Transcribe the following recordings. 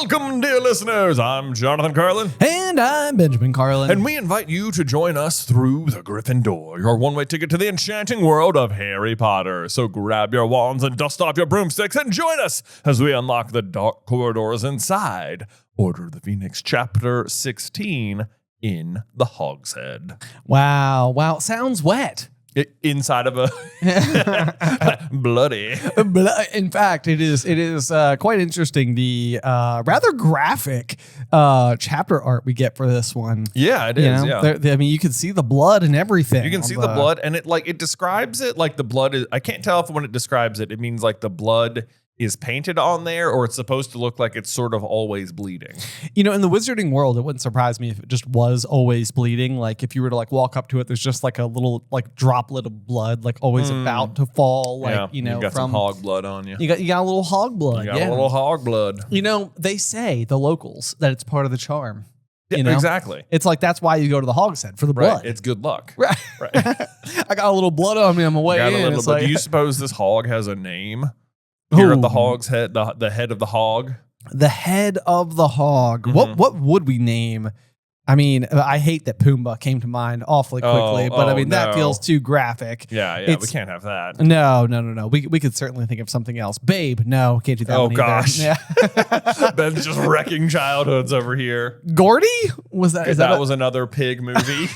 Welcome, dear listeners. I'm Jonathan Carlin. And I'm Benjamin Carlin. And we invite you to join us through the Griffin Door, your one-way ticket to the enchanting world of Harry Potter. So grab your wands and dust off your broomsticks and join us as we unlock the dark corridors inside Order of the Phoenix, Chapter 16, in the Hogs Head. Wow. Sounds wet. Inside of a bloody. In fact, it is quite interesting. The rather graphic chapter art we get for this one. Yeah, it is. I mean, you can see the blood and everything. You can see the blood, and it describes it like the blood is. I can't tell if when it describes it, it means like the blood is painted on there, or it's supposed to look like it's sort of always bleeding. You know, in the wizarding world, it wouldn't surprise me if it just was always bleeding. Like if you were to like walk up to it, there's just like a little like droplet of blood, like always about to fall. Like you got some hog blood on you. You got a little hog blood. You got a little hog blood. You know, they say the locals that it's part of the charm. Yeah, you know? Exactly. It's like that's why you go to the Hogs Head for the blood. It's good luck. Right. I got a little blood on me on my way in. Do you suppose this hog has a name? Here at the Hog's Head, the head of the hog. The head of the hog. Mm-hmm. What would we name? I mean, I hate that Pumbaa came to mind awfully quickly, but I mean that feels too graphic. Yeah, we can't have that. No. We could certainly think of something else. Babe, no, can't do that. Oh gosh, yeah. Ben's just wrecking childhoods over here. Gordy was that? That was another pig movie.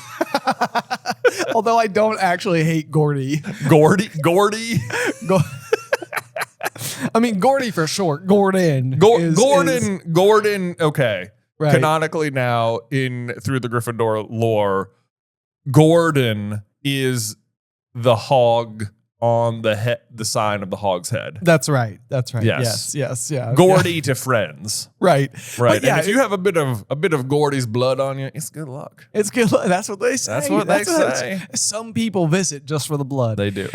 Although I don't actually hate Gordy. Gordy. I mean, Gordy for short. Gordon. Gordon. Okay. Right. Canonically now in Through the Griffin Door lore, Gordon is the hog on the sign of the Hog's Head. That's right. Yes. Yeah. Gordy to friends. Right. And if you have a bit of Gordy's blood on you, it's good luck. It's good luck. That's what they say. That's what they say. Some people visit just for the blood. They do.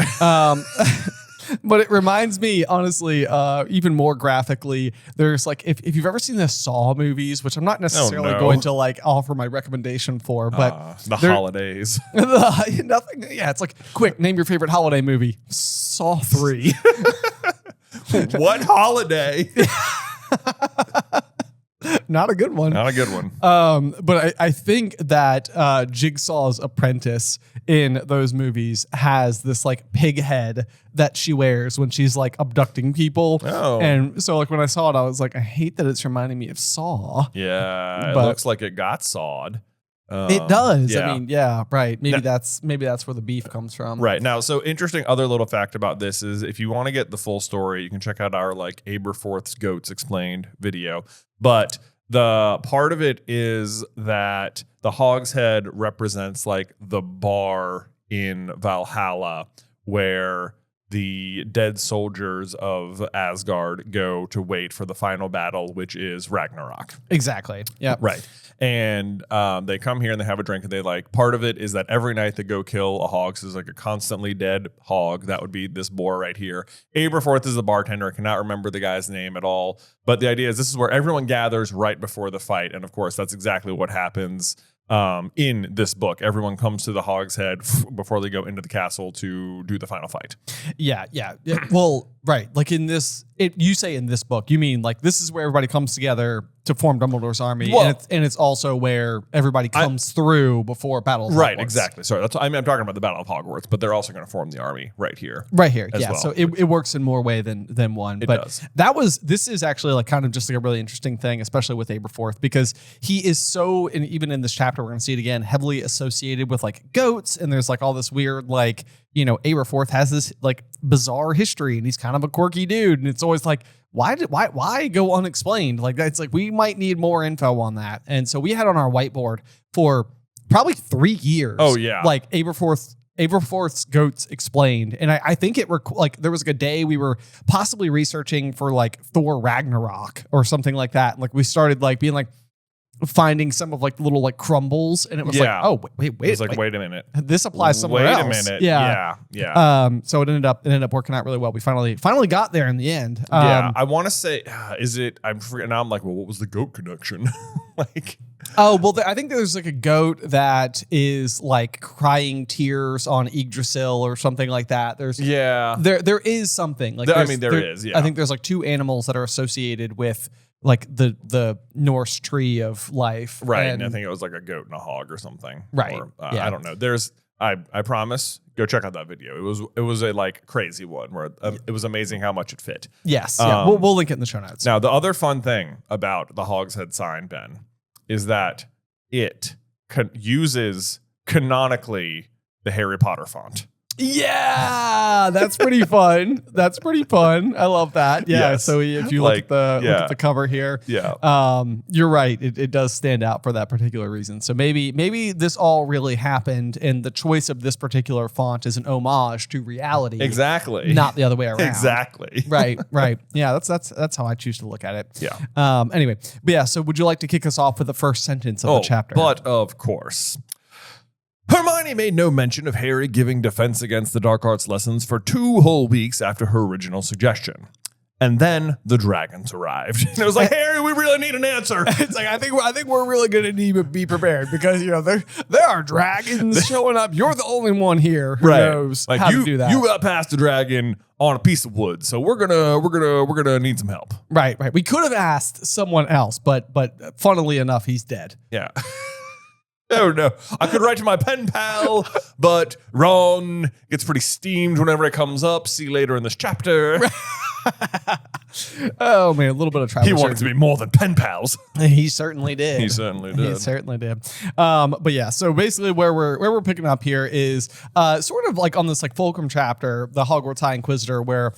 But it reminds me, honestly, even more graphically, there's like, if you've ever seen the Saw movies, which I'm not necessarily going to like offer my recommendation for, but the holidays. Nothing. Yeah, it's like, quick, name your favorite holiday movie. Saw 3. What holiday? Not a good one. But I think that Jigsaw's apprentice in those movies has this like pig head that she wears when she's like abducting people. Oh. And so like when I saw it, I was like, I hate that it's reminding me of Saw. Yeah, it looks like it got sawed. It does. Yeah. I mean, yeah, right. Maybe that's where the beef comes from. Right. Now, so interesting other little fact about this is if you want to get the full story, you can check out our like Aberforth's Goats Explained video. But the part of it is that the Hog's Head represents like the bar in Valhalla where the dead soldiers of Asgard go to wait for the final battle, which is Ragnarok. Exactly. Yeah. Right. And they come here and they have a drink, and they like, part of it is that every night they go kill a hog. So there's like a constantly dead hog. That would be this boar right here. Aberforth is the bartender. I cannot remember the guy's name at all. But the idea is this is where everyone gathers right before the fight. And of course, that's exactly what happens in this book. Everyone comes to the Hog's Head before they go into the castle to do the final fight. Yeah. Well, right. Like in this, you say in this book, you mean like this is where everybody comes together to form Dumbledore's army, well, and it's also where everybody comes through before Battle of Hogwarts. Right, exactly. Sorry, I'm talking about the Battle of Hogwarts, but they're also going to form the army right here. Right here, yeah. Well. So it works in more way than one. It but does. This is actually like kind of just like a really interesting thing, especially with Aberforth, because he is so, and even in this chapter, we're going to see it again, heavily associated with like goats, and there's like all this weird like, you know, Aberforth has this like bizarre history, and he's kind of a quirky dude, and it's always like, why go unexplained? Like that's like, we might need more info on that. And so we had on our whiteboard for probably 3 years. Oh yeah. Like Aberforth's Goats Explained. And I think like there was like a day we were possibly researching for like Thor Ragnarok or something like that. Like we started like being like, finding some of like the little like crumbles, and it was like, oh wait, it's like, wait a minute, this applies somewhere else. Wait a minute, yeah. So it ended up working out really well. We finally got there in the end. Yeah, I want to say, is it? I'm forgetting now. I'm like, well, what was the goat connection? Like, oh well, I think there's like a goat that is like crying tears on Yggdrasil or something like that. There is something like there is. Yeah, I think there's like two animals that are associated with like the Norse tree of life. Right. And I think it was like a goat and a hog or something. Right. Or, Yeah. I don't know. I promise, go check out that video. It was a like crazy one where it was amazing how much it fit. Yes. Yeah. We'll link it in the show notes. Now, the other fun thing about the Hogshead sign, Ben, is that it uses canonically the Harry Potter font. Yeah, that's pretty fun. That's pretty fun. I love that. Yeah. Yes. So if you look at the cover here, you're right. It does stand out for that particular reason. So maybe this all really happened, and the choice of this particular font is an homage to reality. Exactly. Not the other way around. Exactly. Right. Yeah. That's how I choose to look at it. Yeah. Anyway, but yeah. So would you like to kick us off with the first sentence of the chapter? But of course. Hermione made no mention of Harry giving defense against the dark arts lessons for 2 whole weeks after her original suggestion. And then the dragons arrived. And it was like, Harry, we really need an answer. It's like, I think we're really going to need to be prepared because, there are dragons showing up. You're the only one here who knows how to do that. You got past the dragon on a piece of wood. So we're gonna need some help. Right. We could have asked someone else, but funnily enough, he's dead. Yeah. Oh, no. I could write to my pen pal, but Ron gets pretty steamed whenever it comes up. See you later in this chapter. Oh, man, a little bit of travel. He wanted to be more than pen pals. He certainly did. He certainly did. But yeah, so basically where we're picking up here is sort of like on this like fulcrum chapter, the Hogwarts High Inquisitor, where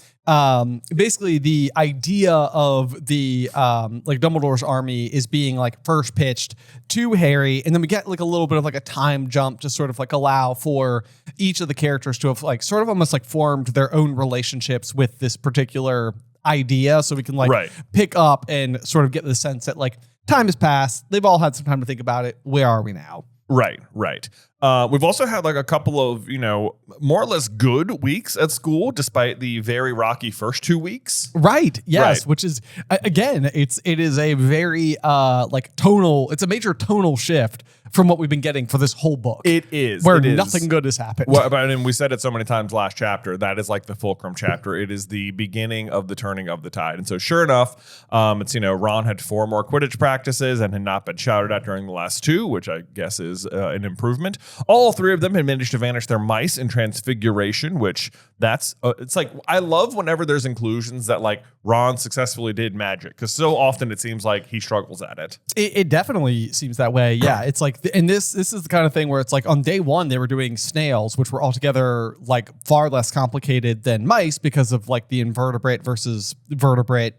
basically the idea of the like Dumbledore's army is being like first pitched to Harry, and then we get like a little bit of like a time jump to sort of like allow for each of the characters to have like sort of almost like formed their own relationships with this particular idea, so we can like pick up and sort of get the sense that like time has passed, they've all had some time to think about it, where are we now? Right. We've also had like a couple of, more or less good weeks at school, despite the very rocky first 2 weeks. Right. Yes. Right. Which is, again, it is a very like tonal, it's a major tonal shift from what we've been getting for this whole book. It is. Where nothing good has happened. Well, and we said it so many times last chapter, that is like the fulcrum chapter. It is the beginning of the turning of the tide. And so sure enough, it's, Ron had 4 more Quidditch practices and had not been shouted at during the last 2, which I guess is an improvement. All 3 of them had managed to vanish their mice in transfiguration, which that's, it's like, I love whenever there's inclusions that like Ron successfully did magic, because so often it seems like he struggles at it. It definitely seems that way. Yeah. It's like, and this is the kind of thing where it's like on day 1, they were doing snails, which were altogether like far less complicated than mice because of like the invertebrate versus vertebrate,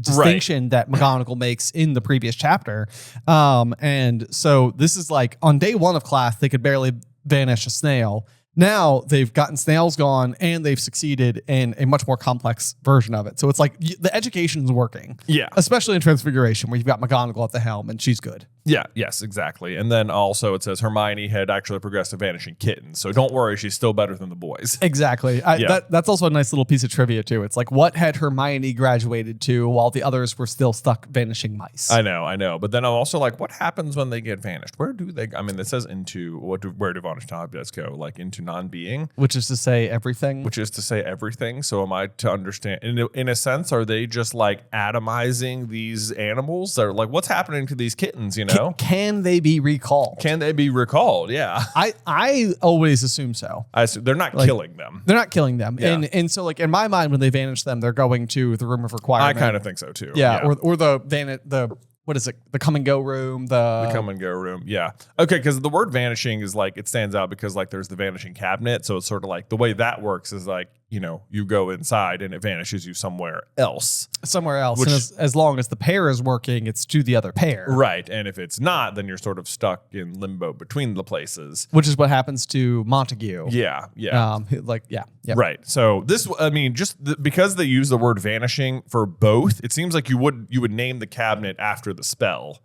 distinction that McGonagall makes in the previous chapter. And so this is like on day 1 of class, they could barely vanish a snail. Now they've gotten snails gone and they've succeeded in a much more complex version of it. So it's like the education's working. Yeah. Especially in Transfiguration, where you've got McGonagall at the helm and she's good. Yeah, yes, exactly. And then also it says Hermione had actually progressed to vanishing kittens. So don't worry, she's still better than the boys. Exactly. That's also a nice little piece of trivia too. It's like, what had Hermione graduated to while the others were still stuck vanishing mice? I know. But then I'm also like, what happens when they get vanished? Where do they, it says into, where do vanished objects go? Like into non-being? Which is to say everything. So am I to understand, in a sense, are they just like atomizing these animals? They're like, what's happening to these kittens, Can they be recalled? Yeah. I always assume so. I assume they're not killing them. They're not killing them. Yeah. And so like in my mind, when they vanish them, they're going to the room of requirement. I kind of think so too. Yeah. Or the what is it? The come and go room. The come and go room. Yeah. Okay. Because the word vanishing is like, it stands out because like there's the vanishing cabinet. So it's sort of like the way that works is like, you go inside and it vanishes you somewhere else. Which, and as long as the pair is working, it's to the other pair. Right. And if it's not, then you're sort of stuck in limbo between the places. Which is what happens to Montague. Yeah. Yeah. Right. So this, because they use the word vanishing for both, it seems like you would name the cabinet after the spell,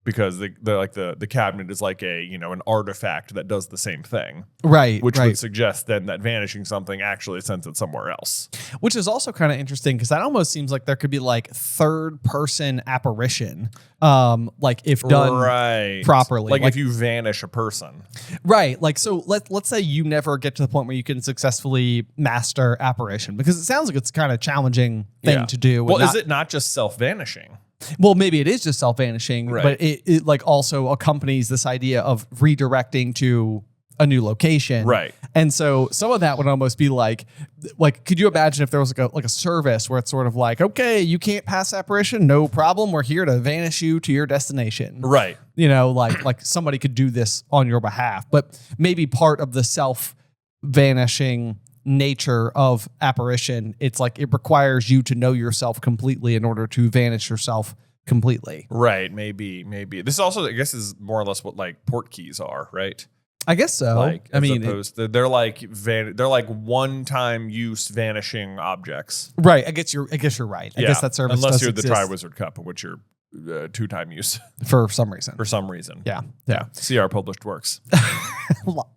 because the cabinet is like an artifact that does the same thing. Right. Which would suggest then that vanishing something actually sends it somewhere else. Which is also kind of interesting because that almost seems like there could be like third person apparition. Like if done properly. Like if you vanish a person. Right. Like, so let's say you never get to the point where you can successfully master apparition, because it sounds like it's kind of challenging thing to do. Well, is it not just self-vanishing? Well, maybe it is just self-vanishing, Right. but it like also accompanies this idea of redirecting to a new location. Right. And so some of that would almost be like, could you imagine if there was like a service where it's sort of like, okay, you can't pass apparition, no problem. We're here to vanish you to your destination. Right. You know, like somebody could do this on your behalf, but maybe part of the self-vanishing nature of apparition, it's like it requires you to know yourself completely in order to vanish yourself completely. Right. Maybe. This also, I guess, is more or less what like port keys are, right? I guess so. Like, I mean, they're like one-time use vanishing objects. right. I guess you're right. I guess that service unless does you're the exist Triwizard Cup, in which you're 2-time use for some reason. for some reason. Yeah. See our published works.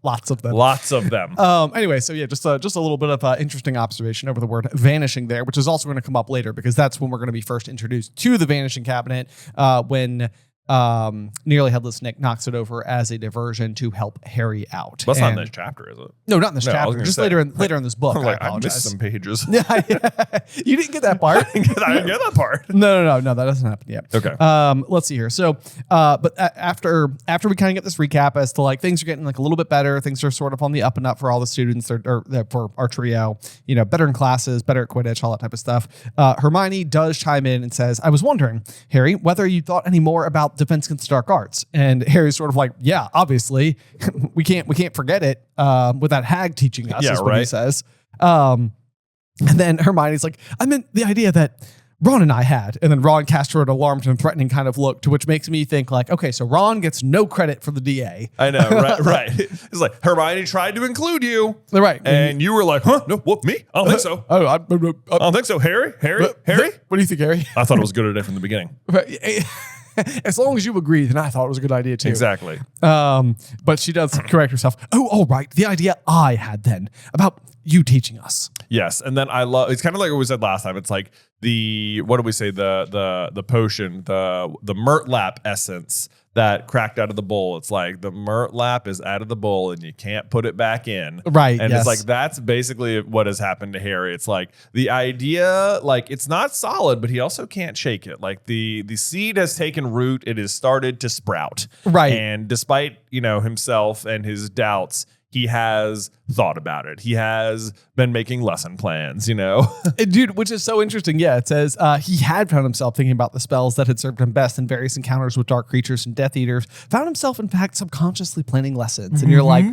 Lots of them. Lots of them. Anyway, so yeah, just a little bit of interesting observation over the word vanishing there, which is also going to come up later because that's when we're going to be first introduced to the vanishing cabinet when Nearly Headless Nick knocks it over as a diversion to help Harry out. That's not in this chapter, is it? No, not in this No, I was chapter. gonna Just say, later in this book. Like, I I missed apologize. some pages. You didn't get that part. I didn't get that part. No, that doesn't happen yet. Okay. Let's see here. So, but after we kind of get this recap as to like things are getting like a little bit better, things are sort of on the up and up for all the students or for our trio, you know, better in classes, better at Quidditch, all that type of stuff. Hermione does chime in and says, "I was wondering, Harry, whether you thought any more about Defense Against the Dark Arts." And Harry's sort of like, "Yeah, obviously, we can't forget it with that hag teaching us," is what he says. And then Hermione's like, "I meant the idea that Ron and I had." And then Ron casts her an alarmed and threatening kind of look, to which makes me think like, okay, so Ron gets no credit for the DA. I know, right. It's like, Hermione tried to include you. Right. And you were like, huh? No, what, me? I don't think so. I don't think so. Harry? What do you think, Harry? I thought it was a good idea from the beginning. As long as you agree, then I thought it was a good idea too. Exactly. But she does correct herself. "Oh, all right. The idea I had then about you teaching us." Yes. And then I love, it's kind of like what we said last time. It's like what did we say? The potion, the Murtlap essence that cracked out of the bowl. It's like the Murtlap is out of the bowl and you can't put it back in. Right. And yes. it's like, that's basically what has happened to Harry. It's like the idea, like it's not solid, but he also can't shake it. Like the seed has taken root. It has started to sprout. Right. And despite, himself and his doubts, he has thought about it. He has been making lesson plans, Dude, which is so interesting. Yeah, it says he had found himself thinking about the spells that had served him best in various encounters with dark creatures and Death Eaters. Found himself, in fact, subconsciously planning lessons. And you're like,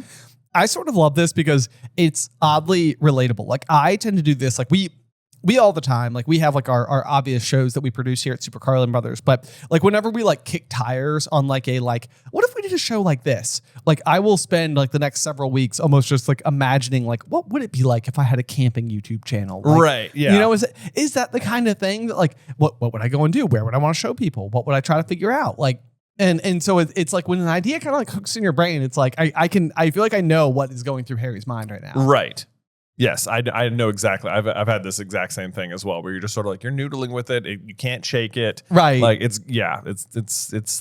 I sort of love this because it's oddly relatable. Like I tend to do this. Like we all the time, like we have like our obvious shows that we produce here at Super Carlin Brothers. But like whenever we like kick tires on like what if we did a show like this? Like I will spend like the next several weeks almost just like imagining like, what would it be like if I had a camping YouTube channel? Like, right. Yeah. Is that the kind of thing that like, what would I go and do? Where would I want to show people? What would I try to figure out? Like, and so it's like when an idea kind of like hooks in your brain, it's like, I feel like I know what is going through Harry's mind right now. Right. Yes, I know exactly. I've had this exact same thing as well, where you're just sort of like you're noodling with it. You can't shake it. Right. Like it's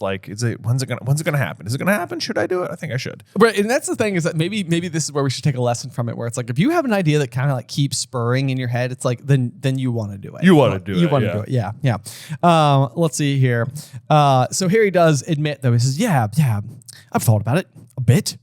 like when's it gonna happen? Is it gonna happen? Should I do it? I think I should. Right. And that's the thing is that maybe this is where we should take a lesson from it, where it's like if you have an idea that kind of like keeps spurring in your head, it's like then you want to do it. You want to do it. You want to do it. Yeah. Yeah. Let's see here. So Harry does admit though, he says, yeah, I've thought about it a bit.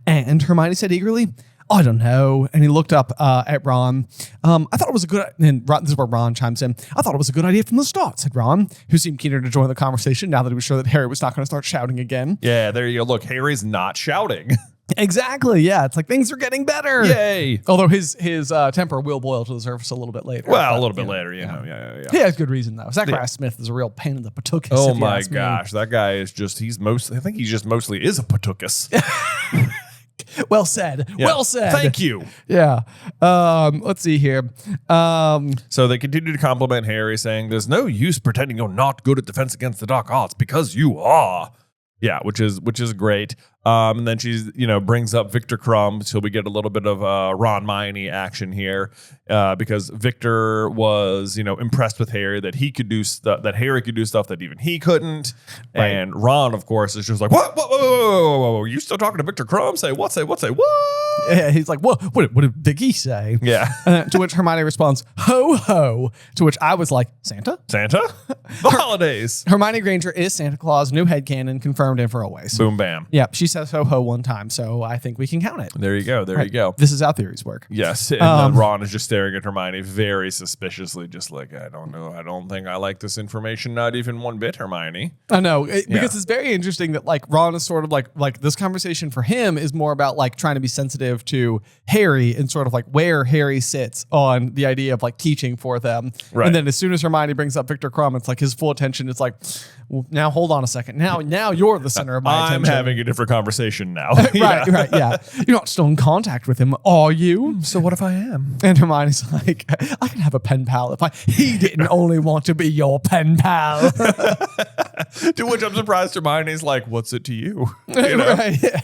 And Hermione said eagerly, "I don't know." And he looked up at Ron. "I thought it was a good," and this is where Ron chimes in. "I thought it was a good idea from the start," said Ron, who seemed keener to join the conversation now that he was sure that Harry was not going to start shouting again. Yeah, there you go. Look, Harry's not shouting. Exactly. Yeah. It's like things are getting better. Yay. Although his temper will boil to the surface a little bit later. Well, a little bit later, Yeah. He has good reason though. Zachariah Smith is a real pain in the patookus. Oh my gosh. That guy is just, I think he just mostly is a patookus. Well said. Yeah. Well said. Thank you. Yeah. Let's see here. So they continue to compliment Harry, saying, "There's no use pretending you're not good at Defense Against the Dark Arts because you are." Yeah, which is great. And then she's, brings up Victor Crumb. So we get a little bit of Ron Hermione action here because Victor was, impressed with Harry that he could do stuff, that Harry could do stuff that even he couldn't. Right. And Ron, of course, is just like, what? Whoa. You still talking to Victor Crumb? Say what? Yeah, he's like, what did Vicky say? Yeah. To which Hermione responds, ho, ho. To which I was like, Santa? The holidays. Hermione Granger is Santa Claus, new headcanon, confirmed and for always. Boom, bam. Yeah, she says ho, ho one time, so I think we can count it. There you go. You go. This is how theories work. Yes. And Ron is just staring at Hermione very suspiciously, just like, I don't know. I don't think I like this information, not even one bit, Hermione. I know, because it's very interesting that like Ron is sort of like this conversation for him is more about like trying to be sensitive to Harry and sort of like where Harry sits on the idea of like teaching for them. Right. And then as soon as Hermione brings up Victor Crumb, it's like his full attention is like, well, now hold on a second. Now you're the center of my attention. I'm having a different conversation now. Right, yeah. You're not still in contact with him, are you? So what if I am? And Hermione's like, I can have a pen pal if he didn't only want to be your pen pal. To which I'm surprised Hermione's like, what's it to you? Right, yeah.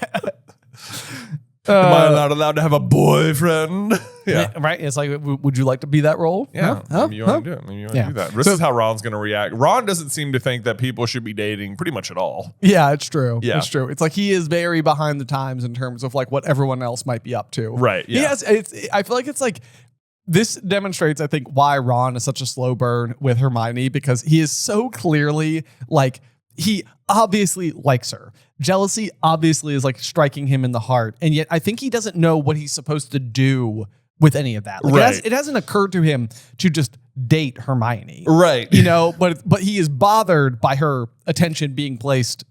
Am I not allowed to have a boyfriend? Yeah. Right. It's like, would you like to be that role? Yeah. You want to do it. You want to do that. This is how Ron's going to react. Ron doesn't seem to think that people should be dating pretty much at all. Yeah, it's true. Yeah. It's true. It's like he is very behind the times in terms of like what everyone else might be up to. Right. Yeah. I feel like it's like, this demonstrates, I think, why Ron is such a slow burn with Hermione, because he is so clearly like, he obviously likes her. Jealousy obviously is like striking him in the heart. And yet I think he doesn't know what he's supposed to do with any of that. Like right. It hasn't occurred to him to just date Hermione. Right. But he is bothered by her attention being placed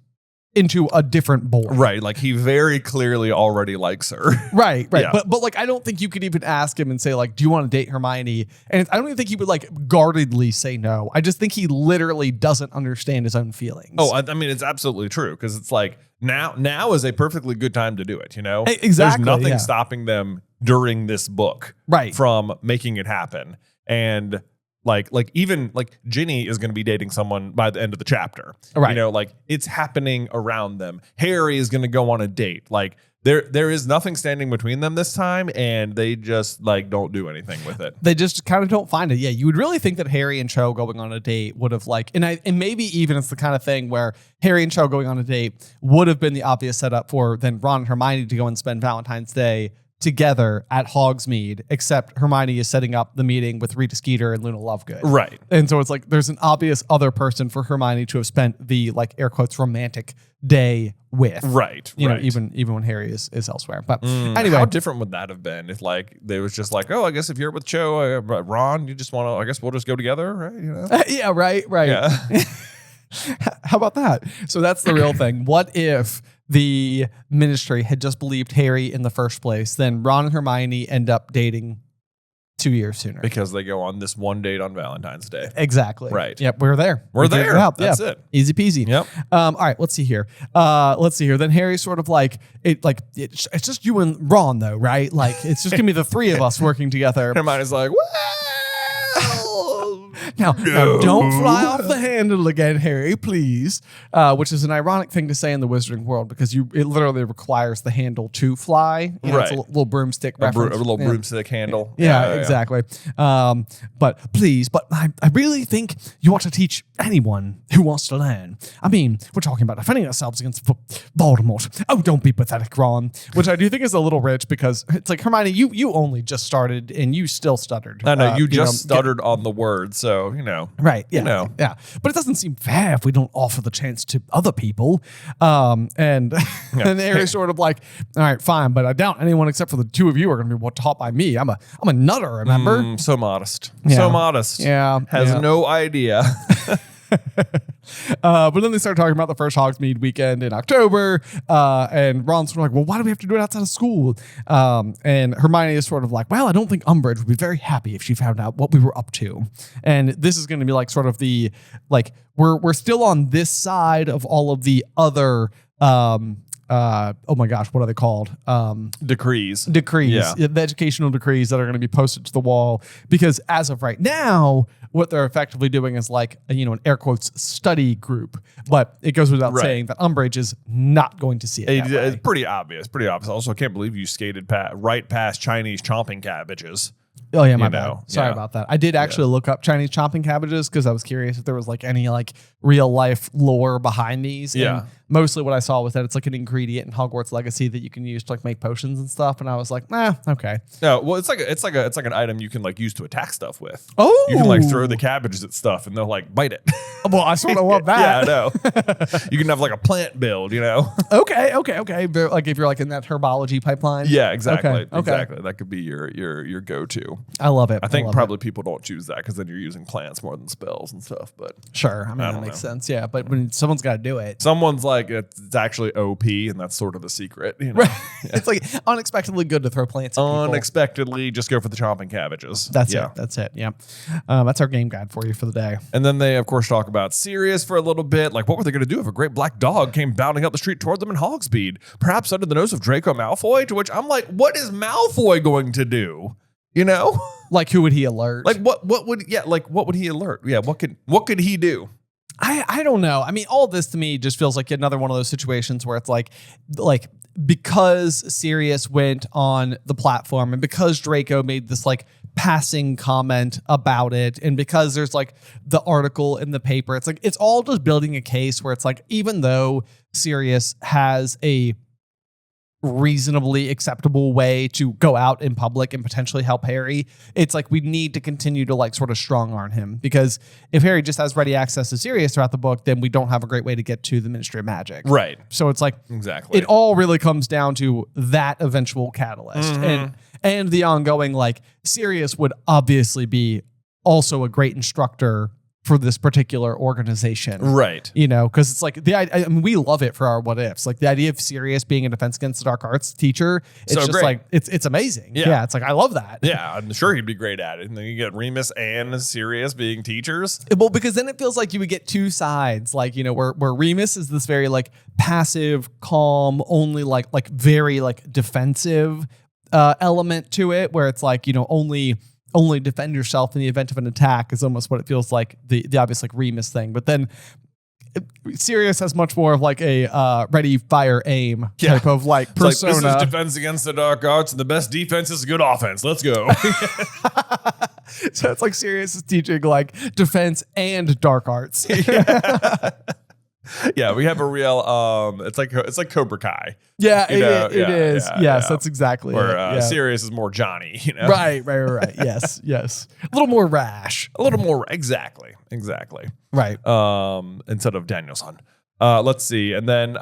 into a different boy. Right. Like he very clearly already likes her. Right. Yeah. But like, I don't think you could even ask him and say like, do you want to date Hermione? And I don't even think he would like guardedly say no. I just think he literally doesn't understand his own feelings. Oh, I mean, it's absolutely true. Cause it's like now is a perfectly good time to do it. Exactly. There's nothing stopping them during this book from making it happen. And like even like Ginny is going to be dating someone by the end of the chapter. Right. Like it's happening around them. Harry is going to go on a date. Like there is nothing standing between them this time, and they just like don't do anything with it. They just kind of don't find it. Yeah, you would really think that Harry and Cho going on a date would have like, and maybe even it's the kind of thing where Harry and Cho going on a date would have been the obvious setup for then Ron and Hermione to go and spend Valentine's Day together at Hogsmeade, except Hermione is setting up the meeting with Rita Skeeter and Luna Lovegood. Right. And so it's like there's an obvious other person for Hermione to have spent the like air quotes romantic day with. Right. You know, even when Harry is elsewhere. But anyway. How different would that have been if like they was just like, oh, I guess if you're with Cho, Ron, you just want to, I guess we'll just go together, right? Yeah, right. Yeah. How about that? So that's the real thing. What if the Ministry had just believed Harry in the first place? Then Ron and Hermione end up dating 2 years sooner. Because they go on this one date on Valentine's Day. Exactly. Right. Yep, we're there. We're there. That's it. Easy peasy. Yep. All right, let's see here. Then Harry's sort of like, it's just you and Ron though, right? Like, it's just going to be the three of us working together. Hermione's like, Now, don't fly off the handle again, Harry, please. Which is an ironic thing to say in the wizarding world because it literally requires the handle to fly. It's a little broomstick reference. A little broomstick handle. Yeah, exactly. But please, I really think you ought to teach anyone who wants to learn. I mean, we're talking about defending ourselves against Voldemort. Oh, don't be pathetic, Ron. Which I do think is a little rich because it's like, Hermione, you only just started and you still stuttered. I know, you just stuttered on the word, so, Right, yeah. Yeah. But it doesn't seem fair if we don't offer the chance to other people. And Harry's sort of like, all right, fine, but I doubt anyone except for the two of you are going to be taught by me. I'm a nutter, remember? So modest. Yeah. So modest. Yeah. Has no idea. But then they start talking about the first Hogsmeade weekend in October, and Ron's sort of like, well, why do we have to do it outside of school? And Hermione is sort of like, well, I don't think Umbridge would be very happy if she found out what we were up to. And this is going to be like sort of the, like, we're still on this side of all of the other oh my gosh, what are they called? Decrees. The educational decrees that are going to be posted to the wall, because as of right now, what they're effectively doing is like, an air quotes study group, but it goes without saying that Umbridge is not going to see it. It's pretty obvious. Also, I can't believe you skated right past Chinese chomping cabbages. Oh yeah, my bad. Sorry about that. I did actually look up Chinese chomping cabbages because I was curious if there was like any like real life lore behind these. Yeah. And mostly what I saw was that it's like an ingredient in Hogwarts Legacy that you can use to like make potions and stuff. And I was like, okay. No, well, it's like an item you can like use to attack stuff with. Oh, you can like throw the cabbages at stuff and they'll like bite it. Well, I sort of love that. Yeah, I know. You can have like a plant build, Okay. Like if you're like in that herbology pipeline. Yeah, exactly. Okay. Exactly. That could be your go-to. I love it. I think probably people don't choose that because then you're using plants more than spells and stuff. But sure, I mean that makes sense. Yeah, but when someone's got to do it, someone's like it's actually OP, and that's sort of the secret. Right. Yeah. It's like unexpectedly good to throw plants at people. Unexpectedly, just go for the chomping cabbages. That's it. Yeah, that's our game guide for you for the day. And then they of course talk about Sirius for a little bit. Like, what were they going to do if a great black dog came bounding up the street toward them in Hogsmeade, perhaps under the nose of Draco Malfoy? To which I'm like, what is Malfoy going to do? Like who would he alert? Like what would he alert? Yeah, what could he do? I don't know. I mean, all this to me just feels like another one of those situations where it's like because Sirius went on the platform and because Draco made this like passing comment about it and because there's like the article in the paper, it's like it's all just building a case where it's like even though Sirius has a reasonably acceptable way to go out in public and potentially help Harry, it's like we need to continue to like sort of strong arm him, because if Harry just has ready access to Sirius throughout the book, then we don't have a great way to get to the Ministry of Magic. Right. So it's like exactly it all really comes down to that eventual catalyst. And the ongoing, like, Sirius would obviously be also a great instructor for this particular organization. Right. Because it's like, I mean, we love it for our what ifs. Like, the idea of Sirius being a Defense Against the Dark Arts teacher, it's so just great. Like, it's amazing. Yeah. It's like, I love that. Yeah, I'm sure he'd be great at it. And then you get Remus and Sirius being teachers. Well, because then it feels like you would get two sides, like, where Remus is this very, like, passive, calm, only, like very, like, defensive element to it, where it's like, only defend yourself in the event of an attack is almost what it feels like, the obvious like Remus thing. But then Sirius has much more of like a ready, fire, aim type of like persona. Like, this is Defense Against the Dark Arts, and the best defense is good offense. Let's go. So it's like Sirius is teaching like defense and dark arts. Yeah, we have a real it's like Cobra Kai. Yeah, it is. Yes, that's exactly where it. Sirius is more Johnny, Right. Yes. A little more rash. Exactly. Right. Instead of Danielson. Let's see. And then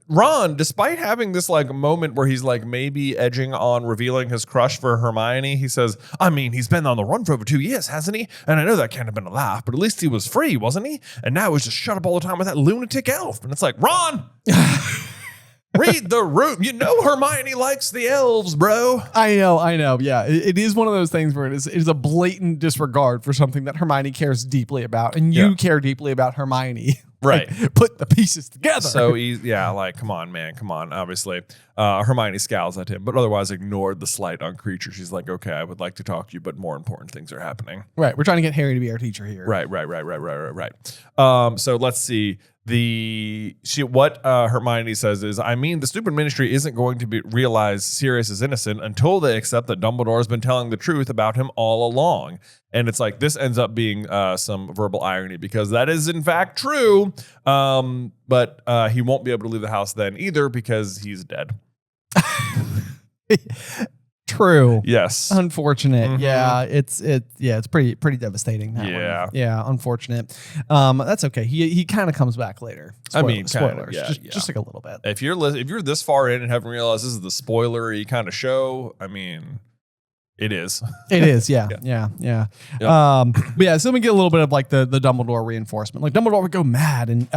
Ron, despite having this like moment where he's like maybe edging on revealing his crush for Hermione, he says, I mean, he's been on the run for over 2 years, hasn't he? And I know that can't have been a laugh, but at least he was free, wasn't he? And now he's just shut up all the time with that lunatic elf. And it's like, Ron, read the room. Hermione likes the elves, bro. I know. Yeah, it is one of those things where it is a blatant disregard for something that Hermione cares deeply about, and you care deeply about Hermione. Right. Like, put the pieces together. So like, come on, man. Come on. Obviously, Hermione scowls at him, but otherwise ignored the slight on Creature. She's like, okay, I would like to talk to you, but more important things are happening. Right. We're trying to get Harry to be our teacher here. Right. So let's see. What Hermione says is, I mean, the stupid ministry isn't going to realize Sirius is innocent until they accept that Dumbledore has been telling the truth about him all along. And it's like, this ends up being some verbal irony, because that is in fact true. But he won't be able to leave the house then either, because he's dead. True. Yes. Unfortunate. Mm-hmm. It's pretty devastating. Yeah. Unfortunate. That's okay. He kind of comes back later. Spoilers. Just like a little bit. If you're this far in and haven't realized this is the spoilery kind of show, I mean, it is. It is. Yeah. But yeah. So we get a little bit of like the Dumbledore reinforcement. Like Dumbledore would go mad and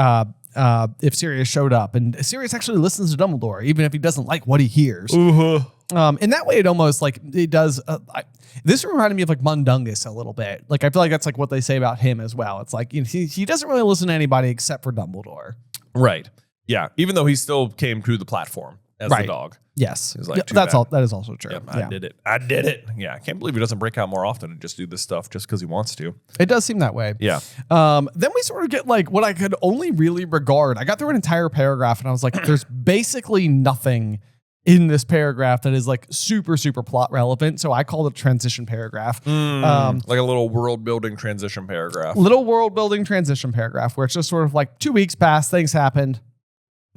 if Sirius showed up, and Sirius actually listens to Dumbledore even if he doesn't like what he hears. In that way, it almost like it does. This reminded me of like Mundungus a little bit. Like I feel like that's like what they say about him as well. It's like he doesn't really listen to anybody except for Dumbledore. Right. Yeah, even though he still came to the platform as the dog. Yes. He was like, that's all. That is also true. Yep, I did it. Yeah, I can't believe he doesn't break out more often and just do this stuff just because he wants to. It does seem that way. Yeah. Then we sort of get like what I could only really regard. I got through an entire paragraph and I was like, there's basically nothing in this paragraph that is like super, super plot relevant. So I called it a transition paragraph. Like a little world building transition paragraph. Little world building transition paragraph where it's just sort of like 2 weeks passed, things happened.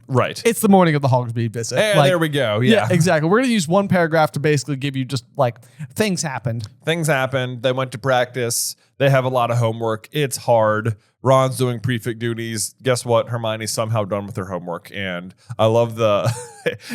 Right. It's the morning of the Hogsmeade visit. Hey, like, there we go. Yeah, exactly. We're going to use one paragraph to basically give you just like things happened. Things happened. They went to practice. They have a lot of homework. It's hard. Ron's doing prefect duties. Guess what? Hermione's somehow done with her homework. And I love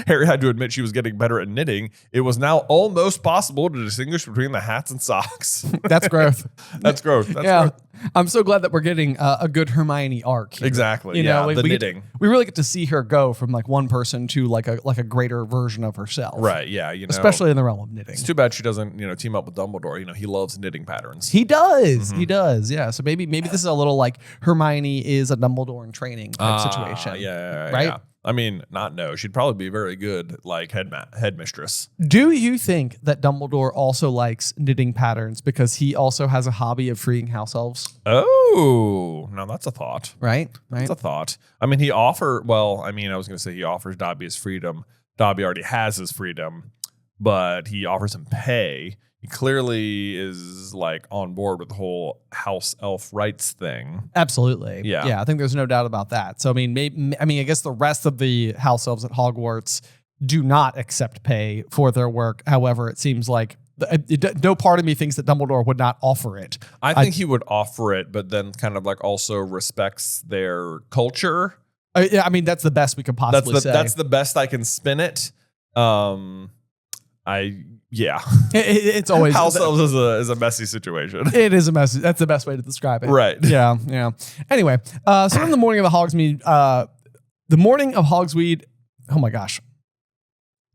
Harry had to admit she was getting better at knitting. It was now almost possible to distinguish between the hats and socks. That's growth. That's growth. That's yeah. growth. I'm so glad that we're getting a good Hermione arc here. Exactly. You know, the knitting. We really get to see her go from like one person to like a greater version of herself. Right. Yeah. Especially in the realm of knitting. It's too bad she doesn't, team up with Dumbledore. He loves knitting patterns. He does. He does. Yeah. So maybe this is a little like Hermione is a Dumbledore in training type situation. Yeah. Right? Yeah. I mean, she'd probably be very good, like headmistress. Do you think that Dumbledore also likes knitting patterns because he also has a hobby of freeing house elves? Oh, now that's a thought. Right? That's a thought. I mean, I was going to say he offers Dobby his freedom. Dobby already has his freedom, but he offers him pay. He clearly is like on board with the whole house elf rights thing. Absolutely. Yeah. I think there's no doubt about that. So, I guess the rest of the house elves at Hogwarts do not accept pay for their work. However, it seems like no part of me thinks that Dumbledore would not offer it. I think he would offer it, but then kind of like also respects their culture. That's the best we could possibly say. That's the best I can spin it. It's always house elves is a messy situation. It is a messy. That's the best way to describe it. Right. Yeah. Anyway, so in the morning of the Hogsmeade, oh my gosh.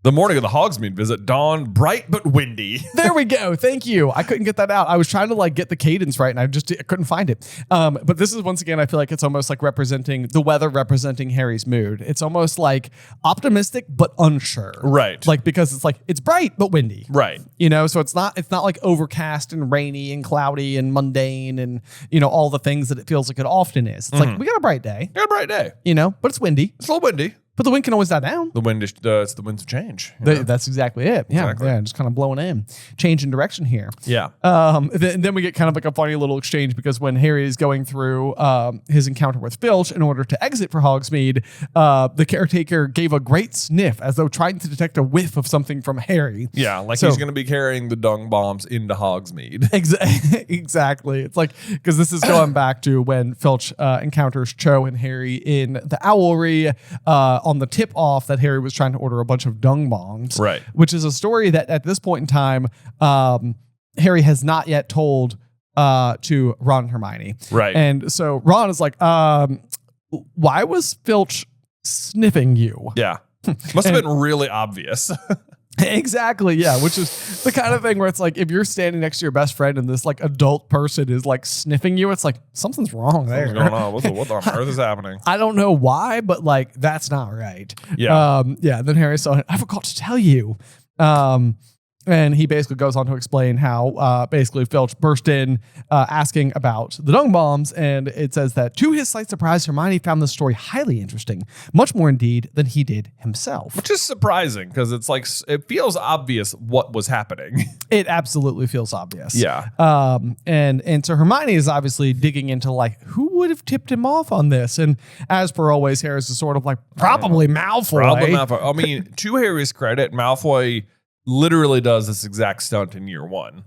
The morning of the Hogsmeade visit dawned bright but windy. There we go. Thank you. I couldn't get that out. I was trying to like get the cadence right and I couldn't find it. But this is once again, I feel like it's almost like representing the weather, representing Harry's mood. It's almost like optimistic but unsure. Right. Like because it's like it's bright but windy. Right. So it's not like overcast and rainy and cloudy and mundane and all the things that it feels like it often is. It's like we got a bright day. But it's windy. It's a little windy. But the wind can always die down. The wind is it's the winds of change. That's exactly it. Yeah, exactly. Yeah, just kind of blowing in, changing direction here. Yeah. Then we get kind of like a funny little exchange because when Harry is going through his encounter with Filch in order to exit for Hogsmeade, the caretaker gave a great sniff as though trying to detect a whiff of something from Harry. Yeah, like he's going to be carrying the dung bombs into Hogsmeade. Exactly. It's like because this is going back to when Filch encounters Cho and Harry in the Owlry. On the tip off that Harry was trying to order a bunch of dung bombs, right? Which is a story that at this point in time, Harry has not yet told to Ron and Hermione, right? And so Ron is like, "Why was Filch sniffing you?" Yeah, must have been really obvious. Exactly. Yeah. Which is the kind of thing where it's like, if you're standing next to your best friend and this like adult person is like sniffing you, it's like, something's wrong there. Something's going on. What on earth is happening? I don't know why, but like, that's not right. Yeah. Then Harry saw, I forgot to tell you. And he basically goes on to explain how basically Filch burst in asking about the dung bombs. And it says that to his slight surprise, Hermione found the story highly interesting, much more indeed than he did himself. Which is surprising because it's like, it feels obvious what was happening. It absolutely feels obvious. Yeah. And so Hermione is obviously digging into like, who would have tipped him off on this? And as per always, Harris is sort of like, probably Malfoy. Probably Malfoy. I mean, to Harry's credit, Malfoy literally does this exact stunt in year one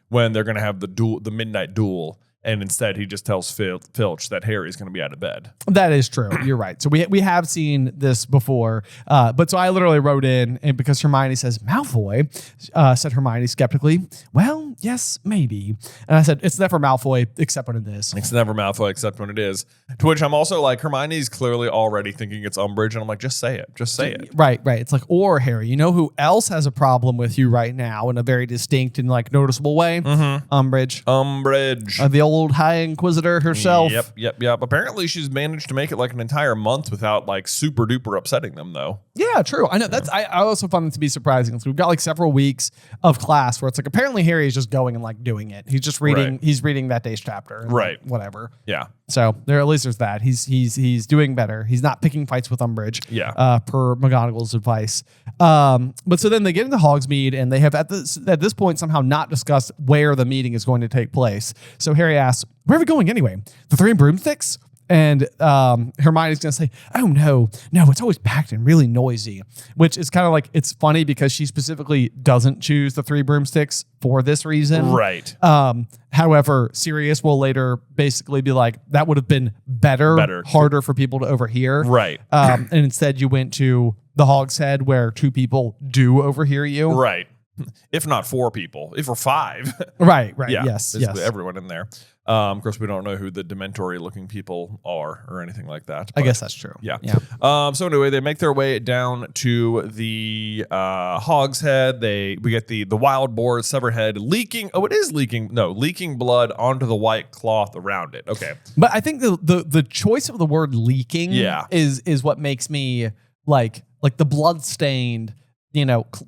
when they're going to have the midnight duel. And instead, he just tells Filch that Harry's going to be out of bed. That is true. You're right. So we have seen this before. But so I literally wrote in, and because Hermione says, Malfoy, said Hermione skeptically, well, yes, maybe. And I said, it's never Malfoy except when it is. It's never Malfoy except when it is. To which I'm also like, Hermione's clearly already thinking it's Umbridge. And I'm like, just say it. Just say it. Right. It's like, or Harry, you know who else has a problem with you right now in a very distinct and like noticeable way? Mm-hmm. Umbridge. The old old High Inquisitor herself. Yep. Apparently, she's managed to make it like an entire month without like super duper upsetting them, though. Yeah, true. I know that's. I also found it to be surprising. So we've got like several weeks of class where it's like apparently Harry is just going and like doing it. He's just reading. Right. He's reading that day's chapter. And Right. like, whatever. Yeah. So there, at least there's that. He's doing better. He's not picking fights with Umbridge. Yeah. Per McGonagall's advice. But so then they get into Hogsmeade and they have at this point somehow not discussed where the meeting is going to take place. So Harry asks, "Where are we going anyway? The Three Broomsticks?" And Hermione's going to say, "Oh, no, it's always packed and really noisy," which is kind of like, it's funny because she specifically doesn't choose the Three Broomsticks for this reason. Right. However, Sirius will later basically be like, that would have been better, harder for people to overhear. Right. And instead you went to the Hog's Head where 2 people do overhear you. Right. If not 4 people, if we're 5. Right. Yeah, Yes. basically everyone in there. Of course, we don't know who the Dementory looking people are or anything like that. I guess that's true. Yeah. So anyway, they make their way down to the Hog's Head. We get the wild boar severed leaking. Oh, it is leaking. No, leaking blood onto the white cloth around it. Okay. But I think the choice of the word leaking is what makes me like the blood stained,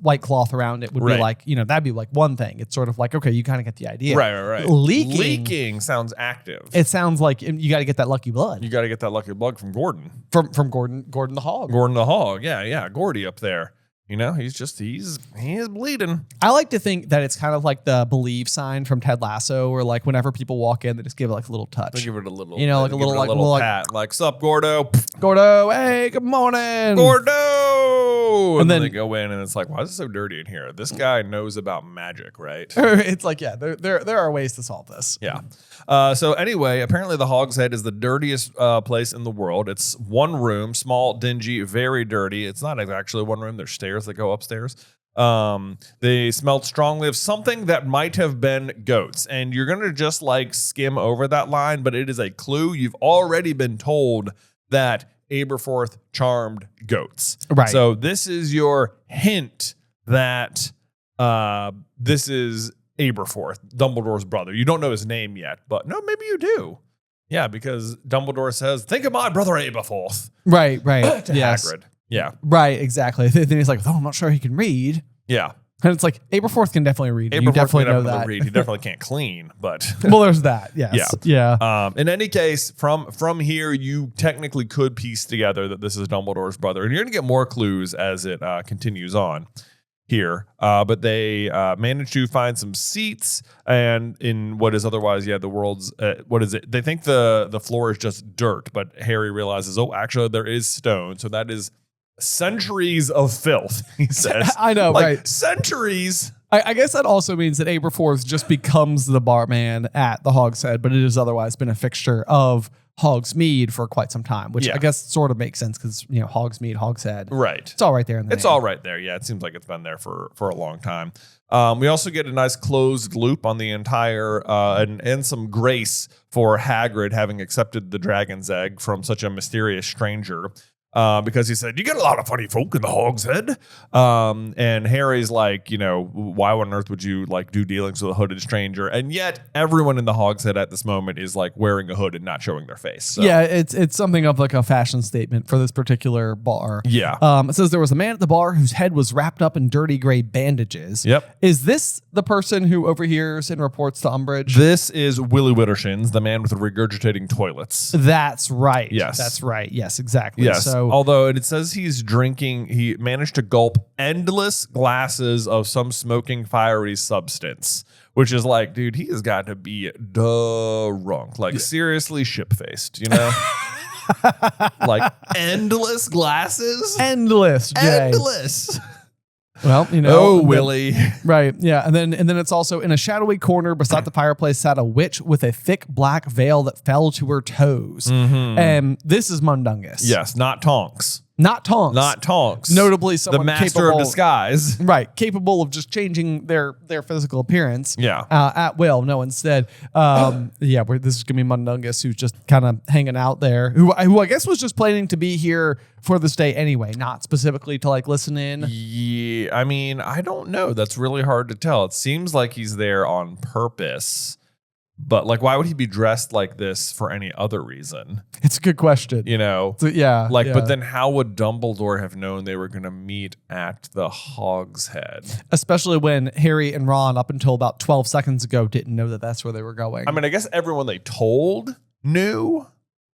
white cloth around it would be like, that'd be like one thing. It's sort of like, okay, you kind of get the idea. Right. Leaking sounds active. It sounds like you got to get that lucky blood. You got to get that lucky blood from Gordon. From Gordon the Hog. Gordon the Hog. Yeah. Gordy up there. He is bleeding. I like to think that it's kind of like the believe sign from Ted Lasso, where like whenever people walk in, they just give it like a little touch. They give it a little, like a little pat, like "Sup, Gordo? Gordo, hey, good morning, Gordo." And then they go in, and it's like, why is it so dirty in here? This guy knows about magic, right? It's like, yeah, there are ways to solve this. Yeah. So anyway, apparently the Hog's Head is the dirtiest place in the world. It's one room, small, dingy, very dirty. It's not actually one room. There's stairs that go upstairs. They smelled strongly of something that might have been goats. And you're going to just like skim over that line, but it is a clue. You've already been told that Aberforth charmed goats. Right. So this is your hint that this is Aberforth, Dumbledore's brother. You don't know his name yet, but no, maybe you do. Yeah, because Dumbledore says, "Think of my brother Aberforth." Right. To Yes. Hagrid. Yeah. Right, exactly. Then he's like, "Oh, I'm not sure he can read." Yeah. And it's like, Aberforth can definitely read. You definitely know that. Read. He definitely can't clean, but well, there's that. Yes. Yeah. In any case, from here, you technically could piece together that this is Dumbledore's brother, and you're going to get more clues as it continues on here. But they managed to find some seats, and in what is otherwise, the world's what is it? They think the floor is just dirt, but Harry realizes, oh, actually, there is stone. So that is centuries of filth, he says. I know, right? Centuries. I guess that also means that Aberforth just becomes the barman at the Hog's Head, but it has otherwise been a fixture of Hogsmeade for quite some time, which I guess sort of makes sense because, Hogsmeade, Hog's Head. Right. It's all right there in the It's all right there. Yeah, it seems like it's been there for a long time. We also get a nice closed loop on the entire and some grace for Hagrid having accepted the dragon's egg from such a mysterious stranger. Because he said, "You get a lot of funny folk in the Hog's Head." And Harry's like, why on earth would you like do dealings with a hooded stranger? And yet everyone in the Hog's Head at this moment is like wearing a hood and not showing their face. So. Yeah, it's something of like a fashion statement for this particular bar. Yeah. It says there was a man at the bar whose head was wrapped up in dirty gray bandages. Yep. Is this the person who overhears and reports to Umbridge? This is Willie Wittershins, the man with the regurgitating toilets. That's right. Yes. That's right. Yes, exactly. Yes. So, although it says he managed to gulp endless glasses of some smoking fiery substance, which is like, dude, he has got to be drunk, like seriously ship-faced, like endless glasses? Endless, Jay. Endless. Well, Oh, Willie. Right. Yeah. And then it's also in a shadowy corner beside the fireplace sat a witch with a thick black veil that fell to her toes. Mm-hmm. And this is Mundungus. Yes, not Tonks. Not Tonks. Not Tonks. Notably someone the master capable, of disguise. Right. Capable of just changing their physical appearance. Yeah. At will. No, instead. This is going to be Mundungus, who's just kind of hanging out there, who I guess was just planning to be here for this day anyway, not specifically to like listen in. Yeah. I mean, I don't know. That's really hard to tell. It seems like he's there on purpose. But like, why would he be dressed like this for any other reason? It's a good question. You know? So, yeah. Like, yeah. but then how would Dumbledore have known they were going to meet at the Hogs Head? Especially when Harry and Ron, up until about 12 seconds ago, didn't know that that's where they were going. I mean, I guess everyone they told knew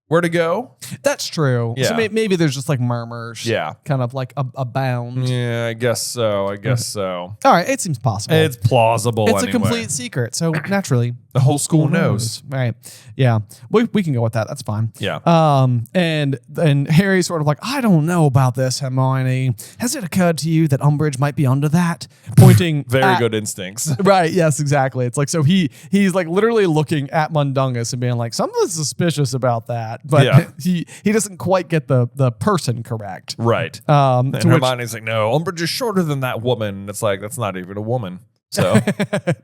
where to go. That's true. Yeah. So maybe there's just like murmurs. Yeah. Kind of like abound. Yeah, I guess so. All right. It seems possible. It's plausible. It's anyway. a complete secret. So naturally, The whole school knows. Right. Yeah. We can go with that. That's fine. Yeah. And then Harry's sort of like, I don't know about this, Hermione. Has it occurred to you that Umbridge might be under that? Pointing Very good instincts. Right. Yes, exactly. It's like, so he's like literally looking at Mundungus and being like, something's suspicious about that. But Yeah. he doesn't quite get the person correct. Right. And And Hermione's like, no, Umbridge is shorter than that woman. It's like, that's not even a woman. So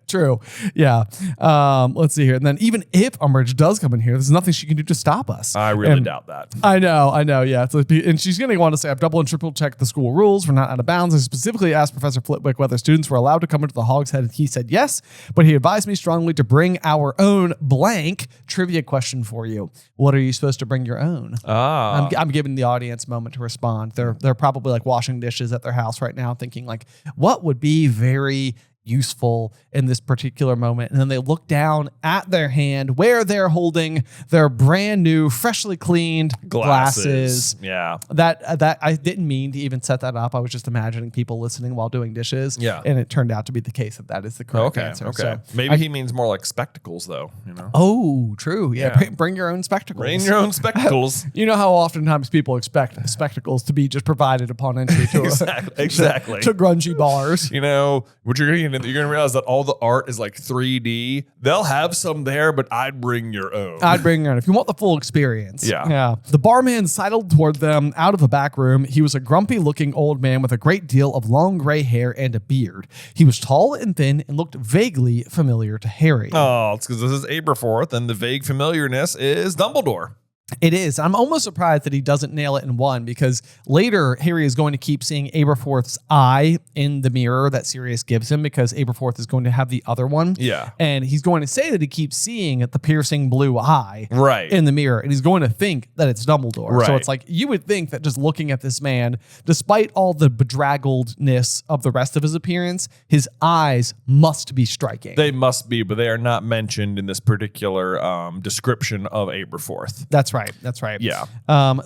True. Yeah. Let's see here. And then even if Umbridge does come in here, there's nothing she can do to stop us. I really doubt that. I know. Yeah. So, and she's going to want to say, I've double and triple checked the school rules. We're not out of bounds. I specifically asked Professor Flitwick whether students were allowed to come into the Hogs Head. And he said yes, but he advised me strongly to bring our own blank trivia question for you. What are you supposed to bring your own? I'm giving the audience a moment to respond. They're probably like washing dishes at their house right now, thinking like, what would be very useful in this particular moment. And then they look down at their hand where they're holding their brand new, freshly cleaned glasses. Yeah. That I didn't mean to even set that up. I was just imagining people listening while doing dishes. Yeah. And it turned out to be the case that is the correct answer. Okay. So Maybe he means more like spectacles, though. You know. Oh, true. Yeah. Yeah. Bring your own spectacles. Bring your own spectacles. You know how oftentimes people expect spectacles to be just provided upon entry to Exactly. to grungy bars. You know, what you're gonna realize that all the art is like 3D. They'll have some there, but I'd bring your own. I'd bring your own if you want the full experience. Yeah. The barman sidled toward them out of a back room. He was a grumpy-looking old man with a great deal of long gray hair and a beard. He was tall and thin and looked vaguely familiar to Harry. Oh, it's because this is Aberforth, and the vague familiarness is Dumbledore. It is. I'm almost surprised that he doesn't nail it in one, because later Harry is going to keep seeing Aberforth's eye in the mirror that Sirius gives him, because Aberforth is going to have the other one. Yeah. And he's going to say that he keeps seing the piercing blue eye Right. in the mirror, and he's going to think that it's Dumbledore. Right. So it's like, you would think that just looking at this man, despite all the bedraggledness of the rest of his appearance, his eyes must be striking. They must be, but they are not mentioned in this particular description of Aberforth. That's right. That's right. Yeah.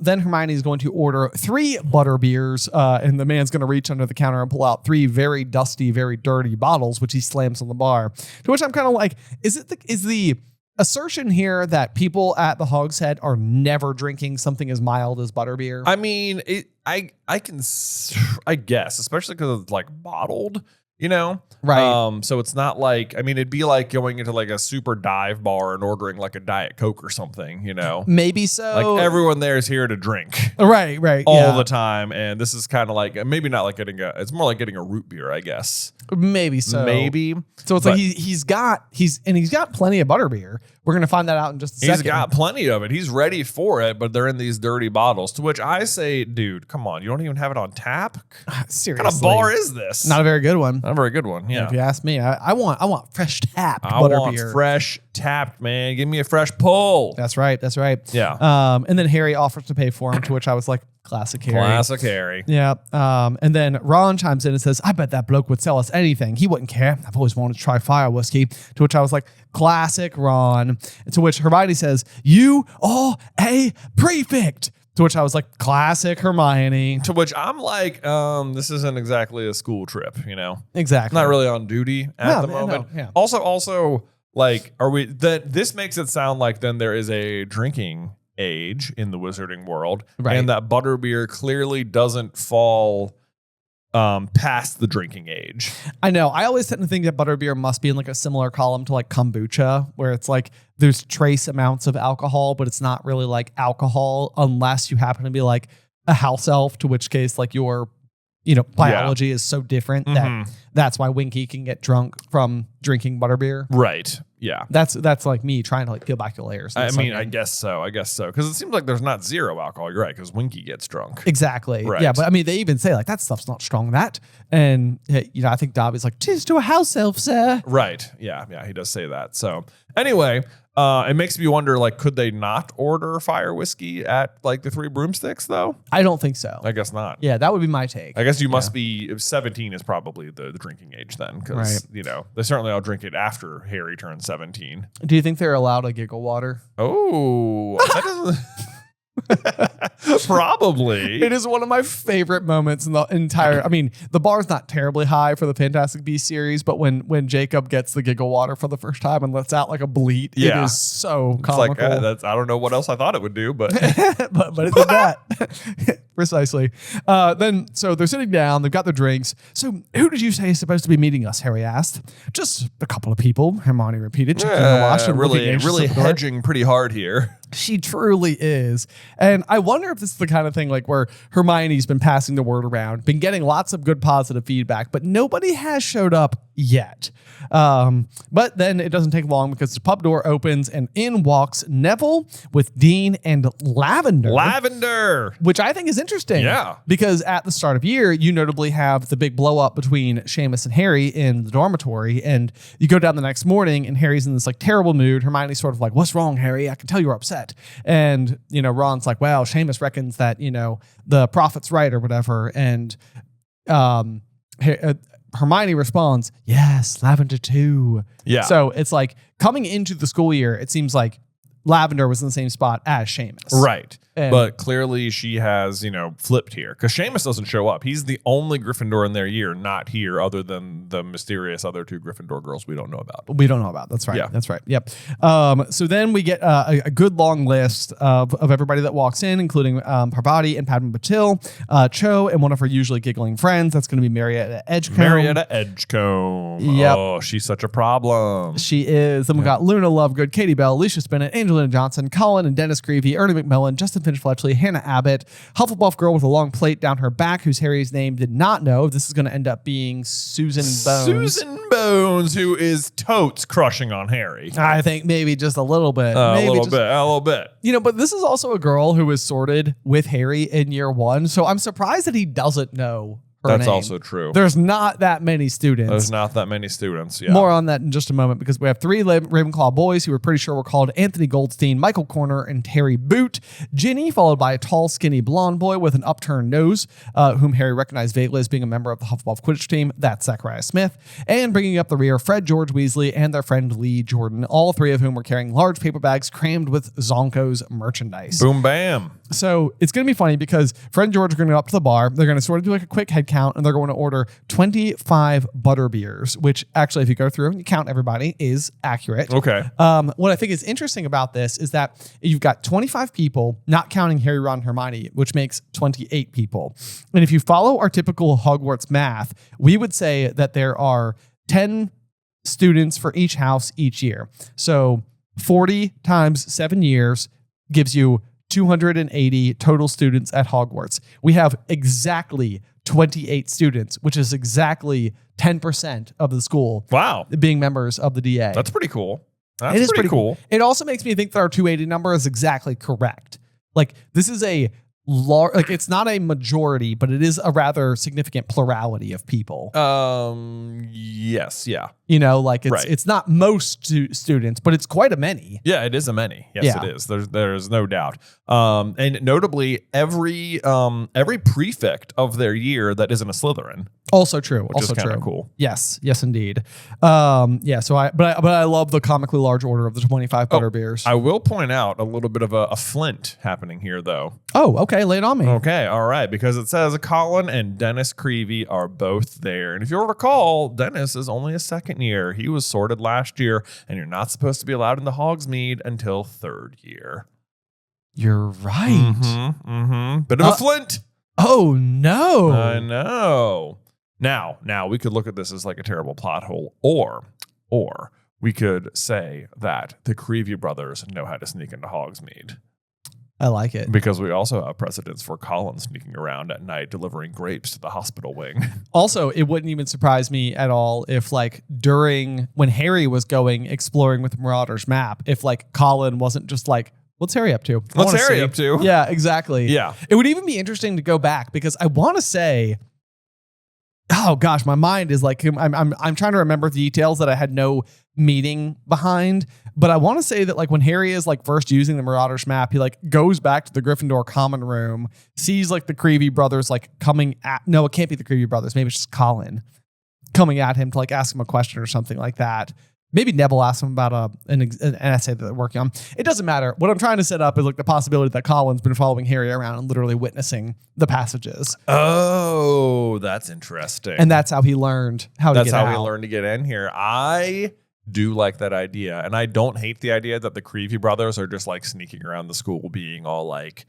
Then Hermione is going to order 3 butter beers, and the man's going to reach under the counter and pull out 3 very dusty, very dirty bottles, which he slams on the bar. To which I'm kind of like, is the assertion here that people at the Hogs Head are never drinking something as mild as butterbeer? I mean, I guess, especially because it's like bottled, you know? Right. So it's not like, I mean, it'd be like going into like a super dive bar and ordering like a Diet Coke or something, you know? Maybe so. Like everyone there is here to drink Right. all the time. And this is kind of like, maybe not like it's more like getting a root beer, I guess. Maybe so. Maybe. So it's like he's got plenty of butterbeer. We're going to find that out in just a second. He's got plenty of it. He's ready for it, but they're in these dirty bottles. To which I say, dude, come on. You don't even have it on tap? Seriously. What kind of bar is this? Not a very good one. Not a very good one. Yeah. If you ask me, I want fresh tapped I butterbeer. want fresh tapped, man. Give me a fresh pull. That's right. Yeah. And then Harry offers to pay for him, to which I was like, classic Harry. Classic Harry. Yeah. And then Ron chimes in and says, I bet that bloke would sell us anything. He wouldn't care. I've always wanted to try fire whiskey. To which I was like, classic Ron. And to which Hermione says, you are a prefect. To which I was like, classic Hermione. To which I'm like, this isn't exactly a school trip, you know? Exactly. Not really on duty at the moment. No, yeah. Also, like, this makes it sound like then there is a drinking age in the wizarding world, right? And that butterbeer clearly doesn't fall past the drinking age. I know. I always tend to think that butterbeer must be in like a similar column to like kombucha, where it's like there's trace amounts of alcohol, but it's not really like alcohol unless you happen to be like a house elf, to which case like your biology is so different that that's why Winky can get drunk from drinking butterbeer. Right. Yeah. That's like me trying to like peel back the layers. I mean, I guess so. Because it seems like there's not zero alcohol. You're right. Because Winky gets drunk. Exactly. Right. Yeah, but I mean, they even say like that stuff's not strong. And you know, I think Dobby's like, "'Tis to a house elf, sir." Right. Yeah. Yeah. He does say that. So anyway, it makes me wonder, like, could they not order fire whiskey at like the Three Broomsticks though? I don't think so. I guess not. Yeah, that would be my take. I guess you must be 17 is probably the drinking age then, because you know they certainly all drink it after Harry turns 17. Do you think they're allowed a giggle water? Oh, that doesn't. Probably. It is one of my favorite moments in the entire. I mean, the bar's not terribly high for the Fantastic Beasts series, but when Jacob gets the giggle water for the first time and lets out like a bleat, it is so comical. It's like I don't know what else I thought it would do, but but it did that. Precisely. Then so they're sitting down, they've got their drinks. So who did you say is supposed to be meeting us? Harry asked. Just a couple of people, Hermione repeated. Really hedging pretty hard here. She truly is. And I wonder if this is the kind of thing like where Hermione's been passing the word around, been getting lots of good positive feedback, but nobody has showed up yet. But then it doesn't take long because the pub door opens and in walks Neville with Dean and Lavender. Which I think is interesting. Yeah. Because at the start of year, you notably have the big blow up between Seamus and Harry in the dormitory. And you go down the next morning and Harry's in this like terrible mood. Hermione's sort of like, "What's wrong, Harry? I can tell you're upset." And, you know, Ron's like, "Well, Seamus reckons that, you know, the prophet's right or whatever." And Hermione responds, "Yes, Lavender too." Yeah. So it's like coming into the school year, it seems like Lavender was in the same spot as Seamus. Right. And but clearly she has, you know, flipped here because Seamus doesn't show up. He's the only Gryffindor in their year not here other than the mysterious other two Gryffindor girls we don't know about. That's right. Yeah. That's right. Yep. So then we get a good long list of everybody that walks in, including Parvati and Padma Patil, Cho, and one of her usually giggling friends. That's going to be Marietta Edgecombe. Yep. Oh, she's such a problem. She is. Then we got Luna Lovegood, Katie Bell, Alicia Spinnet, Angelina Johnson, Colin and Dennis Creevy, Ernie McMillan, Justin Finch-Fletchley, Hannah Abbott, Hufflepuff girl with a long plate down her back, whose Harry's name did not know. This is going to end up being Susan Bones. Susan Bones, who is totes crushing on Harry. I think maybe just a little bit. A little bit. You know, but this is also a girl who was sorted with Harry in year one, so I'm surprised that he doesn't know her That's name. also true. There's not that many students. Yeah. More on that in just a moment because we have three Ravenclaw boys who we're pretty sure were called Anthony Goldstein, Michael Corner, and Terry Boot. Ginny, followed by a tall, skinny blonde boy with an upturned nose, whom Harry recognized vaguely as being a member of the Hufflepuff Quidditch team. That's Zachariah Smith. And bringing up the rear, Fred George Weasley and their friend Lee Jordan, all three of whom were carrying large paper bags crammed with Zonko's merchandise. Boom, bam. So it's going to be funny because Fred and George are going to go up to the bar. They're going to sort of do like a quick head count and they're going to order 25 butter beers, which actually, if you go through and you count everybody, is accurate. Okay. What I think is interesting about this is that you've got 25 people, not counting Harry, Ron, and Hermione, which makes 28 people. And if you follow our typical Hogwarts math, we would say that there are 10 students for each house each year. So 40 times 7 years gives you 280 total students at Hogwarts. We have exactly 28 students, which is exactly 10% of the school. Wow. Being members of the DA. That's pretty cool. It is pretty cool. It also makes me think that our 280 number is exactly correct. Like this is a like it's not a majority, but it is a rather significant plurality of people. Yes, yeah. You know, like it's not most students, but it's quite a many. Yeah, it is a many. Yes, it is. There's no doubt. And notably, every prefect of their year that isn't a Slytherin. Also true. Which is kind of cool. Yes, indeed. So I love the comically large order of the 25 butter beers. I will point out a little bit of a flint happening here, though. Oh, okay. Lay it on me. Okay, all right. Because it says Colin and Dennis Creevy are both there. And if you'll recall, Dennis is only a second year. He was sorted last year, and you're not supposed to be allowed in the Hogsmeade until third year. You're right. Bit of a flint. Oh, no. I know. Now we could look at this as like a terrible plot hole, or we could say that the Creevy brothers know how to sneak into Hogsmeade. I like it. Because we also have precedents for Colin sneaking around at night delivering grapes to the hospital wing. Also, it wouldn't even surprise me at all if, like, when Harry was going exploring with the Marauders map, if, like, Colin wasn't just like, what's Harry up to? What's Harry up to? Yeah, exactly. Yeah. It would even be interesting to go back because I want to say, oh gosh, my mind is like, I'm trying to remember the details that I had no meaning behind. But I want to say that, like, when Harry is, like, first using the Marauders map, he, like, goes back to the Gryffindor common room, sees, like, the Creevy brothers, like, coming at, no, it can't be the Creevy brothers. Maybe it's just Colin coming at him to, like, ask him a question or something like that. Maybe Neville asks him about an essay that they're working on. It doesn't matter. What I'm trying to set up is, like, the possibility that Colin's been following Harry around and literally witnessing the passages. Oh, that's interesting. And that's how he learned how to get out. That's how he learned to get in here. I do like that idea. And I don't hate the idea that the Creevy brothers are just, like, sneaking around the school being all like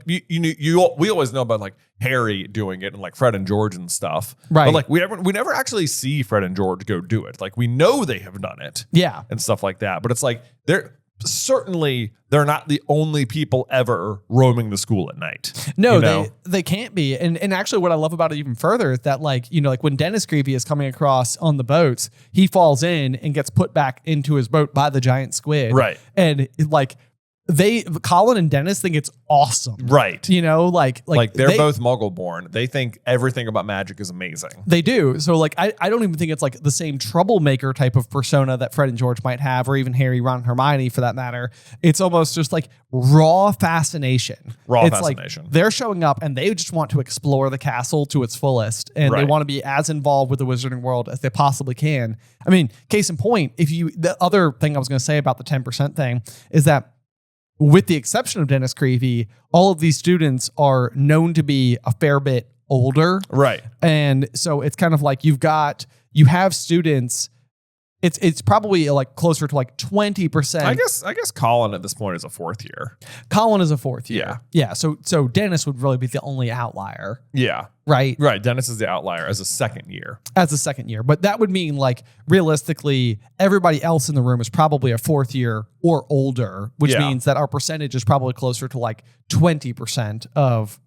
we always know about, like, Harry doing it and, like, Fred and George and stuff. Right. But, like, we never actually see Fred and George go do it. Like, we know they have done it. Yeah. And stuff like that. But it's like they're not the only people ever roaming the school at night. No, they can't be. And actually what I love about it even further is that, like, you know, like when Dennis Creevy is coming across on the boats, he falls in and gets put back into his boat by the giant squid. Right. And, like, Colin and Dennis think it's awesome. Right. You know, like they're both Muggle born. They think everything about magic is amazing. They do. So, like, I don't even think it's, like, the same troublemaker type of persona that Fred and George might have, or even Harry, Ron, and Hermione for that matter. It's almost just, like, raw fascination. It's fascination. Like they're showing up and they just want to explore the castle to its fullest. And they want to be as involved with the wizarding world as they possibly can. I mean, case in point, the other thing I was going to say about the 10% thing is that, with the exception of Dennis Creevy, all of these students are known to be a fair bit older. Right. And so it's kind of like you have students, it's probably, like, closer to, like, 20%. I guess Colin at this point is a fourth year. Colin is a fourth year. Yeah. Yeah. So Dennis would really be the only outlier. Yeah. Right. Right. Dennis is the outlier as a second year. As a second year. But that would mean, like, realistically, everybody else in the room is probably a fourth year or older, which means that our percentage is probably closer to, like, 20% of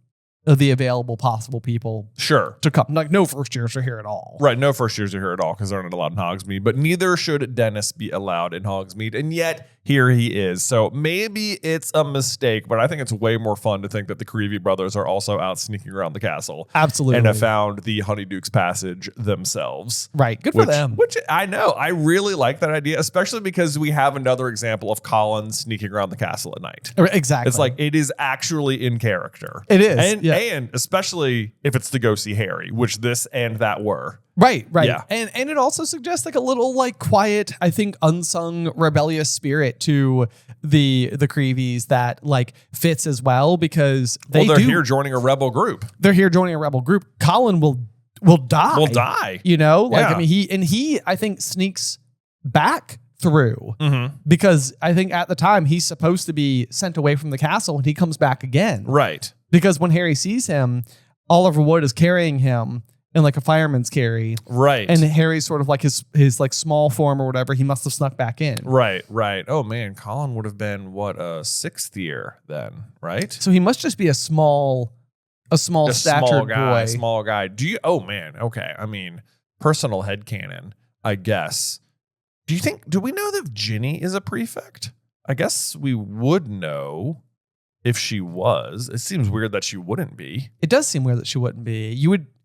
the available possible people to come. Like, no first years are here at all. Right. No first years are here at all because they're not allowed in Hogsmeade, but neither should Dennis be allowed in Hogsmeade. And yet here he is. So maybe it's a mistake, but I think it's way more fun to think that the Creevy brothers are also out sneaking around the castle. Absolutely. And have found the Honeyduke's Passage themselves. Right. Good for them. Which I know. I really like that idea, especially because we have another example of Colin sneaking around the castle at night. Exactly. It's like it is actually in character. It is. And especially if it's to go see Harry, which this and that were. Right. Yeah. And it also suggests, like, a little, like, quiet, I think, unsung rebellious spirit to the Creevies that, like, fits as well because they're here joining a rebel group. They're here joining a rebel group. Colin will die. Will die. You know? Like, I mean, he I think sneaks back through because I think at the time he's supposed to be sent away from the castle and he comes back again. Right. Because when Harry sees him, Oliver Wood is carrying him in, like, a fireman's carry. Right. And Harry's sort of like his like small form or whatever. He must have snuck back in. Right. Oh man, Colin would have been a sixth year then, right? So he must just be a statured boy. Small guy. Oh man, okay. I mean, personal headcanon, I guess. Do we know that Ginny is a prefect? I guess we would know if she was. It seems weird that she wouldn't be. It does seem weird that she wouldn't be.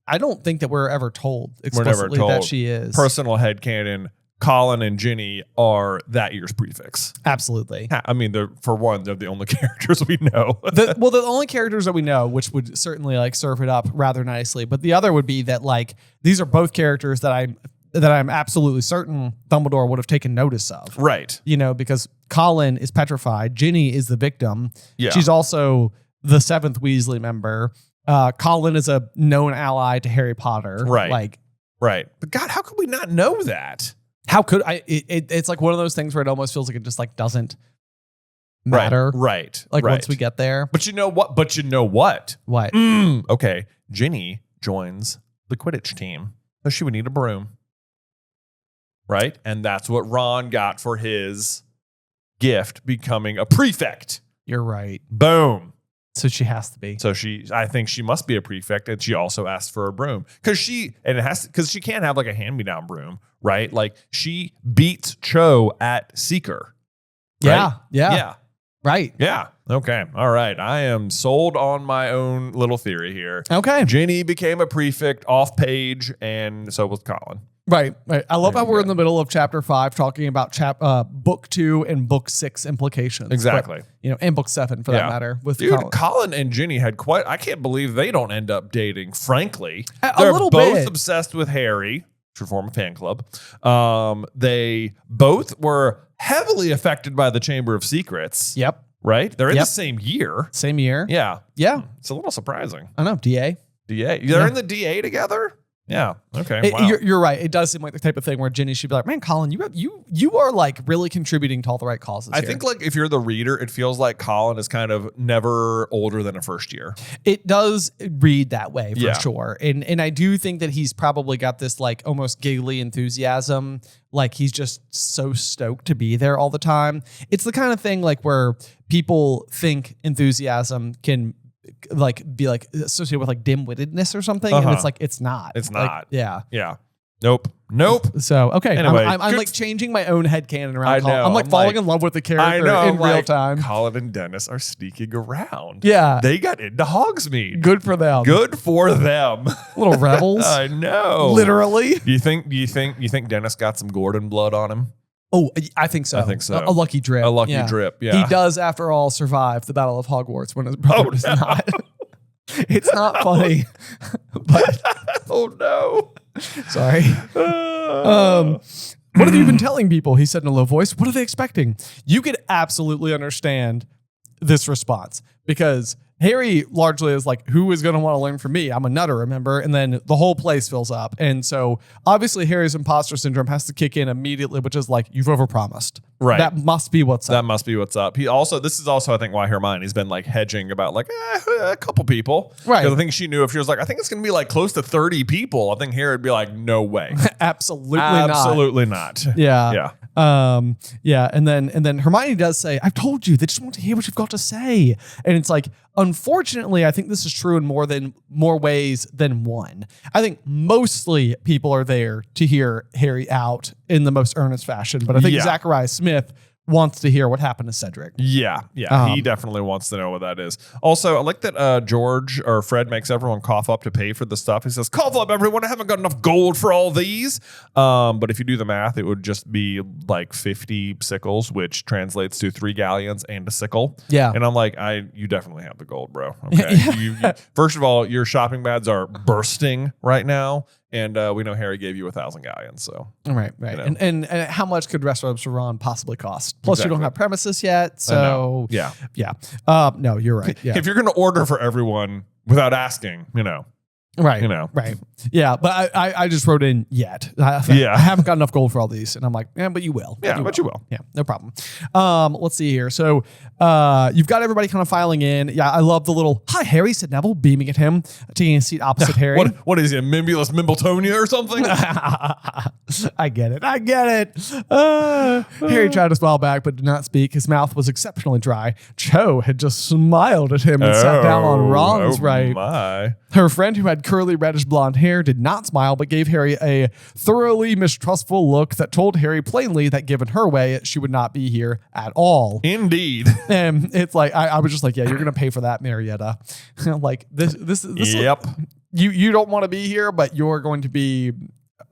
I don't think that we're ever told explicitly that she is. Personal headcanon, Colin and Ginny are that year's prefects. Absolutely. I mean, they're the only characters we know. They're the only characters that we know, which would certainly, like, serve it up rather nicely. But the other would be that, like, these are both characters that I'm absolutely certain Dumbledore would have taken notice of. Right. You know, because Colin is petrified. Ginny is the victim. Yeah. She's also the seventh Weasley member. Colin is a known ally to Harry Potter. Right. Right. But God, how could we not know that? How could I? It's like one of those things where it almost feels like it just, like, doesn't matter. Right. Like, once we get there. But you know what? What? Okay. Ginny joins the Quidditch team. So she would need a broom. Right? And that's what Ron got for his gift becoming a prefect. You're right. Boom. So she has to be. So I think she must be a prefect, and she also asked for a broom because she can't have like a hand-me-down broom, right? Like she beats Cho at Seeker. Right? Yeah. Right. Yeah. Okay. All right. I am sold on my own little theory here. Okay. Ginny became a prefect off page, and so was Colin. Right. I love how we're in the middle of chapter 5 talking about book 2 and book 6 implications. Exactly. But, and book 7 for that matter. With Dude, Colin and Ginny had I can't believe they don't end up dating, frankly. They're both bit. obsessed with Harry, to form a fan club. They both were heavily affected by the Chamber of Secrets. Yep. Right? They're in the same year. Same year. Yeah. Yeah. It's a little surprising. I know. DA. They're in the DA together? Yeah. Okay. Wow. You're right. It does seem like the type of thing where Ginny should be like, man, Colin, you are like really contributing to all the right causes. I think like if you're the reader, it feels like Colin is kind of never older than a first year. It does read that way for sure. And I do think that he's probably got this like almost giggly enthusiasm. Like he's just so stoked to be there all the time. It's the kind of thing like where people think enthusiasm can like be like associated with like dim-wittedness or something, and it's like it's not. It's like, not. Yeah. Nope. So okay. Anyway, I'm like changing my own headcanon around. I know. I'm like falling in love with the character in real time. Colin and Dennis are sneaking around. Yeah, they got into Hogsmeade. Good for them. Little rebels. I know. Literally. Do you think Dennis got some Gordon blood on him? Oh, I think so. A lucky drip. Yeah. He does, after all, survive the Battle of Hogwarts when his brother does not. It's not funny. But oh no. Sorry. What have you been telling people? He said in a low voice. What are they expecting? You could absolutely understand this response because Harry largely is like, who is going to want to learn from me? I'm a nutter, remember? And then the whole place fills up. And so obviously Harry's imposter syndrome has to kick in immediately, which is like, you've overpromised. Right. That must be what's up. This is also, I think, why Hermione's been like hedging about like a couple people. Right. Because I think she knew if she was like, I think it's going to be like close to 30 people, I think Harry would be like, no way. Absolutely not. Yeah. And then Hermione does say, I've told you, they just want to hear what you've got to say. And it's like, unfortunately, I think this is true in more ways than one. I think mostly people are there to hear Harry out in the most earnest fashion. But I think Zachariah Smith wants to hear what happened to Cedric. Yeah. He definitely wants to know what that is. Also, I like that George or Fred makes everyone cough up to pay for the stuff. He says, cough up, everyone. I haven't got enough gold for all these. But if you do the math, it would just be like 50 sickles, which translates to 3 galleons and a sickle. Yeah. And I'm like, you definitely have the gold, bro. Okay. First of all, your shopping bags are bursting right now. And we know Harry gave you 1,000 galleons, so right. You know. And how much could Restaurant Saran possibly cost? Plus, you don't have premises yet, so yeah. No, you're right. Yeah. If you're going to order for everyone without asking, right, yeah. But I just wrote in yet. I haven't got enough gold for all these, and I'm like, but you will. Yeah, you will. Yeah, no problem. Let's see here. So you've got everybody kind of filing in. Yeah, I love the little "Hi, Harry," said Neville, beaming at him, taking a seat opposite Harry. What is he, a Mimbulus Mimbletonia or something? I get it. Harry tried to smile back, but did not speak. His mouth was exceptionally dry. Cho had just smiled at him and sat down on Ron's right. My. Her friend, who had curly reddish blonde hair, did not smile, but gave Harry a thoroughly mistrustful look that told Harry plainly that given her way, she would not be here at all. Indeed. And it's like, I was just like, yeah, you're going to pay for that, Marietta. Like this. Yep. You don't want to be here, but you're going to be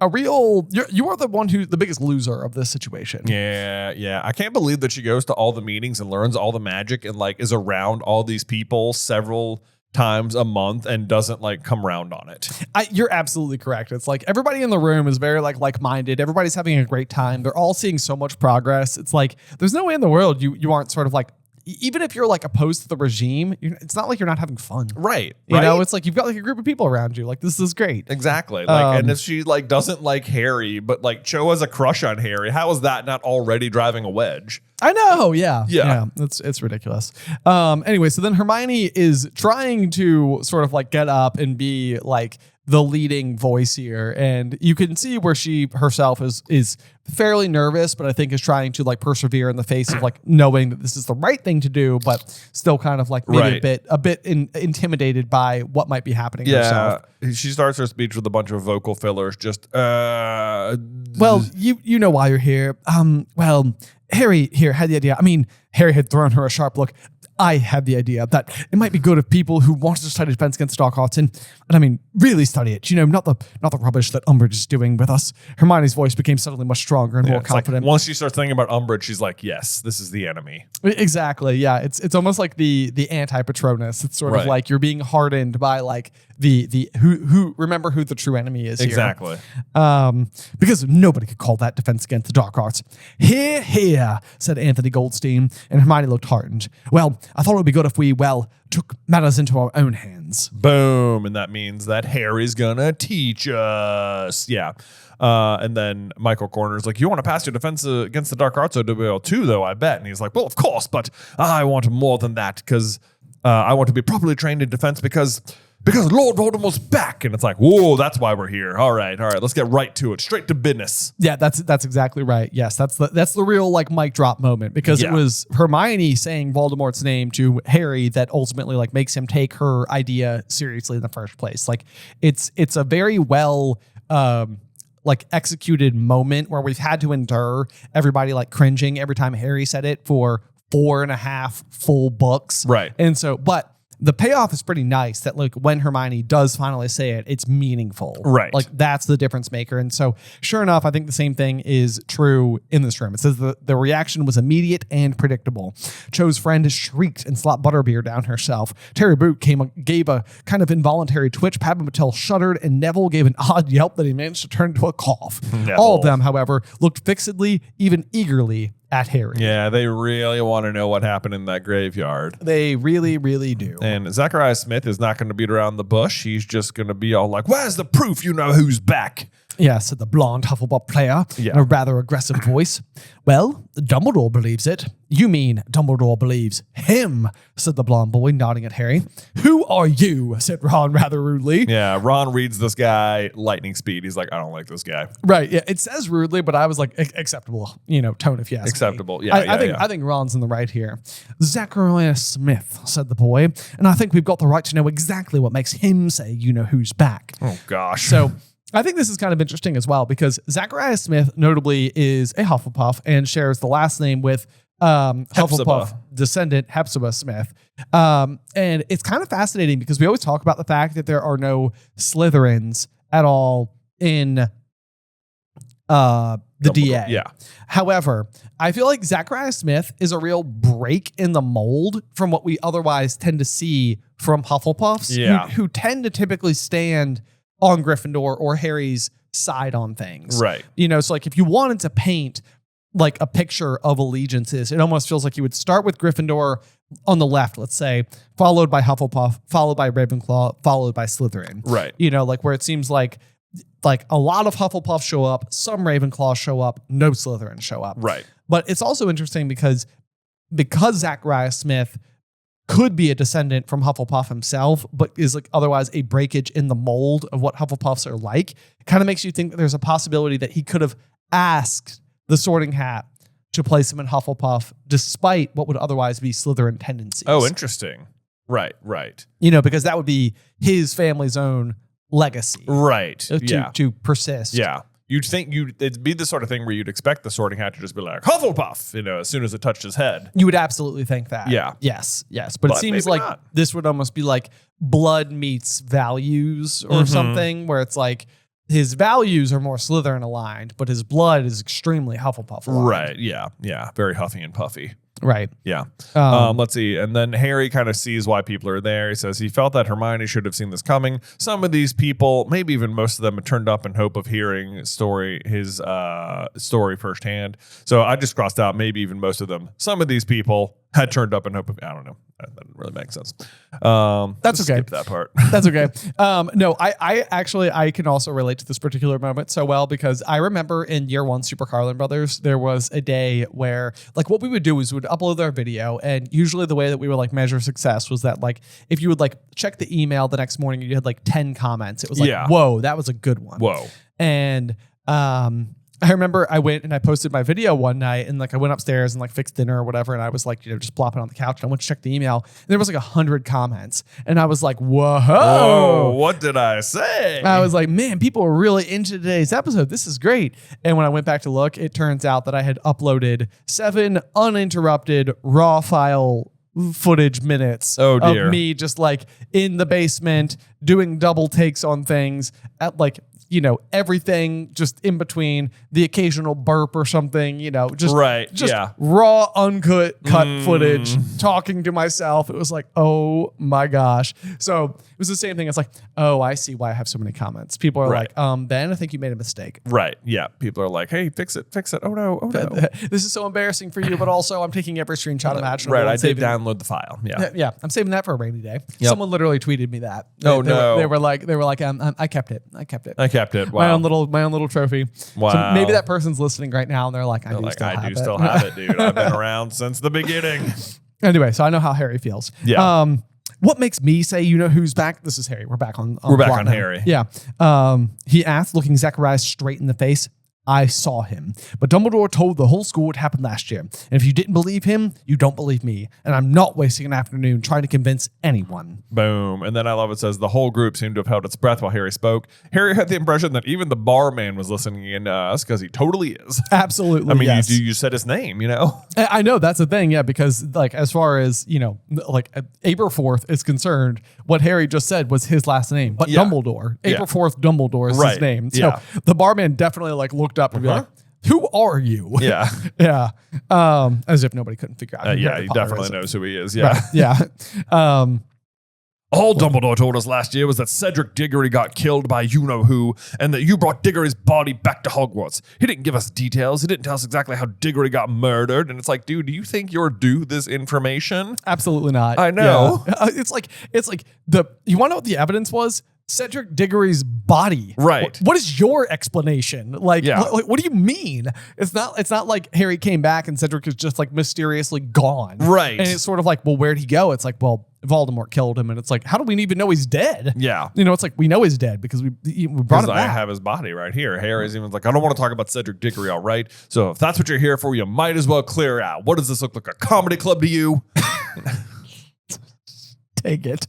you are the one the biggest loser of this situation. Yeah. I can't believe that she goes to all the meetings and learns all the magic and like is around all these people several times a month and doesn't like come round on it. You're absolutely correct. It's like everybody in the room is very like-minded. Everybody's having a great time. They're all seeing so much progress. It's like there's no way in the world you aren't sort of like, even if you're like opposed to the regime, it's not like you're not having fun. Right. You know, it's like you've got like a group of people around you. Like, this is great. Exactly. Like, and if she like doesn't like Harry, but like Cho has a crush on Harry, how is that not already driving a wedge? I know. Yeah. It's ridiculous. Anyway, so then Hermione is trying to sort of like get up and be like the leading voice here, and you can see where she herself is fairly nervous, but I think is trying to like persevere in the face of like knowing that this is the right thing to do, but still kind of like maybe a bit intimidated by what might be happening herself. She starts her speech with a bunch of vocal fillers. Just well, you know why you're here. Well, Harry here had the idea. I mean, Harry had thrown her a sharp look. I had the idea that it might be good if people who wanted to study defense against the dark arts and I mean, really study it, not the rubbish that Umbridge is doing with us. Hermione's voice became suddenly much stronger and more confident. Like once she starts thinking about Umbridge, she's like, yes, this is the enemy. Exactly. Yeah. It's almost like the anti-Patronus. It's sort of like you're being hardened by like the who remember who the true enemy is here. Exactly. Because nobody could call that defense against the dark arts. Here, said Anthony Goldstein, and Hermione looked heartened. Well, I thought it would be good if we, took matters into our own hands. Boom. And that means that Harry's gonna teach us. Yeah. And then Michael Corner's like, you want to pass your defense against the dark arts OWL too, though, I bet. And he's like, well, of course, but I want more than that because I want to be properly trained in defense because Lord Voldemort's back. And it's like, whoa, that's why we're here. All right. Let's get right to it. Straight to business. Yeah, that's exactly right. Yes, that's the real like mic drop moment because it was Hermione saying Voldemort's name to Harry that ultimately like makes him take her idea seriously in the first place. Like it's a very well like executed moment where we've had to endure everybody like cringing every time Harry said it for 4.5 full books. Right. And so, but the payoff is pretty nice that like when Hermione does finally say it, it's meaningful. Right. Like that's the difference maker. And so sure enough, I think the same thing is true in this room. It says the reaction was immediate and predictable. Cho's friend shrieked and slapped butterbeer down herself. Terry Boot gave a kind of involuntary twitch. Pat Patel shuddered and Neville gave an odd yelp that he managed to turn into a cough. Neville. All of them, however, looked fixedly, even eagerly at Harry. Yeah, they really want to know what happened in that graveyard. They really, really do. And Zachariah Smith is not going to beat around the bush. He's just going to be all like, where's the proof you know who's back? Yeah, said the blonde Hufflepuff player in a rather aggressive voice. Well, Dumbledore believes it. You mean Dumbledore believes him, said the blonde boy, nodding at Harry. Who are you, said Ron rather rudely. Yeah, Ron reads this guy lightning speed. He's like, I don't like this guy. Right, yeah, it says rudely, but I was like, acceptable, tone if you ask Acceptable, me. Yeah, I think Ron's in the right here. Zachariah Smith, said the boy, and I think we've got the right to know exactly what makes him say, who's back. Oh, gosh. So I think this is kind of interesting as well because Zachariah Smith notably is a Hufflepuff and shares the last name with Hufflepuff descendant Hepzibah Smith. And it's kind of fascinating because we always talk about the fact that there are no Slytherins at all in the DA. Yeah. However, I feel like Zachariah Smith is a real break in the mold from what we otherwise tend to see from Hufflepuffs who tend to typically stand on Gryffindor or Harry's side on things. Right. So like if you wanted to paint like a picture of allegiances, it almost feels like you would start with Gryffindor on the left, let's say, followed by Hufflepuff, followed by Ravenclaw, followed by Slytherin. Right. Like where it seems like a lot of Hufflepuff show up, some Ravenclaw show up, no Slytherin show up. Right. But it's also interesting because Zachariah Smith could be a descendant from Hufflepuff himself, but is like otherwise a breakage in the mold of what Hufflepuffs are like. It kind of makes you think that there's a possibility that he could have asked the Sorting Hat to place him in Hufflepuff despite what would otherwise be Slytherin tendencies. Oh, interesting. Right. Because that would be his family's own legacy. Right. To persist. Yeah. You'd think it'd be the sort of thing where you'd expect the Sorting Hat to just be like, Hufflepuff, as soon as it touched his head. You would absolutely think that. Yeah. Yes. But it seems like not. This would almost be like blood meets values or something where it's like his values are more Slytherin aligned, but his blood is extremely Hufflepuff aligned. Right. Yeah. Very huffy and puffy. Right. Yeah. Let's see. And then Harry kind of sees why people are there. He says he felt that Hermione should have seen this coming. Some of these people, maybe even most of them, had turned up in hope of hearing his story firsthand. So I just crossed out maybe even most of them. Some of these people had turned up in hope of, I don't know. That didn't really make sense. That's okay. Skip that part. That's okay. No, I can also relate to this particular moment so well because I remember in year one Super Carlin Brothers, there was a day where like what we would do is would upload their video, and usually the way that we would like measure success was that like if you would like check the email the next morning, you had like 10 comments. It was like, whoa, that was a good one. Whoa. And I remember I went and I posted my video one night, and like I went upstairs and like fixed dinner or whatever, and I was like, just plopping on the couch, and I went to check the email, and there was like 100 comments, and I was like, whoa, what did I say? I was like, man, people are really into today's episode. This is great. And when I went back to look, it turns out that I had uploaded 7 uninterrupted raw file footage minutes of me just like in the basement doing double takes on things at like, everything just in between, the occasional burp or something, just raw, uncut footage, talking to myself. It was like, oh my gosh. So it was the same thing. It's like, oh, I see why I have so many comments. People are like, Ben, I think you made a mistake. Right. Yeah. People are like, hey, fix it. Oh no. This is so embarrassing for you, but also I'm taking every screenshot imaginable. Right. I did download the file. Yeah. Yeah. I'm saving that for a rainy day. Yep. Someone literally tweeted me that. Oh no. They were like, I kept it. Wow. My own little trophy. Wow. So maybe that person's listening right now and they're like, I do still have it, dude. I've been around since the beginning. Anyway, so I know how Harry feels. Yeah. What makes me say, who's back? This is Harry. We're back on Harry. Yeah. He asked, looking Zacharias straight in the face, I saw him. But Dumbledore told the whole school what happened last year. And if you didn't believe him, you don't believe me. And I'm not wasting an afternoon trying to convince anyone. Boom. And then I love it says the whole group seemed to have held its breath while Harry spoke. Harry had the impression that even the barman was listening in to us because he totally is. Absolutely. I mean, yes. you said his name, I know that's the thing. Yeah. Because like, as far as, like Aberforth is concerned, what Harry just said was his last name, but Dumbledore, Aberforth Dumbledore is his name. So the barman definitely like looked up and be like, who are you? Yeah. Yeah. As if nobody couldn't figure out. He definitely knows who he is. Yeah. Right. Yeah. All Dumbledore told us last year was that Cedric Diggory got killed by you-know-who, and that you brought Diggory's body back to Hogwarts. He didn't give us details. He didn't tell us exactly how Diggory got murdered. And it's like, dude, do you think you're due this information? Absolutely not. I know. Yeah. It's like you want to know what the evidence was? Cedric Diggory's body. Right. What is your explanation? Like, what do you mean? It's not like Harry came back and Cedric is just like mysteriously gone. Right. And it's sort of like, well, where'd he go? It's like, well, Voldemort killed him. And it's like, how do we even know he's dead? Yeah. It's like, we know he's dead because we brought him back. I have his body right here. Harry's even like, I don't want to talk about Cedric Diggory, all right? So if that's what you're here for, you might as well clear out. What does this look like, a comedy club to you? Take it.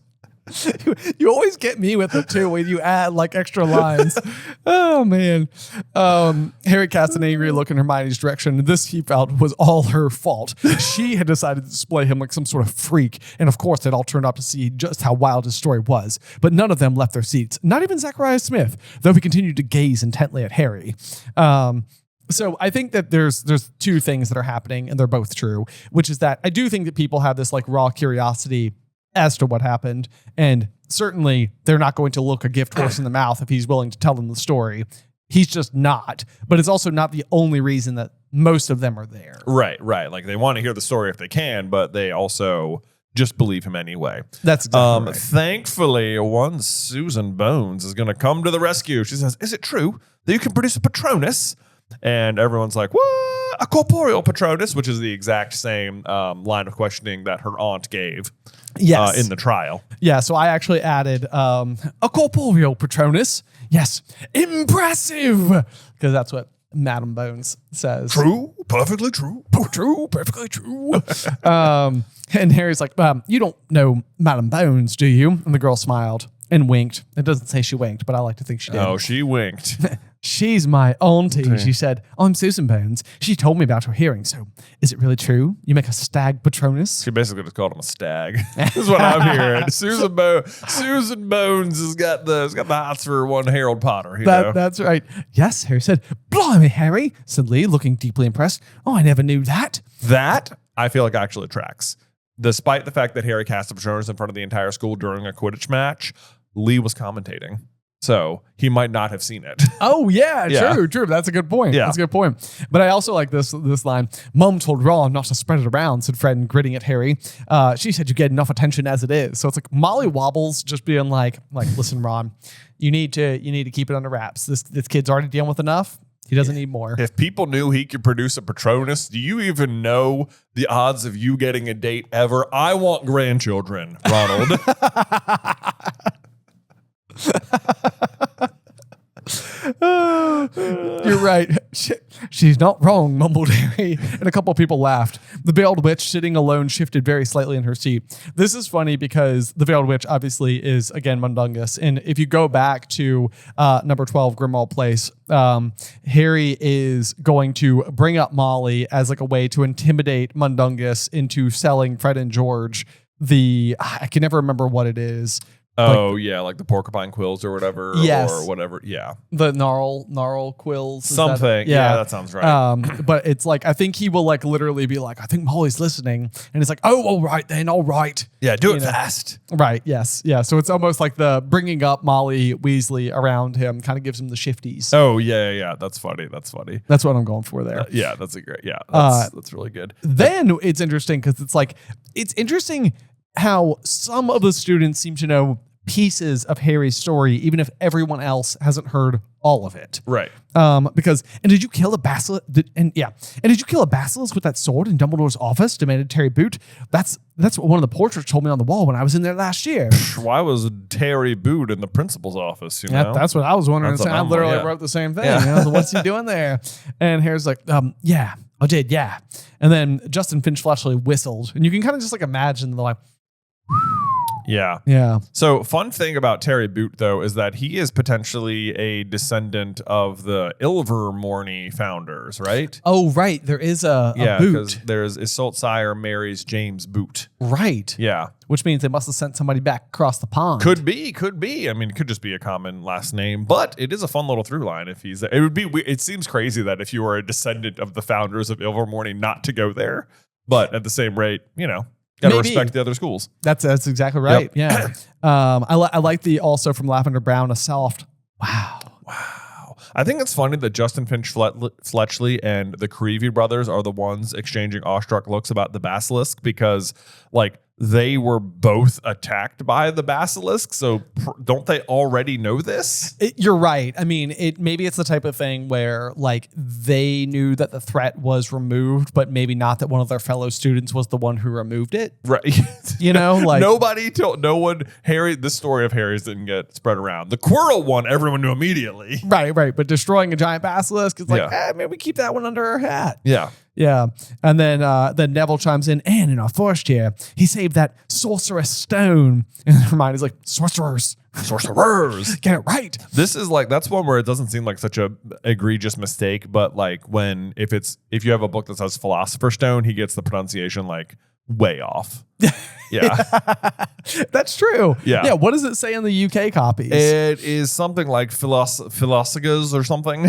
You always get me with it too when you add like extra lines. Oh man. Harry cast an angry look in Hermione's direction. This he felt was all her fault. She had decided to display him like some sort of freak. And of course they'd all turned out to see just how wild his story was. But none of them left their seats. Not even Zacharias Smith, though he continued to gaze intently at Harry. So I think that there's 2 things that are happening, and they're both true, which is that I do think that people have this like raw curiosity as to what happened. And certainly they're not going to look a gift horse in the mouth if he's willing to tell them the story. He's just not. But it's also not the only reason that most of them are there. Right. Like they want to hear the story if they can, but they also just believe him anyway. That's exactly right. Thankfully, one Susan Bones is going to come to the rescue. She says, is it true that you can produce a Patronus? And everyone's like, what? A corporeal Patronus, which is the exact same line of questioning that her aunt gave in the trial. Yeah, so I actually added a corporeal Patronus. Yes, impressive. Because that's what Madam Bones says. True, perfectly true. True, perfectly true. And Harry's like, you don't know Madam Bones, do you? And the girl smiled and winked. It doesn't say she winked, but I like to think she did. Oh, she winked. She's my auntie, she said. I'm Susan Bones. She told me about her hearing. So is it really true? You make a stag Patronus? She basically just called him a stag. This is what I'm hearing. Susan Bones has got the hots for one Harold Potter. That's right. Yes, Harry said. Blimey, Harry, said Lee, looking deeply impressed. Oh, I never knew that. That, I feel like, actually tracks. Despite the fact that Harry cast a Patronus in front of the entire school during a Quidditch match, Lee was commentating. So he might not have seen it. Oh, yeah. True. That's a good point. Yeah. That's a good point. But I also like this line. Mum told Ron not to spread it around, said Fred, gritting at Harry. She said you get enough attention as it is. So it's like Molly Wobbles just being like, listen, Ron, you need to keep it under wraps. This kid's already dealing with enough. He doesn't need more. If people knew he could produce a Patronus, do you even know the odds of you getting a date ever? I want grandchildren, Ronald. You're right. She's not wrong, mumbled Harry, and a couple of people laughed. The veiled witch, sitting alone, shifted very slightly in her seat. This is funny because the veiled witch obviously is, again, Mundungus. And if you go back to number 12, Grimmauld Place, Harry is going to bring up Molly as like a way to intimidate Mundungus into selling Fred and George I can never remember what it is. Oh, yeah, like the porcupine quills or whatever. Yes. Or whatever, yeah. The gnarl quills. Something. Yeah, that sounds right. But it's like, I think he will like literally be like, I think Molly's listening. And it's like, oh, all right then, all right. Yeah, do it fast. Right, yes. Yeah, so it's almost like the bringing up Molly Weasley around him kind of gives him the shifties. Oh, yeah. That's funny. That's what I'm going for there. Yeah, that's that's really good. Then it's interesting because it's interesting how some of the students seem to know pieces of Harry's story, even if everyone else hasn't heard all of it. Right. Because, and did you kill a basilisk? And did you kill a basilisk with that sword in Dumbledore's office? Demanded Terry Boot. That's what one of the portraits told me on the wall when I was in there last year. Why was Terry Boot in the principal's office? You know? That's what I was wondering. I literally wrote the same thing. Yeah. What's he doing there? And Harry's like, yeah, I did, yeah. And then Justin Finch Fletchley whistled, and you can kind of just like imagine the like. Yeah. Yeah. So fun thing about Terry Boot, though, is that he is potentially a descendant of the Ilvermorny founders, right? Oh, right. There is a because Boot. there's Iseult Sire marries James Boot. Right. Yeah. Which means they must have sent somebody back across the pond. Could be. I mean, it could just be a common last name, but it is a fun little through line if he's there. It seems crazy that if you were a descendant of the founders of Ilvermorny not to go there, but at the same rate, got to respect the other schools. That's exactly right. Yep. Yeah. I like the also from Lavender Brown, a soft wow. I think it's funny that Justin Finch Fletchley and the Creevy brothers are the ones exchanging awestruck looks about the basilisk because, like, they were both attacked by the basilisk. So don't they already know this? You're right. I mean, maybe it's the type of thing where like they knew that the threat was removed, but maybe not that one of their fellow students was the one who removed it. Right. Like nobody told no one. Harry, the story of Harry's didn't get spread around. The Quirrell one, everyone knew immediately. Right. But destroying a giant basilisk is like, maybe we keep that one under our hat. Yeah. Yeah. And then Neville chimes in, and in our first year, he saved that sorcerer's stone. And Hermione's like, sorcerers. Get it right. This is like, that's one where it doesn't seem like such a egregious mistake, but like if you have a book that says Philosopher's Stone, he gets the pronunciation like way off. Yeah. That's true. Yeah. What does it say in the UK copies? It is something like Philosophigas or something.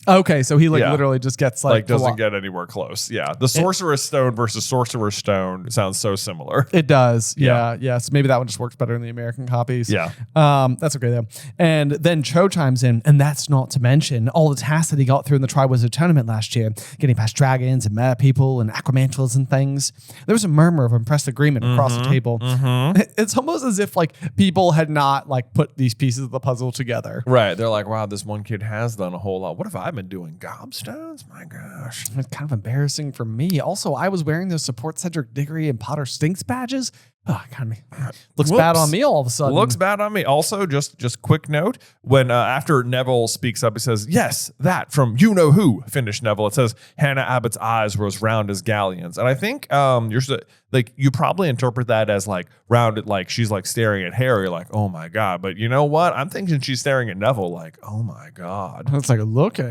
Okay, so he literally just gets like doesn't get anywhere close. Yeah, the Sorcerer's Stone versus Sorcerer's Stone sounds so similar. It does. Yeah. So maybe that one just works better in the American copies. Yeah. That's okay though. And then Cho chimes in, and that's not to mention all the tasks that he got through in the Triwizard Tournament last year, getting past dragons and mer people and acromantals and things. There was a murmur of impressed agreement across the table. Mm-hmm. It's almost as if like people had not like put these pieces of the puzzle together. Right. They're like, wow, this one kid has done a whole lot. What have I been doing? Gobstones? My gosh. It's kind of embarrassing for me. Also, I was wearing those support Cedric Diggory and Potter Stinks badges. Oh, kind of looks bad on me all of a sudden. Looks bad on me. Also, just quick note, when after Neville speaks up, he says, yes, that from you know who, finished Neville. It says, Hannah Abbott's eyes were as round as galleons. And I think you probably interpret that as like rounded, like she's like staring at Harry like, oh my God. But you know what? I'm thinking she's staring at Neville like, oh my God. It's like,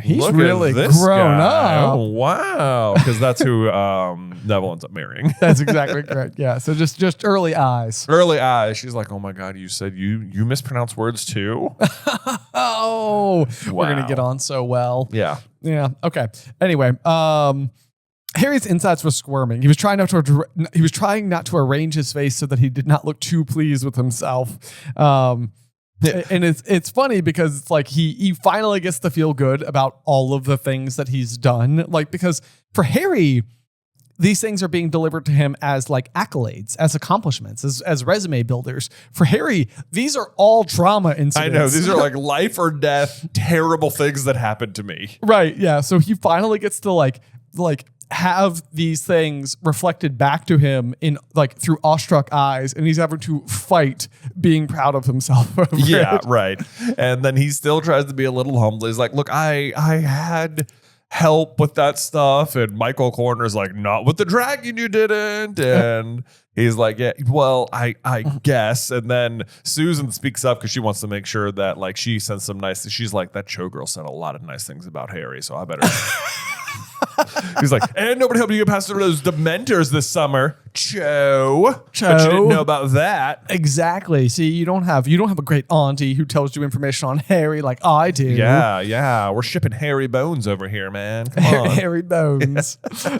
he's really grown up. Oh, wow. Because that's who Neville ends up marrying. That's exactly correct. Yeah. So just early eyes. Early eyes. She's like, oh my God, you said you mispronounce words too? Oh, wow. We're going to get on so well. Yeah. Yeah. Okay. Anyway, Harry's insides were squirming. He was trying not to arrange his face so that he did not look too pleased with himself. And it's funny because it's like he finally gets to feel good about all of the things that he's done. Like, because for Harry, these things are being delivered to him as like accolades, as accomplishments, as resume builders. For Harry, these are all trauma incidents. I know. These are like life or death, terrible things that happened to me. Right. Yeah. So he finally gets to like have these things reflected back to him in like through awestruck eyes, and he's having to fight being proud of himself. Yeah, right. And then he still tries to be a little humble. He's like, look, I had help with that stuff. And Michael Corner's like, not with the dragon, you didn't. And he's like, yeah, well, I guess. And then Susan speaks up because she wants to make sure that like she sends some nice, she's like, that showgirl said a lot of nice things about Harry, so I better. He's like, and nobody helped you get past those Dementors this summer. Cho. But you didn't know about that. Exactly. See, you don't have a great auntie who tells you information on Harry like I do. Yeah. We're shipping Harry Bones over here, man. Come on. Harry Bones.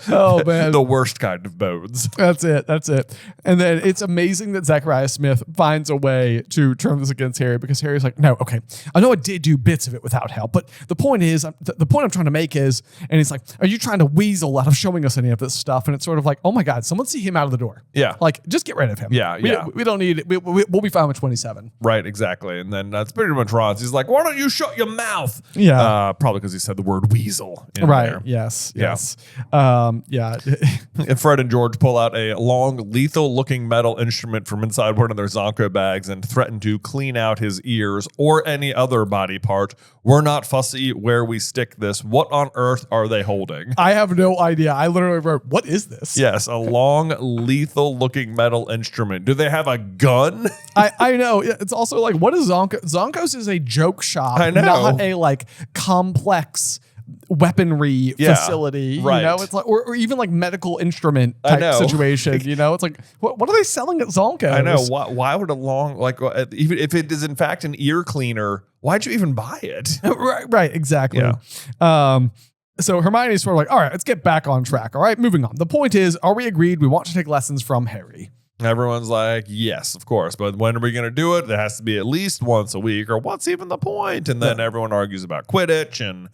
Oh man. The worst kind of bones. That's it. And then it's amazing that Zachariah Smith finds a way to turn this against Harry, because Harry's like, no, okay, I know I did do bits of it without help, but the point is, the point I'm trying to make is, and he's like, are you trying to weasel out of showing us any of this stuff? And it's sort of like, oh my God, someone see him out of the door. Yeah. Like, just get rid of him. Yeah. We don't need it. We'll be fine with 27. Right, exactly. And then that's pretty much Ron's. He's like, why don't you shut your mouth? Yeah. Probably because he said the word weasel in right. there. Yes. Yeah. Yes. Yeah. And Fred and George pull out a long, lethal-looking metal instrument from inside one of their Zonko bags and threaten to clean out his ears or any other body part. We're not fussy where we stick this. What on earth are they holding? I have no idea. I literally wrote, what is this? Yes, a long, lethal-looking metal instrument. Do they have a gun? I know. It's also like, what is Zonko? Zonko's is a joke shop, I know. not a like complex weaponry facility. Right. You know, it's like, or even like medical instrument type situation. You know, it's like, what are they selling at Zonko? I know. Why would a long, like, even if it is in fact an ear cleaner, why'd you even buy it? Right. Exactly. Yeah. So Hermione's sort of like, all right, let's get back on track. All right, moving on. The point is, are we agreed we want to take lessons from Harry? Everyone's like, yes, of course. But when are we going to do it? It has to be at least once a week, or what's even the point? And then everyone argues about Quidditch and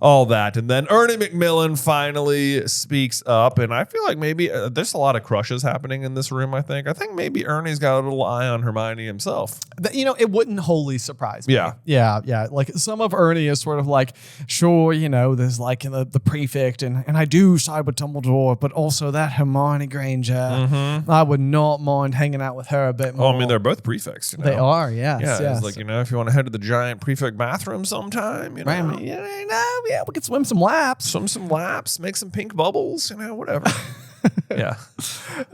all that. And then Ernie McMillan finally speaks up. And I feel like maybe there's a lot of crushes happening in this room, I think. I think maybe Ernie's got a little eye on Hermione himself. You know, it wouldn't wholly surprise me. Yeah. Yeah. Like some of Ernie is sort of like, sure, you know, there's like the prefect and I do side with Dumbledore, but also that Hermione Granger, I would not mind hanging out with her a bit more. Oh, I mean, they're both prefects. You know? They are, yes. Yeah, it's like, you know, if you want to head to the giant prefect bathroom sometime, you know. Right. Yeah, we could swim some laps. Make some pink bubbles, you know, whatever. Yeah.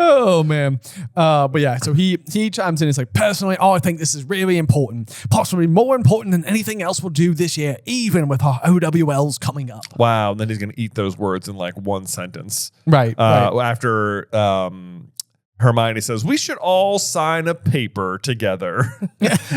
Oh, man. But yeah, so he chimes in. He's like, personally, I think this is really important, possibly more important than anything else we'll do this year, even with our OWLs coming up. Wow. And then he's going to eat those words in like one sentence. Right. After Hermione says, we should all sign a paper together.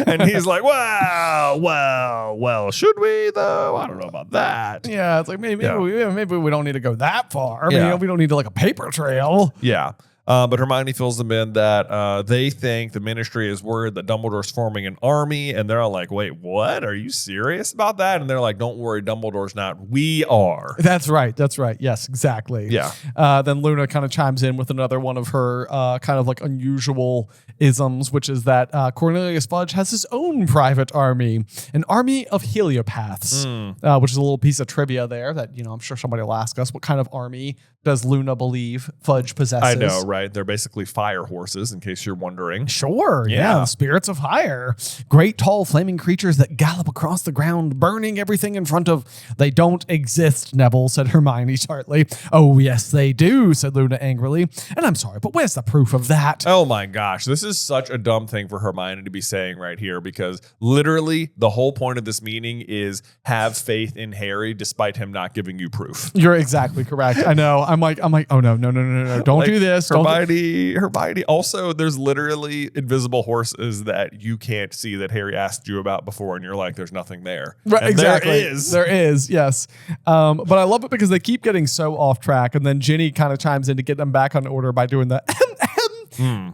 And he's like, well, should we though? I don't know about that. Yeah, it's like maybe we don't need to go that far. I mean, we don't need to like a paper trail. Yeah. But Hermione fills them in that they think the Ministry is worried that Dumbledore's forming an army, and they're all like, wait, what? Are you serious about that? And they're like, don't worry, Dumbledore's not. We are. That's right. Yes, exactly. Yeah. Then Luna kind of chimes in with another one of her kind of like unusual isms, which is that Cornelius Fudge has his own private army, an army of heliopaths, which is a little piece of trivia there that, you know, I'm sure somebody will ask us, what kind of army does Luna believe Fudge possesses? I know, right? They're basically fire horses, in case you're wondering. Sure, yeah. Spirits of fire. Great, tall, flaming creatures that gallop across the ground, burning everything in front of. They don't exist, Neville, said Hermione tartly. Oh, yes, they do, said Luna angrily. And I'm sorry, but where's the proof of that? Oh my gosh, this is such a dumb thing for Hermione to be saying right here, because literally the whole point of this meeting is have faith in Harry despite him not giving you proof. You're exactly correct. I know. I'm like, oh no. Don't like, do this. Hermione. Also, there's literally invisible horses that you can't see that Harry asked you about before, and you're like, there's nothing there. Right, and exactly. There is, yes. But I love it because they keep getting so off track, and then Ginny kind of chimes in to get them back on order by doing the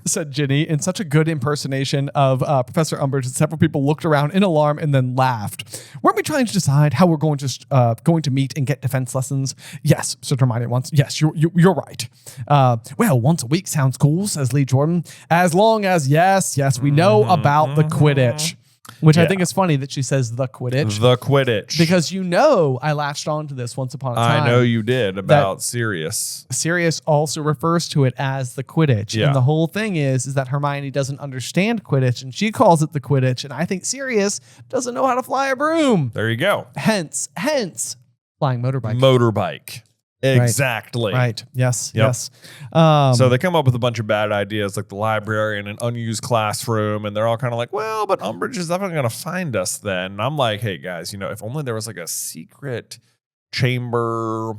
said Ginny in such a good impersonation of Professor Umbridge that several people looked around in alarm and then laughed. Weren't we trying to decide how we're going to meet and get defense lessons? Yes, said Hermione once. Yes, you're right. Well, once a week sounds cool, says Lee Jordan. As long as, yes, we know about the Quidditch. Which I think is funny that she says the Quidditch. The Quidditch. Because I latched on to this once upon a time. I know you did about Sirius. Sirius also refers to it as the Quidditch. Yeah. And the whole thing is that Hermione doesn't understand Quidditch and she calls it the Quidditch. And I think Sirius doesn't know how to fly a broom. There you go. Hence, flying motorbike. Motorbike. Exactly. Right. Yes. Yep. Yes. So they come up with a bunch of bad ideas, like the library and an unused classroom, and they're all kind of like, well, but Umbridge is definitely going to find us then. And I'm like, hey, guys, if only there was like a secret chamber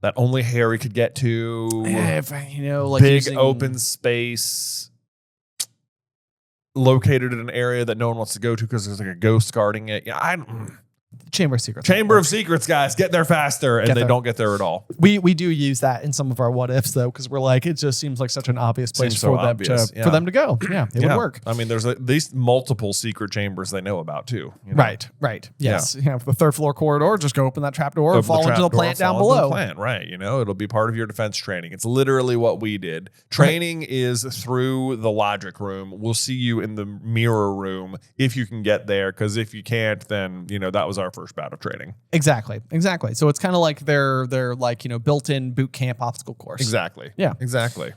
that only Harry could get to. Like big open space located in an area that no one wants to go to because there's like a ghost guarding it. Chamber of Secrets. Chamber of Secrets, guys, get there faster, and they don't get there at all. We do use that in some of our what ifs though, because we're like, it just seems like such an obvious place for them to go. Yeah, it would work. I mean, there's at least multiple secret chambers they know about too. Right. Yes. The third floor corridor, just go open that trap door and fall into the plant down below. Right. It'll be part of your defense training. It's literally what we did. Training is through the logic room. We'll see you in the mirror room if you can get there, because if you can't, then that was our first bout of training. Exactly. So it's kind of like their like, built-in boot camp obstacle course. Exactly. Yeah. Exactly.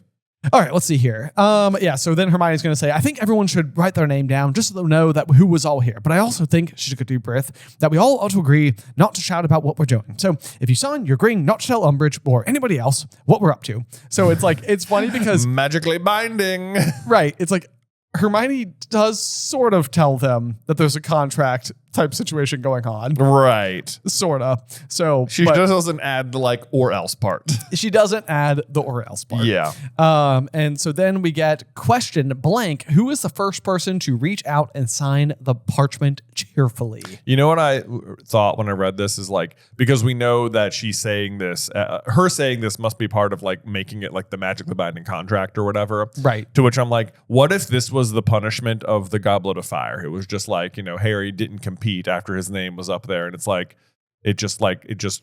All right, let's see here. So then Hermione's going to say, I think everyone should write their name down just so they'll know that who was all here. But I also think, she took a deep breath, that we all ought to agree not to shout about what we're doing. So if you sign, you're agreeing not to tell Umbridge or anybody else what we're up to. So it's like, it's funny because... magically binding. Right. It's like Hermione does sort of tell them that there's a contract type situation going on. Right. Sort of. So she just doesn't add the like or else part. She doesn't add the or else part. Yeah. And so then we get question blank. Who is the first person to reach out and sign the parchment cheerfully? You know what I thought when I read this is like, because we know that she's saying this, her saying this must be part of like making it like the magically binding contract or whatever. Right. To which I'm like, what if this was the punishment of the Goblet of Fire? It was just like, Harry didn't compete after his name was up there, and it's like it just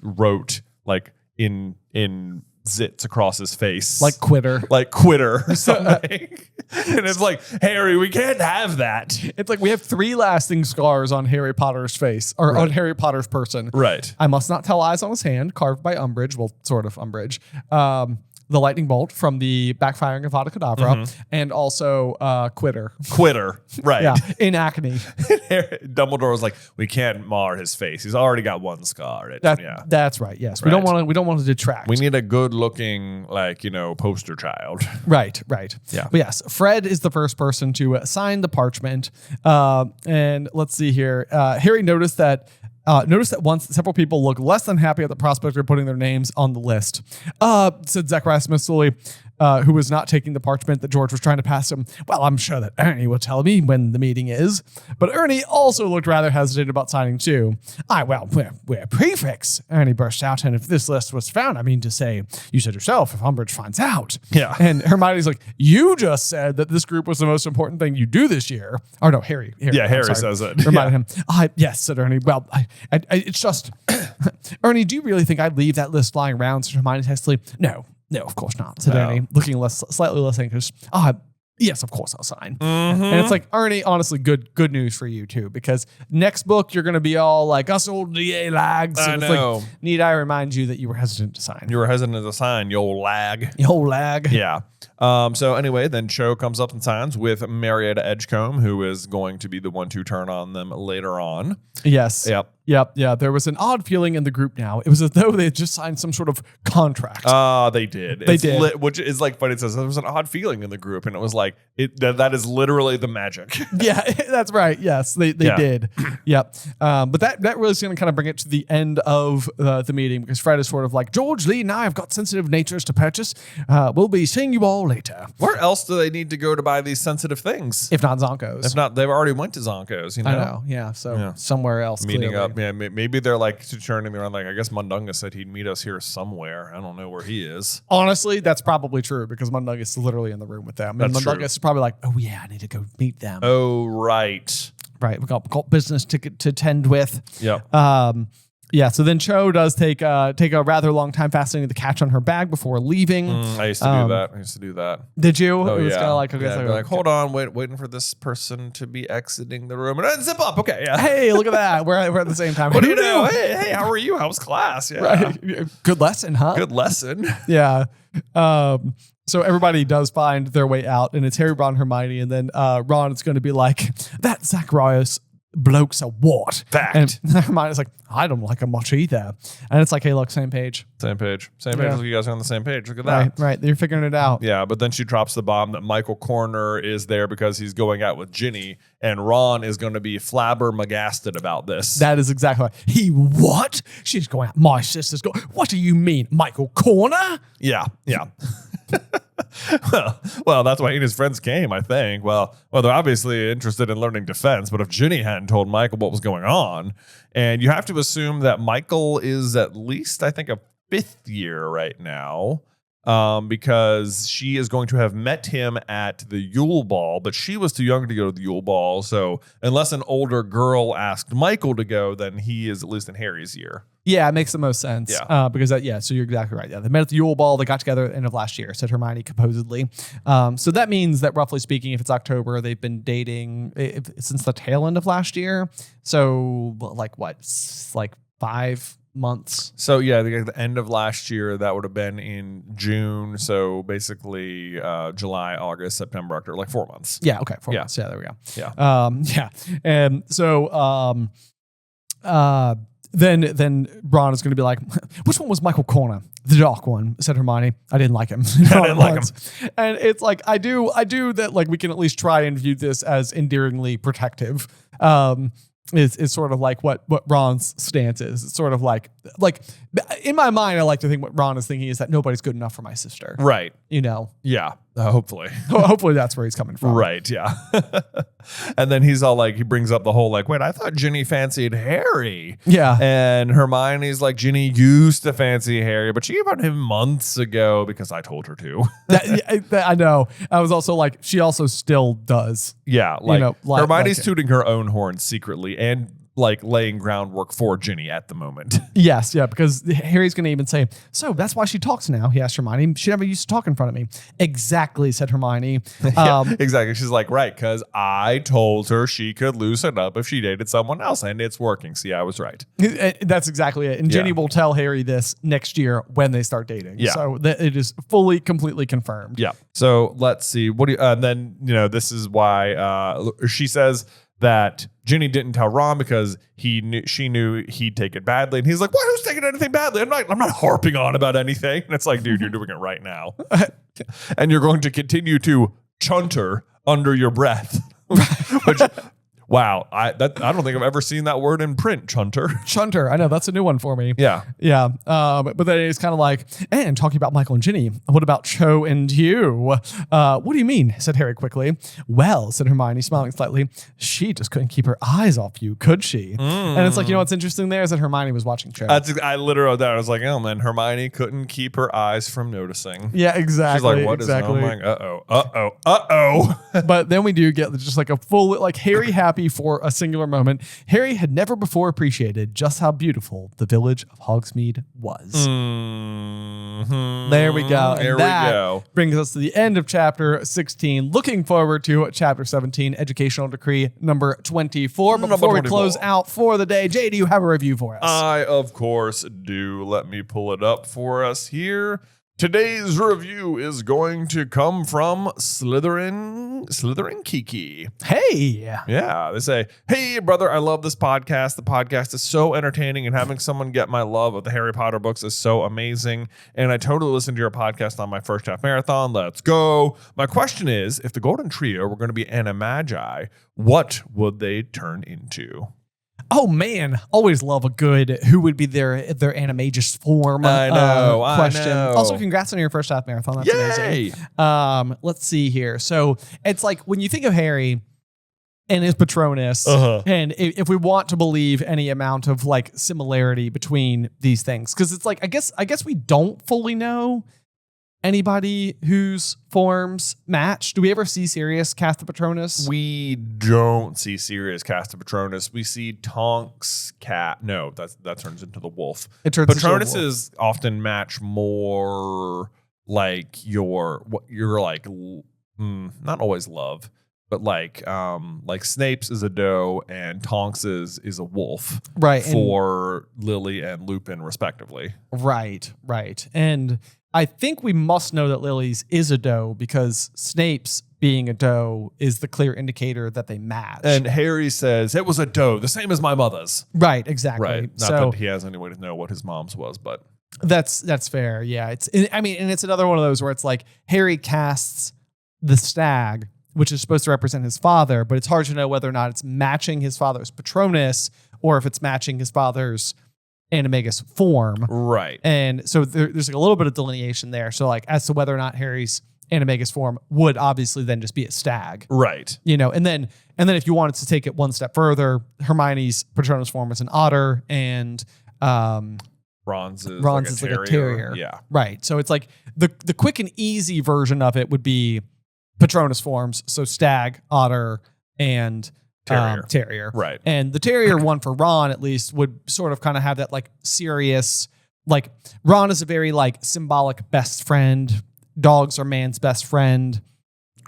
wrote like in zits across his face, like quitter or something. And it's like, Harry, we can't have that. It's like we have 3 lasting scars on Harry Potter's face, or on Harry Potter's person. Right. I must not tell eyes on his hand, carved by Umbridge. Well, sort of Umbridge. The lightning bolt from the backfiring of Avada Kedavra, and also quitter, right? Yeah, in acne. Dumbledore was like, we can't mar his face. He's already got one scar. That's right. Yes, right. We don't want to detract. We need a good-looking, poster child. Right. Yeah. But yes, Fred is the first person to sign the parchment. And let's see here. Harry noticed that once several people look less than happy at the prospect of putting their names on the list. Said Zacharias Smith slowly, who was not taking the parchment that George was trying to pass him. Well, I'm sure that Ernie will tell me when the meeting is. But Ernie also looked rather hesitant about signing too. We're prefects, Ernie burst out. And if this list was found, I mean to say, you said yourself, if Umbridge finds out. Yeah. And Hermione's like, you just said that this group was the most important thing you do this year. Or no, Harry. Yeah, Harry says it. Reminded him. Yes, said Ernie. Well, it's just, Ernie, do you really think I'd leave that list lying around? Said Hermione hastily. No, of course not, said Ernie, looking slightly less anxious. Yes, of course I'll sign. And it's like, Ernie, honestly, good news for you too, because next book you're going to be all like, us old DA lags. And it's like, need I remind you that you were hesitant to sign? You were hesitant to sign, you old lag. You old lag. Yeah. So anyway, then Cho comes up and signs with Marietta Edgecombe, who is going to be the one to turn on them later on. Yes. Yep. Yeah. There was an odd feeling in the group now. It was as though they had just signed some sort of contract. They did. They did. Which is like funny. It says there was an odd feeling in the group, and it was like that is literally the magic. Yeah, that's right. Yes, they did. Yep. But that really is going to kind of bring it to the end of the meeting, because Fred is sort of like, George, Lee, and I have got sensitive natures to purchase. We'll be seeing you all all later. Where else do they need to go to buy these sensitive things? If not Zonko's. If not, they've already went to Zonko's, you know? I know, yeah. So somewhere else. Meeting clearly. up. Yeah, maybe they're like turning around. Like, I guess Mundungus said he'd meet us here somewhere. I don't know where he is. Honestly, that's probably true because Mundungus is literally in the room with them. And That's Mundungus true. is probably like, oh yeah, I need to go meet them. Oh, right. Right. We got business to tend with. Yep. Yeah, so then Cho does take a rather long time fastening the catch on her bag before leaving. I used to do that. Did you? Oh, it was yeah. kind of like, I'd be like, hold on, waiting for this person to be exiting the room. And then zip up. Okay, yeah. Hey, look at that. We're at the same time. What do you know? Hey, how are you? How was class? Yeah. Right. Good lesson, huh? Good lesson. Yeah. So everybody does find their way out, and it's Harry, Ron, Hermione, and then Ron is going to be like, that Zacharias bloke's a what? Fact. And Hermione's like, I don't like him much either. And it's like, hey, look, same page. Same page. Yeah. You guys are on the same page. Look at that. Right. You're figuring it out. Yeah, but then she drops the bomb that Michael Corner is there because he's going out with Ginny, and Ron is going to be flabbergasted about this. That is exactly right. He what? She's going out. My sister's going. What do you mean, Michael Corner? Yeah. well, that's why he and his friends came, I think. Well, they're obviously interested in learning defense, but if Ginny hadn't told Michael what was going on, and you have to assume that Michael is at least, I think, a 5th year right now, because she is going to have met him at the Yule Ball, but she was too young to go to the Yule Ball. So unless an older girl asked Michael to go, then he is at least in Harry's year. Yeah, it makes the most sense. Yeah. Because so you're exactly right. Yeah, they met at the Yule Ball. They got together at the end of last year, said Hermione composedly. So that means that roughly speaking, if it's October, they've been dating since the tail end of last year. So like what? Like 5 months. So yeah, the end of last year, that would have been in June. So basically July, August, September, October, like 4 months. Yeah. Okay. 4 months. Yeah. There we go. Yeah. Yeah. And so then Ron is going to be like, which one was Michael Corner? The dark one, said Hermione. I didn't like him. I didn't like him. And it's like, I do that, like, we can at least try and view this as endearingly protective. It's sort of like what Ron's stance is. It's sort of like in my mind, I like to think what Ron is thinking is that nobody's good enough for my sister. Right. You know? Yeah. Hopefully. Hopefully that's where he's coming from. Right. Yeah. And then he's all like, he brings up the whole like, wait, I thought Ginny fancied Harry. Yeah. And Hermione's like, Ginny used to fancy Harry, but she gave out him months ago because I told her to. I know. I was also like, she also still does. Yeah. Like, Hermione's like tooting her own horn secretly and like laying groundwork for Ginny at the moment. Yes, yeah, because Harry's going to even say, so that's why she talks now, he asked Hermione. She never used to talk in front of me. Exactly, said Hermione. Yeah, exactly. She's like, right, because I told her she could loosen up if she dated someone else, and it's working. See, I was right. That's exactly it. And Ginny will tell Harry this next year when they start dating. Yeah. So it is fully, completely confirmed. Yeah. So let's see. What do you, then, this is why she says that Ginny didn't tell Ron because she knew he'd take it badly. And he's like, what? Who's taking anything badly? I'm not harping on about anything. And it's like, dude, you're doing it right now. And you're going to continue to chunter under your breath. Which, wow. I don't think I've ever seen that word in print, chunter. Chunter. I know. That's a new one for me. Yeah. Yeah. But then it's kind of like, and talking about Michael and Ginny, what about Cho and you? What do you mean? Said Harry quickly. Well, said Hermione, smiling slightly, she just couldn't keep her eyes off you, could she? And it's like, what's interesting there is that Hermione was watching Cho. I literally wrote that. I was like, oh man, Hermione couldn't keep her eyes from noticing. Yeah, exactly. She's like, what is going on? Uh-oh. But then we do get just like a full, like Harry happy for a singular moment. Harry had never before appreciated just how beautiful the village of Hogsmeade was. Mm-hmm. There we go. There And that we go. brings us to the end of chapter 16. Looking forward to chapter 17, Educational Decree number 24. But before we close out for the day, Jay, do you have a review for us? I, of course, do. Let me pull it up for us here. Today's review is going to come from Slytherin Kiki. Hey. Yeah, they say, hey, brother, I love this podcast. The podcast is so entertaining, and having someone get my love of the Harry Potter books is so amazing. And I totally listened to your podcast on my first half marathon. Let's go. My question is, if the Golden Trio were going to be animagi, what would they turn into? Oh man, always love a good who would be their animagus form. Question. I know. Also, congrats on your first half marathon. That's Yay! amazing. Let's see here. So it's like when you think of Harry and his Patronus, and if we want to believe any amount of like similarity between these things, because it's like I guess we don't fully know anybody whose forms match. Do we ever see Sirius cast the Patronus? We don't see Sirius cast a Patronus. We see Tonks cat. No, that turns into the wolf. It turns into a wolf. Patronuses often match more like not always love, but like Snape's is a doe and Tonks is a wolf, right? For Lily and Lupin respectively. Right. And I think we must know that Lily's is a doe because Snape's being a doe is the clear indicator that they match. And Harry says, it was a doe, the same as my mother's. Right, exactly. Right. Not that he has any way to know what his mom's was, but... That's fair, yeah. And it's another one of those where it's like Harry casts the stag, which is supposed to represent his father, but it's hard to know whether or not it's matching his father's Patronus or if it's matching his father's animagus form. Right. And so there's like a little bit of delineation there. So like as to whether or not Harry's animagus form would obviously then just be a stag. Right. And then if you wanted to take it one step further, Hermione's Patronus form is an otter and Ron's is like a terrier. Yeah. Right. So it's like the quick and easy version of it would be Patronus forms. So stag, otter, and terrier. Right. And the terrier one for Ron, at least, would sort of kind of have that like serious, like Ron is a very like symbolic best friend. Dogs are man's best friend.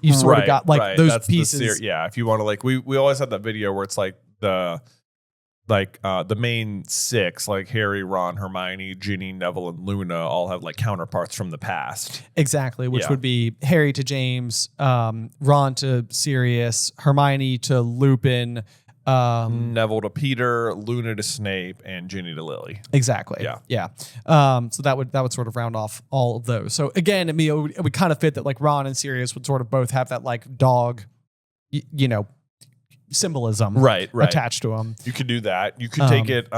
You sort of got like those That's pieces. If you want to like, we always had that video where it's like the main six, like Harry, Ron, Hermione, Ginny, Neville, and Luna all have like counterparts from the past. Exactly, which would be Harry to James, Ron to Sirius, Hermione to Lupin, Neville to Peter, Luna to Snape, and Ginny to Lily. Exactly. Yeah. So that would sort of round off all of those. So again, it would kind of fit that like Ron and Sirius would sort of both have that like dog, symbolism right attached to them. You could do that. You could take it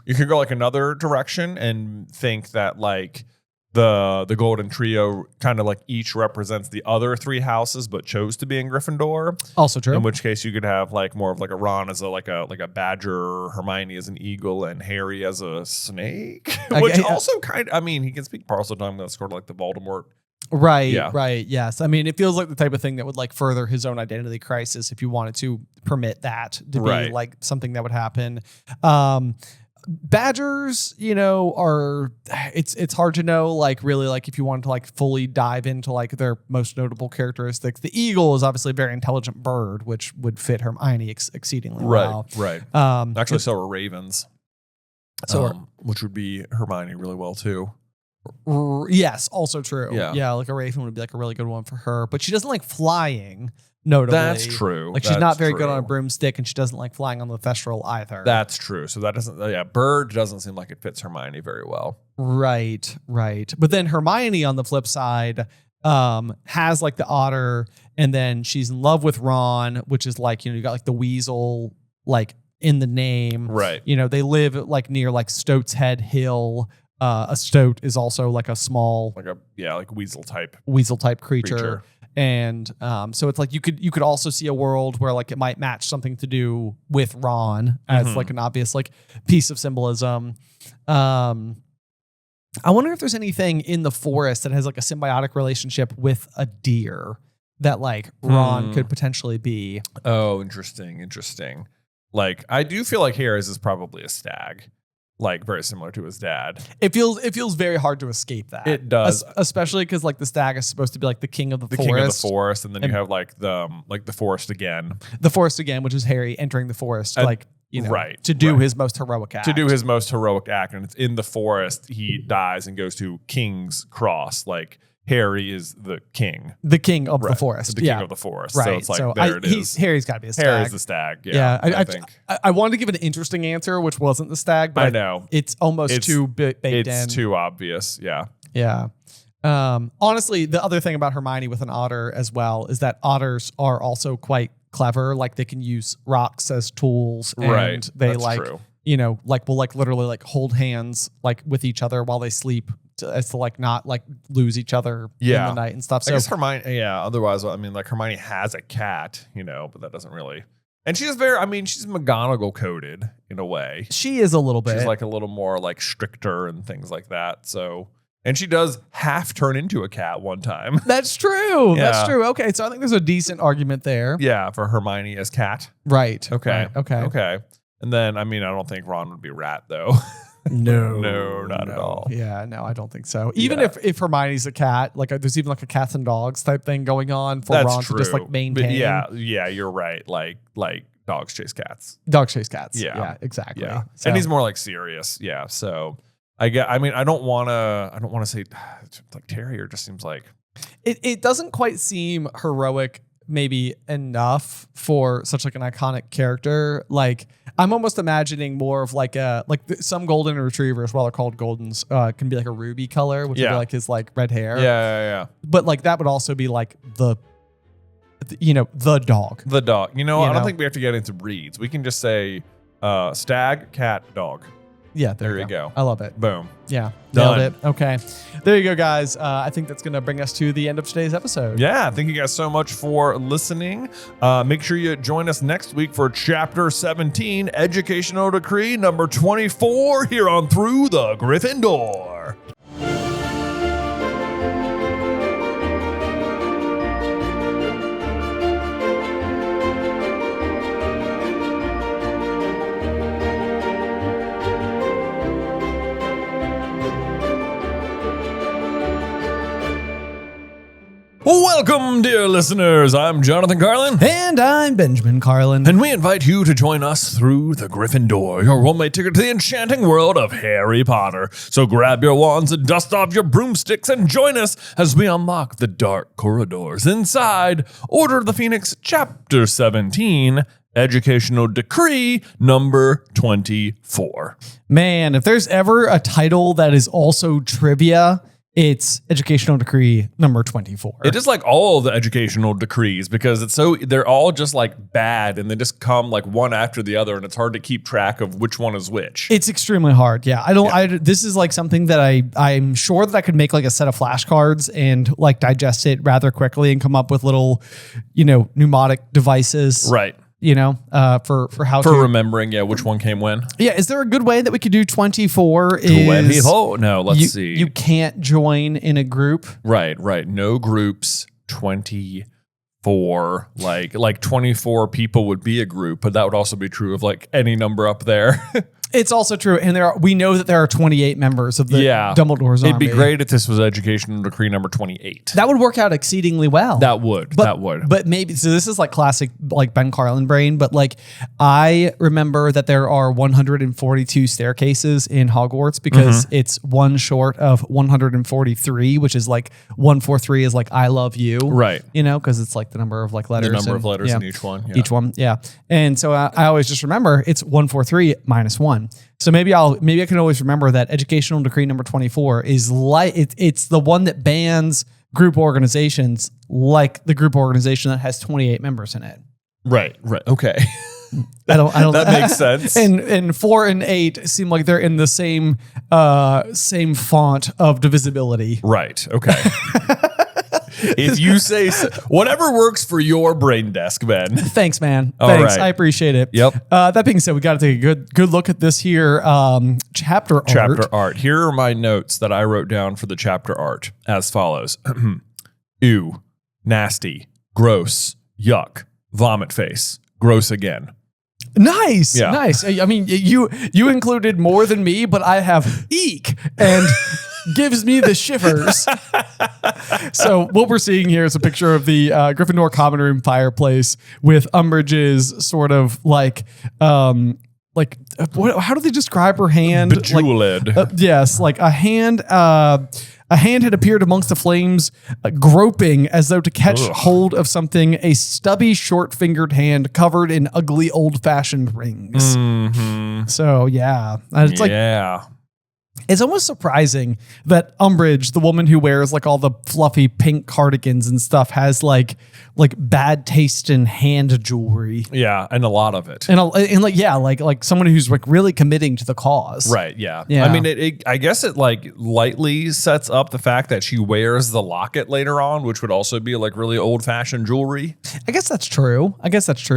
you could go like another direction and think that like the golden trio kind of like each represents the other three houses but chose to be in Gryffindor. Also true. In which case you could have like more of like a Ron as a badger, Hermione as an eagle, and Harry as a snake. Which also kind of, he can speak Parseltongue. That's sort of like the Voldemort. Right. Yes. It feels like the type of thing that would like further his own identity crisis if you wanted to permit that to be like something that would happen. Badgers, are it's hard to know like really like if you wanted to like fully dive into like their most notable characteristics. The eagle is obviously a very intelligent bird, which would fit Hermione exceedingly well. Right. Actually, so are ravens. Which would be Hermione really well too. Yes, also true. Yeah, like a raven would be like a really good one for her, but she doesn't like flying. Notably, that's true. Like she's not very good on a broomstick, and she doesn't like flying on the Thestral either. That's true. So that doesn't. Bird doesn't seem like it fits Hermione very well. Right. But then Hermione, on the flip side, has like the otter, and then she's in love with Ron, which is like you got like the weasel like in the name. Right. They live like near like Stoat's Head Hill. A stoat is also like a small, like weasel type creature. And so it's like you could also see a world where like it might match something to do with Ron as like an obvious like piece of symbolism. I wonder if there's anything in the forest that has like a symbiotic relationship with a deer that like Ron could potentially be. Oh, interesting. Like I do feel like Harry's is probably a stag. Like very similar to his dad. It feels very hard to escape that. It does, especially because like the stag is supposed to be like the king of the forest. King of the forest, and then you have like the forest again. The forest again, which is Harry entering the forest, to do his most heroic act. And it's in the forest. He dies and goes to King's Cross. Like Harry is the king. The king of the forest. The king of the forest. Right. So it's like it is. Harry's got to be a stag. Harry's the stag. Yeah. I think. I wanted to give an interesting answer, which wasn't the stag, but I know. It's almost too baked in. It's too obvious. Yeah. Yeah. Honestly, the other thing about Hermione with an otter as well is that otters are also quite clever. Like they can use rocks as tools, and Right. they That's like true. will like literally like hold hands like with each other while they sleep as to like not like lose each other in the night and stuff. I So guess Hermione, otherwise, I mean, like Hermione has a cat, but that doesn't really. And she's she's McGonagall coded in a way. she is a little bit. She's like a little more like stricter and things like that. So, and she does half turn into a cat one time. That's true. Yeah. That's true. Okay, so I think there's a decent argument there. Yeah, for Hermione as cat. Right. Okay. Right, okay. Okay. And then, I don't think Ron would be rat though. No, not at all. Yeah, no, I don't think so. Even Yeah. if Hermione's a cat, like there's even like a cats and dogs type thing going on for That's Ron true. to just like But maintain. yeah, you're right. Like dogs chase cats. Dogs chase cats. Yeah. Yeah, exactly. Yeah. So, And he's more like serious. Yeah. So I don't want to say like terrier just seems like. it doesn't quite seem heroic maybe enough for such like an iconic character. Like I'm almost imagining more of like some golden retrievers, while they're called Goldens, can be like a ruby color, which would be like his like red hair. Yeah. But like that would also be like the dog. The dog. I You don't know? think we have to get into breeds. We can just say stag, cat, dog. Yeah, There you go. I love it. Boom. Yeah, Done. nailed it. Okay, there you go, guys. I think that's going to bring us to the end of today's episode. Yeah, thank you guys so much for listening. Make sure you join us next week for Chapter 17, Educational Decree number 24, here on Through the Griffin Door. Welcome, dear listeners. I'm Jonathan Carlin. And I'm Benjamin Carlin. And we invite you to join us through the Griffin Door, your one-way ticket to the enchanting world of Harry Potter. So grab your wands and dust off your broomsticks and join us as we unlock the dark corridors inside Order of the Phoenix, Chapter 17, Educational Decree number 24. Man, if there's ever a title that is also trivia, it's Educational Decree number 24. It is like all the educational decrees because they're all just like bad and they just come like one after the other and it's hard to keep track of which one is which. It's extremely hard. Yeah. This is like something that I'm sure that I could make like a set of flashcards and like digest it rather quickly and come up with little, mnemonic devices. Right. For how to remembering, which one came when. Yeah. Is there a good way that we could do 24? No, let's see. You can't join in a group. Right. No groups. 24. Like 24 people would be a group, but that would also be true of like any number up there. It's also true, and we know that there are 28 members of the Dumbledore's It'd army. be great if this was Educational Decree number 28. That would work out exceedingly well. That would. But maybe, so this is like classic like Ben Carlin brain, but like I remember that there are 142 staircases in Hogwarts because it's one short of 143, which is like 143 is like I love you. Right. Because it's like the number of like letters. The number of letters in each one. Yeah. Each one, yeah. And so I always just remember it's 143 minus 1. So maybe I can always remember that Educational Decree number 24 is like it's the one that bans group organizations, like the group organization that has 28 members in it. Right. Okay. I don't. That makes sense. And 4 and 8 seem like they're in the same font of divisibility. Right. Okay. If you say so, whatever works for your brain desk, Ben. Thanks, man. All Thanks. right. I appreciate it. Yep. That being said, we got to take a good look at this here chapter art. Here are my notes that I wrote down for the chapter art as follows. Ew, nasty, gross, yuck, vomit face, gross again. Nice. Yeah. Nice. I mean, you included more than me, but I have eek and gives me the shivers. So what we're seeing here is a picture of the Gryffindor common room fireplace with Umbridge's sort of like how do they describe her hand? Bejeweled. Yes, like a hand. A hand had appeared amongst the flames, groping as though to catch hold of something. A stubby, short-fingered hand covered in ugly, old-fashioned rings. Mm-hmm. So yeah, it's like It's almost surprising that Umbridge, the woman who wears like all the fluffy pink cardigans and stuff, has like bad taste in hand jewelry. Yeah, and a lot of it. And like someone who's like really committing to the cause. Right, yeah. Yeah. I mean, I guess it like lightly sets up the fact that she wears the locket later on, which would also be like really old-fashioned jewelry. I guess that's true.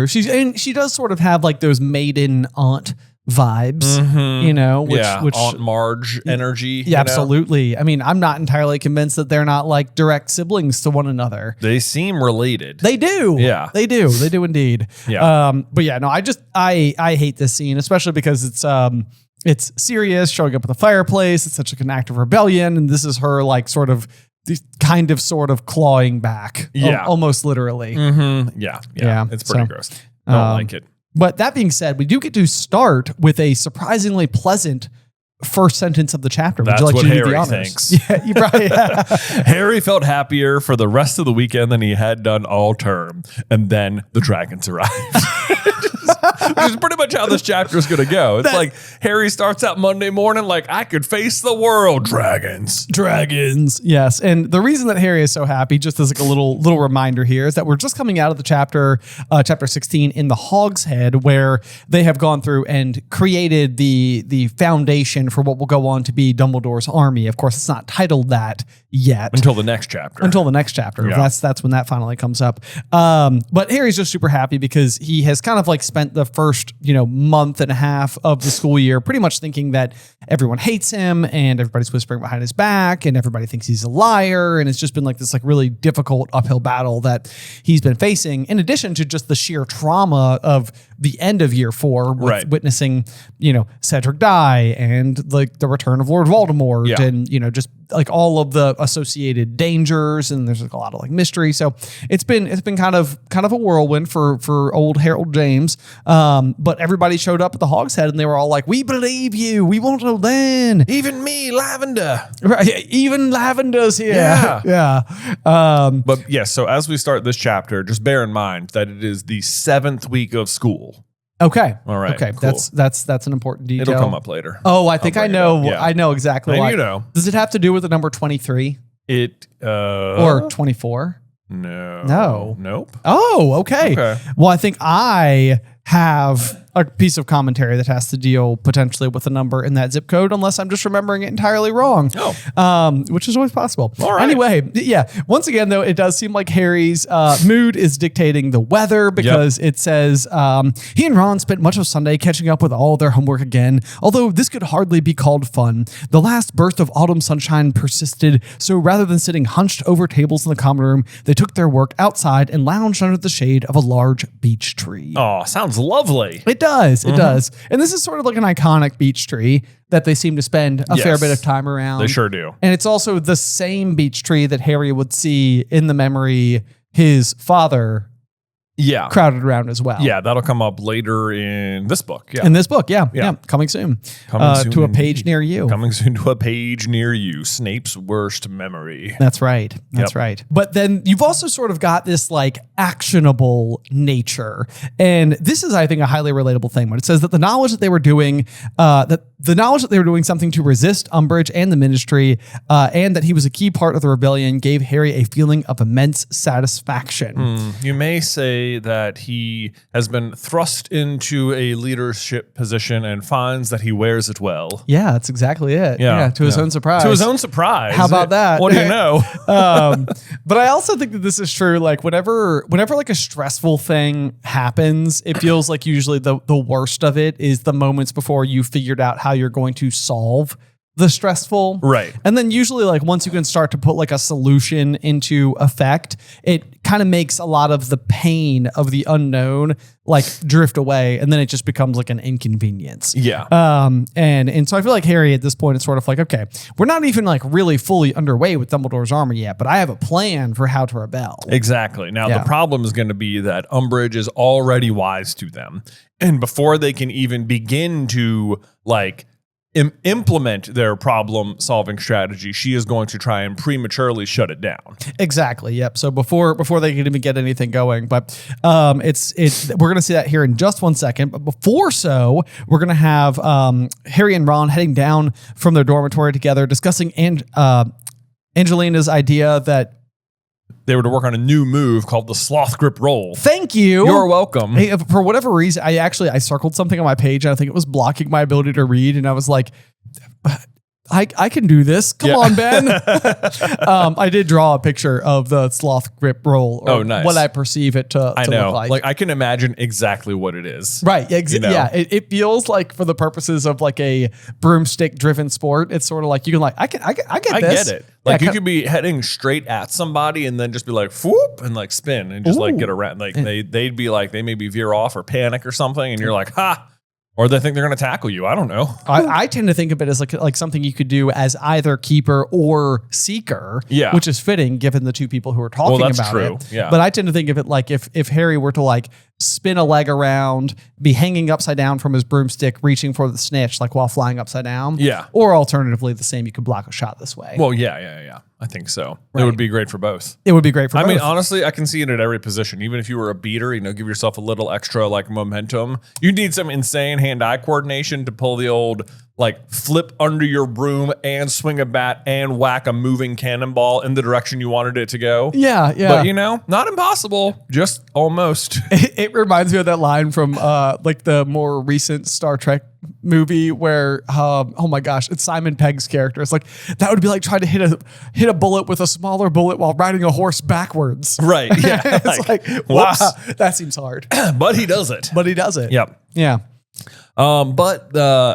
She does sort of have like those maiden aunt vibes, you know, which Aunt Marge energy. Yeah, absolutely. I mean, I'm not entirely convinced that they're not like direct siblings to one another. They seem related. They do. Yeah. They do. They do indeed. Yeah. But yeah, no, I hate this scene, especially because it's Sirius showing up at the fireplace. It's such like an act of rebellion. And this is her like sort of clawing back. Yeah. Almost literally. Mm-hmm. Yeah. It's pretty gross. Don't like it. But that being said, we do get to start with a surprisingly pleasant first sentence of the chapter. That's what Harry thinks. Yeah, you probably. Harry felt happier for the rest of the weekend than he had done all term, and then the dragons arrived. Which is pretty much how this chapter is going to go. It's like Harry starts out Monday morning like, I could face the world. Dragons. Yes. And the reason that Harry is so happy, just as like a little reminder here, is that we're just coming out of the chapter 16 in the Hogs Head, where they have gone through and created the foundation for what will go on to be Dumbledore's army. Of course, it's not titled that yet. Until the next chapter. Yeah. That's when that finally comes up. But Harry's just super happy because he has kind of like spent the first, month and a half of the school year pretty much thinking that everyone hates him and everybody's whispering behind his back and everybody thinks he's a liar. And it's just been like this like really difficult uphill battle that he's been facing, in addition to just the sheer trauma of the end of year 4 with witnessing, Cedric die and like the return of Lord Voldemort and, just like all of the associated dangers, and there's like a lot of like mystery. So it's been kind of a whirlwind for old Harold James. But everybody showed up at the Hogs Head and they were all like, "We believe you. We want to learn." Even me, Lavender. Right. Even Lavender's here. Yeah. But yeah. So as we start this chapter, just bear in mind that it is the 7th week of school. Okay. All right. Okay. Cool. That's an important detail. It'll come up later. Oh, I think I know. Yeah. I know exactly. And Does it have to do with the number 23? Or 24? No. Nope. Oh, okay. Well, I think I have a piece of commentary that has to deal potentially with a number in that zip code, unless I'm just remembering it entirely wrong. Which is always possible. All right. Anyway, yeah. Once again, though, it does seem like Harry's mood is dictating the weather, because it says he and Ron spent much of Sunday catching up with all their homework again, although this could hardly be called fun. The last burst of autumn sunshine persisted, so rather than sitting hunched over tables in the common room, they took their work outside and lounged under the shade of a large beech tree. Oh, sounds lovely. It does. It does. And this is sort of like an iconic beech tree that they seem to spend a fair bit of time around. They sure do. And it's also the same beech tree that Harry would see in the memory his father crowded around as well. Yeah, that'll come up later in this book. Yeah. In this book, yeah. Coming soon. To a page near you. Coming soon to a page near you. Snape's worst memory. That's right. That's right. But then you've also sort of got this like actionable nature. And this is, I think, a highly relatable thing when it says that the knowledge that they were doing, something to resist Umbridge and the Ministry, and that he was a key part of the rebellion, gave Harry a feeling of immense satisfaction. You may say that he has been thrust into a leadership position and finds that he wears it well. Yeah, that's exactly it. Yeah, to his own surprise. To his own surprise. How about that? What do you know? But I also think that this is true. Like whenever like a stressful thing happens, it feels like usually the worst of it is the moments before you figured out how you're going to solve the stressful. Right. And then usually like once you can start to put like a solution into effect, it kind of makes a lot of the pain of the unknown like drift away, and then it just becomes like an inconvenience. Yeah. And so I feel like Harry at this point is sort of like, okay, we're not even like really fully underway with Dumbledore's army yet, but I have a plan for how to rebel. Exactly. Now the problem is going to be that Umbridge is already wise to them, and before they can even begin to like implement their problem solving strategy, she is going to try and prematurely shut it down. Exactly. Yep. So before they can even get anything going, but we're going to see that here in just 1 second. But before so, we're going to have Harry and Ron heading down from their dormitory together, discussing Angelina's idea that they were to work on a new move called the sloth grip roll. Thank you. You're welcome. Hey, for whatever reason, I circled something on my page, and I think it was blocking my ability to read, and I was like, I can do this. Come on, Ben. I did draw a picture of the sloth grip roll. Or nice. What I perceive it to look like. Like I can imagine exactly what it is. Right. Yeah. It feels like for the purposes of like a broomstick driven sport, it's sort of like you can like I get this. I get it. Like you could be heading straight at somebody and then just be like whoop and like spin and just like get around. Like they'd be like they maybe veer off or panic or something, and you're like ha. Or they think they're going to tackle you. I don't know. I tend to think of it as like something you could do as either keeper or seeker, which is fitting given the two people who are talking about it. Yeah. But I tend to think of it like if Harry were to like spin a leg around, be hanging upside down from his broomstick, reaching for the snitch, like while flying upside down. Yeah. Or alternatively, the same, you could block a shot this way. Well, yeah. I think so. Right. It would be great for both. It would be great for both. I mean, honestly, I can see it at every position. Even if you were a beater, give yourself a little extra like momentum. You need some insane hand-eye coordination to pull the old like flip under your broom and swing a bat and whack a moving cannonball in the direction you wanted it to go. Yeah. But not impossible, just almost. It reminds me of that line from like the more recent Star Trek movie where oh my gosh, it's Simon Pegg's character. It's like that would be like trying to hit a bullet with a smaller bullet while riding a horse backwards. Right. Yeah. It's like wow, that seems hard. But he does it. Yep. Yeah. But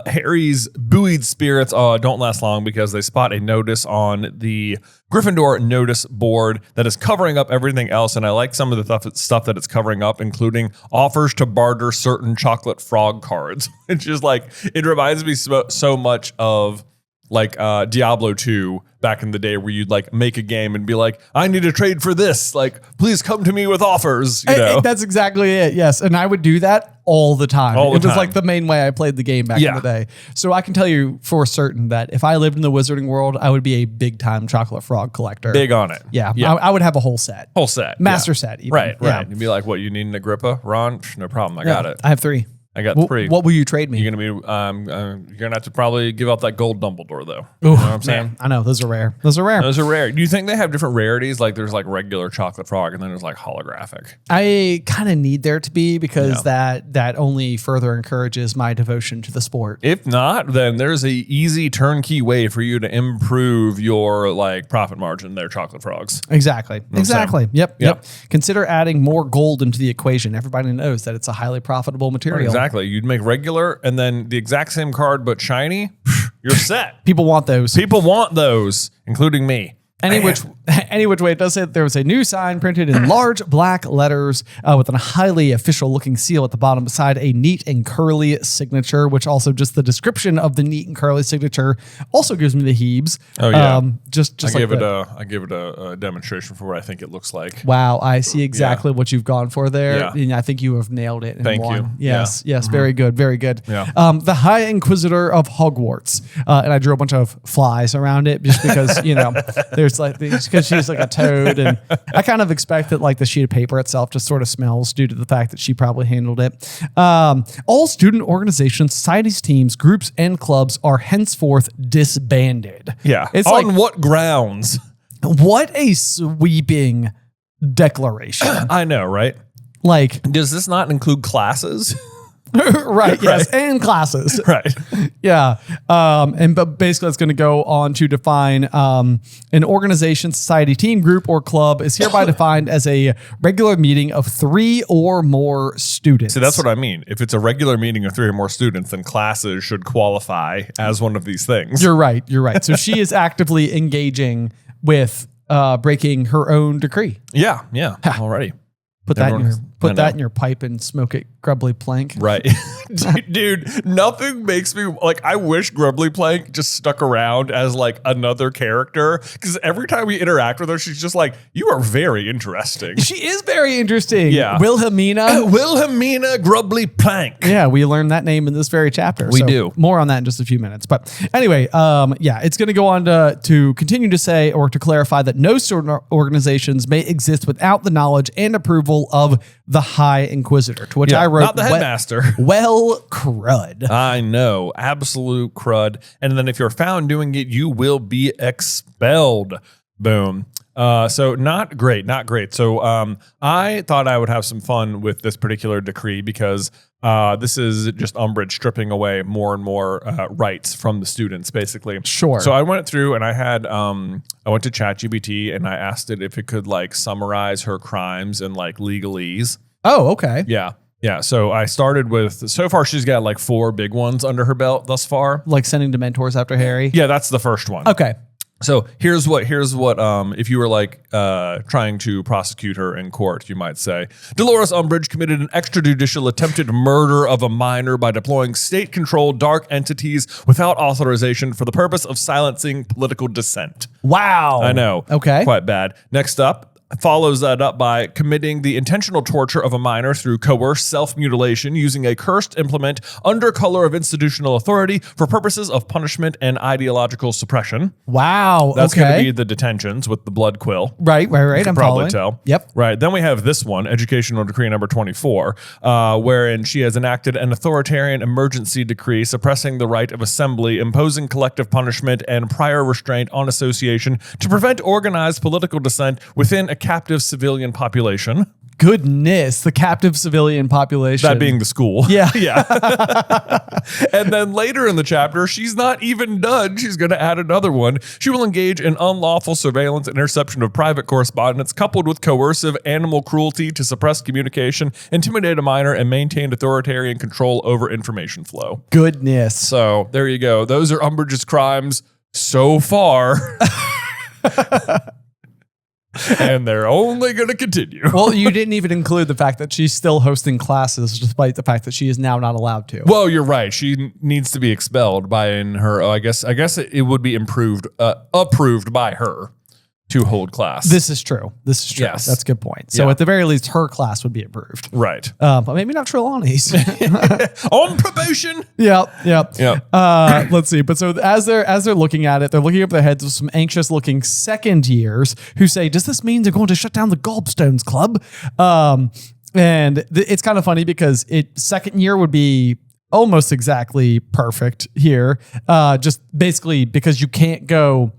Harry's buoyed spirits don't last long because they spot a notice on the Gryffindor notice board that is covering up everything else. And I like some of the stuff that it's covering up, including offers to barter certain chocolate frog cards. It's just like, it reminds me so much of like Diablo 2 back in the day, where you'd like make a game and be like, I need to trade for this. Like, please come to me with offers. That's exactly it. Yes. And I would do that all the time. It was like the main way I played the game back in the day. So I can tell you for certain that if I lived in the wizarding world, I would be a big time chocolate frog collector. Big on it. Yeah. I would have a whole set. Master set. Even. Right. You'd be like, what, you need an Agrippa? Ron? No problem. I got it. I have 3. I got 3. What will you trade me? You're gonna have to probably give up that gold Dumbledore though. Ooh, you know what I'm saying? I know those are rare. Those are rare. Do you think they have different rarities? Like there's like regular chocolate frog, and then there's like holographic. I kind of need there to be because that only further encourages my devotion to the sport. If not, then there's a easy turnkey way for you to improve your like profit margin. There, chocolate frogs. Exactly. Yep. Consider adding more gold into the equation. Everybody knows that it's a highly profitable material. Exactly. You'd make regular and then the exact same card, but shiny. You're set. People want those, including me. Any which way, it does say that there was a new sign printed in large black letters with a highly official looking seal at the bottom beside a neat and curly signature, which also just the description of the neat and curly signature also gives me the heebs. Oh yeah. I give it a demonstration for what I think it looks like. Wow. I see exactly what you've gone for there. Yeah. And I think you have nailed it. Thank you. Yes. Very good. Very good. Yeah. The High Inquisitor of Hogwarts. And I drew a bunch of flies around it just because, there's like, because she's like a toad, and I kind of expect that like the sheet of paper itself just sort of smells due to the fact that she probably handled it. All student organizations, societies, teams, groups, and clubs are henceforth disbanded. Yeah. It's on like, what grounds? What a sweeping declaration. I know, right? Like, does this not include classes? Right. Yes. And classes. Right. Yeah. But basically it's going to go on to define an organization, society, team, group, or club is hereby defined as a regular meeting of 3 or more students. See, that's what I mean. If it's a regular meeting of 3 or more students, then classes should qualify as one of these things. You're right. So she is actively engaging with breaking her own decree. Yeah. Already. Put that in your Put that in your pipe and smoke it grubbly plank. Right. Dude, nothing makes me like, I wish Grubbly Plank just stuck around as like another character, because every time we interact with her, she's just like, you are very interesting. She is very interesting. Yeah. Wilhelmina Grubbly Plank. Yeah, we learned that name in this very chapter. We do. More on that in just a few minutes. But anyway, yeah, it's going to go on to continue to say or to clarify that no student organizations may exist without the knowledge and approval of the High Inquisitor, to which I wrote, not the headmaster. Well, crud. I know, absolute crud. And then if you're found doing it, you will be expelled. Boom. So not great. So I thought I would have some fun with this particular decree because this is just Umbridge stripping away more and more rights from the students, basically. Sure. So I went through and I had I went to ChatGPT and I asked it if it could like summarize her crimes in like legalese. Oh, okay. Yeah. Yeah. So I started with, so far she's got like 4 big ones under her belt thus far. Like sending Dementors after Harry. Yeah, that's the first one. Okay. So here's what if you were like trying to prosecute her in court, you might say, Dolores Umbridge committed an extrajudicial attempted murder of a minor by deploying state-controlled dark entities without authorization for the purpose of silencing political dissent. Wow. I know. Okay. Quite bad. Next up, follows that up by committing the intentional torture of a minor through coerced self-mutilation using a cursed implement under color of institutional authority for purposes of punishment and ideological suppression. Wow. That's going to be the detentions with the blood quill. Right. I'm probably following. Tell. Yep. Right. Then we have this one, Educational Decree number 24, wherein she has enacted an authoritarian emergency decree suppressing the right of assembly, imposing collective punishment and prior restraint on association to prevent organized political dissent within a captive civilian population. Goodness, the captive civilian population. That being the school. Yeah. Yeah. And then later in the chapter, she's not even done. She's going to add another one. She will engage in unlawful surveillance and interception of private correspondence coupled with coercive animal cruelty to suppress communication, intimidate a minor, and maintain authoritarian control over information flow. Goodness. So there you go. Those are Umbridge's crimes so far. And they're only going to continue. Well, you didn't even include the fact that she's still hosting classes despite the fact that she is now not allowed to. Well, you're right. She needs to be expelled by her. I guess it would be approved by her to hold class. This is true. Yes. That's a good point. So at the very least, her class would be approved. Right. But maybe not Trelawney's. On probation. Yep. Let's see. But so as they're looking at it, they're looking up their heads with some anxious looking second years who say, does this mean they're going to shut down the Gobstones Club? And it's kind of funny because second year would be almost exactly perfect here. Just basically because you can't go.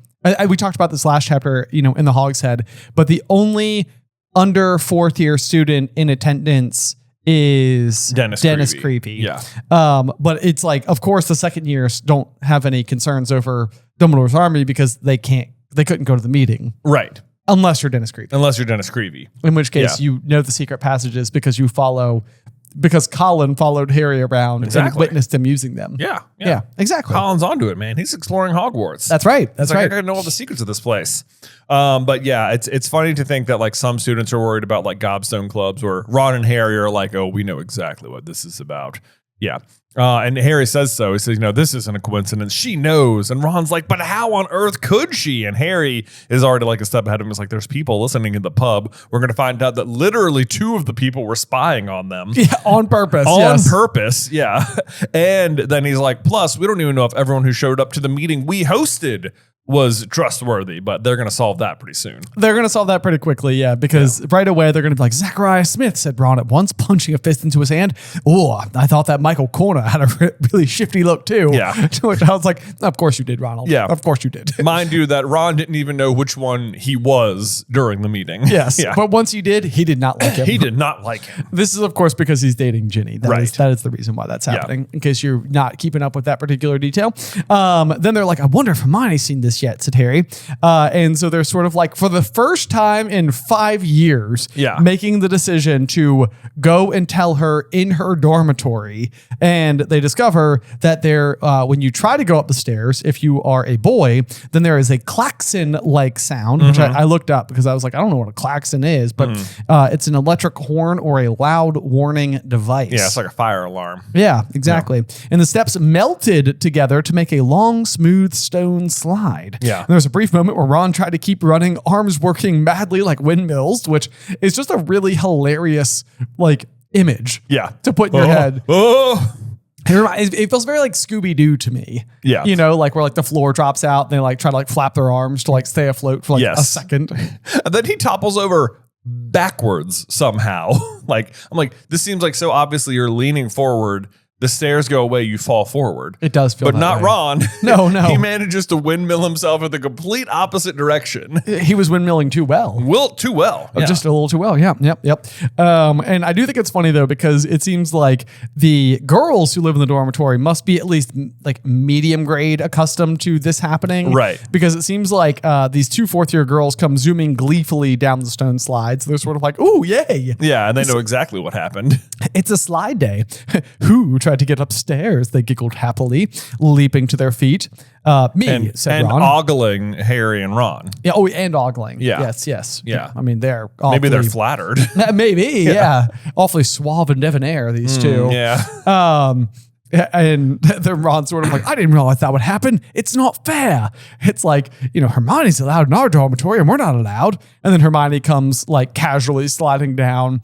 We talked about this last chapter, in the Hogs Head, but the only under 4th year student in attendance is Dennis Creepy. Yeah. But it's like, of course, the second years don't have any concerns over Dumbledore's army because they couldn't go to the meeting. Right. Unless you're Dennis Creepy. In which case you know the secret passages because Colin followed Harry around and witnessed him using them. Yeah, exactly. Colin's onto it, man. He's exploring Hogwarts. That's right. That's right. I gotta know all the secrets of this place. But yeah, it's funny to think that like some students are worried about like gobstone clubs, where Ron and Harry are like, oh, we know exactly what this is about. Yeah. And Harry says so. He says, this isn't a coincidence. She knows. And Ron's like, but how on earth could she? And Harry is already like a step ahead of him. He's like, there's people listening in the pub. We're going to find out that literally 2 of the people were spying on them. Yeah, on purpose. Purpose, yeah. And then he's like, plus, we don't even know if everyone who showed up to the meeting we hosted was trustworthy, but they're going to solve that pretty soon. They're going to solve that pretty quickly, yeah, because right away they're going to be like, Zachariah Smith, said Ron at once, punching a fist into his hand. Oh, I thought that Michael Corner had a really shifty look too. Yeah. To which I was like, of course you did, Ronald. Yeah. Of course you did. Mind you that Ron didn't even know which one he was during the meeting. Yes. Yeah. But once he did not like him. He did not like him. This is, of course, because he's dating Ginny. That is the reason why that's happening, in case you're not keeping up with that particular detail. Then they're like, I wonder if Hermione's seen this this yet, said Harry. And so they're sort of like, for the first time in 5 years, making the decision to go and tell her in her dormitory. And they discover that when you try to go up the stairs, if you are a boy, then there is a klaxon-like sound, which I looked up because I was like, I don't know what a klaxon is, but it's an electric horn or a loud warning device. Yeah, it's like a fire alarm. Yeah, exactly. Yeah. And the steps melted together to make a long, smooth stone slide. Yeah. And there was a brief moment where Ron tried to keep running, arms working madly like windmills, which is just a really hilarious image to put in your head. It feels very like Scooby-Doo to me. Yeah. You know, like where the floor drops out and they try to flap their arms to stay afloat for a second. And then he topples over backwards somehow. I'm like, this seems like so obviously you're leaning forward. The stairs go away, you fall forward. It does feel but not way. Ron. No. He manages to windmill himself in the complete opposite direction. He was windmilling too well. Too well. Yeah. Just a little too well. Yeah. Yep. And I do think it's funny though, because it seems like the girls who live in the dormitory must be at least medium grade accustomed to this happening. Right. Because it seems like these 2 fourth-year girls come zooming gleefully down the stone slides. They're sort of like, ooh, yay. Yeah, and they know exactly what happened. It's a slide day. Who tried to get upstairs? They giggled happily, leaping to their feet. Said Ron. And ogling Harry and Ron. Yeah. Oh, and ogling. Yeah. Yes. Yeah. I mean, they're maybe they're flattered. Maybe. Yeah. Awfully suave and debonair, these two. Yeah. And then Ron's sort of like, I didn't realize that would happen. It's not fair. It's like, Hermione's allowed in our dormitory and we're not allowed. And then Hermione comes casually sliding down.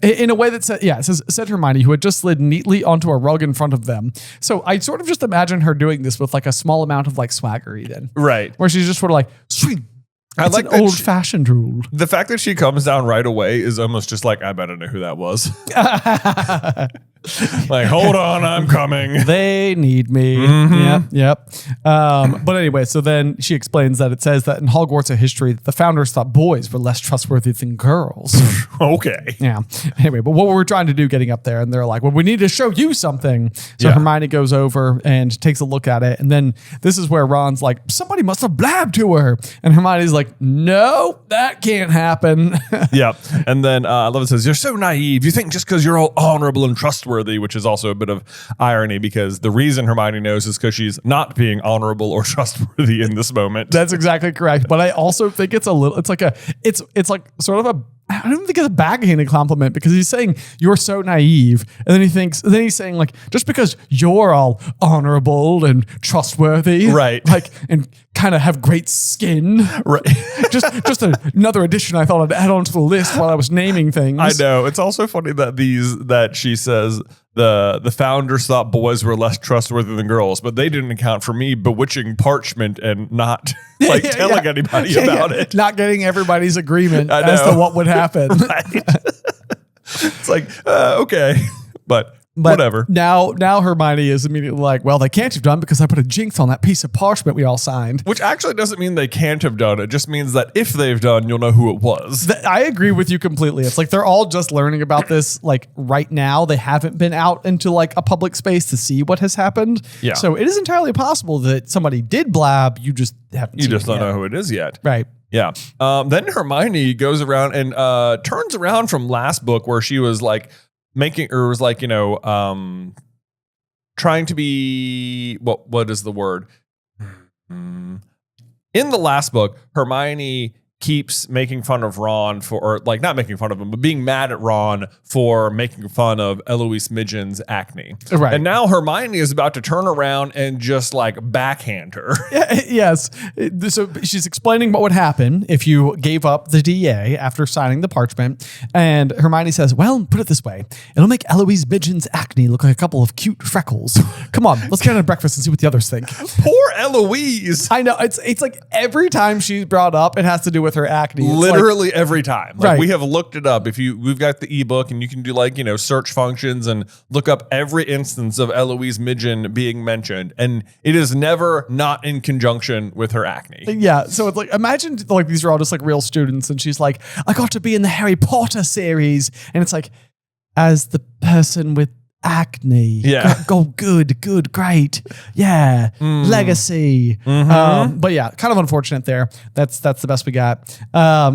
In a way that said Hermione, who had just slid neatly onto a rug in front of them. So I sort of just imagine her doing this with a small amount of swaggery then. Right. Where she's just sort of swing. I it's like an old-fashioned rule. The fact that she comes down right away is almost just I better know who that was. Hold on, I'm coming. They need me. Mm-hmm. Yep. But anyway, so then she explains that it says that in Hogwarts history, the founders thought boys were less trustworthy than girls. Okay. Yeah. Anyway, but what were we trying to do getting up there? And they're like, well, we need to show you something. So Hermione goes over and takes a look at it. And then this is where Ron's like, somebody must have blabbed to her. And Hermione's like, no, that can't happen. Yep. And then I love it says, you're so naive. You think just because you're all honorable and trustworthy, which is also a bit of irony because the reason Hermione knows is because she's not being honorable or trustworthy in this moment. That's exactly correct. But I also think it's it's like sort of a, I don't think it's a backhanded compliment because he's saying you're so naive. And then he's saying just because you're all honorable and trustworthy. Right. And kind of have great skin. Right. just another addition I thought I'd add on to the list while I was naming things. I know. It's also funny that she says the founders thought boys were less trustworthy than girls, but they didn't account for me bewitching parchment and not telling anybody about it. Not getting everybody's agreement as to what would happen. Right. It's okay. But whatever. Now Hermione is immediately like, well, they can't have done because I put a jinx on that piece of parchment we all signed. Which actually doesn't mean they can't have done. It just means that if they've done, you'll know who it was. I agree with you completely. It's they're all just learning about this right now. They haven't been out into a public space to see what has happened. Yeah. So it is entirely possible that somebody did blab. You just haven't seen it. You just don't know who it is yet. Right. Yeah. Then Hermione goes around and turns around from last book where she was trying to be what is the word? In the last book, Hermione keeps making fun of Ron not making fun of him, but being mad at Ron for making fun of Eloise Midgen's acne. Right. And now Hermione is about to turn around and just backhand her. Yes. So she's explaining what would happen if you gave up the DA after signing the parchment. And Hermione says, well, put it this way. It'll make Eloise Midgen's acne look like a couple of cute freckles. Come on, let's get on breakfast and see what the others think. Poor Eloise. I know. It's every time she's brought up, it has to do with her acne. It's literally every time. Right. We have looked it up. We've got the ebook and you can do search functions and look up every instance of Eloise Midgen being mentioned. And it is never not in conjunction with her acne. Yeah. So it's imagine these are all just real students and she's like, I got to be in the Harry Potter series. And it's as the person with acne. Yeah. Go good, great. Yeah. Legacy. But yeah, kind of unfortunate there. That's the best we got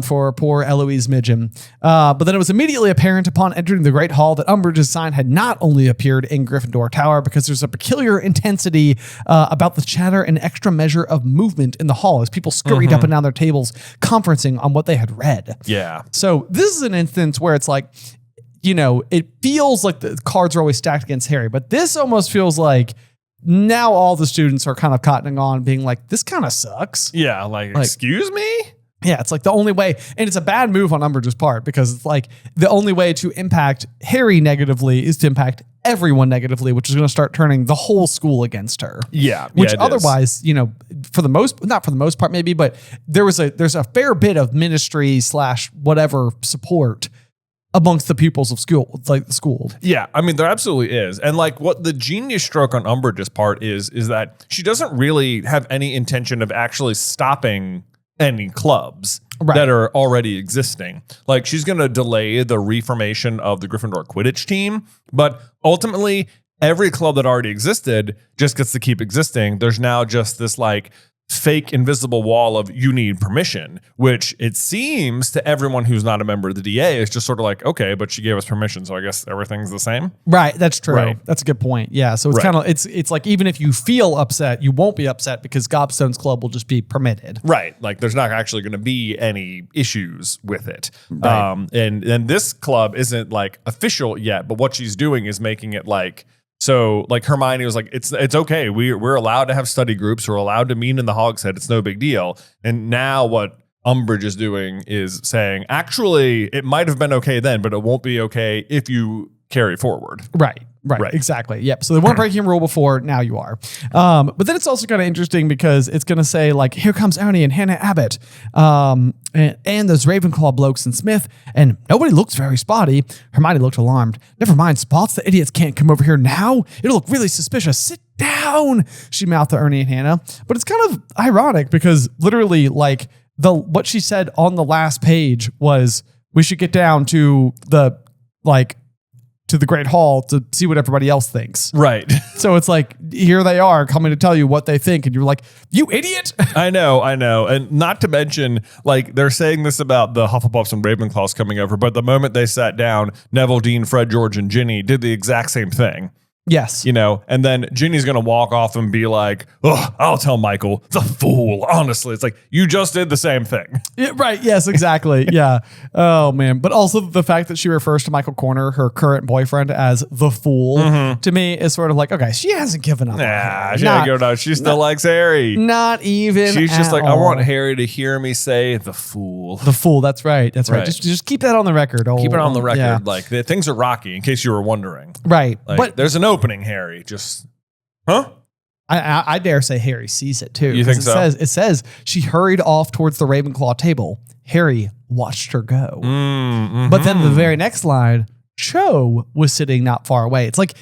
for poor Eloise Midgen. But then it was immediately apparent upon entering the Great Hall that Umbridge's sign had not only appeared in Gryffindor Tower, because there's a peculiar intensity about the chatter and extra measure of movement in the hall as people scurried up and down their tables, conferencing on what they had read. Yeah. So this is an instance where it's like, it feels like the cards are always stacked against Harry, but this almost feels like now all the students are kind of cottoning on, being like, this kind of sucks. Yeah, like, excuse me? Yeah, it's like the only way, and it's a bad move on Umbridge's part, because it's like the only way to impact Harry negatively is to impact everyone negatively, which is going to start turning the whole school against her. Yeah. Which otherwise, for the most, not for the most part maybe, but there's a fair bit of ministry / whatever support amongst the pupils of school, like the school. Yeah, I mean, there absolutely is. And like what the genius stroke on Umbridge's part is that she doesn't really have any intention of actually stopping any clubs that are already existing. Like, she's going to delay the reformation of the Gryffindor Quidditch team, but ultimately every club that already existed just gets to keep existing. There's now just this like fake invisible wall of you need permission, which it seems to everyone who's not a member of the DA is just sort of like, okay, but she gave us permission, so I guess everything's the same. Right, that's true. Right. That's a good point. Yeah, so it's kind of it's like, even if you feel upset, you won't be upset because Gobstone's club will just be permitted. Right, like there's not actually going to be any issues with it. Right. And this club isn't like official yet, but what she's doing is making it like, so like Hermione was like, it's okay. We're allowed to have study groups. We're allowed to meet in the Hogs Head. It's no big deal. And now what Umbridge is doing is saying, actually, it might have been okay then, but it won't be okay if you carry forward. Right. Exactly. Yep. So they weren't breaking a rule before. Now you are. But then it's also kind of interesting because it's going to say like, here comes Ernie and Hannah Abbott, and those Ravenclaw blokes and Smith, and nobody looks very spotty. Hermione looked alarmed. Never mind, Spots. The idiots can't come over here now. It'll look really suspicious. Sit down, she mouthed to Ernie and Hannah. But it's kind of ironic because literally, like, what she said on the last page was, we should get down to the Great Hall to see what everybody else thinks. Right. So it's like, here they are coming to tell you what they think. And you're like, you idiot. I know. And not to mention, like, they're saying this about the Hufflepuffs and Ravenclaws coming over, but the moment they sat down, Neville, Dean, Fred, George, and Ginny did the exact same thing. Yes. And then Ginny's going to walk off and be like, oh, I'll tell Michael, the fool. Honestly, it's like, you just did the same thing. Yeah, right. Yes, exactly. Yeah. Oh, man. But also the fact that she refers to Michael Corner, her current boyfriend, as the fool, to me is sort of like, okay, she hasn't given up. Nah, she hasn't given up. She still likes Harry. Not even. She's just like, all. I want Harry to hear me say the fool. The fool. That's right. That's right. Just keep that on the record. Keep it on the record. Yeah. Like, things are rocky, in case you were wondering. Right. Like, but there's an opening, Harry. Just, huh? I dare say Harry sees it too. You think so? It says she hurried off towards the Ravenclaw table. Harry watched her go. But then the very next line, Cho was sitting not far away. It's like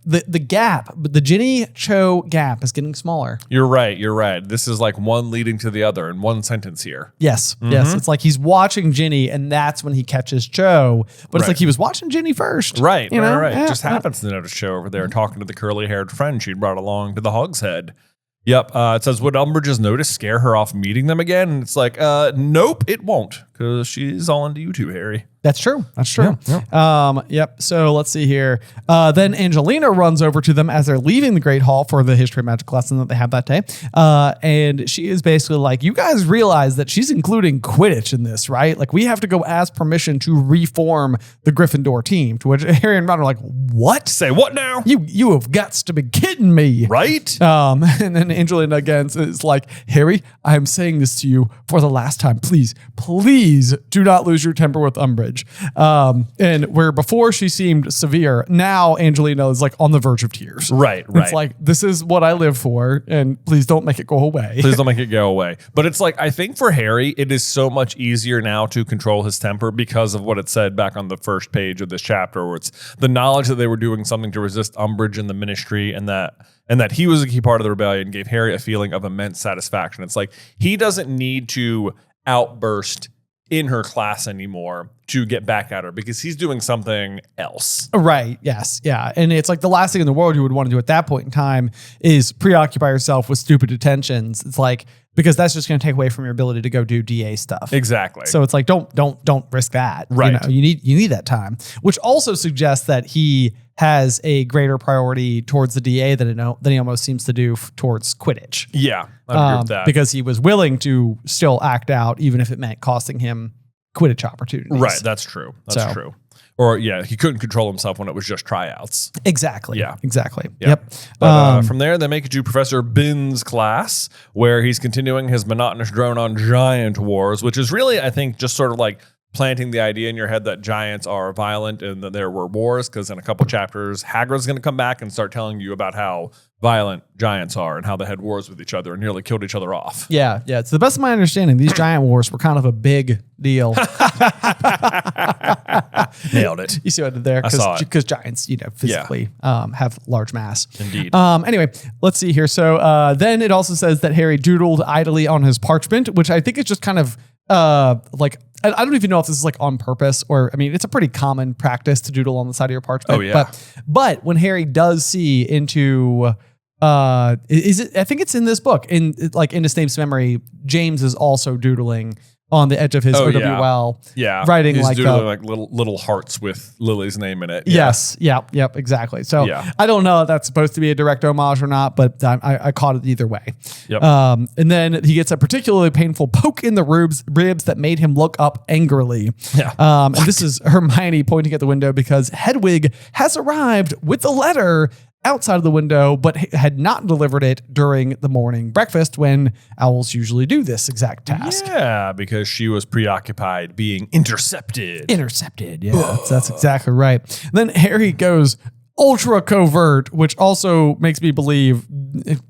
the gap, the Ginny Cho gap is getting smaller. You're right. This is like one leading to the other in one sentence here. Yes. It's like he's watching Ginny, and that's when he catches Cho. But it's like he was watching Ginny first. Right. You know? Right. Just happens to notice Cho over there talking to the curly-haired friend she'd brought along to the Hogs Head. Yep. It says, would Umbridge's notice scare her off meeting them again? And it's like, nope, it won't, because she's all into you two, Harry. That's true. Yep. So let's see here. Then Angelina runs over to them as they're leaving the Great Hall for the history of magic lesson that they have that day. And she is basically like, you guys realize that she's including Quidditch in this, right? Like, we have to go ask permission to reform the Gryffindor team. To which Harry and Ron are like, what? Say what now? You have got to be kidding me. Right? And then Angelina again is like, Harry, I am saying this to you for the last time. Please do not lose your temper with Umbridge. And where before she seemed severe, now Angelina is like on the verge of tears. Right. It's like, this is what I live for, and please don't make it go away. Please don't make it go away. But it's like, I think for Harry, it is so much easier now to control his temper because of what it said back on the first page of this chapter, where it's the knowledge that they were doing something to resist Umbridge and the Ministry, and that he was a key part of the rebellion gave Harry a feeling of immense satisfaction. It's like, he doesn't need to outburst in her class anymore to get back at her because he's doing something else. Right. Yes. Yeah. And it's like the last thing in the world you would want to do at that point in time is preoccupy yourself with stupid detentions. It's like, because that's just going to take away from your ability to go do DA stuff. Exactly. So it's like, don't risk that. Right. You need that time, which also suggests that he has a greater priority towards the DA than he almost seems to do towards Quidditch. Yeah. I agree with that. Because he was willing to still act out, even if it meant costing him Quidditch opportunities. Right. That's true. That's true. Or he couldn't control himself when it was just tryouts. Exactly. Yeah. Exactly. Yeah. Yep. But from there, they make it to Professor Bin's class, where he's continuing his monotonous drone on giant wars, which is really, I think, just sort of like planting the idea in your head that giants are violent and that there were wars, because in a couple chapters, Hagrid's going to come back and start telling you about how violent giants are and how they had wars with each other and nearly killed each other off. Yeah. Yeah. To the best of my understanding, these giant wars were kind of a big deal. Nailed it. You see what I did there? I saw it. Because giants, physically have large mass. Indeed. Anyway, let's see here. So then it also says that Harry doodled idly on his parchment, which I think is just kind of like, I don't even know if this is like on purpose or, I mean, it's a pretty common practice to doodle on the side of your parchment. Oh, yeah. But when Harry does see into, I think it's in this book, into Snape's memory, James is also doodling on the edge of his OWL. Yeah. Writing he's like doodling like little hearts with Lily's name in it. Yes. Yep. Exactly. So I don't know if that's supposed to be a direct homage or not, but I caught it either way. Yep. And then he gets a particularly painful poke in the ribs that made him look up angrily. Yeah. And this is Hermione pointing at the window because Hedwig has arrived with the letter outside of the window, but had not delivered it during the morning breakfast when owls usually do this exact task. Yeah, because she was preoccupied being intercepted. Yeah, that's exactly right. Then Harry goes ultra covert, which also makes me believe,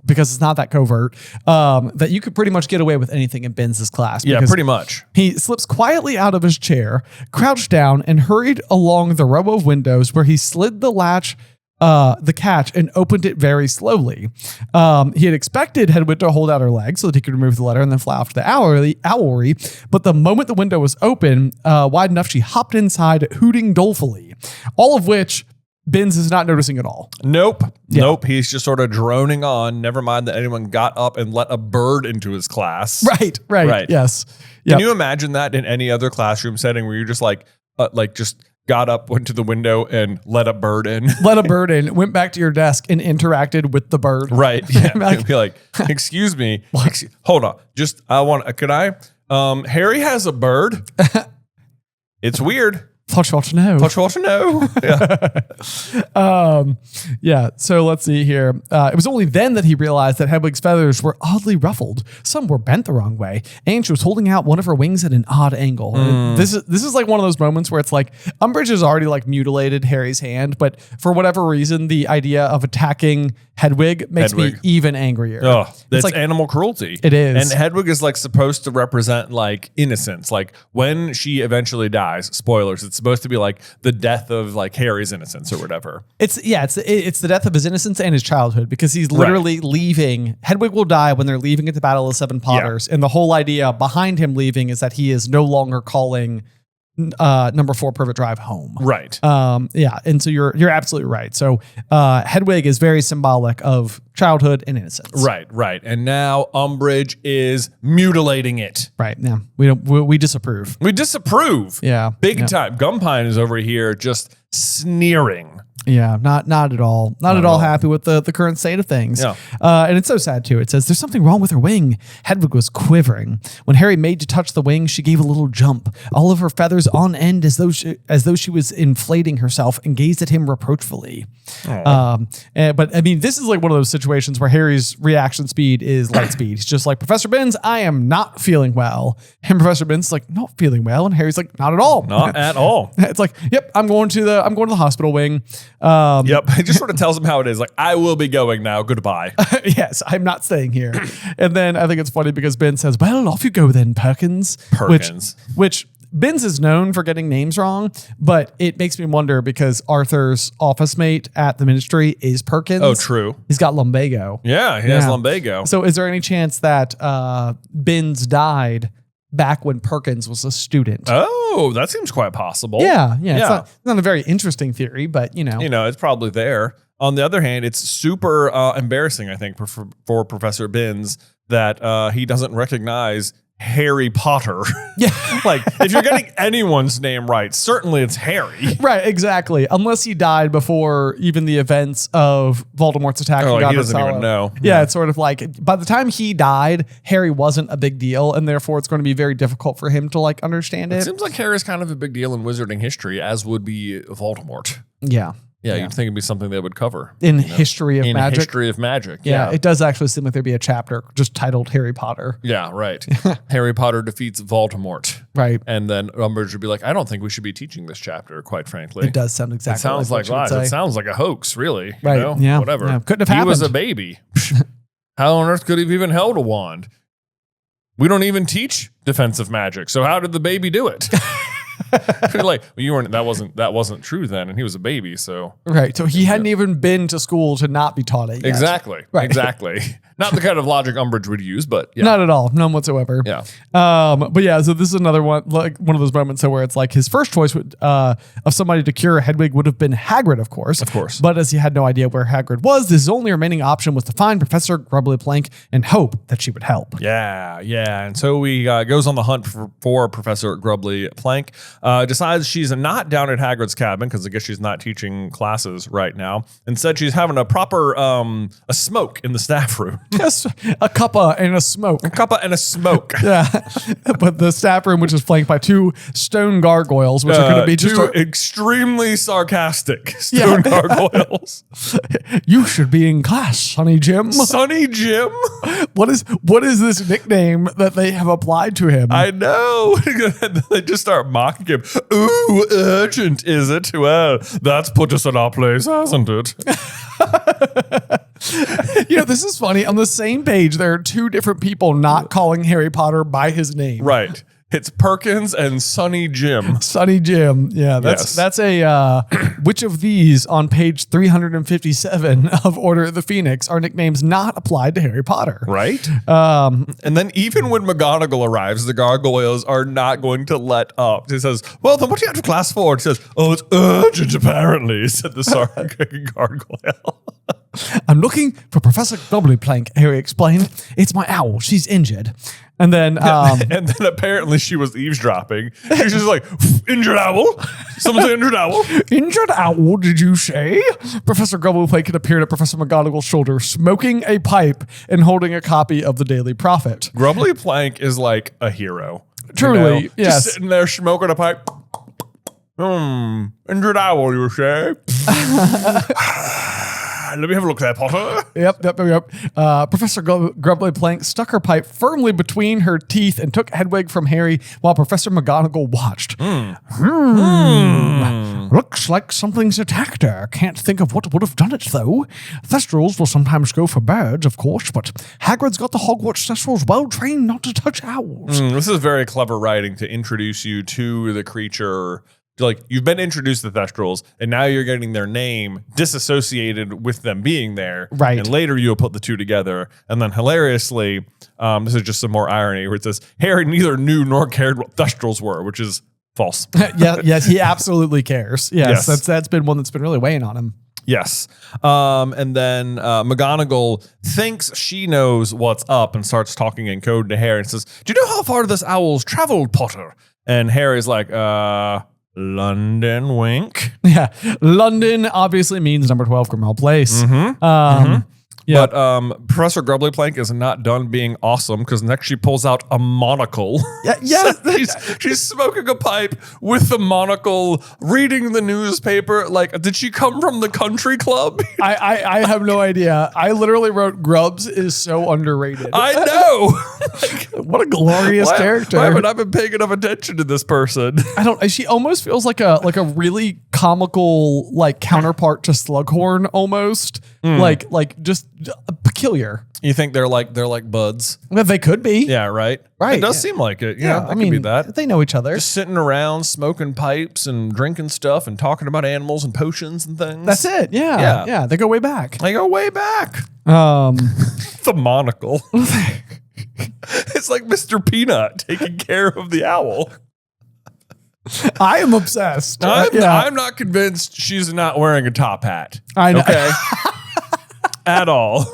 because it's not that covert, that you could pretty much get away with anything in Bin's class. Yeah, pretty much. He slips quietly out of his chair, crouched down, and hurried along the row of windows where he slid the catch and opened it very slowly. He had expected Hedwig to hold out her legs so that he could remove the letter and then fly off to the owlery. But the moment the window was open, wide enough, she hopped inside, hooting dolefully. All of which Binns is not noticing at all. Nope. He's just sort of droning on. Never mind that anyone got up and let a bird into his class. Right. Yes. Can you imagine that in any other classroom setting where you're just just got up, went to the window, and let a bird in? Went back to your desk and interacted with the bird. Right. Yeah. Be like, excuse me. Hold on. Could I? Harry has a bird. It's weird. Thought you ought to know. Yeah. So let's see here. It was only then that he realized that Hedwig's feathers were oddly ruffled. Some were bent the wrong way, and she was holding out one of her wings at an odd angle. This is like one of those moments where it's like Umbridge has already like mutilated Harry's hand, but for whatever reason, the idea of attacking Hedwig makes me even angrier. Oh, that's like animal cruelty. It is. And Hedwig is like supposed to represent like innocence. Like when she eventually dies, spoilers, it's supposed to be like the death of like Harry's innocence or whatever. It's the death of his innocence and his childhood, because he's literally leaving. Hedwig will die when they're leaving at the Battle of the Seven Potters. And the whole idea behind him leaving is that he is no longer calling number 4 Privet Drive home. Right. And so you're absolutely right. So Hedwig is very symbolic of childhood and innocence. Right. And now Umbridge is mutilating it. Right. Yeah. We disapprove. Yeah. Big time. Gumpine is over here just sneering. Yeah, not at all. Not at all happy with the current state of things. Yeah. And it's so sad too. It says, there's something wrong with her wing. Hedwig was quivering. When Harry made to touch the wing, she gave a little jump, all of her feathers on end as though she was inflating herself, and gazed at him reproachfully. But I mean, this is like one of those situations where Harry's reaction speed is light speed. He's just like, Professor Binns, I am not feeling well. And Professor Binns is like, not feeling well. And Harry's like, not at all. Not at all. It's like, yep, I'm going to the hospital wing. Yep. He just sort of tells him how it is. Like, I will be going now. Goodbye. Yes, I'm not staying here. And then I think it's funny because Ben says, well, off you go then, Perkins. Which Binns is known for getting names wrong, but it makes me wonder because Arthur's office mate at the ministry is Perkins. Oh, true. He's got lumbago. Yeah, he has lumbago. So is there any chance that Binns died back when Perkins was a student. Oh, that seems quite possible. Yeah. It's not a very interesting theory, but it's probably there. On the other hand, it's super embarrassing, I think, for Professor Binns that he doesn't recognize Harry Potter. Yeah. Like, if you're getting anyone's name right, certainly it's Harry. Right, exactly. Unless he died before even the events of Voldemort's attack. Oh, he doesn't even know. Yeah, it's sort of like, by the time he died, Harry wasn't a big deal, and therefore it's going to be very difficult for him to like understand it. It seems like Harry's kind of a big deal in wizarding history, as would be Voldemort. Yeah. Yeah, you'd think it'd be something they would cover. In History of Magic. History of Magic, yeah. It does actually seem like there'd be a chapter just titled Harry Potter. Yeah, right. Harry Potter defeats Voldemort. Right. And then Umbridge would be like, I don't think we should be teaching this chapter, quite frankly. It does sound exactly it sounds like lies. It sounds like a hoax, really. Right. You know? Yeah. Whatever. Yeah. Couldn't have happened. He was a baby. How on earth could he have even held a wand? We don't even teach defensive magic. So how did the baby do it? Like, well, you weren't. That wasn't true then, and he was a baby. So right. So he hadn't even been to school to not be taught it yet. Exactly. Right. Exactly. Not the kind of logic Umbridge would use, but yeah. Not at all. None whatsoever. Yeah. But yeah, so this is another one, like one of those moments where it's like his first choice would, of somebody to cure Hedwig would have been Hagrid, of course. Of course. But as he had no idea where Hagrid was, his only remaining option was to find Professor Grubbly Plank and hope that she would help. Yeah. And so he goes on the hunt for Professor Grubbly Plank, decides she's not down at Hagrid's cabin, because I guess she's not teaching classes right now. Instead, she's having a proper a smoke in the staff room. Yes, a cuppa and a smoke. A cuppa and a smoke. Yeah, but the staff room, which is flanked by two stone gargoyles, which are going to be just two extremely sarcastic stone gargoyles. You should be in class, Sonny Jim. Sonny Jim? What is this nickname that they have applied to him? I know. They just start mocking him. Ooh, urgent, is it? Well, that's put us in our place, hasn't it? This is funny. On the same page, there are two different people not calling Harry Potter by his name. Right. It's Perkins and Sonny Jim. Sonny Jim. Yeah, that's a which of these on page 357 of Order of the Phoenix are nicknames not applied to Harry Potter. Right. And then even when McGonagall arrives, the gargoyles are not going to let up. He says, well, then what do you have to class for? He says, oh, it's urgent, apparently, said the gargoyle. I'm looking for Professor Grubbly Plank, Harry explained. It's my owl. She's injured. And then apparently she was eavesdropping. She's just like, injured owl? Someone's injured owl? Injured owl, did you say? Professor Grubbly Plank had appeared at Professor McGonagall's shoulder, smoking a pipe and holding a copy of the Daily Prophet. Grubbly Plank is like a hero. Truly, yes. Just sitting there smoking a pipe. Injured owl, you say? Let me have a look there, Potter. Yep. Professor Grubbly Plank stuck her pipe firmly between her teeth and took Hedwig from Harry while Professor McGonagall watched. Looks like something's attacked her. Can't think of what would have done it, though. Thestrals will sometimes go for birds, of course, but Hagrid's got the Hogwarts Thestrals well trained not to touch owls. This is very clever writing to introduce you to the creature. Like, you've been introduced to Thestrals, and now you're getting their name disassociated with them being there. Right. And later you'll put the two together. And then hilariously, this is just some more irony, where it says, Harry neither knew nor cared what Thestrals were, which is false. Yes, he absolutely cares. Yes. That's been one that's been really weighing on him. Yes. And then McGonagall thinks she knows what's up and starts talking in code to Harry and says, do you know how far this owl's traveled, Potter? And Harry's like, London, wink. Yeah. London obviously means number 12 Grimmauld Place. But Professor Grubbly Plank is not done being awesome, because next she pulls out a monocle. Yeah. she's smoking a pipe with the monocle, reading the newspaper. Like, did she come from the country club? I have no idea. I literally wrote Grubbs is so underrated. I know. What a glorious character. Why haven't I been paying enough attention to this person? She almost feels like a really comical counterpart to Slughorn almost. Like just peculiar. You think they're like buds? Well, they could be. Yeah, right. Right. It does seem like it. Yeah, I mean, could be that. They know each other. Just sitting around smoking pipes and drinking stuff and talking about animals and potions and things. That's it. Yeah. They go way back. The monocle. It's like Mr. Peanut taking care of the owl. I am obsessed. I'm not convinced she's not wearing a top hat. I know. Okay. At all.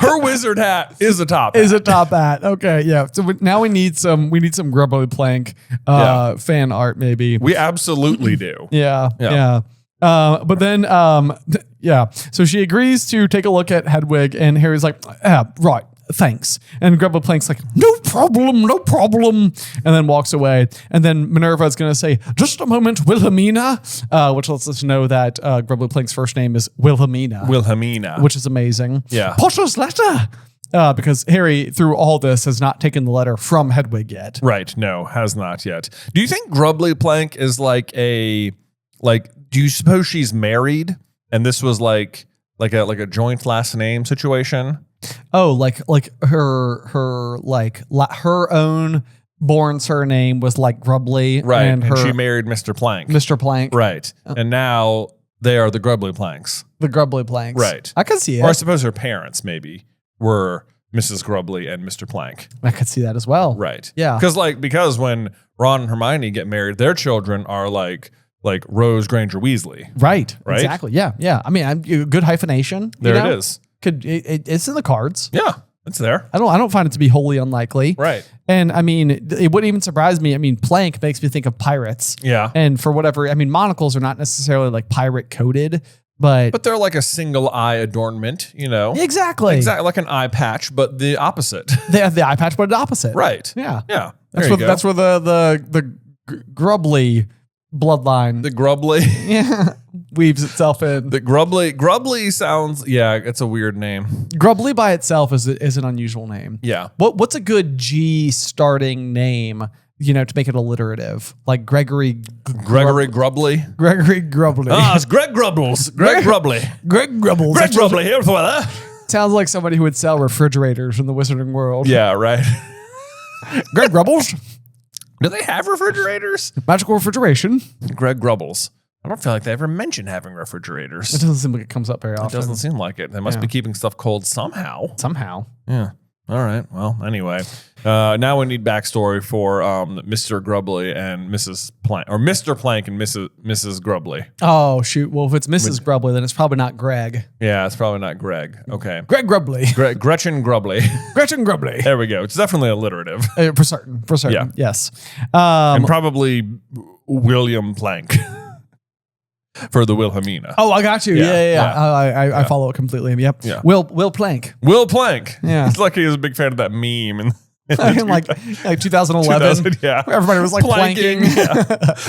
Her wizard hat is a top hat. Is a top hat. Okay, yeah. So now we need some Grubbly Plank fan art, maybe. We absolutely do. Yeah. But then, So she agrees to take a look at Hedwig, and Harry's like, right, thanks. And Grubbly Plank's like, no problem. And then walks away. And then Minerva's going to say, just a moment, Wilhelmina, which lets us know that Grubbly Plank's first name is Wilhelmina. Which is amazing. Yeah. Potter's letter. Because Harry, through all this, has not taken the letter from Hedwig yet. Right. No, has not yet. Do you think Grubbly Plank is like do you suppose she's married and this was like a joint last name situation? Oh, like her own born surname was like Grubbly, right? And her, she married Mr. Plank. Mr. Plank, right? And now they are the Grubbly Planks. The Grubbly Planks, right? I can see it. Or I suppose her parents maybe were Mrs. Grubbly and Mr. Plank. I could see that as well. Right? Yeah. Because when Ron and Hermione get married, their children are like Rose Granger Weasley. Right. Right. Exactly. Yeah. I mean, good hyphenation. There it is. It's in the cards. Yeah, it's there. I don't find it to be wholly unlikely. Right. And I mean, it wouldn't even surprise me. I mean, Plank makes me think of pirates. Yeah. And for whatever, I mean, monocles are not necessarily like pirate coded, but they're like a single eye adornment, you know? Exactly. Like an eye patch, but the opposite. They have the eye patch, but the opposite. Right. Yeah. Yeah. That's where the Grubbly bloodline. The Grubbly. Yeah. Weaves itself in. The Grubbly sounds, it's a weird name. Grubbly by itself is an unusual name. Yeah. What's a good G starting name, to make it alliterative? Like Gregory Grubbly. Gregory Grubbly. It's Greg Grubbles. Greg Grubbly. Greg Grubbles. Greg Grubbly here with weather. Sounds like somebody who would sell refrigerators in the wizarding world. Yeah, right. Greg Grubbles. Do they have refrigerators? Magical refrigeration. Greg Grubbles. I don't feel like they ever mention having refrigerators. It doesn't seem like it comes up very often. It doesn't seem like it. They must be keeping stuff cold somehow. Yeah. All right. Well, anyway, now we need backstory for Mr. Grubbly and Mrs. Plank, or Mr. Plank and Mrs. Grubbly. Oh, shoot. Well, if it's Mrs. Grubbly, then it's probably not Greg. Yeah, it's probably not Greg. Okay. Greg Grubbly. Gretchen Grubbly. Gretchen Grubbly. There we go. It's definitely alliterative. For certain. Yeah. Yes. And probably William Plank. For the Wilhelmina. Oh, I got you. Yeah. I follow it completely. Yep. Yeah. Will Plank. Will Plank. Yeah. It's like he was a big fan of that meme. In like 2011. Yeah. Where everybody was like planking.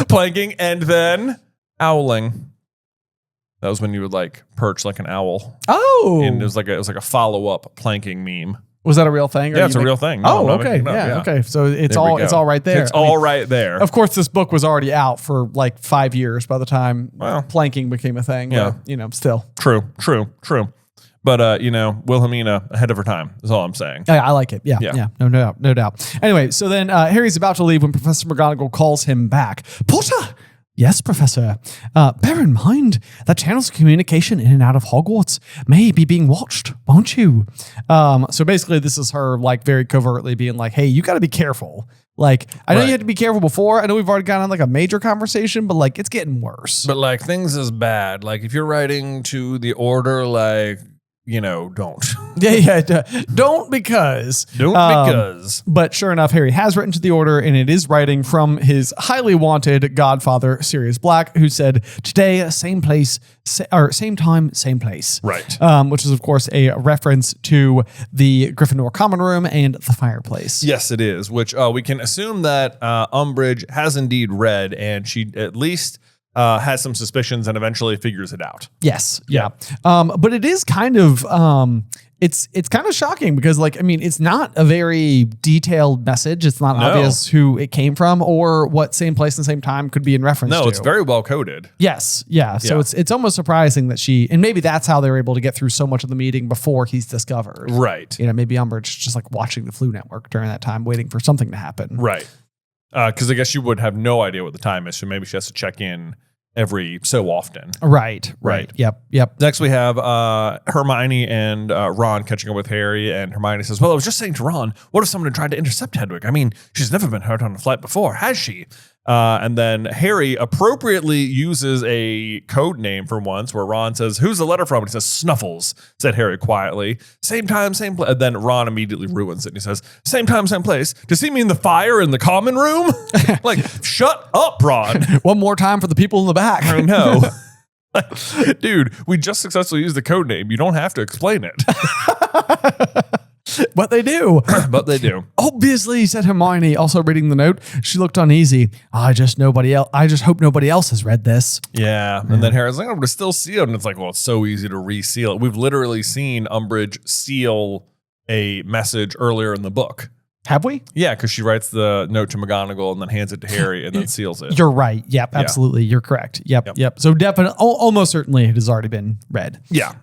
Planking and then owling. That was when you would like perch like an owl. Oh. And it was like a follow-up planking meme. Was that a real thing? Yeah, it's a real thing. No, okay. Okay. So it's all right there. It's all right there. Of course, this book was already out for like 5 years by the time planking became a thing. Yeah. But, still. True. But, Wilhelmina ahead of her time is all I'm saying. Yeah, I like it. Yeah. No doubt. Anyway, so then Harry's about to leave when Professor McGonagall calls him back. Potter! Yes, Professor. Bear in mind that channels of communication in and out of Hogwarts may be being watched, won't you? So basically, this is her like very covertly being like, hey, you got to be careful. Like, I know you had to be careful before. I know we've already gotten on like a major conversation, but like it's getting worse. But like things is bad. Like if you're writing to the order, like, don't. Don't because. But sure enough, Harry has written to the order, and it is writing from his highly wanted godfather, Sirius Black, who said, today, same place, same time, same place. Right. Which is, of course, a reference to the Gryffindor common room and the fireplace. Yes, it is, which we can assume that Umbridge has indeed read, and she at least has some suspicions and eventually figures it out. Yes. Yeah. But it is kind of, it's kind of shocking because it's not a very detailed message. It's not obvious who it came from or what same place and same time could be in reference to. No, it's very well coded. Yes. Yeah. So it's almost surprising that and maybe that's how they were able to get through so much of the meeting before he's discovered. Right. Maybe Umbridge just like watching the Flu Network during that time, waiting for something to happen. Right. Because I guess she would have no idea what the time is. So maybe she has to check in every so often. Right. Yep. Next, we have Hermione and Ron catching up with Harry, and Hermione says, well, I was just saying to Ron, what if someone had tried to intercept Hedwig? I mean, she's never been hurt on a flight before, has she? And then Harry appropriately uses a code name for once where Ron says, who's the letter from? And he says, Snuffles, said Harry quietly. Same time, same place. And then Ron immediately ruins it. And he says, same time, same place. Does he mean the fire in the common room? Like, shut up, Ron. One more time for the people in the back. I know. Dude, we just successfully used the code name. You don't have to explain it. But they do. But they do. Obviously, said Hermione, also reading the note. She looked uneasy. I just hope nobody else has read this. Yeah. And then Harry's like, I'm going to still seal it. And it's like, well, it's so easy to reseal it. We've literally seen Umbridge seal a message earlier in the book. Have we? Yeah, because she writes the note to McGonagall and then hands it to Harry and then seals it. You're right. Yep, absolutely. You're correct. Yep. So definitely, almost certainly it has already been read. Yeah.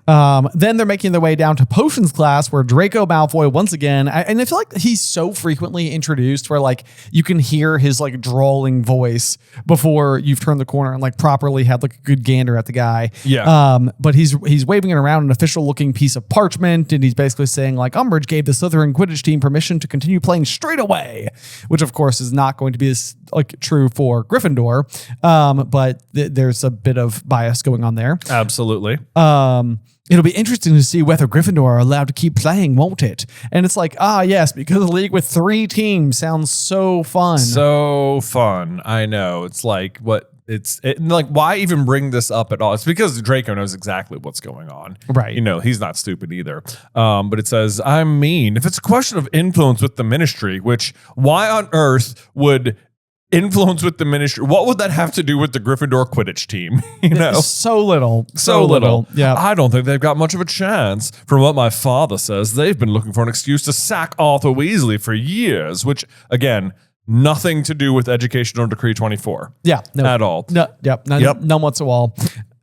Then they're making their way down to potions class where Draco Malfoy once again, and I feel like he's so frequently introduced where like you can hear his like drawling voice before you've turned the corner and like properly had like a good gander at the guy. Yeah. But he's waving it around an official looking piece of parchment, and he's basically saying like Umbridge gave the Slytherin Quidditch team permission to continue playing straight away, which of course is not going to be like true for Gryffindor, but there's a bit of bias going on there. Absolutely. It'll be interesting to see whether Gryffindor are allowed to keep playing, won't it? And it's like, yes, because a league with 3 teams sounds so fun. So fun. I know. It's like like, why even bring this up at all? It's because Draco knows exactly what's going on. Right. You know, he's not stupid either. But it says, I mean, if it's a question of influence with the ministry, which why on earth would influence with the ministry? What would that have to do with the Gryffindor Quidditch team? You know, so little. Yeah. I don't think they've got much of a chance. From what my father says, they've been looking for an excuse to sack Arthur Weasley for years, which again, nothing to do with Educational Decree 24. Yeah. No, at all. No. Yep. None whatsoever.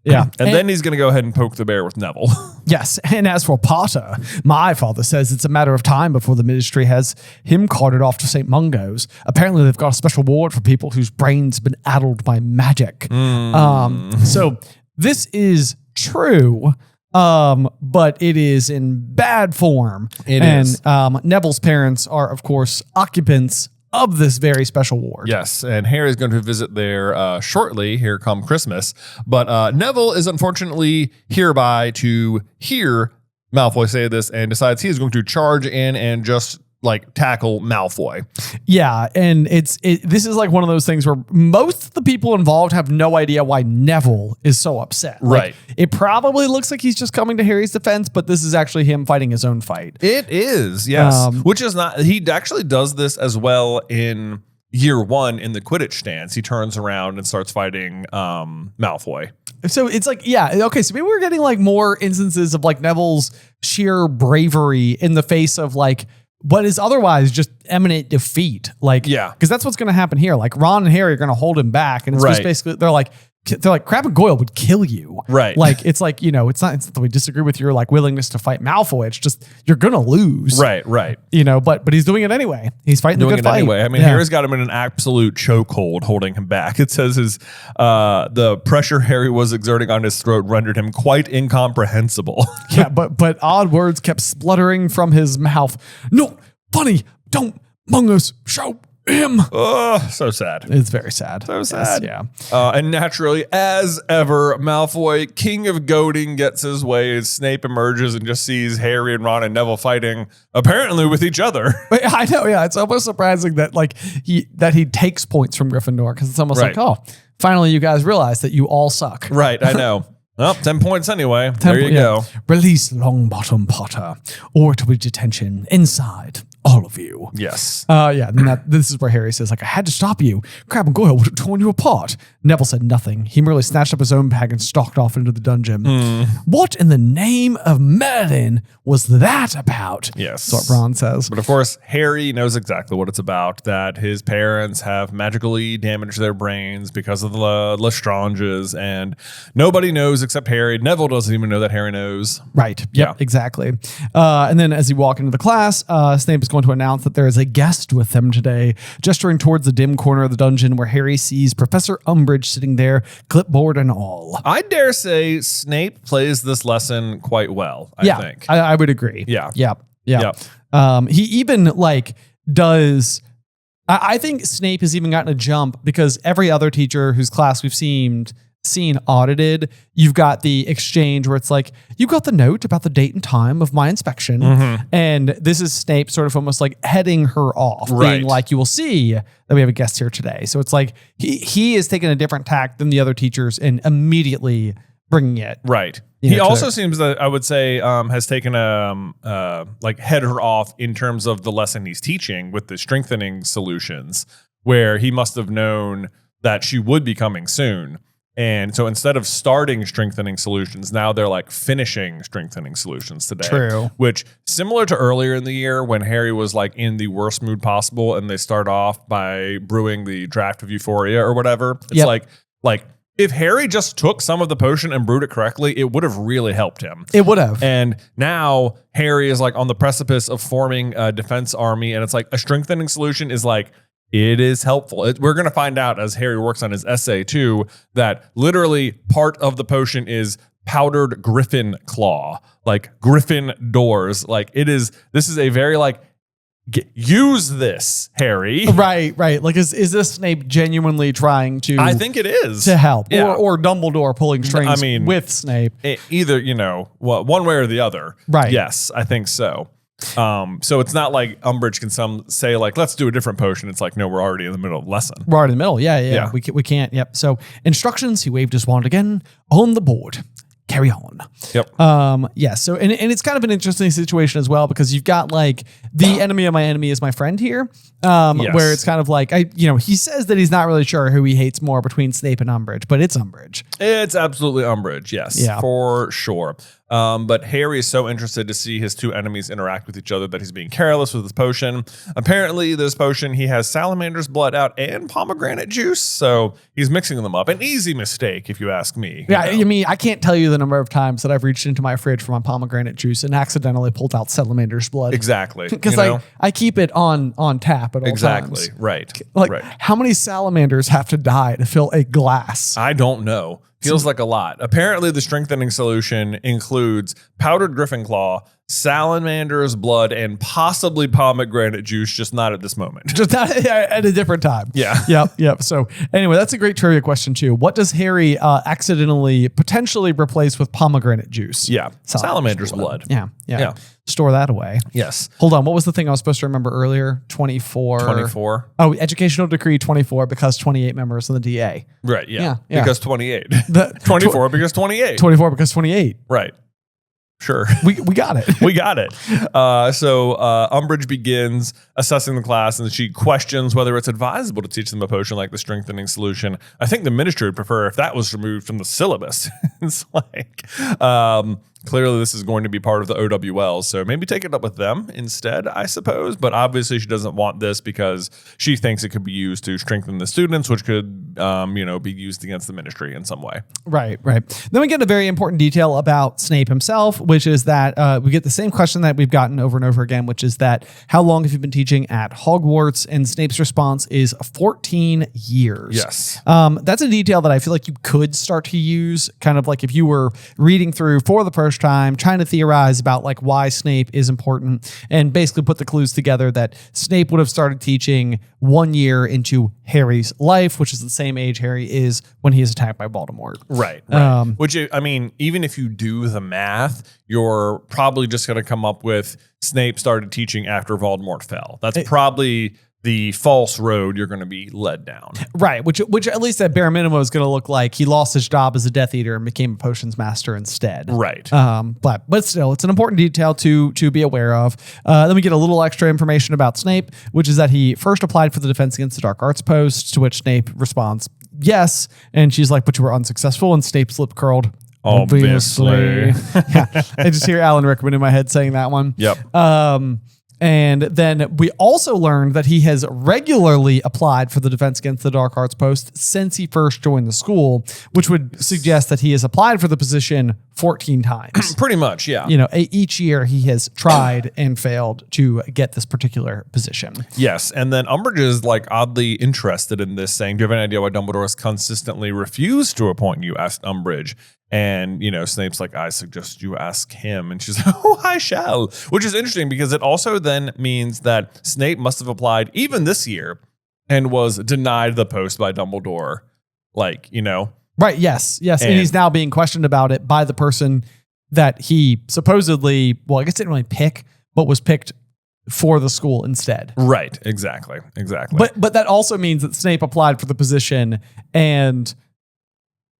Yeah. And then he's going to go ahead and poke the bear with Neville. Yes. And as for Potter, my father says it's a matter of time before the ministry has him carted off to St. Mungo's. Apparently, they've got a special ward for people whose brains have been addled by magic. So this is true. But it is in bad form. It is. Neville's parents are, of course, occupants of this very special ward. Yes, and Harry's going to visit there shortly, here come Christmas. But Neville is unfortunately hereby to hear Malfoy say this and decides he is going to charge in and just like tackle Malfoy. Yeah, and this is like one of those things where most of the people involved have no idea why Neville is so upset. Right. Like, it probably looks like he's just coming to Harry's defense, but this is actually him fighting his own fight. It is, yes. Which is not, he actually does this as well in year 1 in the Quidditch stance. He turns around and starts fighting Malfoy. So it's like, yeah, okay, so maybe we're getting like more instances of like Neville's sheer bravery in the face of like what is otherwise just imminent defeat. Like, yeah, because that's what's going to happen here. Like Ron and Harry are going to hold him back, and it's just basically they're like Crabbe and Goyle would kill you. Right. Like, it's like, you know, it's not that we disagree with your like willingness to fight Malfoy. It's just, you're going to lose. Right. You know, but he's doing it anyway. He's fighting the good fight. Anyway. I mean, Harry's got him in an absolute chokehold holding him back. It says the pressure Harry was exerting on his throat rendered him quite incomprehensible. Yeah, but odd words kept spluttering from his mouth. No, funny, don't, Mungus, show him. Oh, so sad. It's very sad. So sad. Yes, yeah. And naturally, as ever, Malfoy, king of goading, gets his way as Snape emerges and just sees Harry and Ron and Neville fighting, apparently with each other. I know, yeah. It's almost surprising that like he takes points from Gryffindor, because it's almost like, oh, finally you guys realize that you all suck. Right, I know. Well, 10 points anyway. There you go. Release Longbottom Potter, or it will be detention inside. All of you. Yes. And this is where Harry says, like, I had to stop you. Crabbe and Goyle would have torn you apart. Neville said nothing. He merely snatched up his own bag and stalked off into the dungeon. What in the name of Merlin was that about? Yes. That's what Ron says. But of course, Harry knows exactly what it's about, that his parents have magically damaged their brains because of the Lestranges, and nobody knows except Harry. Neville doesn't even know that Harry knows. Right. Yep, exactly. And then as he walk into the class, Snape is going to announce that there is a guest with them today, gesturing towards the dim corner of the dungeon where Harry sees Professor Umbridge sitting there, clipboard and all. I dare say Snape plays this lesson quite well, I think. I would agree. Yeah. He even does... I think Snape has even gotten a jump because every other teacher whose class we've seen audited, you've got the exchange where it's like, you got the note about the date and time of my inspection. And this is Snape sort of almost like heading her off, being like, you will see that we have a guest here today. So it's like he is taking a different tack than the other teachers and immediately bringing it. Right. He also seems that I would say has taken head her off in terms of the lesson he's teaching with the strengthening solutions, where he must have known that she would be coming soon. And so instead of starting strengthening solutions, now they're like finishing strengthening solutions today. True. Which, similar to earlier in the year when Harry was like in the worst mood possible and they start off by brewing the draft of Euphoria or whatever. It's like if Harry just took some of the potion and brewed it correctly, it would have really helped him. It would have. And now Harry is like on the precipice of forming a defense army. And it's like a strengthening solution is like, it is helpful. We're going to find out as Harry works on his essay too, that literally part of the potion is powdered griffin claw, like griffin doors. Like this is a very like, use this, Harry. Right. Like, is this Snape genuinely trying to? I think it is to help, or Dumbledore pulling strings. With Snape, either one way or the other. Right. Yes, I think so. So it's not like Umbridge can say like, let's do a different potion. It's like, no, we're already in the middle of the lesson. We're already in the middle. Yeah. We can't. Yep. So instructions. He waved his wand again on the board. Carry on. Yep. So and it's kind of an interesting situation as well because you've got like the enemy of my enemy is my friend here. Where it's kind of like he says that he's not really sure who he hates more between Snape and Umbridge, but it's Umbridge. It's absolutely Umbridge, yes. Yeah. For sure. But Harry is so interested to see his two enemies interact with each other that he's being careless with his potion. Apparently, this potion, he has salamander's blood out and pomegranate juice, so he's mixing them up. An easy mistake, if you ask me. Yeah, I mean, I can't tell you the number of times that I've reached into my fridge for my pomegranate juice and accidentally pulled out salamander's blood. Exactly. Because I keep it on tap at all times. Right. How many salamanders have to die to fill a glass? I don't know. Feels like a lot. Apparently, the strengthening solution includes powdered griffin claw, salamander's blood, and possibly pomegranate juice, just not at this moment. Just not at a different time. Yeah. Yep. So anyway, that's a great trivia question too. What does Harry potentially replace with pomegranate juice? Yeah. Salamander's blood. Yeah. Store that away. Yes. Hold on. What was the thing I was supposed to remember earlier? 24. Oh, educational decree 24 because 28 members of the DA. Right. Yeah. Because 28. 24 because 28. 24 because 28. Right. Sure. We got it. We got it. So Umbridge begins assessing the class and she questions whether it's advisable to teach them a potion like the strengthening solution. I think the ministry would prefer if that was removed from the syllabus. It's like, clearly this is going to be part of the OWL. So maybe take it up with them instead, I suppose. But obviously she doesn't want this because she thinks it could be used to strengthen the students, which could, be used against the ministry in some way. Right. Then we get a very important detail about Snape himself, which is that we get the same question that we've gotten over and over again, which is that how long have you been teaching at Hogwarts? And Snape's response is 14 years. Yes. That's a detail that I feel like you could start to use kind of like if you were reading through for the first time, trying to theorize about like why Snape is important and basically put the clues together that Snape would have started teaching 1 year into Harry's life, which is the same age Harry is when he is attacked by Voldemort. Right. Which, I mean, even if you do the math, you're probably just going to come up with Snape started teaching after Voldemort fell. That's probably the false road you're going to be led down. Right, which at least at bare minimum is going to look like he lost his job as a Death Eater and became a potions master instead. Right. But still, it's an important detail to be aware of. Then we get a little extra information about Snape, which is that he first applied for the Defense Against the Dark Arts post, to which Snape responds, yes. And she's like, but you were unsuccessful. And Snape's lip curled. Obviously. Yeah, I just hear Alan Rickman in my head saying that one. Yep. And then we also learned that he has regularly applied for the Defense Against the Dark Arts post since he first joined the school, which would suggest that he has applied for the position 14 times. Pretty much, yeah. You know, each year he has tried and failed to get this particular position. Yes, and then Umbridge is like oddly interested in this, saying, "Do you have any idea why Dumbledore has consistently refused to appoint you?" asked Umbridge. And, you know, Snape's like, "I suggest you ask him." And she's like, "Oh, I shall." Which is interesting because it also then means that Snape must have applied even this year and was denied the post by Dumbledore. Like, you know. Right, yes. And he's now being questioned about it by the person that he supposedly, well, I guess didn't really pick, but was picked for the school instead. Right, exactly. But that also means that Snape applied for the position and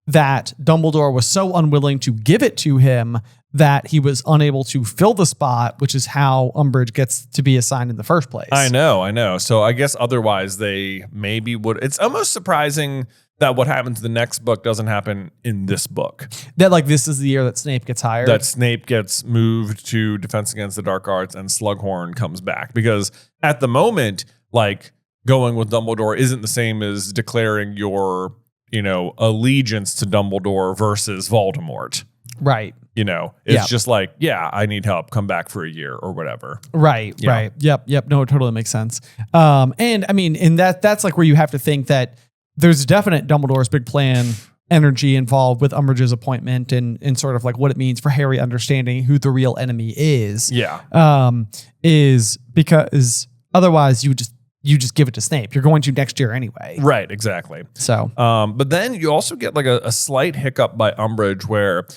that Dumbledore was so unwilling to give it to him that he was unable to fill the spot, which is how Umbridge gets to be assigned in the first place. I know. So I guess otherwise they maybe would. It's almost surprising that what happens in the next book doesn't happen in this book. That like this is the year that Snape gets hired. That Snape gets moved to Defense Against the Dark Arts and Slughorn comes back. Because at the moment, like going with Dumbledore isn't the same as declaring your, you know, allegiance to Dumbledore versus Voldemort. Right. You know, it's just like, yeah, I need help. Come back for a year or whatever. Right. Yeah. Right. Yep. No, it totally makes sense. And I mean, in that's like where you have to think that there's definite Dumbledore's big plan energy involved with Umbridge's appointment and sort of like what it means for Harry understanding who the real enemy is. Yeah. Is because otherwise you just give it to Snape. You're going to next year anyway. Right, exactly. So, but then you also get like a slight hiccup by Umbridge where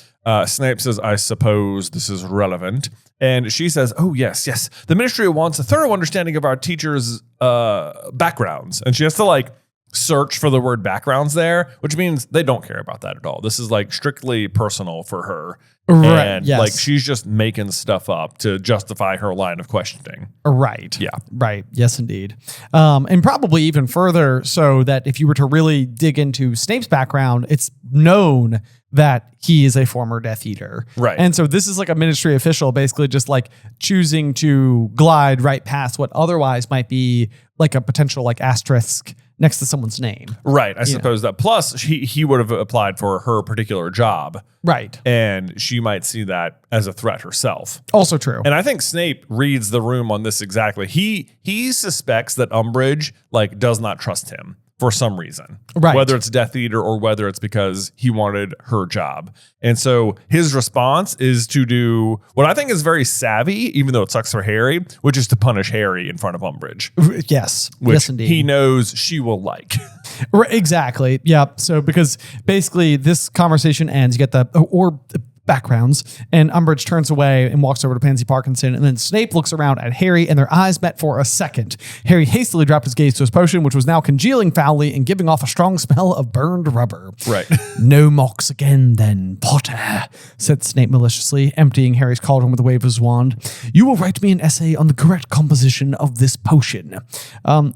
Snape says, "I suppose this is relevant." And she says, "Oh, yes. The Ministry wants a thorough understanding of our teachers' backgrounds." And she has to like search for the word backgrounds there, which means they don't care about that at all. This is like strictly personal for her. Right. And yes. like she's just making stuff up to justify her line of questioning. Right. Yeah. Right. Yes, indeed. And probably even further so that if you were to really dig into Snape's background, it's known that he is a former Death Eater. Right. And so this is like a ministry official basically just like choosing to glide right past what otherwise might be like a potential like asterisk next to someone's name. Right. I suppose that. Plus, he would have applied for her particular job. Right. And she might see that as a threat herself. Also true. And I think Snape reads the room on this exactly. He suspects that Umbridge like does not trust him for some reason. Right. Whether it's Death Eater or whether it's because he wanted her job. And so his response is to do what I think is very savvy, even though it sucks for Harry, which is to punish Harry in front of Umbridge. Yes. Which yes, indeed. he knows she will like. Right, exactly. Yep. So because basically this conversation ends, you get the or backgrounds, and Umbridge turns away and walks over to Pansy Parkinson, and then Snape looks around at Harry, and their eyes met for a second. Harry hastily dropped his gaze to his potion, which was now congealing foully and giving off a strong smell of burned rubber. Right. "No mocks again, then, Potter," said Snape maliciously, emptying Harry's cauldron with a wave of his wand. "You will write me an essay on the correct composition of this potion."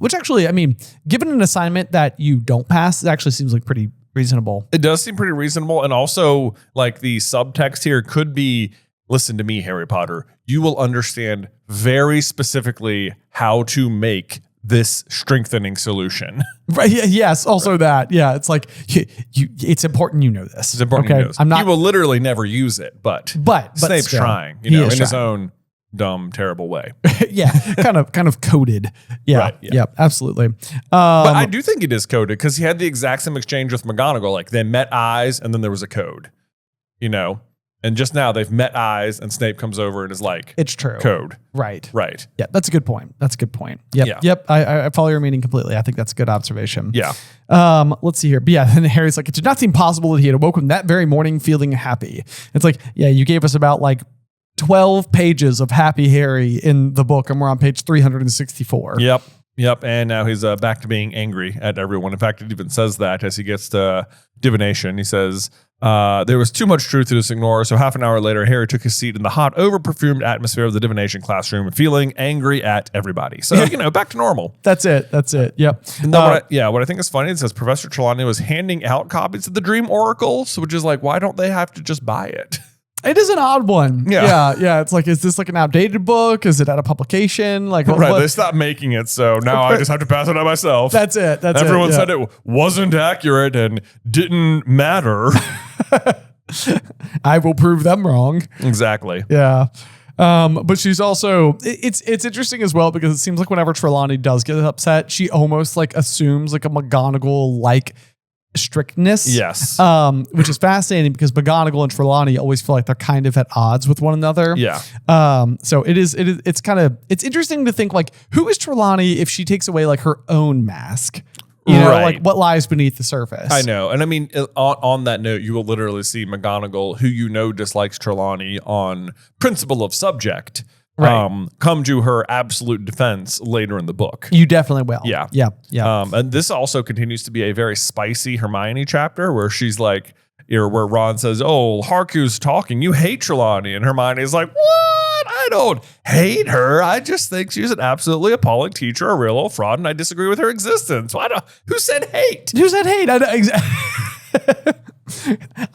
Which actually, I mean, given an assignment that you don't pass, it actually seems like pretty reasonable. It does seem pretty reasonable. And also, like, the subtext here could be, listen to me, Harry Potter. You will understand very specifically how to make this strengthening solution. Right. Yes. Also that. Yeah. It's like, it's important you know this. It's important you know this. I'm not. He will literally never use it, but Snape's still, trying, you know, in his own dumb, terrible way. Yeah. kind of coded. Yeah. Right, yeah. Yep. Absolutely. But I do think it is coded because he had the exact same exchange with McGonagall. Like they met eyes and then there was a code, you know, and just now they've met eyes and Snape comes over and is like, it's true. Code. Right. Right. Yeah. That's a good point. Yep. Yeah. Yep. I follow your meaning completely. I think that's a good observation. Yeah. Let's see here. But yeah, then Harry's like, it did not seem possible that he had awoken that very morning feeling happy. It's like, yeah, you gave us about like 12 pages of Happy Harry in the book, and we're on page 364. Yep. And now he's back to being angry at everyone. In fact, it even says that as he gets to divination. He says, there was too much truth to this ignore. So half an hour later, Harry took his seat in the hot, over-perfumed atmosphere of the divination classroom, feeling angry at everybody. So, you know, back to normal. That's it. Yep. And what I think is funny, it says Professor Trelawney was handing out copies of the Dream Oracles, which is like, why don't they have to just buy it? It is an odd one. Yeah. Yeah. It's like, is this like an outdated book? Is it out of publication? Like, Right. They stopped making it. So now I just have to pass it on myself. That's it. Everyone said it wasn't accurate and didn't matter. I will prove them wrong. Exactly. Yeah. But she's also, it's interesting as well because it seems like whenever Trelawney does get upset, she almost like assumes like a McGonagall like strictness. Yes. Which is fascinating because McGonagall and Trelawney always feel like they're kind of at odds with one another. Yeah. So it's interesting to think like, who is Trelawney if she takes away like her own mask? You know, Right. like what lies beneath the surface. I know. And I mean, on that note, you will literally see McGonagall, who you know dislikes Trelawney on principle of subject, Right. come to her absolute defense later in the book. You definitely will. Yeah. Yeah. And this also continues to be a very spicy Hermione chapter where she's like, where Ron says, "Oh, Harku's talking. You hate Trelawney." And Hermione's like, "What? I don't hate her. I just think she's an absolutely appalling teacher, a real old fraud, and I disagree with her existence." Who said hate? Who said hate?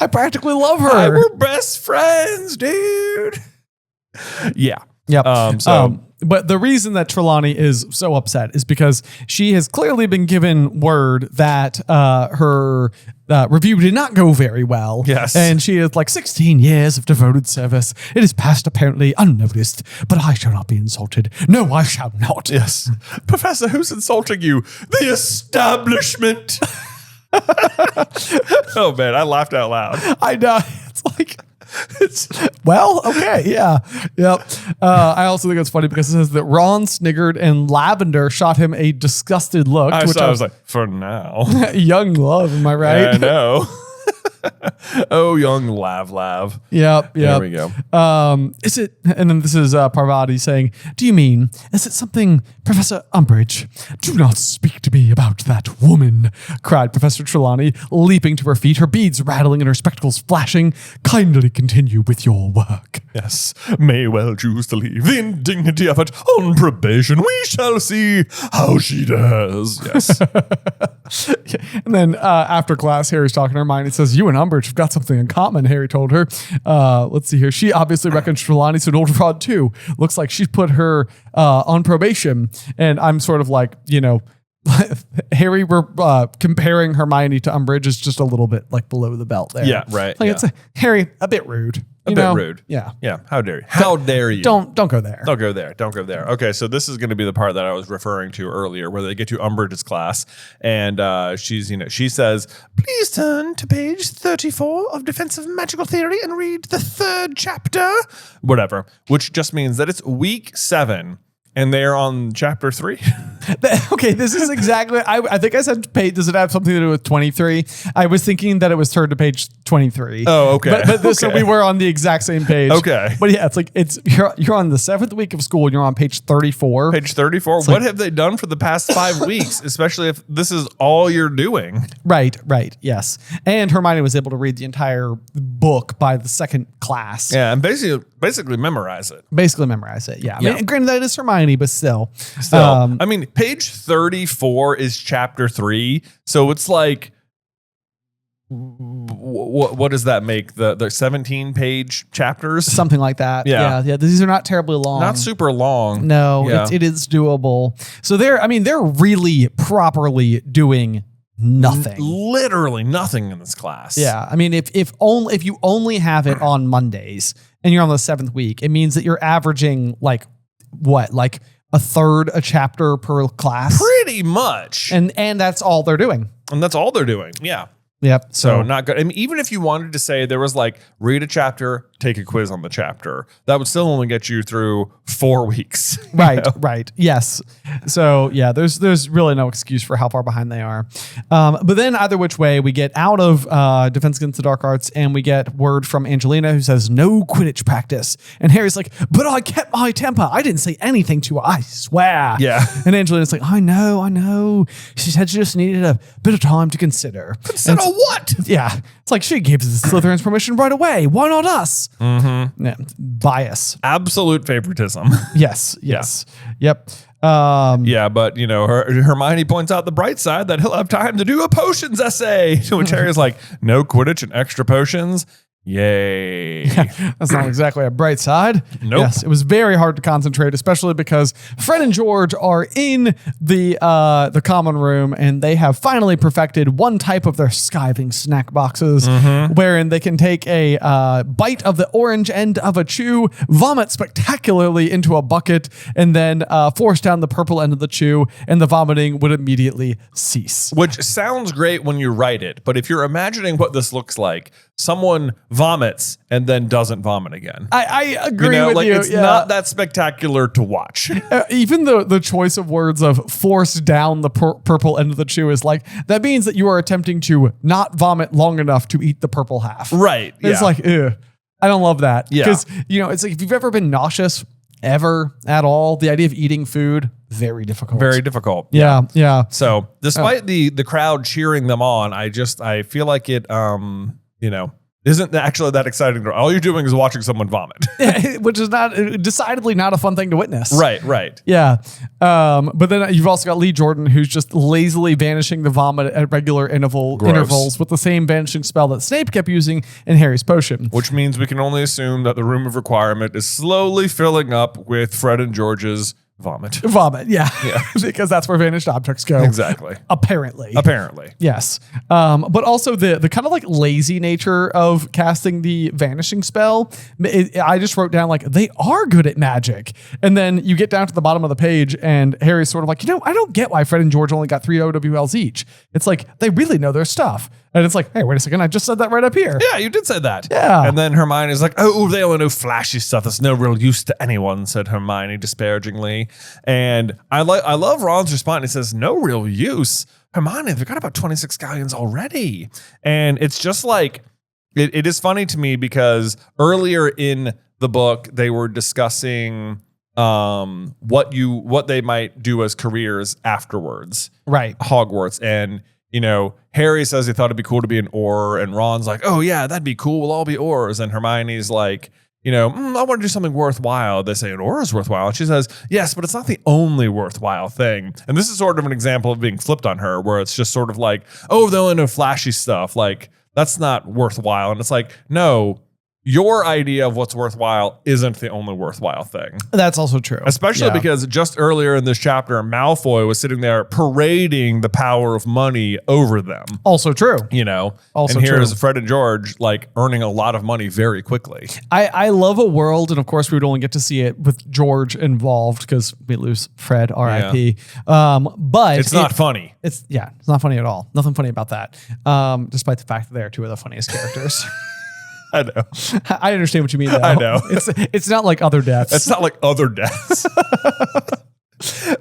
I practically love her. We're best friends, dude. Yeah. Yep. So But the reason that Trelawney is so upset is because she has clearly been given word that her review did not go very well. Yes. And she is like 16 years of devoted service. It is passed apparently unnoticed, but I shall not be insulted. No, I shall not. yes. Professor, who's insulting you? The establishment. Oh man, I laughed out loud. I know. It's like, well, okay, yeah, yep. I also think it's funny because it says that Ron sniggered and Lavender shot him a disgusted look. I was like, for now. Young love, am I right? Yeah, I know. Oh, young Lav. Yep. There we go. Is it? And then this is Parvati saying, "Do you mean, is it something, Professor Umbridge? Do not speak to me about that woman," cried Professor Trelawney, leaping to her feet, her beads rattling and her spectacles flashing. "Kindly continue with your work." Yes, may well choose to leave the indignity of it on probation. We shall see how she does. Yes. And then after class, Harry's talking to Hermione. It says, "You and Umbridge have got something in common," Harry told her. Let's see here. She obviously reckons Trelawney's an old fraud too. Looks like she's put her on probation. And I'm sort of like, Harry, we're comparing Hermione to Umbridge is just a little bit like below the belt there. Yeah, right. Like it's Harry, a bit rude. A bit rude. Yeah. Yeah. How dare you? How dare you? Don't go there. Don't go there. Don't go there. Okay, so this is going to be the part that I was referring to earlier, where they get to Umbridge's class, and she says, "Please turn to page 34 of Defensive Magical Theory and read the 3rd chapter," whatever, which just means that it's week 7. And they're on chapter 3. Okay, this is exactly. I think I said page. Does it have something to do with 23? I was thinking that it was turned to page 23. Oh, okay. But so we were on the exact same page. Okay. But yeah, it's like you're on the 7th week of school and you're on page 34. Page 34. What have they done for the past 5 weeks? Especially if this is all you're doing. Right. Yes. And Hermione was able to read the entire book by the 2nd class. Yeah, and basically memorize it. Basically memorize it. Yeah. I Yeah. mean, granted that is Hermione, but still. I mean, page 34 is chapter 3. So it's like, what does that make? The 17-page chapters? Something like that. Yeah. Yeah. These are not terribly long. Not super long. No, Yeah. it is doable. So they're really properly doing nothing. Literally nothing in this class. Yeah. I mean, if you only have it on Mondays and you're on the 7th week, it means that you're averaging like a third a chapter per class. Pretty much. And that's all they're doing. And that's all they're doing. Yeah. Yep. So not good. I mean, even if you wanted to say there was like, read a chapter, take a quiz on the chapter, that would still only get you through 4 weeks. Right. Yes. So yeah, there's really no excuse for how far behind they are. But then either which way, we get out of Defense Against the Dark Arts and we get word from Angelina who says no Quidditch practice. And Harry's like, "But I kept my temper. I didn't say anything to her. I swear." Yeah. And Angelina's like, I know. She said she just needed a bit of time to consider. Consider what? Yeah. It's like she gave the Slytherins permission right away. Why not us? Mm-hmm. Yeah. Bias. Absolute favoritism. Yes. Yep. Yeah, but Hermione points out the bright side that he'll have time to do a potions essay. To which Harry's like, "No Quidditch and extra potions. Yay. That's not exactly a bright side. Nope. Yes, it was very hard to concentrate, especially because Fred and George are in the common room, and they have finally perfected one type of their skiving snack boxes, wherein they can take a bite of the orange end of a chew, vomit spectacularly into a bucket, and then force down the purple end of the chew, and the vomiting would immediately cease. Which sounds great when you write it, but if you're imagining what this looks like, someone vomits and then doesn't vomit again. I agree with like you. It's not that spectacular to watch. Even the choice of words of force down the purple end of the chew is like, that means that you are attempting to not vomit long enough to eat the purple half. Right. It's like, ugh. I don't love that. Yeah. Because, it's like if you've ever been nauseous ever at all, the idea of eating food, very difficult. Very difficult. Yeah. So despite the crowd cheering them on, I feel like it, isn't actually that exciting. All you're doing is watching someone vomit. Which is decidedly not a fun thing to witness. Right. Yeah. But then you've also got Lee Jordan, who's just lazily vanishing the vomit at regular intervals with the same vanishing spell that Snape kept using in Harry's potion. Which means we can only assume that the room of requirement is slowly filling up with Fred and George's vomit. Yeah. Because that's where vanished objects go. Exactly. Apparently. Yes. But also the kind of like lazy nature of casting the vanishing spell. I just wrote down like, they are good at magic. And then you get down to the bottom of the page and Harry's sort of like, I don't get why Fred and George only got 3 OWLs each. It's like, they really know their stuff. And it's like, hey, wait a second, I just said that right up here. Yeah, you did say that. Yeah. And then Hermione's like, oh, they only know flashy stuff that's no real use to anyone, said Hermione disparagingly. And I love Ron's response. He says, no real use. Hermione, they've got about 26 galleons already. And it's just like, it is funny to me because earlier in the book, they were discussing what they might do as careers afterwards. Right. Hogwarts. And Harry says he thought it'd be cool to be an Auror, and Ron's like, oh yeah, that'd be cool. We'll all be Aurors. And Hermione's like, I want to do something worthwhile. They say an Auror is worthwhile. And she says, yes, but it's not the only worthwhile thing. And this is sort of an example of being flipped on her, where it's just sort of like, oh, they only know flashy stuff. Like, that's not worthwhile. And it's like, no, your idea of what's worthwhile isn't the only worthwhile thing. That's also true. Especially because just earlier in this chapter, Malfoy was sitting there parading the power of money over them. Also true. Also and here's Fred and George like earning a lot of money very quickly. I love a world, and of course we would only get to see it with George involved because we lose Fred, R.I.P. But it's not funny. It's not funny at all. Nothing funny about that. Despite the fact that they are two of the funniest characters. I know. I understand what you mean, though. I know. It's not like other deaths. It's not like other deaths.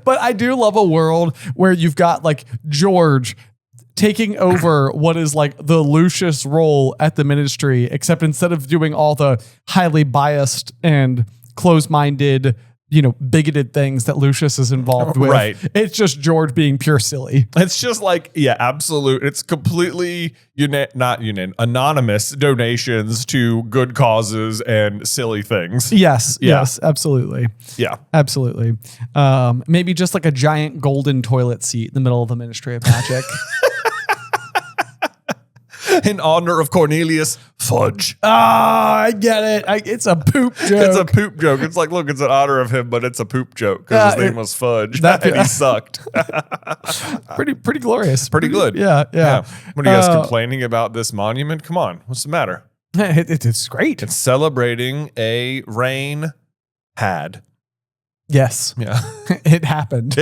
But I do love a world where you've got like George taking over what is like the Lucius role at the Ministry, except instead of doing all the highly biased and closed-minded, bigoted things that Lucius is involved with. Right. It's just George being pure silly. It's just like, absolute. It's completely anonymous donations to good causes and silly things. Yes. Absolutely. Yeah. Absolutely. Maybe just like a giant golden toilet seat in the middle of the Ministry of Magic. In honor of Cornelius Fudge. I get it. It's a poop joke. It's a poop joke. It's like, look, it's in honor of him, but it's a poop joke because his name was Fudge and he sucked. Pretty glorious. Pretty good. Yeah. What are you guys complaining about this monument? Come on. What's the matter? It's great. It's celebrating a reign had. Yes. Yeah. It happened.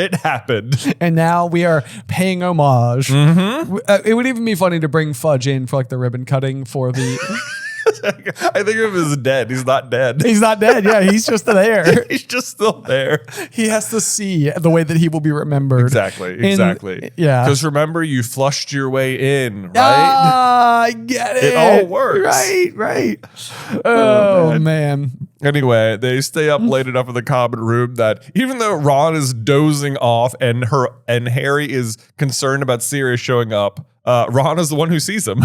And now we are paying homage. Mm-hmm. It would even be funny to bring Fudge in for like the ribbon cutting for the... I think of him as dead. He's not dead. He's not dead. Yeah, he's just there. He's just still there. He has to see the way that he will be remembered. Exactly. Yeah. Because remember, you flushed your way in, right? I get it. It all works. Right. Oh, man. Anyway, they stay up late enough in the common room that even though Ron is dozing off and Harry is concerned about Sirius showing up, Ron is the one who sees him.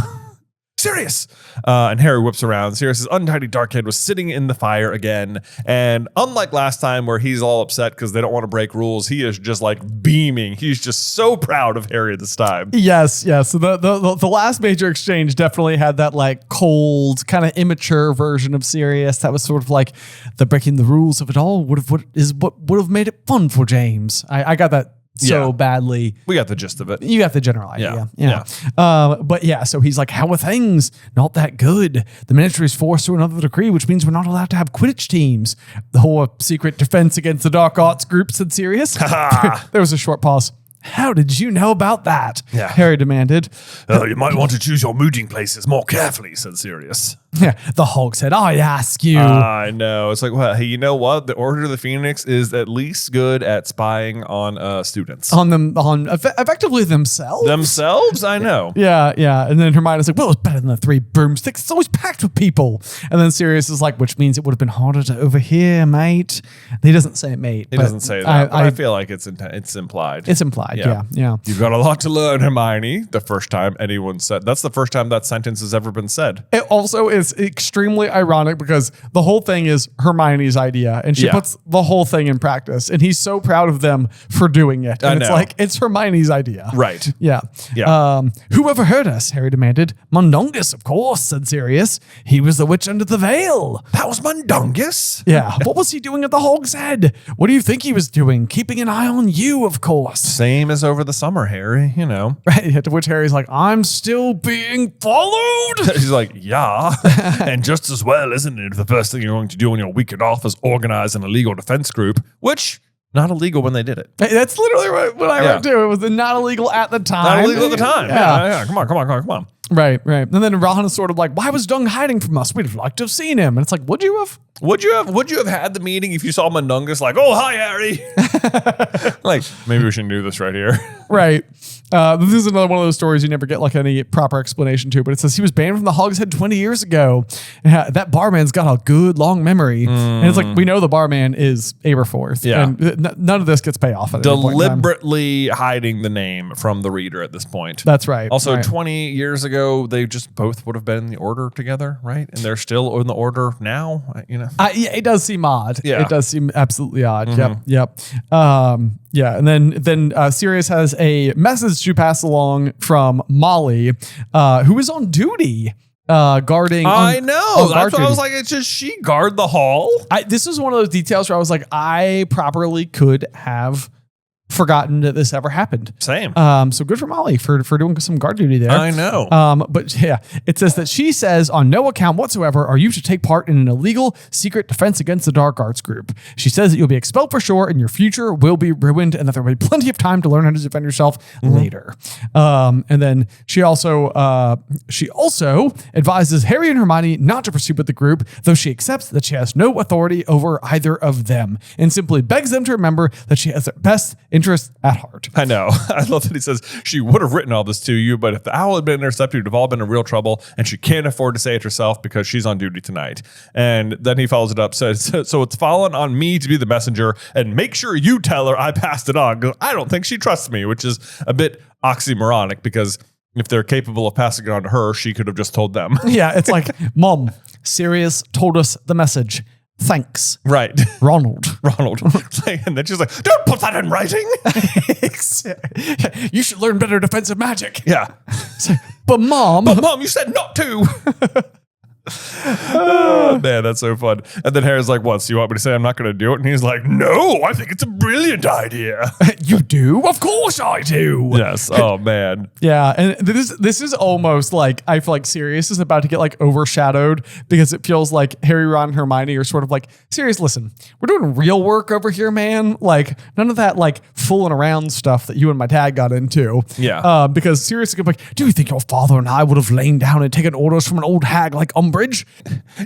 Sirius! And Harry whips around. Sirius's untidy dark head was sitting in the fire again. And unlike last time where he's all upset because they don't want to break rules, he is just like beaming. He's just so proud of Harry this time. Yes. So the last major exchange definitely had that like cold, kind of immature version of Sirius that was sort of like the breaking the rules of it all would have made it fun for James. I got that so badly. We got the gist of it. You got the general idea. Yeah. But yeah, so he's like, how are things? Not that good. The ministry is forced to another decree, which means we're not allowed to have Quidditch teams. The whole secret defense against the dark arts group, said Sirius. There was a short pause. How did you know about that? Yeah. Harry demanded. You might want to choose your meeting places more carefully, said Sirius. Yeah, the Hog said, I ask you. I know. It's like, well, hey, you know what? The Order of the Phoenix is at least good at spying on students. On them, effectively themselves? Themselves? I know. Yeah. And then Hermione's like, well, it's better than the 3 broomsticks. It's always packed with people. And then Sirius is like, which means it would have been harder to overhear, mate. He doesn't say mate. He doesn't say that. I feel like it's implied. It's implied, yeah. You've got a lot to learn, Hermione. The first time anyone said. That's the first time that sentence has ever been said. It also is extremely ironic because the whole thing is Hermione's idea and she puts the whole thing in practice and he's so proud of them for doing it. And it's like, it's Hermione's idea. Right. Yeah. Whoever heard us? Harry demanded. Mundungus, of course, said Sirius. He was the witch under the veil. That was Mundungus? Yeah. What was he doing at the Hog's Head? What do you think he was doing? Keeping an eye on you, of course. Same as over the summer, Harry, you know. Right. To which Harry's like, I'm still being followed. He's like, yeah. And just as well, isn't it? The first thing you're going to do when you're weekend off is organize an illegal defense group, which not illegal when they did it. That's literally what I wrote too. It was not illegal at the time. Not illegal at the time. Yeah. Come on. Right. And then Ron is sort of like, why was Dung hiding from us? We'd have liked to have seen him. And it's like, would you have? Would you have had the meeting if you saw Mundungus like, oh, hi, Harry? Like, maybe we shouldn't do this right here. Right. This is another one of those stories you never get like any proper explanation to, but it says he was banned from the Hogs Head 20 years ago. That barman's got a good long memory. And it's like, we know the barman is Aberforth. Yeah. And none of this gets payoff at Deliberately hiding the name from the reader at this point. That's right. Also, 20 years ago, they just both would have been in the Order together, right? And they're still in the Order now, you know? Yeah, it does seem odd. Yeah. It does seem absolutely odd. Yep. And then Sirius has a message to pass along from Molly, who is on duty guarding. I know. That's why I was like, it's just she guard the hall. This is one of those details where I was like, I properly could have forgotten that this ever happened. Same. So good for Molly for doing some guard duty there. I know. But yeah, it says that she says on no account whatsoever are you to take part in an illegal secret defense against the dark arts group. She says that you'll be expelled for sure and your future will be ruined and that there will be plenty of time to learn how to defend yourself later. And then she also advises Harry and Hermione not to proceed with the group, though she accepts that she has no authority over either of them and simply begs them to remember that she has their best interest at heart. I know. I love that he says she would have written all this to you, but if the owl had been intercepted, you'd have all been in real trouble, and she can't afford to say it herself because she's on duty tonight. And then he follows it up, says, so it's fallen on me to be the messenger, and make sure you tell her I passed it on, because I don't think she trusts me, which is a bit oxymoronic, because if they're capable of passing it on to her, she could have just told them. Yeah, it's like, Mom, Sirius told us the message. Thanks. Right. Ronald. And then she's like, don't put that in writing. You should learn better defensive magic. Yeah. But Mom, you said not to. Oh, man, that's so fun. And then Harry's like, what, so you want me to say I'm not going to do it? And he's like, no, I think it's a brilliant idea. You do? Of course I do. Yes. Oh, man. Yeah. And this is almost like, I feel like Sirius is about to get like overshadowed because it feels like Harry, Ron, and Hermione are sort of like, Sirius, listen, we're doing real work over here, man. Like none of that like fooling around stuff that you and my dad got into. Yeah. Because Sirius is going to be like, do you think your father and I would have lain down and taken orders from an old hag like Umbridge?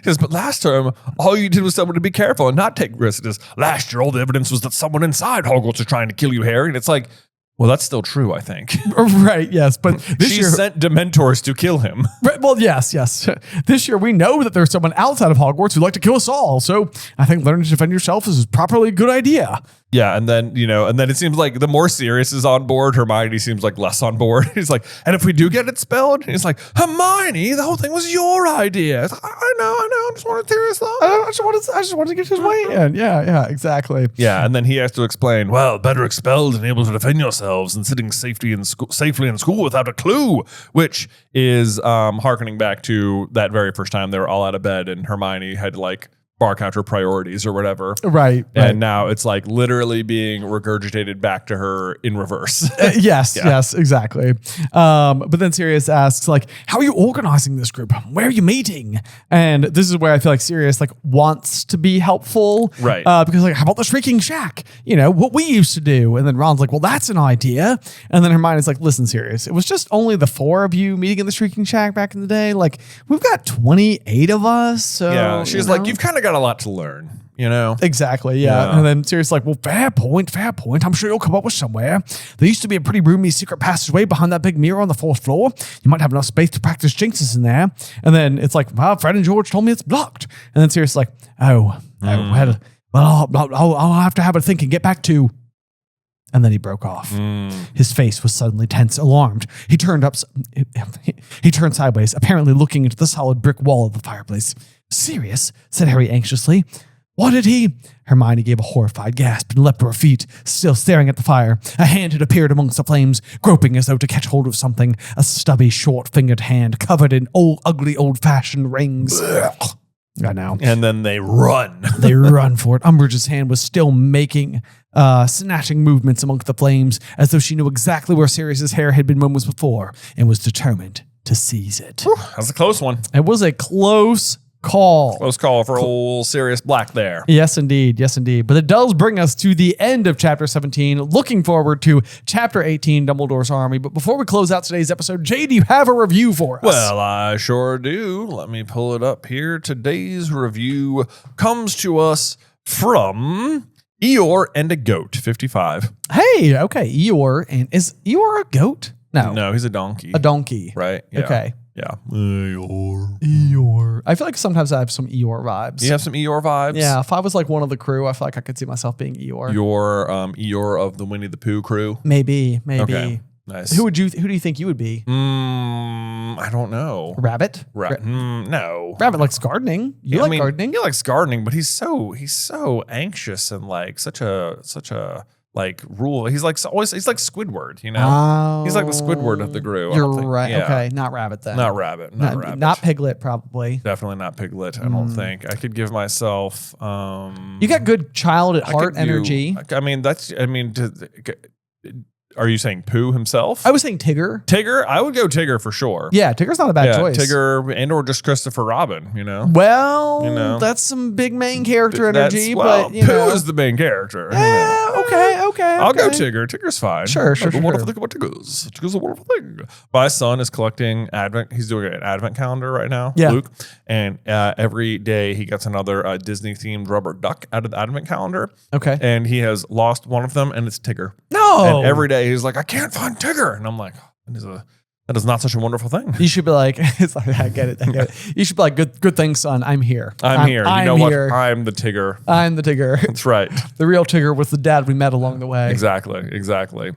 Yes, but last term, all you did was tell me to be careful and not take risks. Last year, all the evidence was that someone inside Hogwarts was trying to kill you, Harry. And it's like, well, that's still true, I think. Right, yes. But this she year sent Dementors to kill him. Right, well, yes. This year, we know that there's someone outside of Hogwarts who'd like to kill us all. So I think learning to defend yourself is a properly good idea. Yeah, and then it seems like the more Sirius is on board, Hermione seems like less on board. He's like, and if we do get it spelled, he's like, Hermione, the whole thing was your idea. It's like, I know. I just wanted Sirius though. I just wanted to get his way in. Yeah, exactly. Yeah, and then he has to explain, well, better expelled and able to defend yourselves than sitting safely in school without a clue, which is harkening back to that very first time they were all out of bed and Hermione had to like bark out her priorities or whatever. Right. And now it's like literally being regurgitated back to her in reverse. Yes, exactly. But then Sirius asks, like, how are you organizing this group? Where are you meeting? And this is where I feel like Sirius like wants to be helpful. Right. Because like, how about the Shrieking Shack? What we used to do. And then Ron's like, well, that's an idea. And then Hermione's like, listen, Sirius, it was just only the 4 of you meeting in the Shrieking Shack back in the day. Like, we've got 28 of us. So yeah, she's like, you've kind of got a lot to learn, Exactly, yeah. And then Sirius like, well, fair point. I'm sure you'll come up with somewhere. There used to be a pretty roomy secret passageway behind that big mirror on the 4th floor. You might have enough space to practice jinxes in there. And then it's like, well, Fred and George told me it's blocked. And then Sirius is like, well, I'll have to have a think and get back to... And then he broke off. His face was suddenly tense, alarmed. He turned sideways, apparently looking into the solid brick wall of the fireplace. Sirius, said Harry anxiously. What did he? Hermione gave a horrified gasp and leapt to her feet, still staring at the fire. A hand had appeared amongst the flames, groping as though to catch hold of something. A stubby, short-fingered hand covered in ugly, old-fashioned rings. I know. And then they run. They run for it. Umbridge's hand was still making snatching movements amongst the flames, as though she knew exactly where Sirius's hair had been moments before and was determined to seize it. Whew, that's a close one. It was a close call. Close call for old Sirius Black there. Yes, indeed. But it does bring us to the end of Chapter 17. Looking forward to Chapter 18, Dumbledore's Army. But before we close out today's episode, Jay, do you have a review for us? Well, I sure do. Let me pull it up here. Today's review comes to us from Eeyore and a Goat, 55. Hey, okay. Eeyore. And is Eeyore a goat? No, he's a donkey. A donkey. Right? Yeah. Okay. Yeah. Eeyore. I feel like sometimes I have some Eeyore vibes. You have some Eeyore vibes? Yeah. If I was like one of the crew, I feel like I could see myself being Eeyore. You're Eeyore of the Winnie the Pooh crew? Maybe. Okay. Nice. Who do you think you would be? I don't know. Rabbit? No. Rabbit likes gardening. You like gardening? He likes gardening, but he's so anxious and like such a like rule. He's like he's like Squidward, Oh, he's like the Squidward of the group. You're right. Yeah. Okay, not Rabbit then. Not Rabbit. Not Piglet, probably. Definitely not Piglet. I don't think. I could give myself. You got good child at heart energy. Are you saying Pooh himself? I was saying Tigger. Tigger? I would go Tigger for sure. Yeah, Tigger's not a bad choice. Tigger and or just Christopher Robin, Well, that's some big main character energy. But Pooh is the main character. Yeah, okay. I'll go Tigger. Tigger's fine. Sure. The wonderful thing about Tigger's. Tigger's a wonderful thing. My son is collecting Advent. He's doing an Advent calendar right now, Luke. And every day he gets another Disney-themed rubber duck out of the Advent calendar. Okay. And he has lost one of them, and it's Tigger. No. And every day he's like, I can't find Tigger. And I'm like, that is not such a wonderful thing. You should be like, it's like, I get it. You should be like, good thing, son. I'm here. I'm here. You know what? I'm the Tigger. I'm the Tigger. That's right. The real Tigger was the dad we met along the way. Exactly.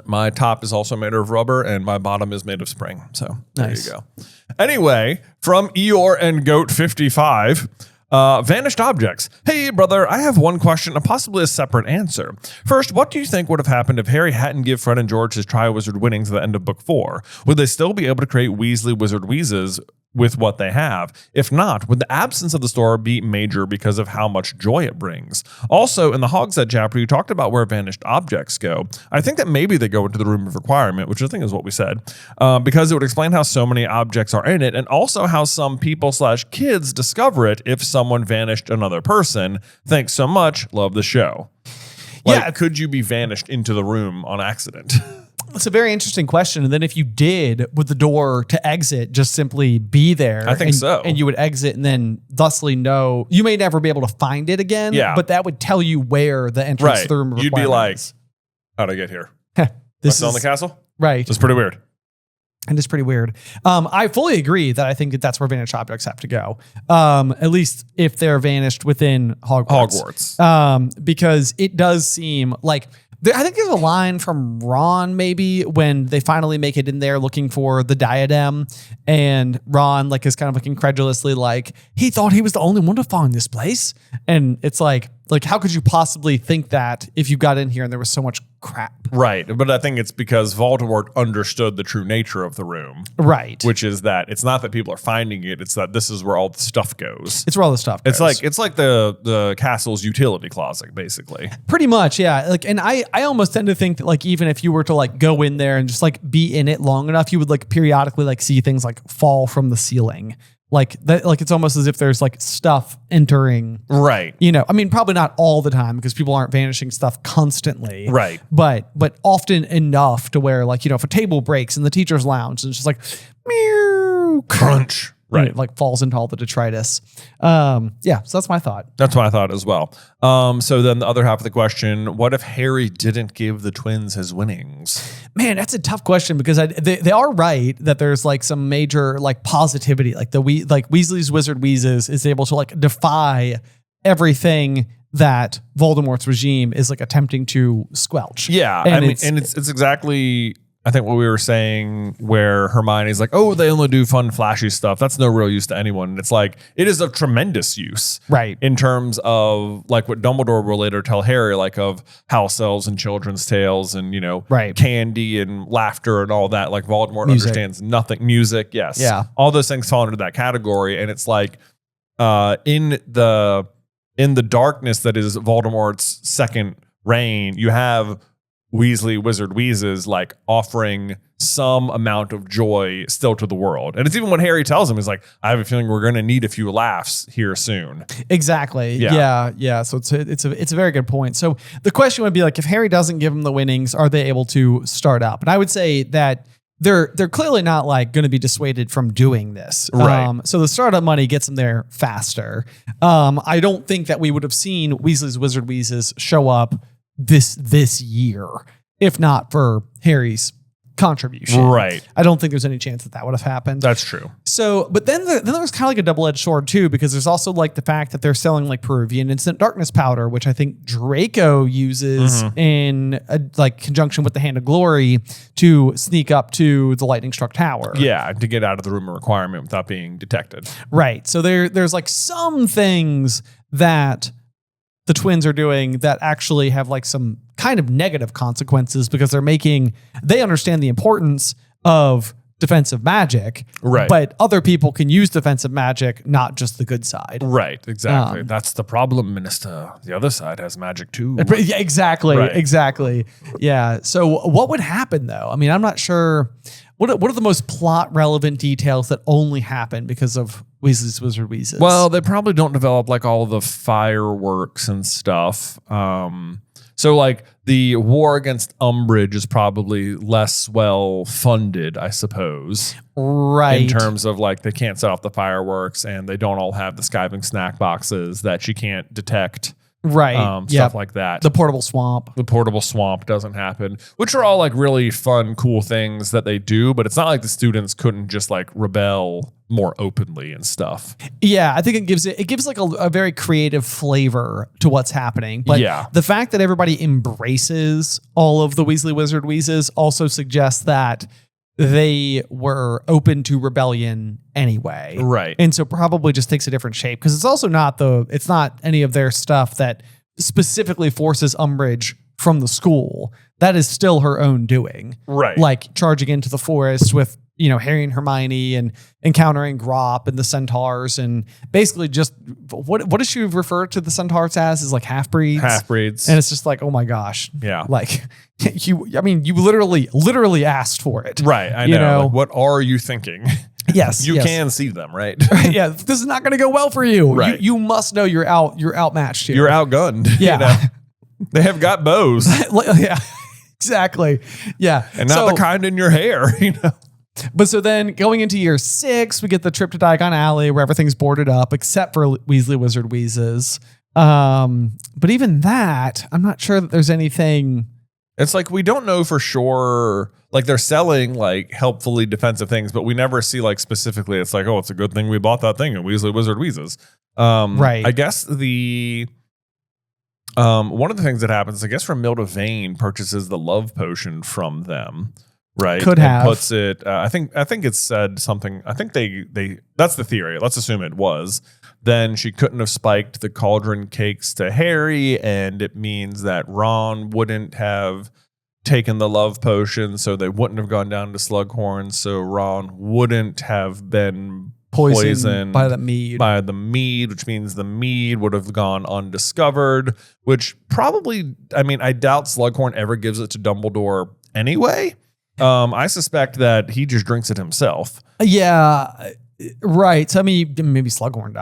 My top is also made of rubber and my bottom is made of spring. So nice. There you go. Anyway, from Eeyore and Goat 55, vanished objects. Hey, brother, I have one question and possibly a separate answer. First, what do you think would have happened if Harry hadn't give Fred and George his Triwizard winnings at the end of book 4? Would they still be able to create Weasley Wizard Wheezes with what they have? If not, would the absence of the store be major because of how much joy it brings? Also, in the Hogs chapter, you talked about where vanished objects go. I think that maybe they go into the room of requirement, which I think is what we said, because it would explain how so many objects are in it, and also how some people/kids discover it if someone vanished another person. Thanks so much. Love the show. Could you be vanished into the room on accident? It's a very interesting question. And then if you did, would the door to exit just simply be there? I think so. And you would exit and then thusly know, you may never be able to find it again, but that would tell you where the entrance to the room You'd be like, how'd I get here? Am I still in the castle? Right. It's pretty weird. And it's pretty weird. I fully agree that I think that that's where vanished objects have to go. At least if they're vanished within Hogwarts. Because it does seem like I think there's a line from Ron maybe when they finally make it in there looking for the diadem, and Ron like is kind of like incredulously like he thought he was the only one to find this place, and it's like how could you possibly think that if you got in here and there was so much crap? Right, but I think it's because Voldemort understood the true nature of the room. Right, which is that it's not that people are finding it; it's that this is where all the stuff goes. It's where all the stuff goes. It's like the castle's utility closet, basically. Pretty much, yeah. Like, and I almost tend to think that like even if you were to like go in there and just like be in it long enough, you would like periodically like see things like fall from the ceiling. Like that, like it's almost as if there's like stuff entering. Right. You know, I mean, probably not all the time because people aren't vanishing stuff constantly. Right. But often enough to where like, you know, if a table breaks in the teacher's lounge and it's just like, meow, crunch. Right. It like falls into all the detritus. Yeah. So that's my thought. That's my thought as well. So then the other half of the question, what if Harry didn't give the twins his winnings? Man, that's a tough question because they are right that there's like some major like positivity, like Weasley's Wizard Wheezes is able to like defy everything that Voldemort's regime is like attempting to squelch. Yeah. And it's exactly, I think what we were saying where Hermione's like, oh, they only do fun, flashy stuff. That's no real use to anyone. And it's like, it is of tremendous use. Right. In terms of like what Dumbledore will later tell Harry, like of house elves and children's tales and, you know, right. candy and laughter and all that. Like Voldemort understands nothing. Music. Yes. Yeah. All those things fall into that category. And it's like in the darkness that is Voldemort's second reign, you have Weasley Wizard Wheezes like offering some amount of joy still to the world. And it's even what Harry tells him is like, I have a feeling we're going to need a few laughs here soon. Exactly. Yeah. So it's a very good point. So the question would be like, if Harry doesn't give them the winnings, are they able to start up? And I would say that they're clearly not like going to be dissuaded from doing this. Right. So the startup money gets them there faster. I don't think that we would have seen Weasley's Wizard Wheezes show up this year, if not for Harry's contribution. Right. I don't think there's any chance that would have happened. That's true. So, but then there's kind of like a double-edged sword too, because there's also like the fact that they're selling like Peruvian instant darkness powder, which I think Draco uses in like conjunction with the Hand of Glory to sneak up to the lightning struck tower. Yeah, to get out of the room of requirement without being detected. Right. So there's like some things that the twins are doing that actually have like some kind of negative consequences because they understand the importance of defensive magic, right? But other people can use defensive magic, not just the good side. Right, exactly. That's the problem, Minister. The other side has magic too. Yeah, exactly, right. Exactly. Yeah. So what would happen though? I mean, I'm not sure. What are the most plot relevant details that only happen because of Weasley's Wizard Wheezes? Well, they probably don't develop like all the fireworks and stuff. So like the war against Umbridge is probably less well funded, I suppose. Right. In terms of like they can't set off the fireworks and they don't all have the skiving snack boxes that she can't detect. Right. Stuff like that. The portable swamp. The portable swamp doesn't happen, which are all like really fun, cool things that they do. But it's not like the students couldn't just like rebel more openly and stuff. Yeah, I think it gives like a very creative flavor to what's happening. But yeah, the fact that everybody embraces all of the Weasley Wizard Wheezes also suggests that they were open to rebellion anyway. Right. And so probably just takes a different shape because it's also not any of their stuff that specifically forces Umbridge from the school. That is still her own doing. Right. Like charging into the forest with, you know, Harry and Hermione and encountering Grop and the centaurs and basically just what does she refer to the centaurs as? Is like half-breeds. Half-breeds. And it's just like, oh my gosh. Yeah. Like you literally asked for it. Right. I you know. Like, what are you thinking? Yes. You can see them, right? Yeah. This is not going to go well for you. Right. You must know you're outmatched here. You're outgunned. Yeah. You know? They have got bows. Yeah. Exactly. Yeah. And not the kind in your hair, you know. But so then going into year 6, we get the trip to Diagon Alley where everything's boarded up except for Weasley Wizard Wheezes. But even that, I'm not sure that there's anything. It's like we don't know for sure. like they're selling like helpfully defensive things, but we never see like specifically. It's like, oh, it's a good thing we bought that thing and Weasley Wizard Wheezes. Right. I guess one of the things that happens, I guess, Romilda Vane purchases the love potion from them, right? Could and have. puts it. I think it's said something. I think they. That's the theory. Let's assume it was. Then she couldn't have spiked the cauldron cakes to Harry, and it means that Ron wouldn't have taken the love potion, so they wouldn't have gone down to Slughorn. So Ron wouldn't have been poisoned by the mead. Which means the mead would have gone undiscovered, which probably, I mean, I doubt Slughorn ever gives it to Dumbledore anyway. I suspect that he just drinks it himself. Yeah, right. So, I mean, maybe Slughorn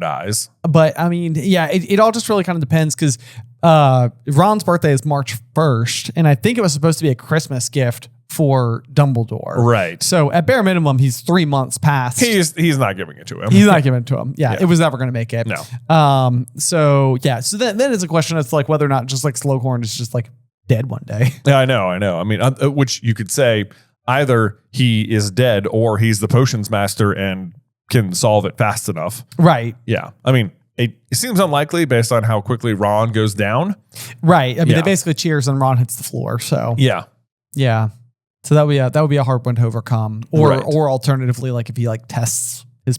dies. But, I mean, yeah, it all just really kind of depends because Ron's birthday is March 1st, and I think it was supposed to be a Christmas gift for Dumbledore. Right. So at bare minimum, he's 3 months past. He's not giving it to him. He's not giving it to him. Yeah. It was never going to make it. No. So yeah. So then it's a question of like whether or not just like Slughorn is just like dead one day. Yeah, I know. I mean, which you could say either he is dead or he's the potions master and can solve it fast enough. Right. Yeah. I mean, it seems unlikely based on how quickly Ron goes down. Right. I mean, they basically cheers and Ron hits the floor. So yeah. Yeah. So that would be a hard one to overcome, or alternatively, like if he like tests his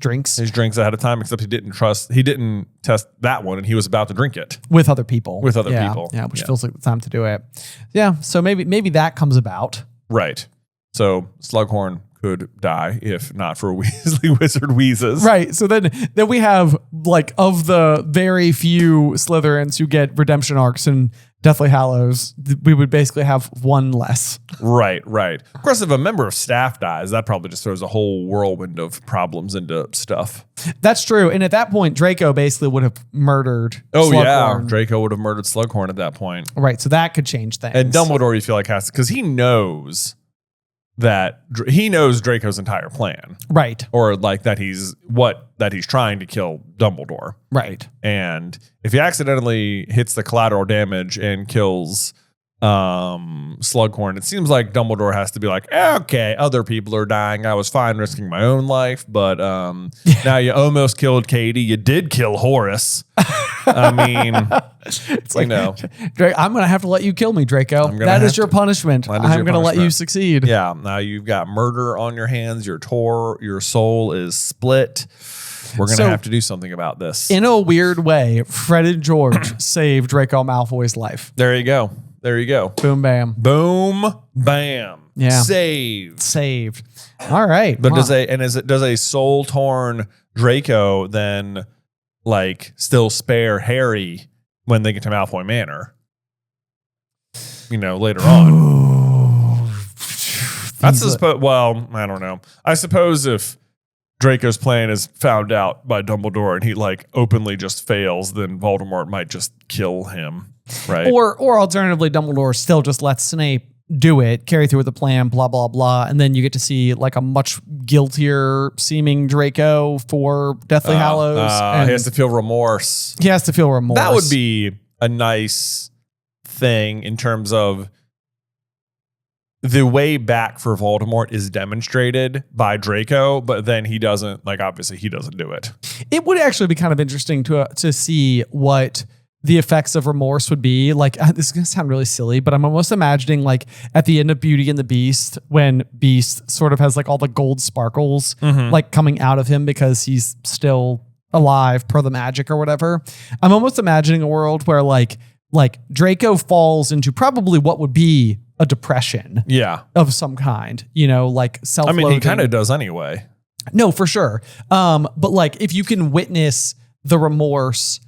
drinks ahead of time, except he didn't test that one, and he was about to drink it with other people. Yeah, which feels like the time to do it. Yeah, so maybe that comes about. Right. So Slughorn could die if not for Weasley Wizard Wheezes. Right. So then we have like of the very few Slytherins who get redemption arcs and Deathly Hallows, we would basically have one less. Right. Of course, if a member of staff dies, that probably just throws a whole whirlwind of problems into stuff. That's true. And at that point, Draco basically would have murdered Slughorn. Yeah. Draco would have murdered Slughorn at that point. Right. So that could change things. And Dumbledore, you feel like has to, because he knows Draco's entire plan. Right. Or like that he's trying to kill Dumbledore. Right. And if he accidentally hits the collateral damage and kills Slughorn, it seems like Dumbledore has to be like, okay, other people are dying. I was fine risking my own life, but now you almost killed Katie. You did kill Horace. I mean, it's like, I'm going to have to let you kill me, Draco. That is your punishment. I'm going to let you succeed. Yeah. Now you've got murder on your hands. Your soul is split. We're going to have to do something about this. In a weird way, Fred and George saved Draco Malfoy's life. There you go. Boom, bam. Boom, bam. Yeah. Saved. All right. But does a soul torn Draco then like still spare Harry when they get to Malfoy Manor? Later on. Well, I don't know. I suppose if Draco's plan is found out by Dumbledore and he like openly just fails, then Voldemort might just kill him. Right. Or alternatively, Dumbledore still just lets Snape do it, carry through with the plan, blah, blah, blah. And then you get to see like a much guiltier seeming Draco for Deathly Hallows. He has to feel remorse. That would be a nice thing in terms of the way back for Voldemort is demonstrated by Draco, but then he doesn't, obviously he doesn't do it. It would actually be kind of interesting to see what the effects of remorse would be. This is going to sound really silly, but I'm almost imagining at the end of Beauty and the Beast, when Beast sort of has all the gold sparkles coming out of him because he's still alive per the magic or whatever. I'm almost imagining a world where Draco falls into probably what would be a depression of some kind, self-loathing. I mean, he kind of does anyway. No, for sure. But if you can witness the remorse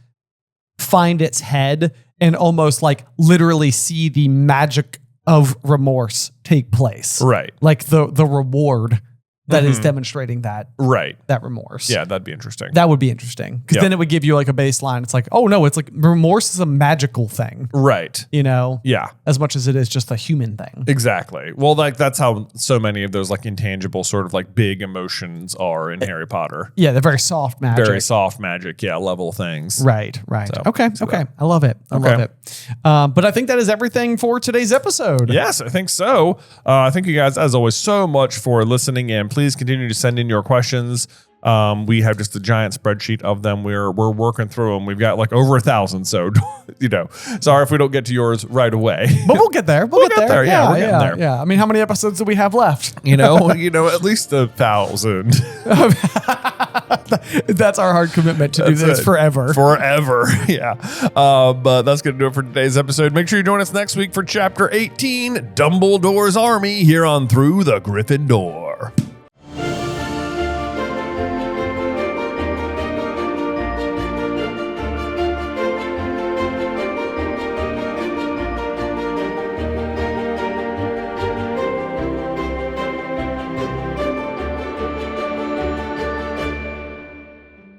find its head and almost literally see the magic of remorse take place. Right. The reward that is demonstrating that Right. that remorse. Yeah, that'd be interesting. That would be interesting because then it would give you like a baseline. It's like, oh no, it's like remorse is a magical thing, Right. you know? Yeah. As much as it is just a human thing. Exactly. Well, like that's how so many of those like intangible sort of like big emotions are in Harry Potter. Yeah, they're very soft magic. Very soft magic, level things. Right. So, okay. I love it. I love it. But I think that is everything for today's episode. Yes, I think so. Thank you guys, as always, so much for listening, and please continue to send in your questions. We have just a giant spreadsheet of them. We're working through them. We've got like over 1,000. So, sorry if we don't get to yours right away. But we'll get there. We'll get there. Yeah, we're getting there. Yeah. I mean, how many episodes do we have left? At least 1,000. That's our hard commitment to do this forever. Forever. Yeah. But that's going to do it for today's episode. Make sure you join us next week for Chapter 18, Dumbledore's Army, here on Through the Griffin Door.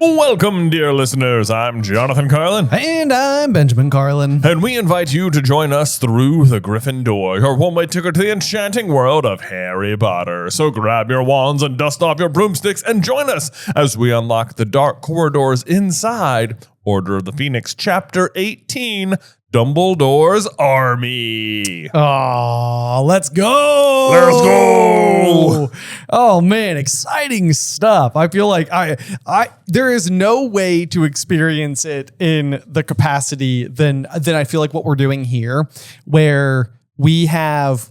Welcome, dear listeners. I'm Jonathan Carlin. And I'm Benjamin Carlin. And we invite you to join us through the Griffin Door, your one-way ticket to the enchanting world of Harry Potter. So grab your wands and dust off your broomsticks and join us as we unlock the dark corridors inside Order of the Phoenix, Chapter 18, Dumbledore's Army. Oh, let's go. Let's go. Oh man, exciting stuff. I feel like there is no way to experience it in the capacity than I feel like what we're doing here, where we have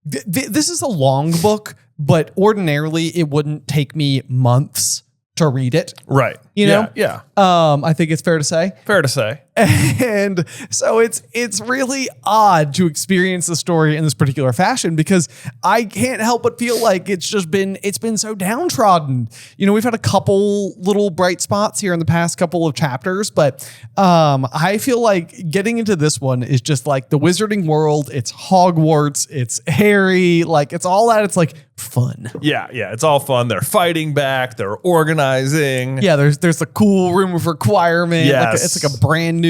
this is a long book, but ordinarily it wouldn't take me months to read it. Right. Yeah. I think it's fair to say. Fair to say. And so it's really odd to experience the story in this particular fashion because I can't help but feel like it's been so downtrodden. We've had a couple little bright spots here in the past couple of chapters, but I feel like getting into this one is just like the wizarding world. It's Hogwarts. It's Harry. Like it's all that. It's like fun. Yeah. It's all fun. They're fighting back. They're organizing. Yeah. There's the cool room of requirement. Yes. It's like a brand new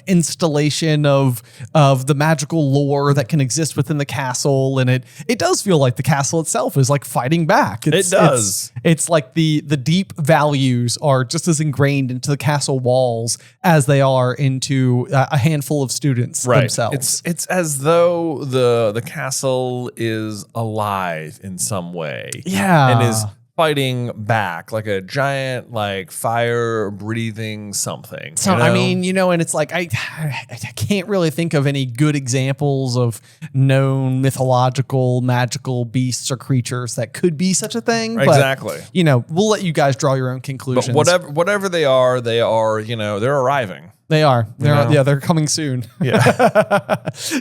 installation of the magical lore that can exist within the castle, and it does feel like the castle itself is like fighting back. It does. It's like the deep values are just as ingrained into the castle walls as they are into a handful of students themselves. It's as though the castle is alive in some way. Yeah. And is fighting back like a giant, like fire breathing something. So, I mean, and it's like, I can't really think of any good examples of known mythological, magical beasts or creatures that could be such a thing. Exactly. But, we'll let you guys draw your own conclusions. But whatever they are, they're arriving. They are. They're coming soon. Yeah.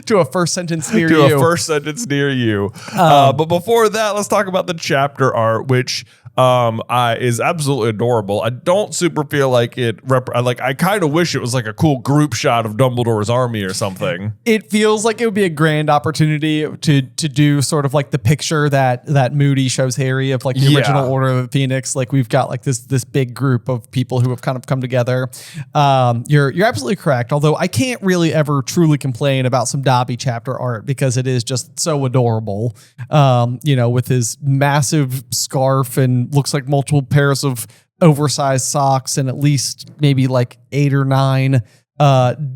To a first sentence near you. To a first sentence near you. But before that, let's talk about the chapter art, which is absolutely adorable. I don't super feel like it. I kind of wish it was like a cool group shot of Dumbledore's army or something. It feels like it would be a grand opportunity to do sort of like the picture that Moody shows Harry of like the original Order of the Phoenix. Like we've got like this big group of people who have kind of come together. You're absolutely correct. Although I can't really ever truly complain about some Dobby chapter art because it is just so adorable. With his massive scarf and looks like multiple pairs of oversized socks and at least maybe like 8 or 9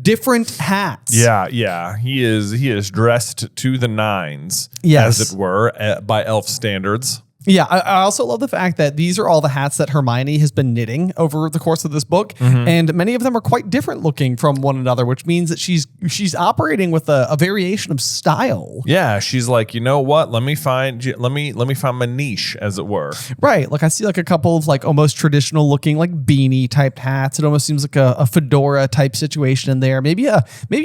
different hats. Yeah. He is dressed to the nines, yes, as it were, by elf standards. Yeah, I also love the fact that these are all the hats that Hermione has been knitting over the course of this book, and many of them are quite different looking from one another, which means that she's operating with a variation of style. Yeah, she's like, you know what? Let me find my niche, as it were. Right, like I see like a couple of like almost traditional looking like beanie type hats. It almost seems like a fedora type situation in there. Maybe a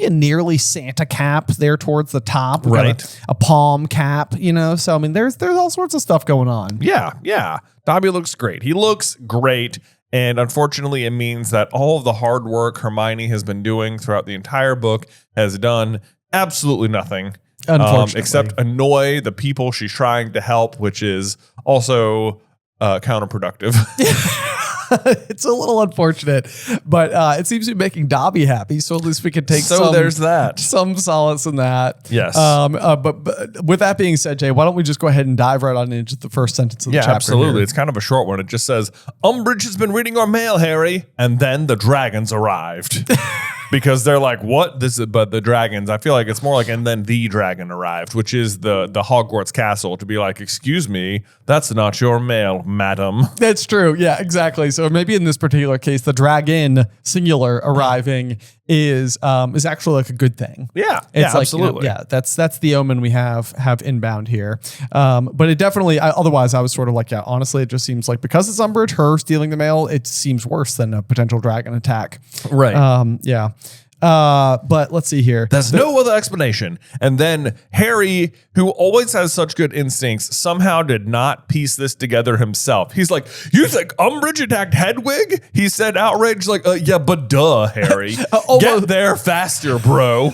nearly Santa cap there towards the top, right? A palm cap, So I mean, there's all sorts of stuff going on. Yeah. Dobby looks great. He looks great. And unfortunately, it means that all of the hard work Hermione has been doing throughout the entire book has done absolutely nothing. Unfortunately. Except annoy the people she's trying to help, which is also counterproductive. It's a little unfortunate, but it seems to be making Dobby happy. So at least we can take there's that. Some solace in that. Yes. But with that being said, Jay, why don't we just go ahead and dive right on into the first sentence of the chapter? Absolutely. Here. It's kind of a short one. It just says, Umbridge has been reading our mail, Harry. And then the dragons arrived. Because they're like, what? But the dragons, I feel like it's more like, and then the dragon arrived, which is the Hogwarts castle, to be like, excuse me, that's not your mail, madam. That's true. Yeah, exactly. So maybe in this particular case, the dragon singular arriving is actually like a good thing. Yeah, it's like, absolutely. That's the omen we have inbound here. But it definitely, otherwise I was sort of like, yeah, honestly, it just seems like because it's Umbridge, her stealing the mail, it seems worse than a potential dragon attack. Right. Yeah. But let's see here. There's no other explanation. And then Harry, who always has such good instincts, somehow did not piece this together himself. He's like, you think Umbridge attacked Hedwig? He said outraged, like, yeah, but duh, Harry. Get there faster, bro.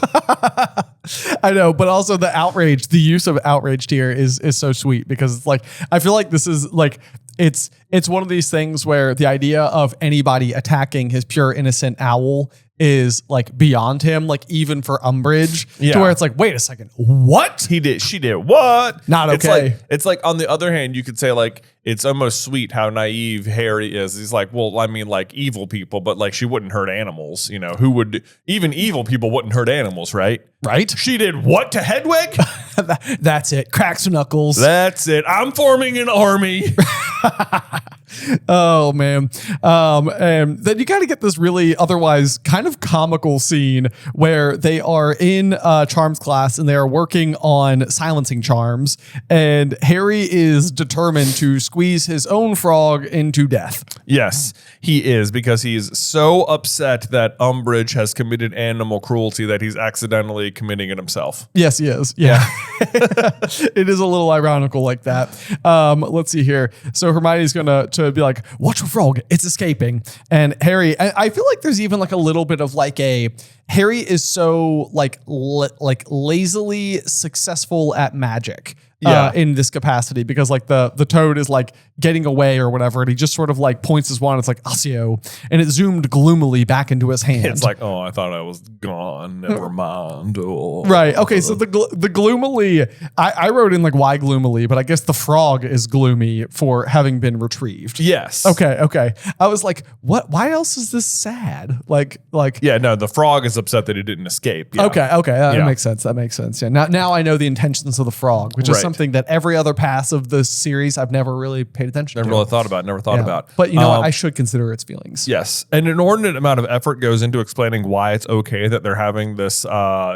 I know, but also the use of outraged here is so sweet because it's like, I feel like this is like, it's one of these things where the idea of anybody attacking his pure innocent owl is like beyond him, like even for Umbridge, to where it's like, wait a second, what? She did what? Not okay. It's like on the other hand, you could say like, it's almost sweet how naive Harry is. He's like, well, I mean, like evil people, but like she wouldn't hurt animals. You know, even evil people wouldn't hurt animals, right? Right. She did what to Hedwig? That's it. Cracks knuckles. That's it. I'm forming an army. Oh man. And then you got to get this really otherwise kind of comical scene where they are in charms class and they are working on silencing charms, and Harry is determined to squeeze his own frog into death. Yes, he is, because he's so upset that Umbridge has committed animal cruelty that he's accidentally committing it himself. Yes, he is. Yeah. It is a little ironical like that. Let's see here. So Hermione's going to be like, watch your frog, it's escaping. And Harry, I feel like there's even like a little bit of like Harry is so like lazily successful at magic. In this capacity, because like the toad is like getting away or whatever, and he just sort of like points his wand. It's like Accio, and it zoomed gloomily back into his hand. It's like, oh, I thought I was gone. Never mind. Oh. Right. Okay. So the gloomily, I wrote in like why gloomily, but I guess the frog is gloomy for having been retrieved. Yes. Okay. I was like, what? Why else is this sad? Like. Yeah. No, the frog is upset that he didn't escape. Yeah. Okay. That makes sense. Yeah. Now I know the intentions of the frog, which is something that every other pass of the series I've never really paid attention to. Never really thought about. But you know what? I should consider its feelings. Yes. An inordinate amount of effort goes into explaining why it's okay that they're having this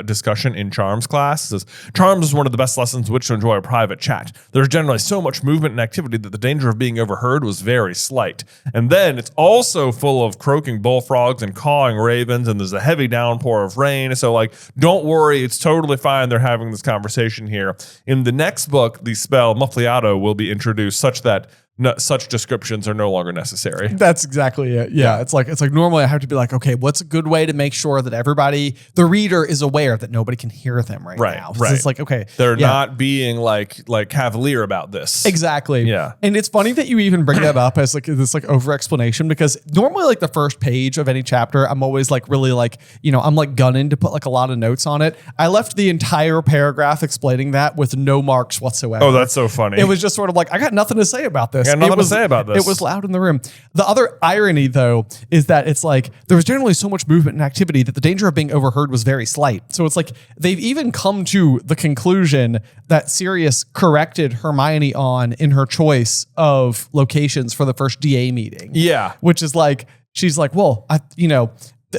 discussion in Charms class. It says, Charms is one of the best lessons in which to enjoy a private chat. There's generally so much movement and activity that the danger of being overheard was very slight. And then it's also full of croaking bullfrogs and cawing ravens, and there's a heavy downpour of rain. So like, don't worry, it's totally fine. They're having this conversation here. In the next book, the spell Muffliato will be introduced such that such descriptions are no longer necessary. That's exactly it. Yeah. It's like normally I have to be like, okay, what's a good way to make sure that everybody, the reader, is aware that nobody can hear them right now. Right. It's like, okay, they're not being like cavalier about this. Exactly. Yeah. And it's funny that you even bring that up as like this like over explanation, because normally like the first page of any chapter, I'm always like really like, I'm like gunning to put like a lot of notes on it. I left the entire paragraph explaining that with no marks whatsoever. Oh, that's so funny. It was just sort of like, I got nothing to say about this. Got nothing to say about this. It was loud in the room. The other irony, though, is that it's like there was generally so much movement and activity that the danger of being overheard was very slight. So it's like they've even come to the conclusion that Sirius corrected Hermione on in her choice of locations for the first DA meeting. Yeah. Which is like, she's like, well,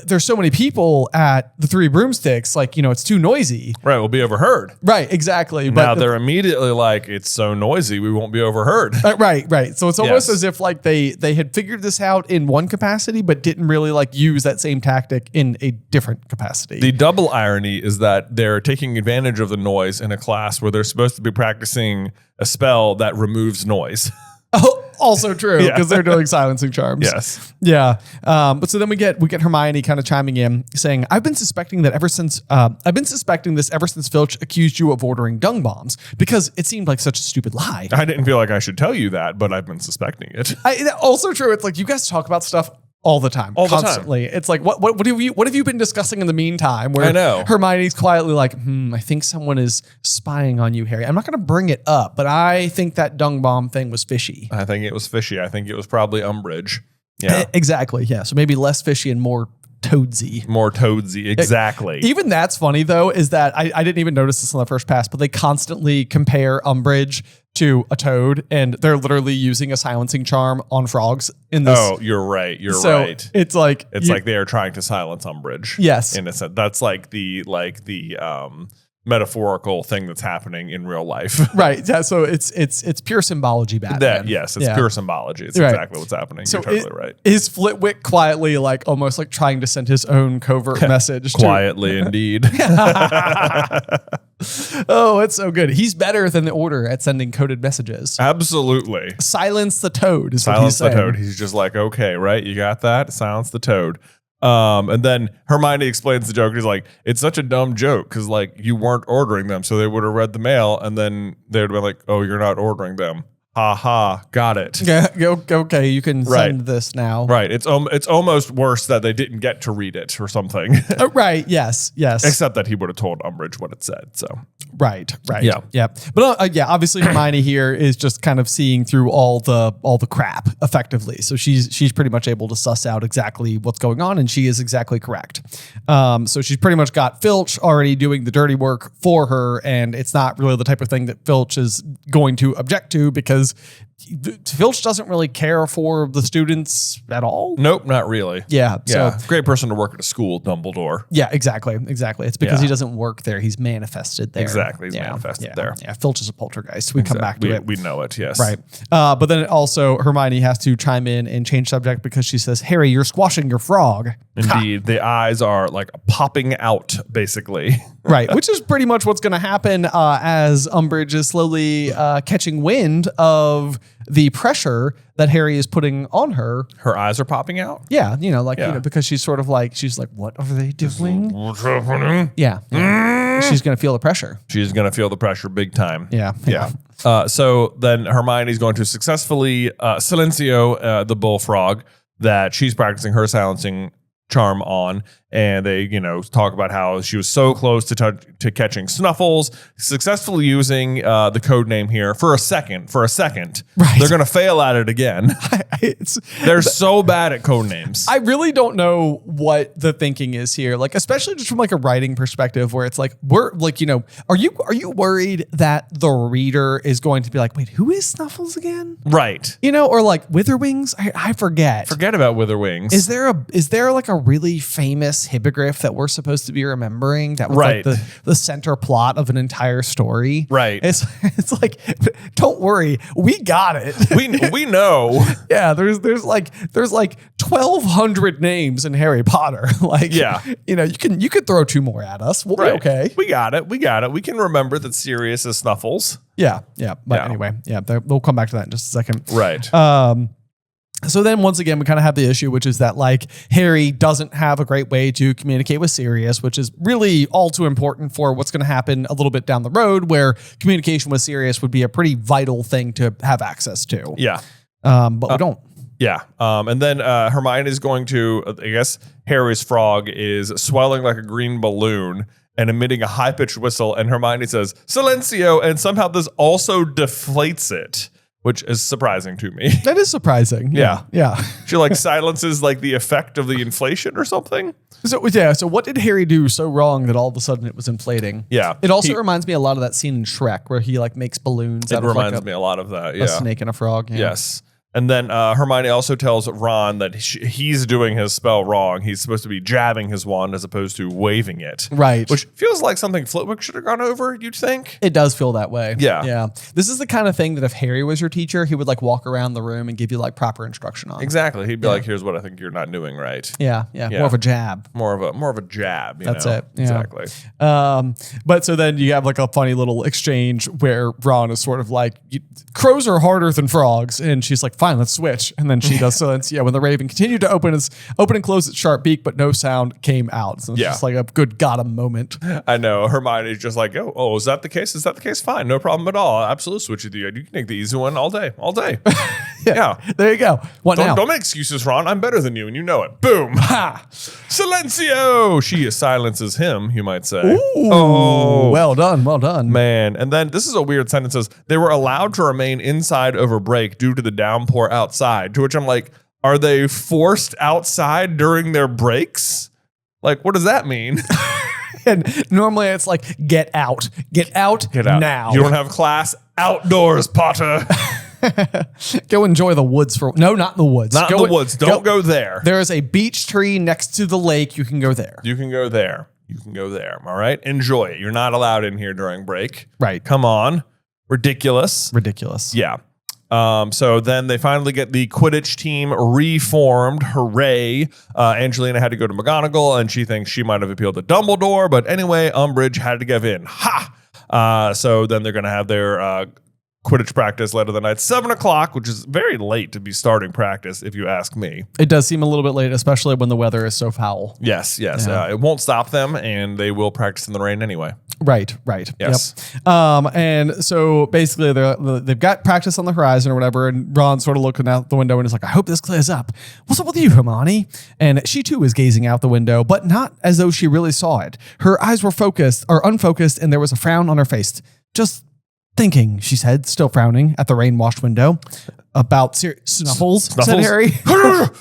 there's so many people at the Three Broomsticks, like, it's too noisy. Right, we'll be overheard. Right, exactly. Now they're immediately like, it's so noisy, we won't be overheard. Right. So it's almost as if like they had figured this out in one capacity, but didn't really like use that same tactic in a different capacity. The double irony is that they're taking advantage of the noise in a class where they're supposed to be practicing a spell that removes noise. Also true, because they're doing silencing charms. Yes. Yeah. But so then we get Hermione kind of chiming in, saying, I've been suspecting this ever since Filch accused you of ordering dung bombs, because it seemed like such a stupid lie. I didn't feel like I should tell you that, but I've been suspecting it. Also true. It's like you guys talk about stuff all the time, constantly. It's like, what have you been discussing in the meantime? Where I know Hermione's quietly like, I think someone is spying on you, Harry. I'm not going to bring it up, but I think that dung bomb thing was fishy. I think it was fishy. I think it was probably Umbridge. Yeah, exactly. Yeah, so maybe less fishy and more toadsy. More toadsy, exactly. Even that's funny though, is that I didn't even notice this on the first pass, but they constantly compare Umbridge to a toad, and they're literally using a silencing charm on frogs in this. Oh, you're right. You're right. It's like they are trying to silence Umbridge. Yes, in a sense, that's like the metaphorical thing that's happening in real life. Right. Yeah. So it's pure symbology, Batman. Yes, it's pure symbology. It's exactly what's happening. So you're totally right. Is Flitwick quietly like almost like trying to send his own covert message? Quietly, indeed. Oh, it's so good. He's better than the Order at sending coded messages. Absolutely. Silence the toad is Silence what he's saying. the toad. He's just like, okay, right? You got that? Silence the toad. And then Hermione explains the joke. He's like, it's such a dumb joke because like you weren't ordering them, so they would have read the mail, and then they would have been like, oh, you're not ordering them. Ha ha, got it. Yeah, okay, you can send this now. Right. It's almost worse that they didn't get to read it or something. Right. Yes. Except that he would have told Umbridge what it said. So. Right. Yeah. But obviously Hermione here is just kind of seeing through all the crap effectively. So she's pretty much able to suss out exactly what's going on, and she is exactly correct. So she's pretty much got Filch already doing the dirty work for her, and it's not really the type of thing that Filch is going to object to, because Filch doesn't really care for the students at all. Nope, not really. Yeah. So great person to work at a school, Dumbledore. Yeah, exactly. It's because he doesn't work there. He's manifested there. Exactly. He's manifested there. Yeah. Filch is a poltergeist. We come back to it. We know it. Yes. Right. But then also Hermione has to chime in and change subject because she says, Harry, you're squashing your frog. Indeed. The eyes are like popping out, basically. Right. Which is pretty much what's going to happen as Umbridge is slowly catching wind of the pressure that Harry is putting on her. Her eyes are popping out? Yeah. Because she's sort of like, what are they doing? What's happening? Yeah. She's going to feel the pressure. She's going to feel the pressure big time. Yeah. So then Hermione's going to successfully silencio the bullfrog that she's practicing her silencing charm on, and they talk about how she was so close to catching Snuffles, successfully using the code name here for a second. Right. They're gonna fail at it again. They're so bad at code names. I really don't know what the thinking is here, like especially just from like a writing perspective, where it's like we're like, are you worried that the reader is going to be like, wait, who is Snuffles again? Right. Or like Witherwings? I forget. Forget about Witherwings. Is there like a really famous hippogriff that we're supposed to be remembering that was like the center plot of an entire story? Right. It's like, don't worry, we got it. We know. Yeah, there's like 1,200 names in Harry Potter. Like, you could throw two more at us. We'll be okay. We got it. We can remember that Sirius is Snuffles. Yeah. But anyway, we'll come back to that in just a second. Right. So then once again, we kind of have the issue, which is that like Harry doesn't have a great way to communicate with Sirius, which is really all too important for what's going to happen a little bit down the road, where communication with Sirius would be a pretty vital thing to have access to. Yeah. But we don't. Yeah. And then Hermione is going to, I guess Harry's frog is swelling like a green balloon and emitting a high-pitched whistle, and Hermione says, Silencio, and somehow this also deflates it, which is surprising to me. That is surprising. Yeah. She like silences like the effect of the inflation or something. So what did Harry do so wrong that all of a sudden it was inflating? Yeah. It also reminds me a lot of that scene in Shrek where he like makes balloons out of like me a lot of that. A snake and a frog. Yeah. Yes. And then Hermione also tells Ron that he's doing his spell wrong. He's supposed to be jabbing his wand as opposed to waving it. Right. Which feels like something Flitwick should have gone over, you'd think. It does feel that way. Yeah. This is the kind of thing that if Harry was your teacher, he would like walk around the room and give you like proper instruction on. Exactly. He'd be like, here's what I think you're not doing right. Yeah. More of a jab. More of a jab. That's it. Yeah. Exactly. But so then you have like a funny little exchange where Ron is sort of like, crows are harder than frogs. And she's like, fine, let's switch. And then she does Silencia when the raven continued to open and close its sharp beak, but no sound came out. So it's just like a good got him moment. I know. Hermione's just like, oh, is that the case? Is that the case? Fine. No problem at all. I'll absolutely switch with you. You can take the easy one all day. Yeah. There you go. What now? Don't make excuses, Ron. I'm better than you, and you know it. Boom. Ha! Silencio! She silences him, you might say. Ooh, oh, well done. Well done. Man. And then this is a weird sentence. It says, they were allowed to remain inside over break due to the downpour outside. To which I'm like, are they forced outside during their breaks? Like, what does that mean? And normally it's like, get out now. You don't have class outdoors, Potter. Go enjoy the woods no, not the woods. Not in the woods. Don't go there. There is a beech tree next to the lake. You can go there. You can go there. All right. Enjoy it. You're not allowed in here during break. Right. Come on. Ridiculous. Yeah. So then they finally get the Quidditch team reformed. Hooray. Angelina had to go to McGonagall, and she thinks she might have appealed to Dumbledore. But anyway, Umbridge had to give in. Ha! So then they're going to have their Quidditch practice later the night, 7:00, which is very late to be starting practice, if you ask me. It does seem a little bit late, especially when the weather is so foul. Yes. Yeah. It won't stop them, and they will practice in the rain anyway. Right. Yes. Yep. And so basically they've got practice on the horizon or whatever, and Ron's sort of looking out the window and is like, I hope this clears up. What's up with you, Hermione? And she too is gazing out the window, but not as though she really saw it. Her eyes were unfocused, and there was a frown on her face. Just thinking, she said, still frowning at the rain-washed window. About Snuffles, said Harry.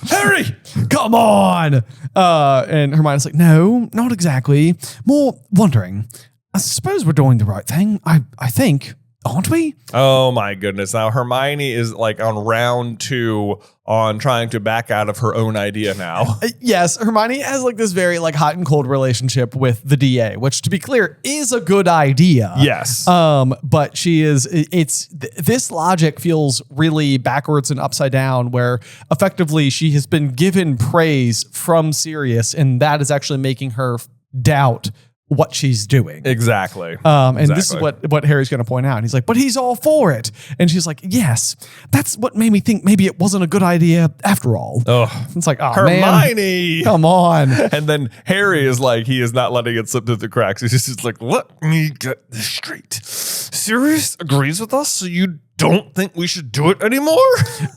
Harry! Come on! And Hermione's like, no, not exactly. More wondering. I suppose we're doing the right thing. I think, aren't we? Oh my goodness. Now Hermione is like on round 2 on trying to back out of her own idea now. Yes, Hermione has like this very like hot and cold relationship with the DA, which to be clear is a good idea. Yes. But this logic feels really backwards and upside down, where effectively she has been given praise from Sirius, and that is actually making her doubt what she's doing. Exactly. And this is what Harry's going to point out. He's like, but he's all for it. And she's like, yes, that's what made me think maybe it wasn't a good idea after all. Oh, it's like, oh, Hermione, man, come on. And then Harry is like, he is not letting it slip through the cracks. He's just like, let me get this straight. Sirius agrees with us, so you don't think we should do it anymore?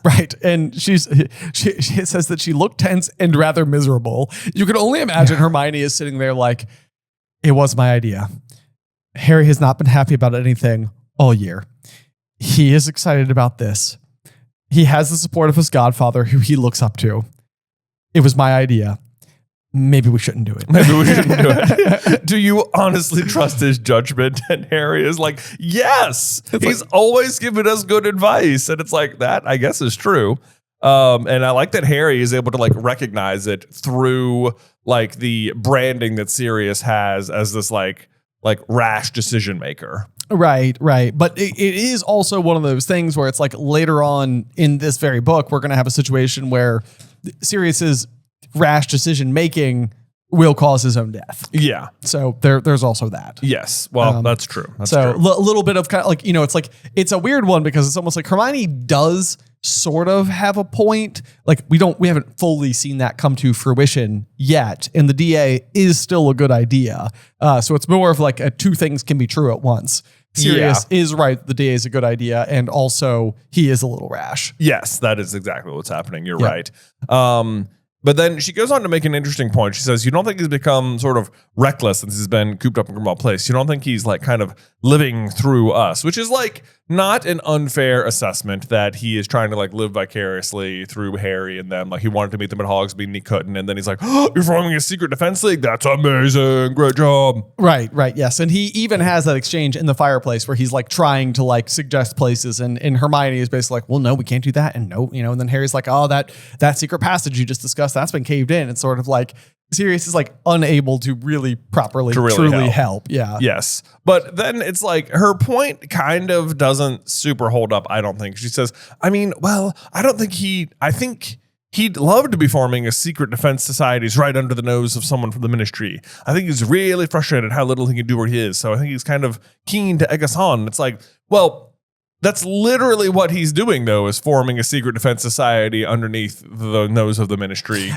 Right. And she says that she looked tense and rather miserable. You can only imagine Hermione is sitting there like, it was my idea. Harry has not been happy about anything all year. He is excited about this. He has the support of his godfather, who he looks up to. It was my idea. Maybe we shouldn't do it. Do you honestly trust his judgment? And Harry is like, yes. He's always given us good advice. And it's like, that, I guess, is true. And I like that Harry is able to like recognize it through like the branding that Sirius has as this like rash decision maker. Right. But it is also one of those things where it's like later on in this very book, we're going to have a situation where Sirius's rash decision making will cause his own death. Yeah. So there's also that. Yes. Well, that's true. A little bit of kind of like, it's like, it's a weird one because it's almost like Hermione does sort of have a point. Like we haven't fully seen that come to fruition yet. And the DA is still a good idea. So it's more of like two things can be true at once. Sirius is right. The DA is a good idea. And also he is a little rash. Yes, that is exactly what's happening. You're right. But then she goes on to make an interesting point. She says, you don't think he's become sort of reckless since he's been cooped up in Grimmauld Place. You don't think he's like kind of living through us, which is like not an unfair assessment that he is trying to like live vicariously through Harry and them. Like he wanted to meet them at Hogs, but he couldn't. And then he's like, oh, you're forming a secret defense league? That's amazing. Great job. Right. Yes. And he even has that exchange in the fireplace where he's like trying to like suggest places. And Hermione is basically like, well, no, we can't do that. And no, and then Harry's like, oh, that secret passage you just discussed, that's been caved in. It's sort of like Sirius is like unable to really properly truly help. Yeah. Yes. But then it's like her point kind of doesn't super hold up, I don't think. She says, I think he'd love to be forming a secret defense societies right under the nose of someone from the ministry. I think he's really frustrated how little he can do where he is. So I think he's kind of keen to egg us on. It's like, well, That's literally what he's doing, though, is forming a secret defense society underneath the nose of the Ministry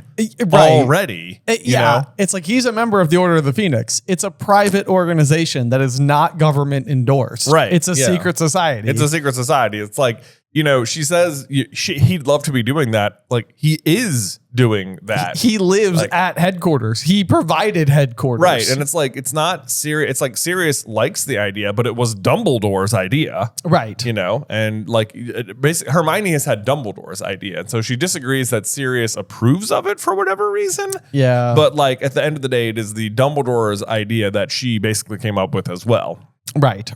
already. You know? It's like he's a member of the Order of the Phoenix. It's a private organization that is not government endorsed. Right. It's a secret society. It's a secret society. It's like, you know, she says he'd love to be doing that. Like, he is doing that. He lives at headquarters. He provided headquarters. Right. And it's like, it's not Sirius. It's like Sirius likes the idea, but it was Dumbledore's idea. Right. You know, and like basically Hermione has had Dumbledore's idea. And so she disagrees that Sirius approves of it for whatever reason. Yeah. But like at the end of the day, it is the Dumbledore's idea that she basically came up with as well. Right.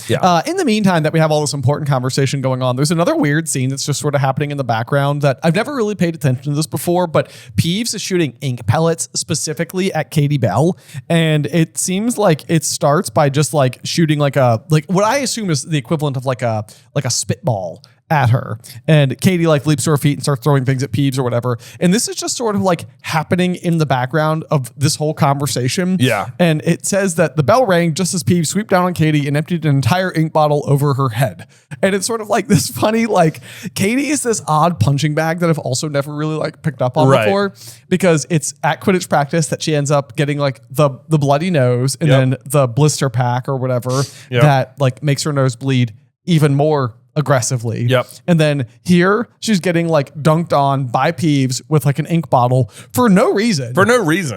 Yeah. In the meantime, that we have all this important conversation going on, there's another weird scene that's just sort of happening in the background that I've never really paid attention to this before, but Peeves is shooting ink pellets specifically at Katie Bell. And it seems like it starts by just like shooting like what I assume is the equivalent of like a spitball at her, and Katie like leaps to her feet and starts throwing things at Peeves or whatever. And this is just sort of like happening in the background of this whole conversation. Yeah. And it says that the bell rang just as Peeves swooped down on Katie and emptied an entire ink bottle over her head. And it's sort of like this funny, like Katie is this odd punching bag that I've also never really like picked up on before, because it's at Quidditch practice that she ends up getting like the bloody nose and then the blister pack or whatever that like makes her nose bleed even more aggressively. Yep. And then here she's getting like dunked on by Peeves with like an ink bottle for no reason.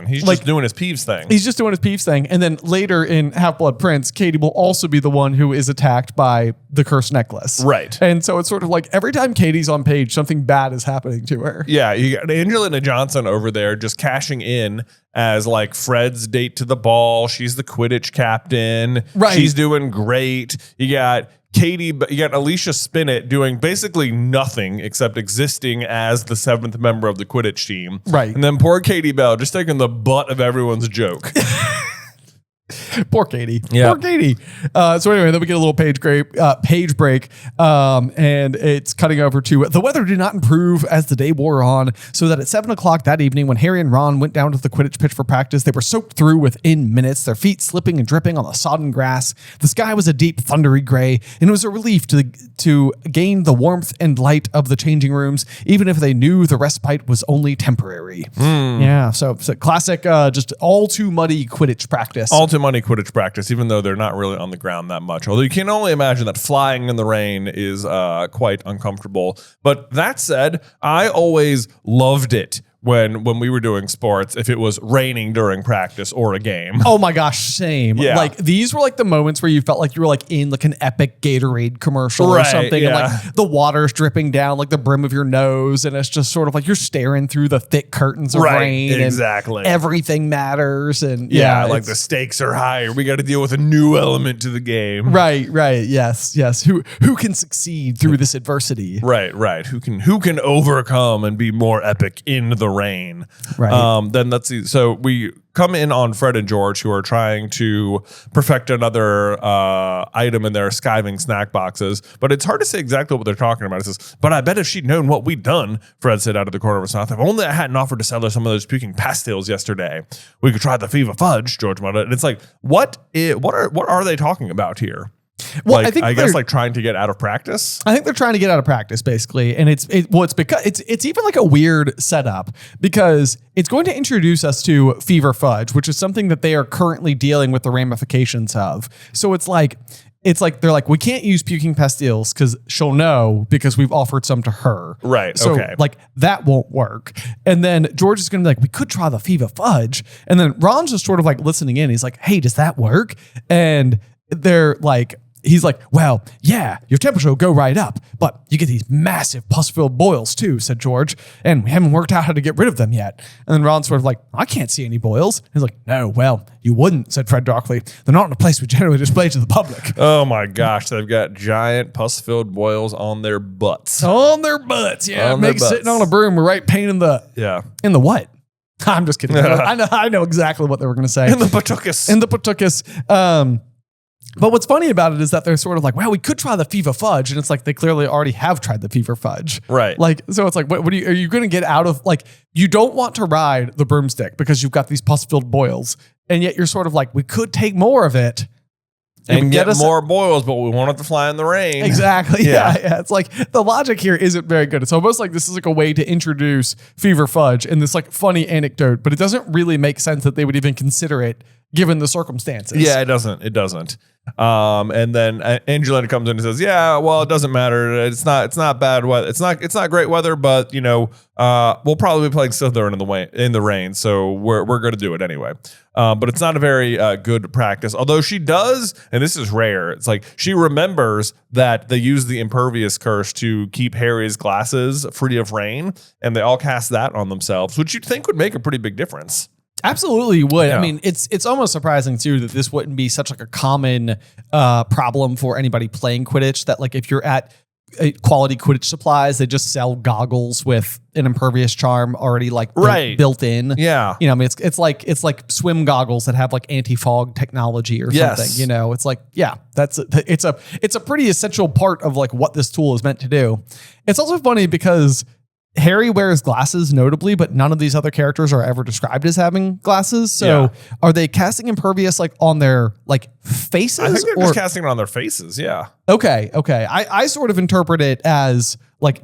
He's like, just doing his Peeves thing. He's just doing his Peeves thing. And then later in Half-Blood Prince, Katie will also be the one who is attacked by the cursed necklace. Right. And so it's sort of like every time Katie's on page, something bad is happening to her. Yeah. You got Angelina Johnson over there just cashing in as like Fred's date to the ball. She's the Quidditch captain. Right. She's doing great. You got Alicia Spinnet doing basically nothing except existing as the 7th member of the Quidditch team. Right. And then poor Katie Bell just taking the butt of everyone's joke. Poor Katie. Yeah. Poor Katie. So anyway, then we get a little page break, and it's cutting over to the weather did not improve as the day wore on, so that at 7 o'clock that evening, when Harry and Ron went down to the Quidditch pitch for practice, they were soaked through within minutes, their feet slipping and dripping on the sodden grass. The sky was a deep, thundery gray, and it was a relief to gain the warmth and light of the changing rooms, even if they knew the respite was only temporary. Yeah, so classic, just all too muddy Quidditch practice. All too muddy Quidditch practice, even though they're not really on the ground that much. Although you can only imagine that flying in the rain is quite uncomfortable. But that said, I always loved it when we were doing sports, if it was raining during practice or a game. Oh my gosh, same. Yeah. Like these were like the moments where you felt like you were like in like an epic Gatorade commercial or something. Yeah. And like the water's dripping down like the brim of your nose. And it's just sort of like you're staring through the thick curtains of rain. Exactly. And everything matters. And like the stakes are higher. We got to deal with a new element to the game. Right. Yes. Who can succeed through this adversity? Right. Who can overcome and be more epic in the rain. Right. Then let's see. So we come in on Fred and George, who are trying to perfect another item in their skiving snack boxes. But it's hard to say exactly what they're talking about. It says, but I bet if she'd known what we'd done, Fred said out of the corner of his mouth, if only I hadn't offered to sell her some of those puking pastilles yesterday, we could try the Fever Fudge, George muttered. And it's like, what are they talking about here? Well, like, I guess like trying to get out of practice. I think they're trying to get out of practice basically. And it's because it's even like a weird setup because it's going to introduce us to Fever Fudge, which is something that they are currently dealing with the ramifications of. So it's like they're like, we can't use puking pastilles because she'll know because we've offered some to her. Right. So okay. like that won't work. And then George is going to be like, we could try the Fever Fudge. And then Ron's just sort of like listening in. He's like, hey, does that work? And they're like, he's like, well, yeah, your temperature will go right up, but you get these massive pus-filled boils too, said George, and we haven't worked out how to get rid of them yet. And then Ron's sort of like, I can't see any boils. He's like, no, well, you wouldn't, said Fred darkly. They're not in a place we generally display to the public. Oh my gosh, they've got giant pus-filled boils on their butts. On their butts, yeah. On It makes their sitting butts. on a broom a right pain in the what? I'm just kidding. I know exactly what they were going to say. In the patukas. In the patukas. But what's funny about it is that they're sort of like, well, we could try the Fever Fudge. And it's like, they clearly already have tried the Fever Fudge. Right. Like, so it's like, are you going to get out of, like, you don't want to ride the broomstick because you've got these pus-filled boils. And yet you're sort of like, we could take more of it. And get more boils, but we want it to fly in the rain. Exactly. Yeah. It's like the logic here isn't very good. It's almost like this is like a way to introduce Fever Fudge in this like funny anecdote, but it doesn't really make sense that they would even consider it given the circumstances. Yeah, it doesn't. It doesn't. And then Angelina comes in and says, "Yeah, well, it doesn't matter. It's not bad weather. It's not great weather, but we'll probably be playing Slytherin in the rain, so we're going to do it anyway. But it's not a very good practice. Although she does, and this is rare. It's like she remembers that they use the impervious curse to keep Harry's glasses free of rain, and they all cast that on themselves, which you'd think would make a pretty big difference." Absolutely would. Yeah. I mean, it's almost surprising too that this wouldn't be such like a common problem for anybody playing Quidditch. That like if you're at quality Quidditch supplies, they just sell goggles with an impervious charm already like built in. Yeah, I mean, it's like swim goggles that have like anti-fog technology or something. It's like it's a pretty essential part of like what this tool is meant to do. It's also funny because Harry wears glasses notably, but none of these other characters are ever described as having glasses. So are they casting impervious like on their like faces? I think they're just casting it on their faces. Yeah. Okay. I sort of interpret it as like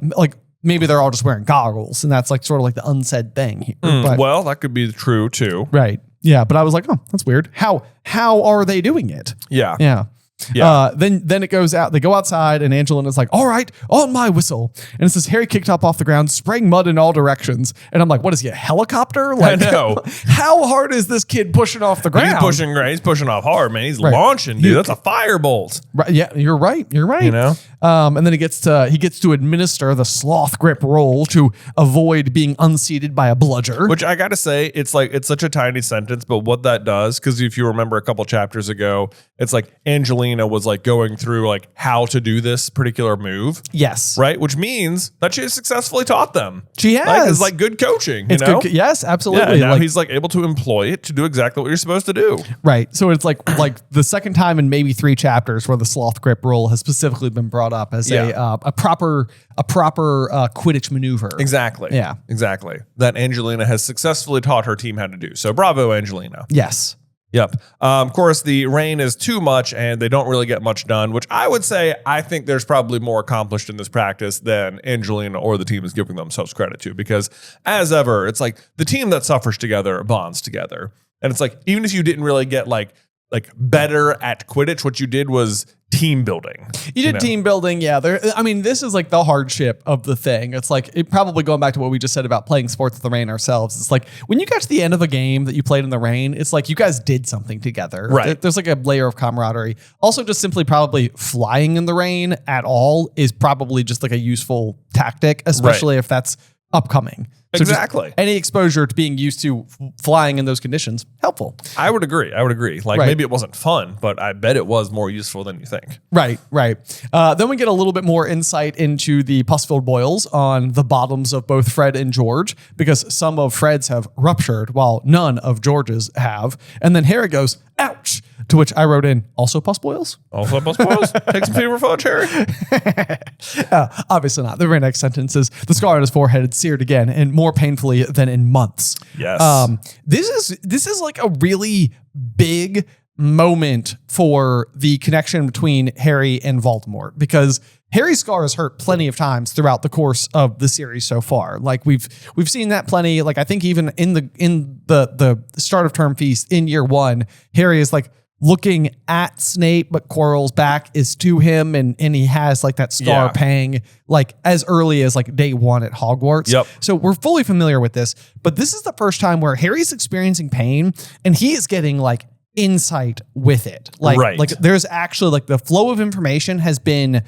maybe they're all just wearing goggles and that's like sort of like the unsaid thing here. Well, that could be true too. Right. Yeah. But I was like, oh, that's weird. How are they doing it? Yeah. Yeah. Yeah. Then it goes out. They go outside, and Angelina's like, "All right, on my whistle." And it says Harry kicked up off the ground, spraying mud in all directions. And I'm like, "What is he? A helicopter? Like, I know. How hard is this kid pushing off the ground? He's pushing off hard, man. He's launching, dude. That's a firebolt. Right? Yeah, you're right. And then he gets to administer the sloth grip roll to avoid being unseated by a bludger. Which I gotta say, it's such a tiny sentence, but what that does, because if you remember a couple chapters ago, it's like Angelina was like going through like how to do this particular move. Yes. Right? Which means that she has successfully taught them. She has. It's like good coaching, it's good. Yes, absolutely. Yeah, now he's like able to employ it to do exactly what you're supposed to do. Right. So it's like the second time in maybe 3 chapters where the sloth grip roll has specifically been brought up as a proper Quidditch maneuver. Exactly. Yeah. Exactly. That Angelina has successfully taught her team how to do. So bravo, Angelina. Yes. Yep. Of course, the rain is too much and they don't really get much done, which I would say I think there's probably more accomplished in this practice than Angelina or the team is giving themselves credit to, because as ever, it's like the team that suffers together bonds together. And it's like, even if you didn't really get like better at Quidditch, what you did was team building. You did team building. Yeah. This is like the hardship of the thing. It's like it probably going back to what we just said about playing sports in the rain ourselves. It's like when you got to the end of a game that you played in the rain, it's like you guys did something together. Right. There's like a layer of camaraderie. Also, just simply probably flying in the rain at all is probably just like a useful tactic, especially if that's upcoming. So exactly. Any exposure to being used to flying in those conditions, helpful. I would agree. Like maybe it wasn't fun, but I bet it was more useful than you think. Right. Then we get a little bit more insight into the pus-filled boils on the bottoms of both Fred and George, because some of Fred's have ruptured while none of George's have. And then Harry goes, "Ouch!" To which I wrote in, "Also pus boils?" Also pus boils? Take some Fever Fudge, Harry. Obviously not. The very next sentence is, "The scar on his forehead had seared again, and more painfully than in months." Yes. This is like a really big moment for the connection between Harry and Voldemort, because Harry's scar has hurt plenty of times throughout the course of the series so far. Like we've seen that plenty. Like I think even in the start of Term Feast in year 1, Harry is like looking at Snape, but Quirrell's back is to him, and he has like that scar pang like as early as like day 1 at Hogwarts. Yep. So we're fully familiar with this, but this is the first time where Harry's experiencing pain and he is getting like insight with it. Like there's actually like the flow of information has been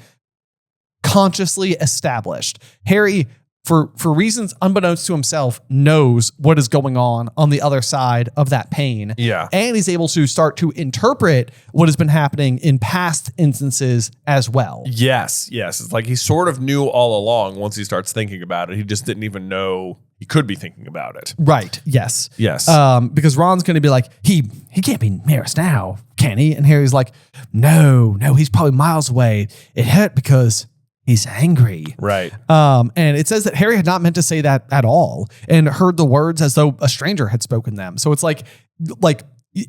consciously established. Harry, for reasons unbeknownst to himself, knows what is going on the other side of that pain. Yeah. And he's able to start to interpret what has been happening in past instances as well. Yes. It's like he sort of knew all along once he starts thinking about it. He just didn't even know he could be thinking about it. Right. Yes. Because Ron's going to be like, he can't be near us now, can he? And Harry's like, no, he's probably miles away. It hurt because he's angry. Right. And it says that Harry had not meant to say that at all and heard the words as though a stranger had spoken them. So it's like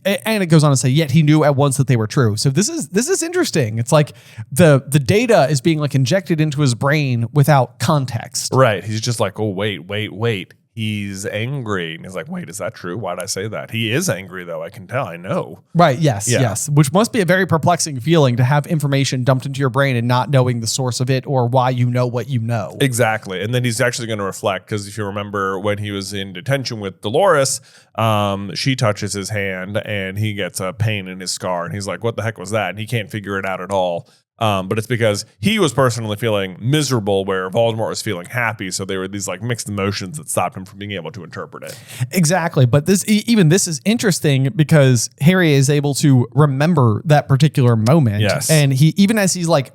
and it goes on to say, yet he knew at once that they were true. So this is interesting. It's like the data is being like injected into his brain without context. Right. He's just like, oh, wait. He's angry. And he's like, wait, is that true? Why did I say that? He is angry, though. I can tell. I know. Right. Yes. Which must be a very perplexing feeling to have information dumped into your brain and not knowing the source of it or why you know what you know. Exactly. And then he's actually going to reflect, because if you remember when he was in detention with Dolores, she touches his hand and he gets a pain in his scar. And he's like, what the heck was that? And he can't figure it out at all. But it's because he was personally feeling miserable where Voldemort was feeling happy. So there were these like mixed emotions that stopped him from being able to interpret it. Exactly. But this is interesting because Harry is able to remember that particular moment. Yes. And he, even as he's like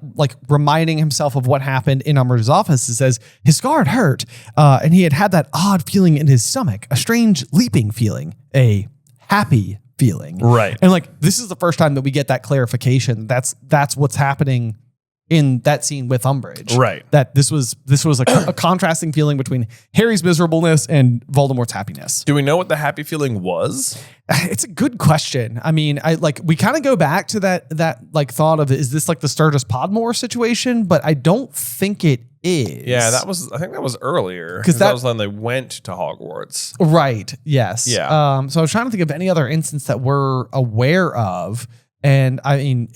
reminding himself of what happened in Umbridge's office, it says his scar had hurt. And he had that odd feeling in his stomach, a strange leaping feeling, a happy feeling. Right. And like, this is the first time that we get that clarification. That's what's happening in that scene with Umbridge. Right. That this was a contrasting feeling between Harry's miserableness and Voldemort's happiness. Do we know what the happy feeling was? It's a good question. I mean, we kind of go back to that like thought of, is this like the Sturgis Podmore situation? But I don't think it is. Yeah, I think that was earlier. Because that was when they went to Hogwarts. Right. Yes. Yeah. So I was trying to think of any other instance that we're aware of. And I mean,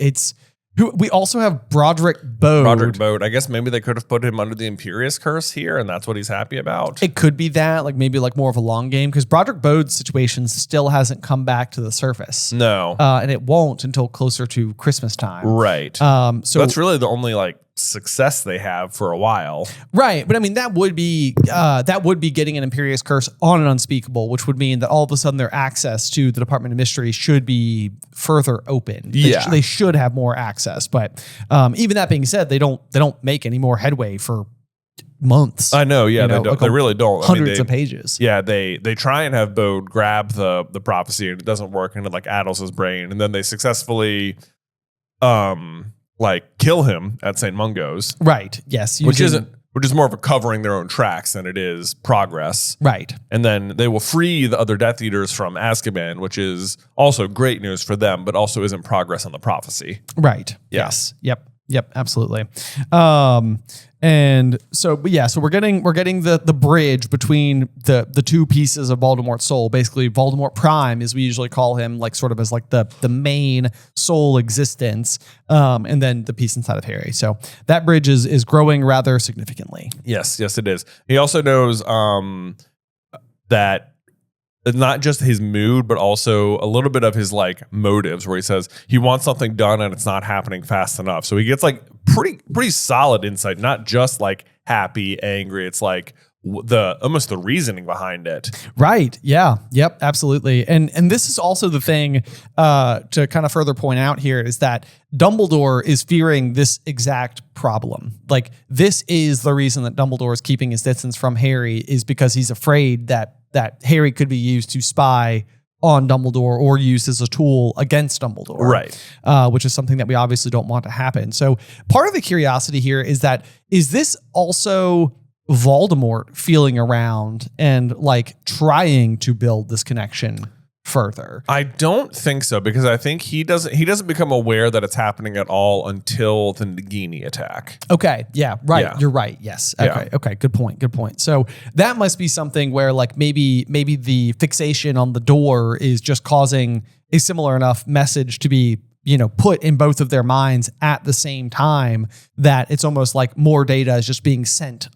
we also have Broderick Bode. I guess maybe they could have put him under the Imperious Curse here, and that's what he's happy about. It could be that, like maybe like more of a long game, because Broderick Bode's situation still hasn't come back to the surface. No. And it won't until closer to Christmas time. Right. So that's really the only like success they have for a while. Right. But I mean, that would be getting an Imperious Curse on an Unspeakable, which would mean that all of a sudden their access to the Department of Mystery should be further open. They should have more access. But even that being said, they don't make any more headway for months. I know. Yeah, they really don't. Hundreds of pages. Yeah, they try and have Bode grab the prophecy, and it doesn't work, and it like addles his brain, and then they successfully like kill him at St. Mungo's. Right. Yes. Which is more of a covering their own tracks than it is progress. Right. And then they will free the other Death Eaters from Azkaban, which is also great news for them, but also isn't progress on the prophecy. Right. Yeah. Yes. Yep. Absolutely. And so, but yeah, so we're getting the bridge between the two pieces of Voldemort's soul, basically Voldemort Prime, as we usually call him, like sort of as like the main soul existence, and then the piece inside of Harry. So that bridge is growing rather significantly. Yes, it is. He also knows that it's not just his mood, but also a little bit of his like motives, where he says he wants something done and it's not happening fast enough. So he gets like pretty solid insight, not just like happy, angry. It's like almost the reasoning behind it. Right. Yeah. Yep. Absolutely. And this is also the thing to kind of further point out here is that Dumbledore is fearing this exact problem. Like, this is the reason that Dumbledore is keeping his distance from Harry, is because he's afraid that Harry could be used to spy on Dumbledore or used as a tool against Dumbledore. Right. Which is something that we obviously don't want to happen. So part of the curiosity here is this also Voldemort feeling around and like trying to build this connection further? I don't think so, because I think he doesn't become aware that it's happening at all until the Nagini attack. Okay. Yeah. Right. Yeah. You're right. Yes. Okay. Yeah. Okay. Good point. So that must be something where like maybe the fixation on the door is just causing a similar enough message to be, put in both of their minds at the same time, that it's almost like more data is just being sent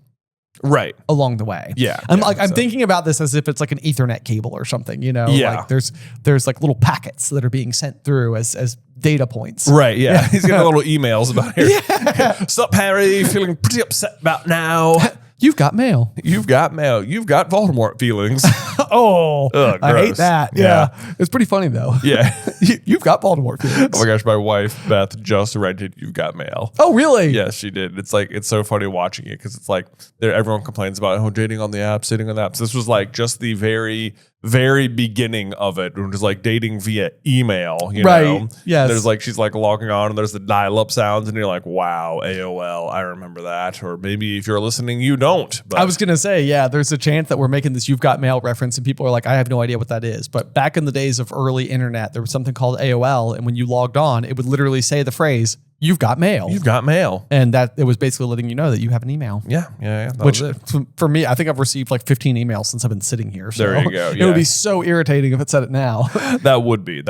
right along the way. Yeah. I'm thinking about this as if it's like an Ethernet cable or something, Yeah. Like there's like little packets that are being sent through as data points. Right. Yeah. He's getting little emails about Harry. Yeah. Stop, Harry. Feeling pretty upset about now. You've got mail. You've got Voldemort feelings. Oh, ugh, I hate that. Yeah. It's pretty funny though. Yeah. You've got Voldemort feelings. Oh my gosh, my wife, Beth, just rented You've Got Mail. Oh, really? Yes, she did. It's like, it's so funny watching it, because it's like everyone complains about dating on the apps, dating on the apps. This was like just the very very beginning of it, which is like dating via email, you Right. know? Yes. There's like, she's like logging on and there's the dial-up sounds and you're like, wow, AOL, I remember that. Or maybe if you're listening, you don't. But I was going to say, yeah, there's a chance that we're making this You've Got Mail reference and people are like, I have no idea what that is. But back in the days of early internet, there was something called AOL. And when you logged on, it would literally say the phrase, "You've got mail." You've got mail. And that it was basically letting you know that you have an email. Yeah. That Which was it. for me, I think I've received like 15 emails since I've been sitting here. So There you go, It would yeah. be so irritating if it said it now. That would be.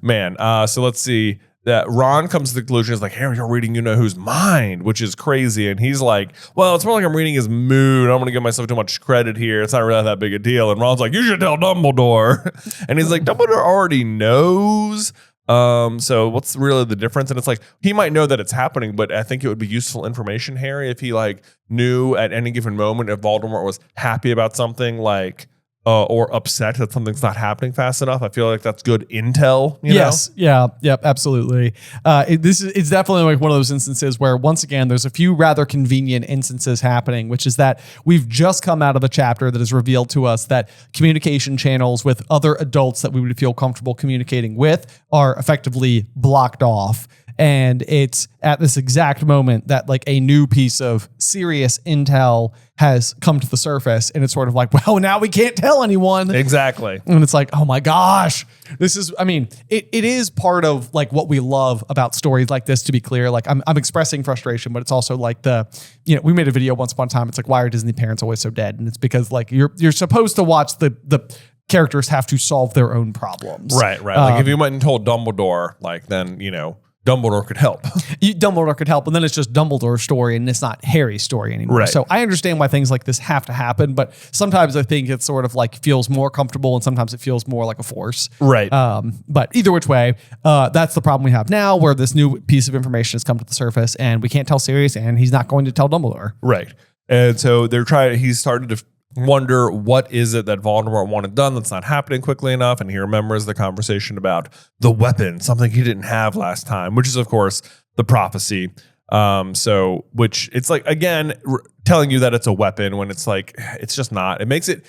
Man, so let's see. That Ron comes to the conclusion, is like, Harry, you're reading You Know Whose Mind, which is crazy. And he's like, well, it's more like I'm reading his mood. I'm going to give myself too much credit here. It's not really that big a deal. And Ron's like, you should tell Dumbledore. And he's like, Dumbledore already knows. So what's really the difference? And it's like, he might know that it's happening, but I think it would be useful information, Harry, if he like knew at any given moment if Voldemort was happy about something, like, or upset that something's not happening fast enough. I feel like that's good intel. You Yes. Yeah. Yep. Absolutely. It's definitely like one of those instances where, once again, there's a few rather convenient instances happening, which is that we've just come out of a chapter that has revealed to us that communication channels with other adults that we would feel comfortable communicating with are effectively blocked off. And it's at this exact moment that like a new piece of serious intel has come to the surface. And it's sort of like, well, now we can't tell anyone. Exactly. And it's like, oh my gosh, this is, I mean, it is part of like what we love about stories like this, to be clear. Like I'm expressing frustration, but it's also like we made a video once upon a time. It's like, why are Disney parents always so dead? And it's because like you're supposed to watch the characters have to solve their own problems. Right. Like if you went and told Dumbledore, like then, Dumbledore could help. Dumbledore could help, and then it's just Dumbledore's story, and it's not Harry's story anymore. Right. So I understand why things like this have to happen, but sometimes I think it sort of like feels more comfortable, and sometimes it feels more like a force. Right. But either which way, that's the problem we have now, where this new piece of information has come to the surface, and we can't tell Sirius, and he's not going to tell Dumbledore. Right. And so he's started to wonder, what is it that Voldemort wanted done that's not happening quickly enough? And he remembers the conversation about the weapon, something he didn't have last time, which is, of course, the prophecy. Which it's like, again, telling you that it's a weapon when it's like, it's just not. It makes it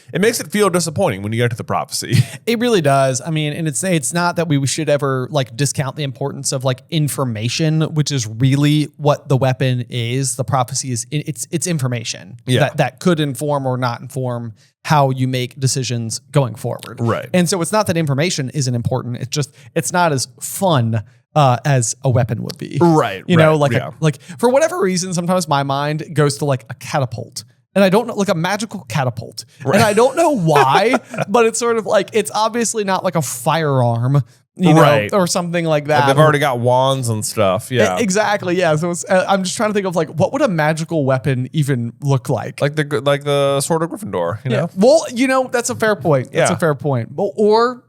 feel disappointing when you get to the prophecy. It really does. I mean, and it's not that we should ever like discount the importance of like information, which is really what the weapon is. The prophecy is it's information that could inform or not inform how you make decisions going forward. Right. And so it's not that information isn't important. It's just, it's not as fun as a weapon would be. Right. You know, like for whatever reason, sometimes my mind goes to like a catapult. And I don't know, like a magical catapult. Right. And I don't know why, but it's sort of like, it's obviously not like a firearm, you know, or something like that. Like they've already got wands and stuff. Yeah. Exactly. Yeah. So I'm just trying to think of like, what would a magical weapon even look like? Like the Sword of Gryffindor, you know? Well, that's a fair point. That's a fair point. Or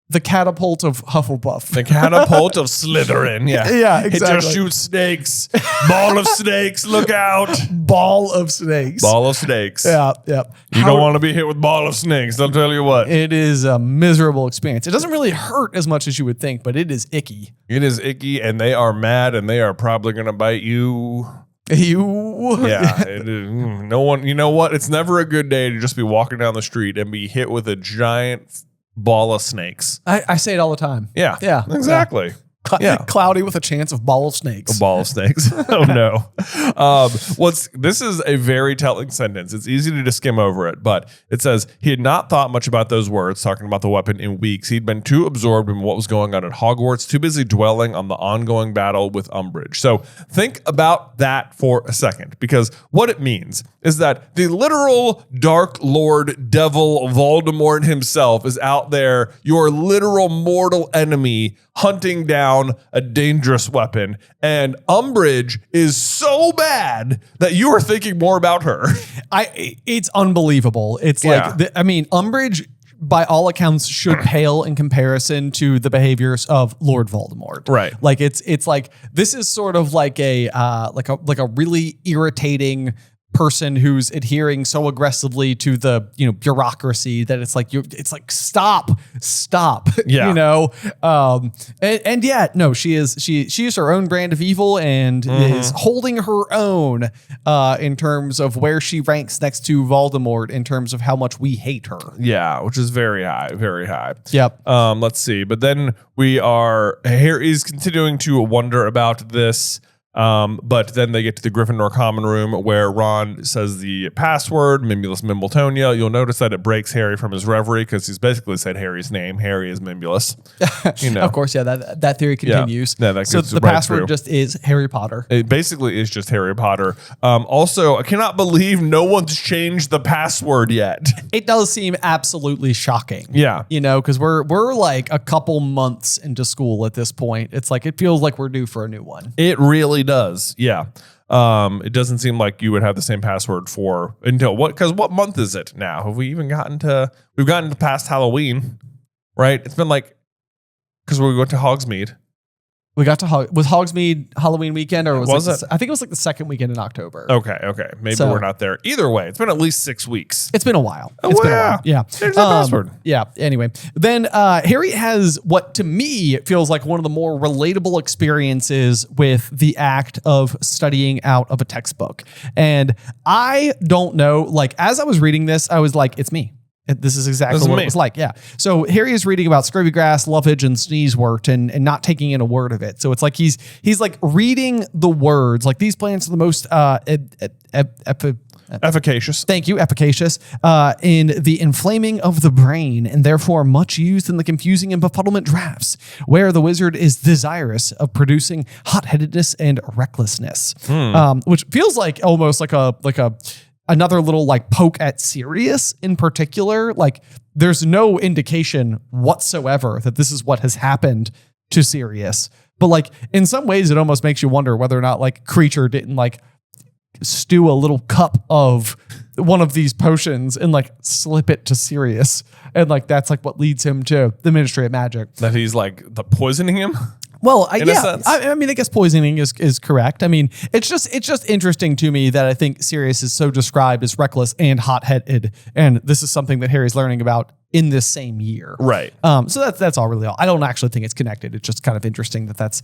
the catapult of Hufflepuff. The catapult of Slytherin. Yeah. Yeah, exactly. It just shoots snakes. Ball of snakes. Look out. Ball of snakes. Ball of snakes. Yeah. You don't want to be hit with ball of snakes. I'll tell you what. It is a miserable experience. It doesn't really hurt as much as you would think, but it is icky. It is icky, and they are mad, and they are probably going to bite you. Yeah. It is, no one, you know what? It's never a good day to just be walking down the street and be hit with a giant ball of snakes. I say it all the time. Yeah. Exactly. Cloudy with a chance of ball of snakes. A ball of snakes. Oh no. This is a very telling sentence. It's easy to just skim over it, but it says he had not thought much about those words, talking about the weapon, in weeks. He'd been too absorbed in what was going on at Hogwarts, too busy dwelling on the ongoing battle with Umbridge. So think about that for a second, because what it means is that the literal Dark Lord Devil Voldemort himself is out there, your literal mortal enemy, hunting down a dangerous weapon. And Umbridge is so bad that you are thinking more about her. It's unbelievable. It's like, Umbridge, by all accounts, should pale in comparison to the behaviors of Lord Voldemort. Right. Like it's like, this is sort of like a really irritating person who's adhering so aggressively to the bureaucracy that it's like stop Yeah. and yet no, she is her own brand of evil and is holding her own in terms of where she ranks next to Voldemort in terms of how much we hate her. Yeah, which is very high. Yep. Let's see, but then Harry's continuing to wonder about this. But then they get to the Gryffindor common room where Ron says the password, Mimbulus Mimbletonia. You'll notice that it breaks Harry from his reverie because he's basically said Harry's name. Harry is Mimbulus. Of course, yeah, that theory continues. Yeah, so the password just is Harry Potter. It basically is just Harry Potter. Also, I cannot believe no one's changed the password yet. It does seem absolutely shocking. Yeah. Because we're like a couple months into school at this point. It's like, it feels like we're due for a new one. It really does. Yeah. It doesn't seem like you would have the same password until what month is it now? Have we even gotten to past Halloween, right? It's been like, because we went to Hogsmeade. We got to was Hogsmeade Halloween weekend, or was it? I think it was like the second weekend in October. Okay. Maybe we're not there. Either way, it's been at least 6 weeks. It's been a while. Been a while. Yeah. There's no password. Yeah. Anyway, then Harry has what to me feels like one of the more relatable experiences with the act of studying out of a textbook. And I don't know, like, as I was reading this, I was like, it's me. This is exactly what it was like. Yeah. So Harry is reading about scurvy grass, lovage, and sneezewort and not taking in a word of it. So it's like he's like reading the words. Like, these plants are the most efficacious. Thank you. Efficacious in the inflaming of the brain, and therefore much used in the confusing and befuddlement drafts, where the wizard is desirous of producing hot-headedness and recklessness, which feels like almost like another little like poke at Sirius in particular. Like, there's no indication whatsoever that this is what has happened to Sirius. But like, in some ways it almost makes you wonder whether or not like Creature didn't like stew a little cup of one of these potions and like slip it to Sirius. And like, that's like what leads him to the Ministry of Magic. That he's like poisoning him? Well, I mean, I guess poisoning is correct. I mean, it's just interesting to me that I think Sirius is so described as reckless and hot-headed, and this is something that Harry's learning about in this same year. Right. So that's all really all. I don't actually think it's connected. It's just kind of interesting that's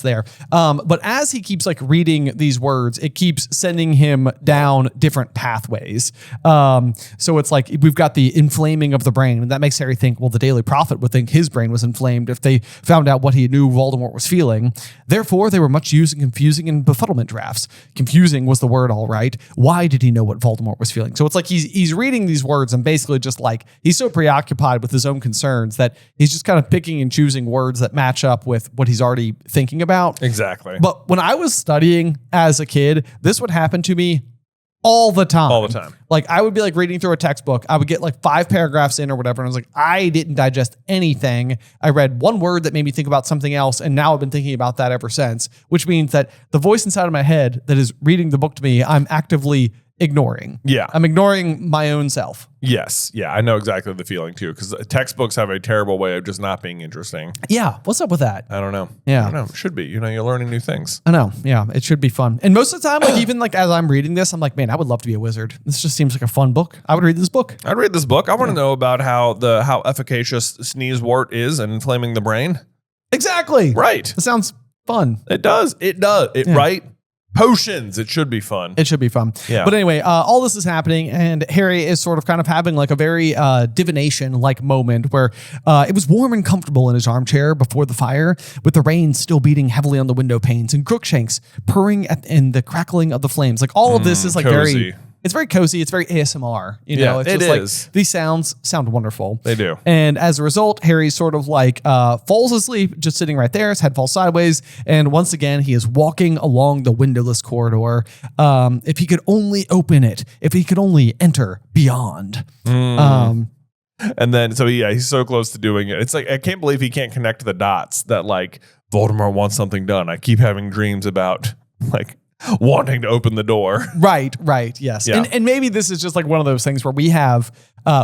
there. But as he keeps like reading these words, it keeps sending him down different pathways. So it's like we've got the inflaming of the brain, and that makes Harry think, well, the Daily Prophet would think his brain was inflamed if they found out what he knew Voldemort was feeling. Therefore, they were much used in confusing and befuddlement drafts. Confusing was the word, all right. Why did he know what Voldemort was feeling? So it's like he's reading these words and basically just like he's so preoccupied with his own concerns that he's just kind of picking and choosing words that match up with what he's already thinking about. Exactly. But when I was studying as a kid, this would happen to me all the time. Like, I would be like reading through a textbook. I would get like 5 paragraphs in or whatever. And I was like, I didn't digest anything. I read one word that made me think about something else. And now I've been thinking about that ever since, which means that the voice inside of my head that is reading the book to me, I'm actively ignoring. Yeah. I'm ignoring my own self. Yes. Yeah. I know exactly the feeling too, because textbooks have a terrible way of just not being interesting. Yeah. What's up with that? I don't know. Yeah. I don't know. It should be. You're learning new things. I know. Yeah. It should be fun. And most of the time, like even like as I'm reading this, I'm like, man, I would love to be a wizard. This just seems like a fun book. I would read this book. I'd read this book. I want to know about how efficacious sneezewort is in inflaming the brain. Exactly. Right. It sounds fun. It does. Right. Potions. It should be fun. It should be fun. Yeah. But anyway, all this is happening, and Harry is sort of kind of having like a very divination-like moment where it was warm and comfortable in his armchair before the fire, with the rain still beating heavily on the window panes and Crookshanks purring in the crackling of the flames. Like all of this is like cozy. It's very cozy. It's very ASMR. You know, it's just like these sounds sound wonderful. They do. And as a result, Harry sort of like falls asleep, just sitting right there. His head falls sideways. And once again, he is walking along the windowless corridor. If he could only open it, if he could only enter beyond. And then, so yeah, he's so close to doing it. It's like, I can't believe he can't connect the dots that like Voldemort wants something done. I keep having dreams about like wanting to open the door. Right. Yes. Yeah. And maybe this is just like one of those things where we have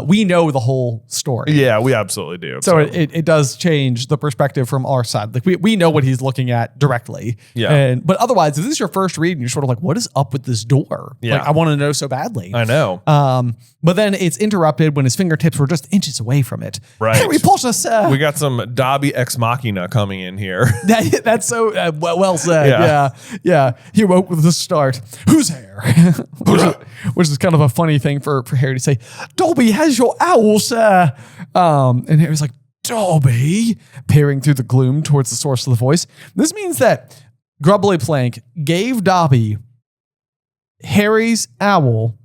we know the whole story. Yeah, we absolutely do. So it does change the perspective from our side. Like we know what he's looking at directly. Yeah. But otherwise, if this is your first read and you're sort of like, what is up with this door? Yeah. Like, I want to know so badly. I know. But then it's interrupted when his fingertips were just inches away from it. Right. Harry Potter, sir. We got some Dobby ex machina coming in here. That's so well said. Yeah. He woke with the start. Who's there? which is kind of a funny thing for Harry to say. Dobby has your owl, sir. And Harry's like, Dobby, peering through the gloom towards the source of the voice. This means that Grubbly Plank gave Dobby Harry's owl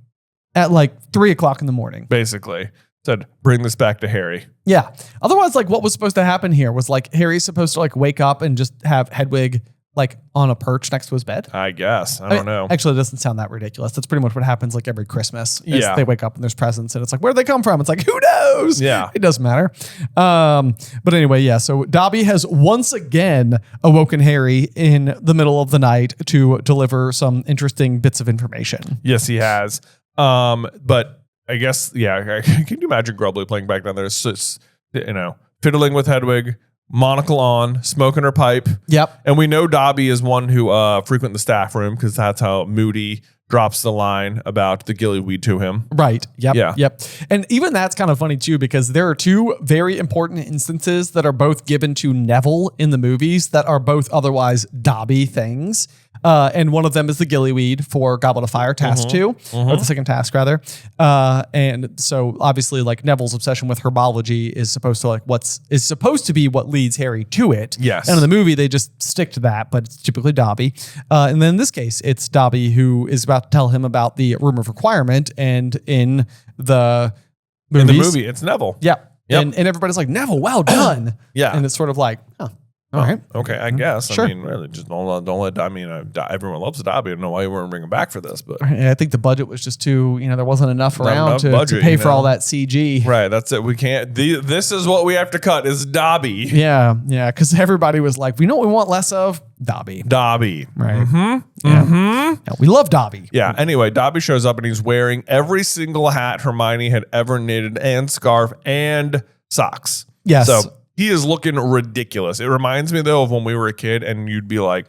at like 3 o'clock in the morning. Basically. Said, bring this back to Harry. Yeah. Otherwise, like what was supposed to happen here was like Harry's supposed to like wake up and just have Hedwig like on a perch next to his bed. I guess. I don't know. Actually, it doesn't sound that ridiculous. That's pretty much what happens like every Christmas. Yeah. They wake up and there's presents and it's like, where do they come from? It's like, who knows? Yeah. It doesn't matter. But anyway, yeah. So Dobby has once again awoken Harry in the middle of the night to deliver some interesting bits of information. Yes, he has. But I guess, yeah. Can you imagine Grubbly playing back down there? It's just, fiddling with Hedwig, monocle on, smoking her pipe. Yep. And we know Dobby is one who frequent the staff room because that's how Moody drops the line about the gillyweed to him. Right. Yep. Yeah. Yep. And even that's kind of funny too, because there are two very important instances that are both given to Neville in the movies that are both otherwise Dobby things. And one of them is the gillyweed for Goblet of Fire task 2, or the second task rather. And so obviously like Neville's obsession with herbology is supposed to be what leads Harry to it. Yes. And in the movie, they just stick to that, but it's typically Dobby. And then in this case, it's Dobby who is about to tell him about the room of requirement. And in the movie, it's Neville. Yeah. Yep. And everybody's like, Neville, well done. Yeah. And it's sort of like, oh, all right. Okay, I guess. Sure. I mean, really, just don't let. I mean, everyone loves Dobby. I don't know why you weren't bringing him back for this, but I think the budget was just too. There wasn't enough Not around enough to budget, pay for all that CG. right. That's it. We can't. This is what we have to cut. Is Dobby. Yeah, because everybody was like, we know what we want less of Dobby. Dobby. Right. Mm-hmm. Yeah. Mm-hmm. Yeah, we love Dobby. Yeah. Anyway, Dobby shows up and he's wearing every single hat Hermione had ever knitted, and scarf, and socks. Yes. So he is looking ridiculous. It reminds me though of when we were a kid and you'd be like,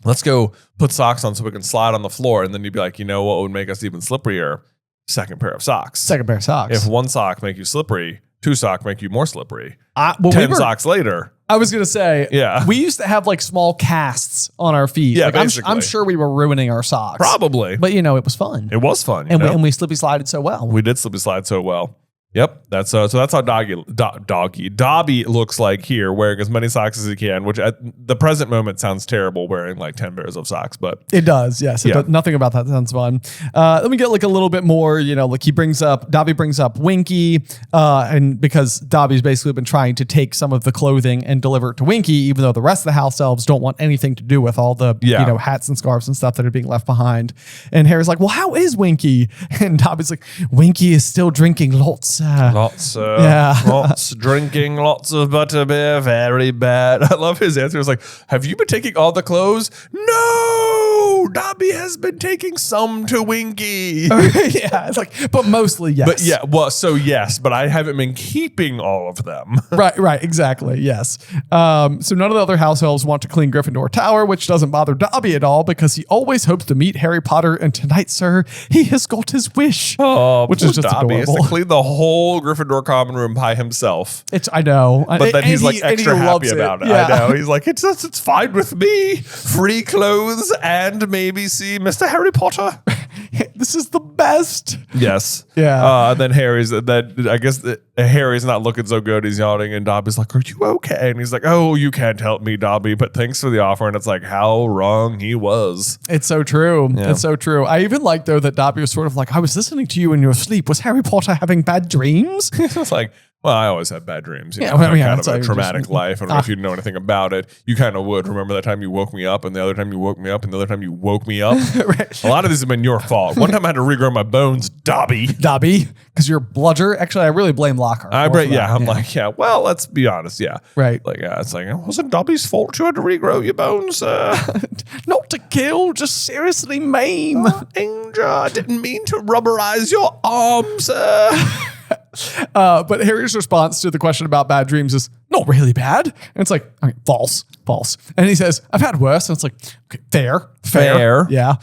let's go put socks on so we can slide on the floor. And then you'd be like, you know what would make us even slipperier? Second pair of socks. Second pair of socks. If one sock make you slippery, two sock make you more slippery. 10 socks later. I was going to say, Yeah. we used to have like small casts on our feet. Yeah, Like, basically. I'm sure we were ruining our socks. Probably. But it was fun. It was fun. And we slippy slided so well. We did slippery slide so well. Yep, that's so that's how Dobby looks like here, wearing as many socks as he can. Which at the present moment sounds terrible, wearing like 10 pairs of socks, but It does, yes. Yeah. Nothing about that sounds fun. Let me get like a little bit more, like Dobby brings up Winky, and because Dobby's basically been trying to take some of the clothing and deliver it to Winky, even though the rest of the house elves don't want anything to do with all the, Yeah. hats and scarves and stuff that are being left behind. And Harry's like, well, how is Winky? And Dobby's like, Winky is still drinking lots. Lots drinking, lots of butterbeer, very bad. I love his answer. It's like, have you been taking all the clothes? No, Dobby has been taking some to Winky. Yeah, it's like, but mostly yes. But yeah, well, so yes, but I haven't been keeping all of them. Right, exactly, yes. So none of the other house elves want to clean Gryffindor Tower, which doesn't bother Dobby at all because he always hopes to meet Harry Potter, and tonight, sir, he has got his wish. Oh, which is just Dobby adorable. has to clean the whole Gryffindor common room by himself. I know. But then he's like extra happy about it. Yeah. I know. He's like, it's fine with me. Free clothes and maybe see Mr. Harry Potter. This is the best. Yes. Yeah. Then Harry's not looking so good. He's yawning, and Dobby's like, "Are you okay?" And he's like, "Oh, you can't help me, Dobby, but thanks for the offer." And it's like, how wrong he was. It's so true. Yeah. It's so true. I even like though that Dobby was sort of like, I was listening to you in your sleep. Was Harry Potter having bad dreams? It's like, Well, I always have bad dreams. You Yeah, know, well, yeah, kind that's of why a you're traumatic just- life. I don't know if you know anything about it. You kind of would. Remember that time you woke me up, and the other time you woke me up, and the other time you woke me up? Right. A lot of these have been your fault. One time I had to regrow my bones, Dobby. Dobby, because you're a bludger. Actually, I really blame Lockhart. I'm more for that. like, yeah, well, let's be honest. Yeah. Right. Like, it's like, it wasn't Dobby's fault you had to regrow your bones. Not to kill, just seriously maim. Angel, I didn't mean to rubberize your arms. But Harry's response to the question about bad dreams is not really bad. And it's like, I mean, false. And he says, I've had worse. And it's like, okay, fair. Yeah.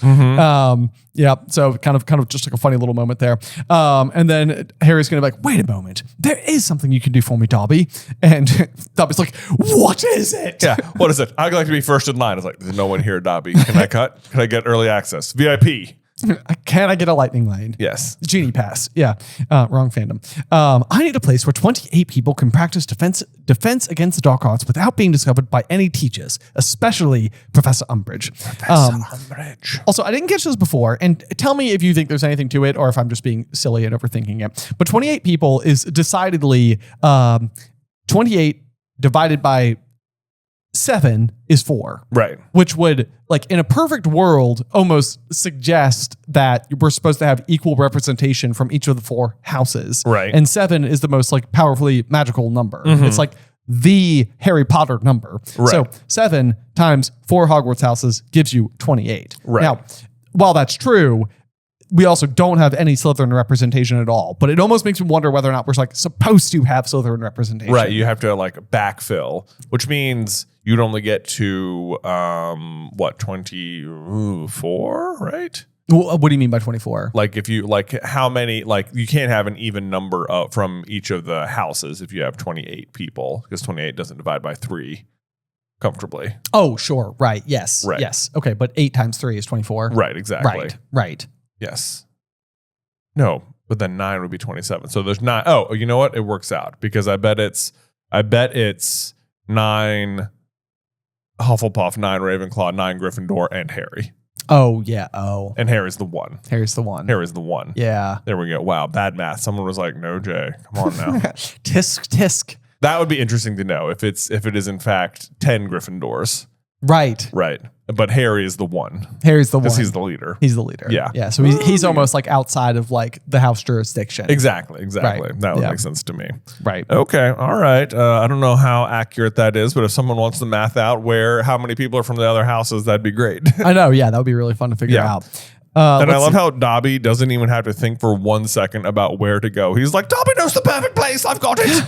Yeah. So kind of just like a funny little moment there. And then Harry's going to be like, wait a moment. There is something you can do for me, Dobby. And Dobby's like, what is it? Yeah. What is it? I'd like to be first in line. It's like, there's no one here, Dobby. Can I cut? Can I get early access? VIP. Can I get a lightning lane? Yes. Genie pass. Yeah. Wrong fandom. I need a place where 28 people can practice defense against the dark arts without being discovered by any teachers, especially Professor Umbridge. Also, I didn't catch this before, and tell me if you think there's anything to it or if I'm just being silly and overthinking it. But 28 people is decidedly 28 divided by 7 is 4. Right. Which would, like, in a perfect world, almost suggest that we're supposed to have equal representation from each of the 4 houses. Right. And 7 is the most, like, powerfully magical number. It's like the Harry Potter number. Right. So 7 times 4 Hogwarts houses gives you 28. Right. Now, while that's true, we also don't have any Slytherin representation at all. But it almost makes me wonder whether or not we're, like, supposed to have Slytherin representation. Right. You have to, like, backfill, which means you'd only get to, 24, right? What do you mean by 24? Like, if you, like, how many, like, you can't have an even number from each of the houses if you have 28 people, because 28 doesn't divide by 3 comfortably. Oh, sure. Right. Yes. Right. Yes. Okay. But 8 times 3 is 24. Right. Exactly. Right. Yes. No, but then 9 would be 27. So there's 9. Oh, you know what? It works out because I bet it's 9 Hufflepuff, 9 Ravenclaw, 9 Gryffindor, and Harry. Oh, yeah. Oh. And Harry's the one. Harry's the one. Harry's the one. Yeah. There we go. Wow, bad math. Someone was like, "No, Jay, come on now." Tisk. That would be interesting to know if it is in fact 10 Gryffindors. Right. Right. But Harry is the one. Harry's the one. Because he's the leader. He's the leader. Yeah. Yeah. So he's almost like outside of like the house jurisdiction. Exactly. Right. That would Yeah. make sense to me. Right. Okay. All right. I don't know how accurate that is, but if someone wants to math out how many people are from the other houses, that'd be great. I know. Yeah. That would be really fun to figure Yeah. out. And I love how Dobby doesn't even have to think for 1 second about where to go. He's like, Dobby knows the perfect place. I've got it.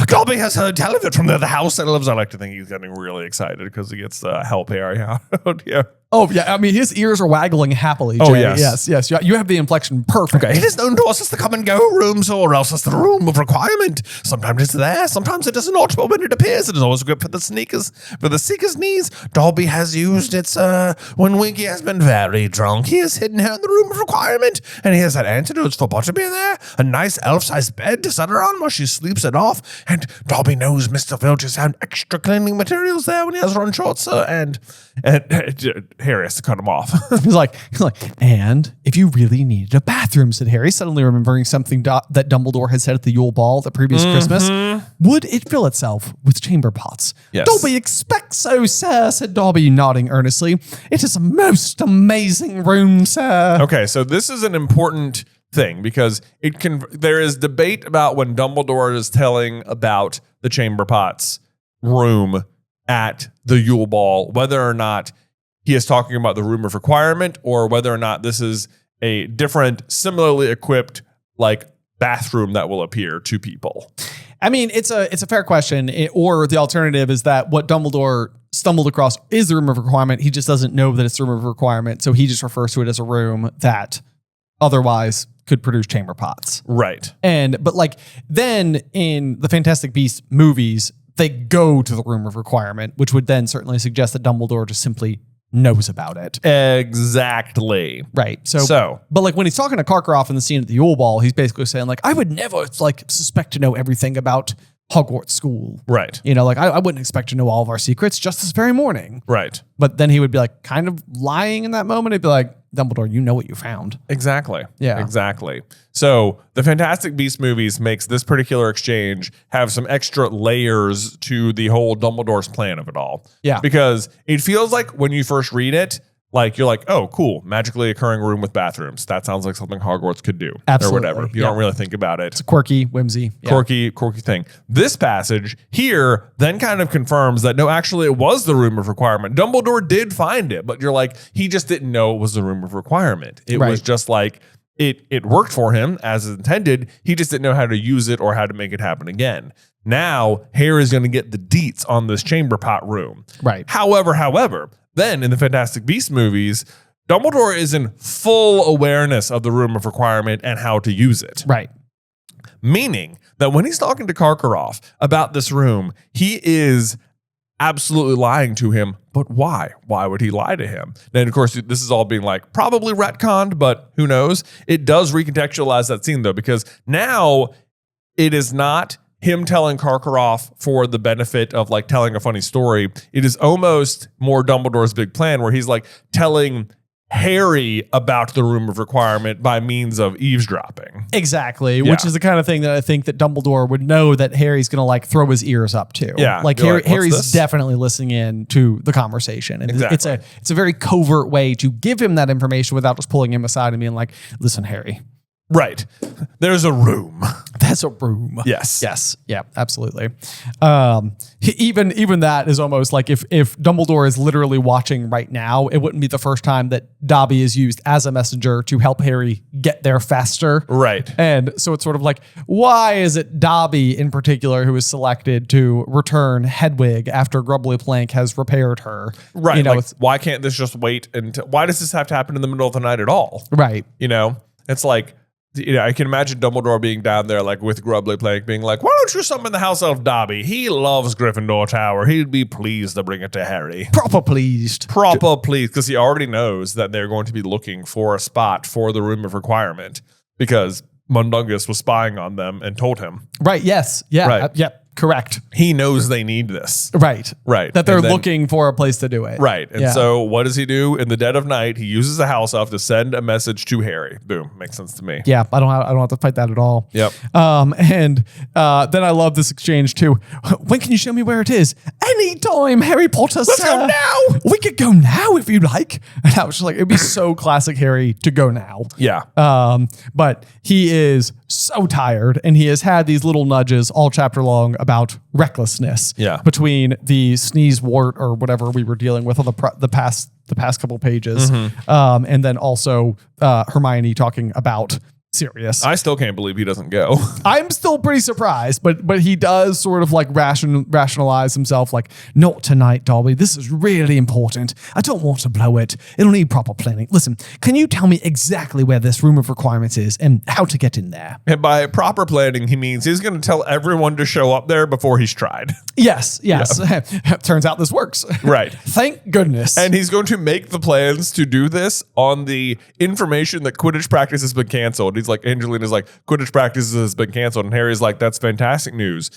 Dobby has heard tell of it from the other house that lives. I like to think he's getting really excited because he gets to help Harry out. Yeah. Oh, yeah. I mean, his ears are waggling happily. Jay. Oh, yes. Yes. You have the inflection perfect. It is known to us as the come and go rooms, or else as the room of requirement. Sometimes it's there, sometimes it is not, but when it appears, it is always good for the seeker's needs. Dobby has used it, when Winky has been very drunk. He has hidden her in the room of requirement, and he has had antidotes for Butterbeer there, a nice elf-sized bed to set her on while she sleeps it off, and Dobby knows Mr. Filch has had extra cleaning materials there when he has run short, sir, and Harry has to cut him off. He's like, and if you really needed a bathroom, said Harry, suddenly remembering something that Dumbledore had said at the Yule Ball the previous Christmas. Would it fill itself with chamber pots? Yes. Dobby expects so, sir, said Dobby, nodding earnestly. It is a most amazing room, sir. Okay, so this is an important thing because there is debate about when Dumbledore is telling about the chamber pots room at the Yule Ball, whether or not he is talking about the room of requirement or whether or not this is a different, similarly equipped, like, bathroom that will appear to people. I mean, it's a fair question. Or the alternative is that what Dumbledore stumbled across is the room of requirement. He just doesn't know that it's the room of requirement, so he just refers to it as a room that otherwise could produce chamber pots. Right. But like then in the Fantastic Beasts movies, they go to the room of requirement, which would then certainly suggest that Dumbledore just simply knows about it. Exactly. Right. So, but like when he's talking to Karkaroff in the scene at the Yule Ball, he's basically saying like, I would never like suspect to know everything about Hogwarts school. Right. You know, like I wouldn't expect to know all of our secrets just this very morning. Right. But then he would be like kind of lying in that moment. He'd be like, Dumbledore, you know what you found. Exactly. Yeah. Exactly. So the Fantastic Beasts movies makes this particular exchange have some extra layers to the whole Dumbledore's plan of it all. Yeah. Because it feels like when you first read it, like you're like, oh, cool, magically occurring room with bathrooms. That sounds like something Hogwarts could do. Absolutely. Or whatever. You don't really think about it. It's a quirky, whimsy. Yeah. Quirky thing. This passage here then kind of confirms that no, actually it was the room of requirement. Dumbledore did find it, but you're like, he just didn't know it was the room of requirement. It was just like, it worked for him as intended. He just didn't know how to use it or how to make it happen again. Now, Harry's going to get the deets on this chamber pot room. Right. However, then in the Fantastic Beasts movies, Dumbledore is in full awareness of the room of requirement and how to use it. Right. Meaning that when he's talking to Karkaroff about this room, he is absolutely lying to him. But why? Why would he lie to him? And of course, this is all being like probably retconned, but who knows? It does recontextualize that scene though, because now it is not him telling Karkaroff for the benefit of like telling a funny story. It is almost more Dumbledore's big plan where he's like telling Harry about the room of requirement by means of eavesdropping. Exactly, Yeah. which is the kind of thing that I think that Dumbledore would know that Harry's going to like throw his ears up to. Yeah, like you're like, "What's Harry's this?" definitely listening in to the conversation, and Exactly. it's a very covert way to give him that information without just pulling him aside and being like, "Listen, Harry, Right. There's a room. that's a room." Yes. Yes. Yeah, absolutely. Even that is almost like if Dumbledore is literally watching right now, it wouldn't be the first time that Dobby is used as a messenger to help Harry get there faster. Right. And so it's sort of like, why is it Dobby in particular who is selected to return Hedwig after Grubbly Plank has repaired her? Right. You know, Like, why can't this just wait until, why does this have to happen in the middle of the night at all? right. You know, it's like, you know, I can imagine Dumbledore being down there, like with Grubbly Plank, being like, "Why don't you summon the House Elf Dobby? He loves Gryffindor Tower. He'd be pleased to bring it to Harry." Proper pleased. Proper please, because he already knows that they're going to be looking for a spot for the room of requirement because Mundungus was spying on them and told him. Right. Yes. Yeah. Right. Yep. Correct. He knows they need this. Right. Right. That they're And then- looking for a place to do it. Right. And Yeah. so what does he do? In the dead of night, he uses the house elf to send a message to Harry. Boom. Makes sense to me. Yeah, I don't have to fight that at all. Yep. And then I love this exchange too. When can you show me where it is? Anytime, Harry Potter. Let's go now. We could go now if you'd like. And I was just like, it'd be so classic Harry to go now. Yeah. But he is so tired, and he has had these little nudges all chapter long about recklessness. Yeah. Between the sneeze wart or whatever we were dealing with on the past couple pages, and then also Hermione talking about Sirius. I still can't believe he doesn't go. I'm still pretty surprised, but he does sort of like rationalize himself, like, not tonight, Dobby. This is really important. I don't want to blow it. It'll need proper planning. Listen, can you tell me exactly where this room of requirements is and how to get in there? And by proper planning, he means he's going to tell everyone to show up there before he's tried. Yes. Turns out this works. Right. Thank goodness. And he's going to make the plans to do this on the information that Quidditch practice has been canceled. He's like, Angelina's like, Quidditch practice has been canceled. And Harry's like, that's fantastic news.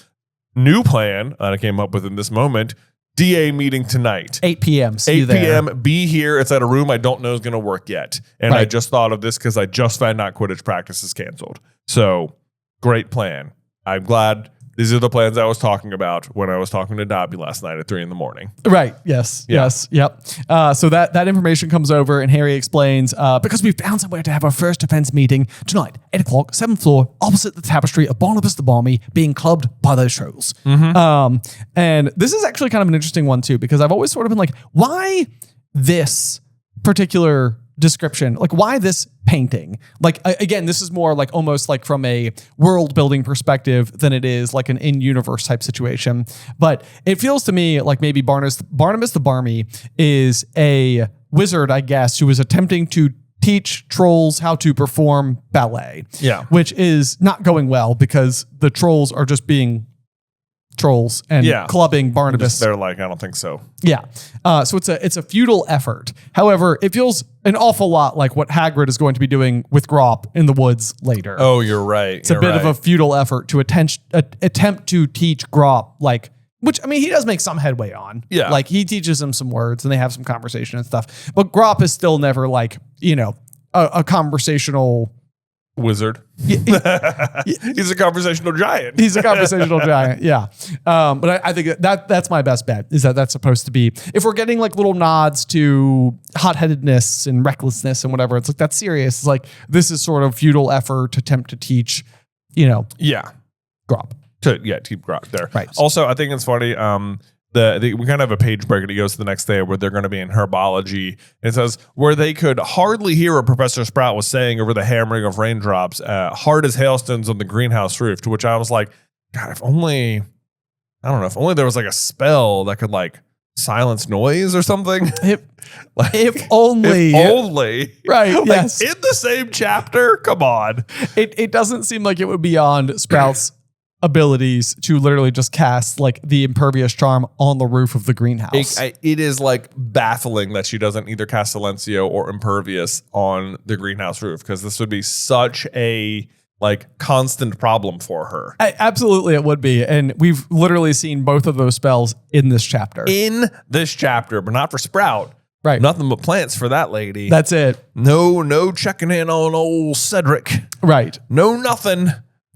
New plan that I came up with in this moment. DA meeting tonight. 8 p.m. See 8 you there. p.m. Be here. It's at a room I don't know is going to work yet. And I Right. just thought of this because I just found out Quidditch practice is canceled. So great plan. I'm glad these are the plans I was talking about when I was talking to Dobby last night at 3 a.m. Right. Yes. Yeah. Yes. Yep. So that information comes over, and Harry explains, because we've found somewhere to have our first defense meeting tonight, 8 o'clock, 7th floor, opposite the tapestry of Barnabas the Balmy, being clubbed by those trolls. And this is actually kind of an interesting one too, because I've always sort of been like, why this particular description? Like, why this painting? Like, again, this is more like almost like from a world building perspective than it is like an in-universe type situation. But it feels to me like maybe Barnabas the Barmy is a wizard, I guess, who is attempting to teach trolls how to perform ballet. Yeah. Which is not going well because the trolls are just being trolls and clubbing Barnabas. They're like, I don't think so. Yeah. So it's a futile effort. However, it feels an awful lot like what Hagrid is going to be doing with Grop in the woods later. Oh, you're right. It's a bit of a futile effort to attempt to teach Grop, like, which, I mean, he does make some headway on. Yeah. Like, he teaches him some words and they have some conversation and stuff. But Grop is still never, like, a conversational wizard. He's a conversational giant. He's a conversational giant. Yeah. But I think that's my best bet, is that's supposed to be, if we're getting like little nods to hot-headedness and recklessness and whatever, it's like, that's serious. It's like, this is sort of futile effort to attempt to teach, Grop. Keep Grop there. Right. Also, I think it's funny. We kind of have a page break and it goes to the next day where they're going to be in herbology. It says, where they could hardly hear what Professor Sprout was saying over the hammering of raindrops, hard as hailstones on the greenhouse roof, to which I was like, God, if only there was like a spell that could like silence noise or something. If only. Right, like, yes. In the same chapter? Come on. It doesn't seem like it would be beyond Sprout's abilities to literally just cast like the impervious charm on the roof of the greenhouse. It is like baffling that she doesn't either cast Silencio or impervious on the greenhouse roof, because this would be such a like constant problem for her. Absolutely, it would be. And we've literally seen both of those spells in this chapter. But not for Sprout. Right. Nothing but plants for that lady. That's it. No checking in on old Cedric. Right. No nothing.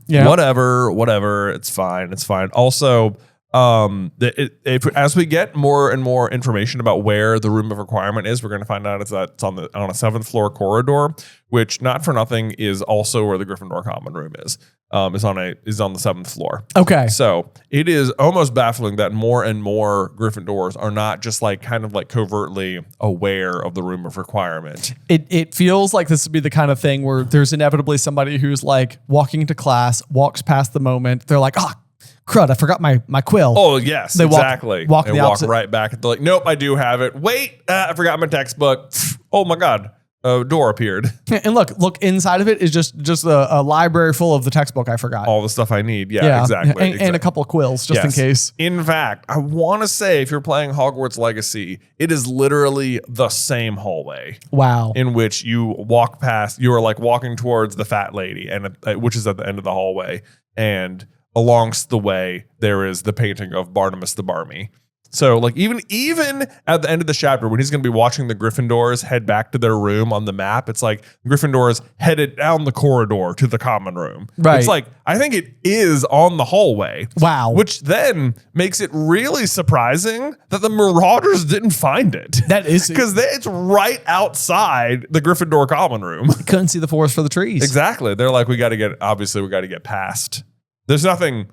Yeah. Whatever. It's fine. Also, as we get more and more information about where the room of requirement is, we're going to find out it's on a 7th floor corridor, which, not for nothing, is also where the Gryffindor common room is. Is on the 7th floor. Okay. So it is almost baffling that more and more Gryffindors are not just like kind of like covertly aware of the room of requirement. It feels like this would be the kind of thing where there's inevitably somebody who's like walking into class, walks past the moment. They're like, crud, I forgot my quill. Oh, yes, they exactly. Walk right back. They're like, nope, I do have it. Wait, I forgot my textbook. Oh my God. A door appeared. And look, inside of it is just a library full of the textbook I forgot. All the stuff I need. Yeah, exactly. And a couple of quills just in case. In fact, I want to say, if you're playing Hogwarts Legacy, it is literally the same hallway. Wow. In which you walk past, you are like walking towards the fat lady, and which is at the end of the hallway. And alongst the way, there is the painting of Barnabas the Barmy. So like even at the end of the chapter, when he's going to be watching the Gryffindors head back to their room on the map, it's like Gryffindors headed down the corridor to the common room. Right. It's like, I think it is on the hallway. Wow. Which then makes it really surprising that the Marauders didn't find it. That is. Because it's right outside the Gryffindor common room. Couldn't see the forest for the trees. Exactly. They're like, we got to get past. There's nothing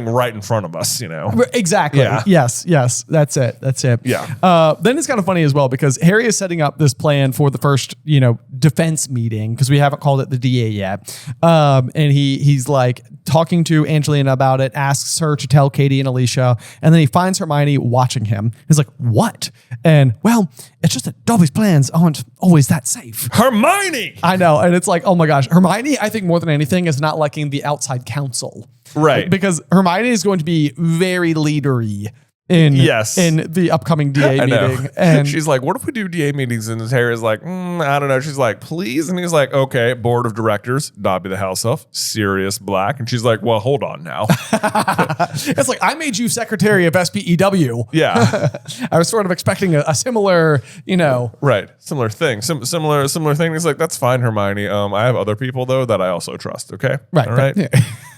right in front of us, Exactly. Yeah. Yes. That's it. Yeah. Then it's kind of funny as well, because Harry is setting up this plan for the first, defense meeting, because we haven't called it the DA yet. And he's like talking to Angelina about it, asks her to tell Katie and Alicia, and then he finds Hermione watching him. He's like, what? And well, it's just that Dobby's plans aren't always that safe. Hermione! I know. And it's like, oh my gosh. Hermione, I think more than anything, is not liking the outside council. Right. Because Hermione is going to be very leadery in the upcoming DA meeting. And she's like, what if we do DA meetings? And Harry's like, I don't know. She's like, please. And he's like, okay, board of directors, Dobby the house elf, Sirius Black. And she's like, well, hold on now. It's like, I made you secretary of SPEW. Yeah. I was sort of expecting a similar, Right. Similar thing. Similar thing. He's like, that's fine, Hermione. I have other people, though, that I also trust. Okay. Right. All right.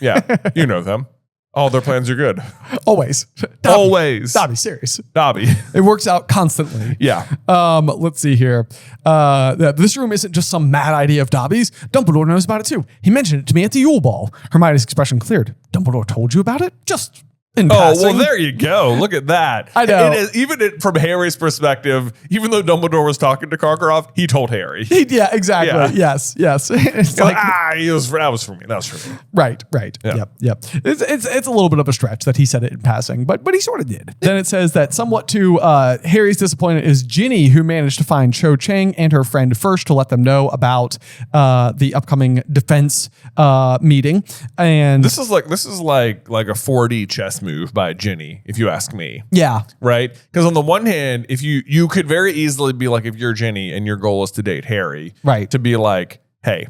Yeah. You know them. All their plans are good. Always. Always. Dobby, serious. Dobby. It works out constantly. Yeah. Let's see here. This room isn't just some mad idea of Dobby's. Dumbledore knows about it too. He mentioned it to me at the Yule Ball. Hermione's expression cleared. Dumbledore told you about it? Just in passing. Well, there you go. Look at that. I know. It is, even from Harry's perspective, even though Dumbledore was talking to Karkaroff, he told Harry. Yeah, exactly. Yeah. Yes. It's like, that was for me. That was for me. Right. Yeah. Yep. It's a little bit of a stretch that he said it in passing, but he sort of did. Then it says that somewhat to Harry's disappointment is Ginny, who managed to find Cho Chang and her friend first to let them know about the upcoming defense meeting. And this is like a 4D chess move by Ginny, if you ask me. Yeah. Right? Because on the one hand, if you could very easily be like, if you're Ginny and your goal is to date Harry, Right. to be like, hey,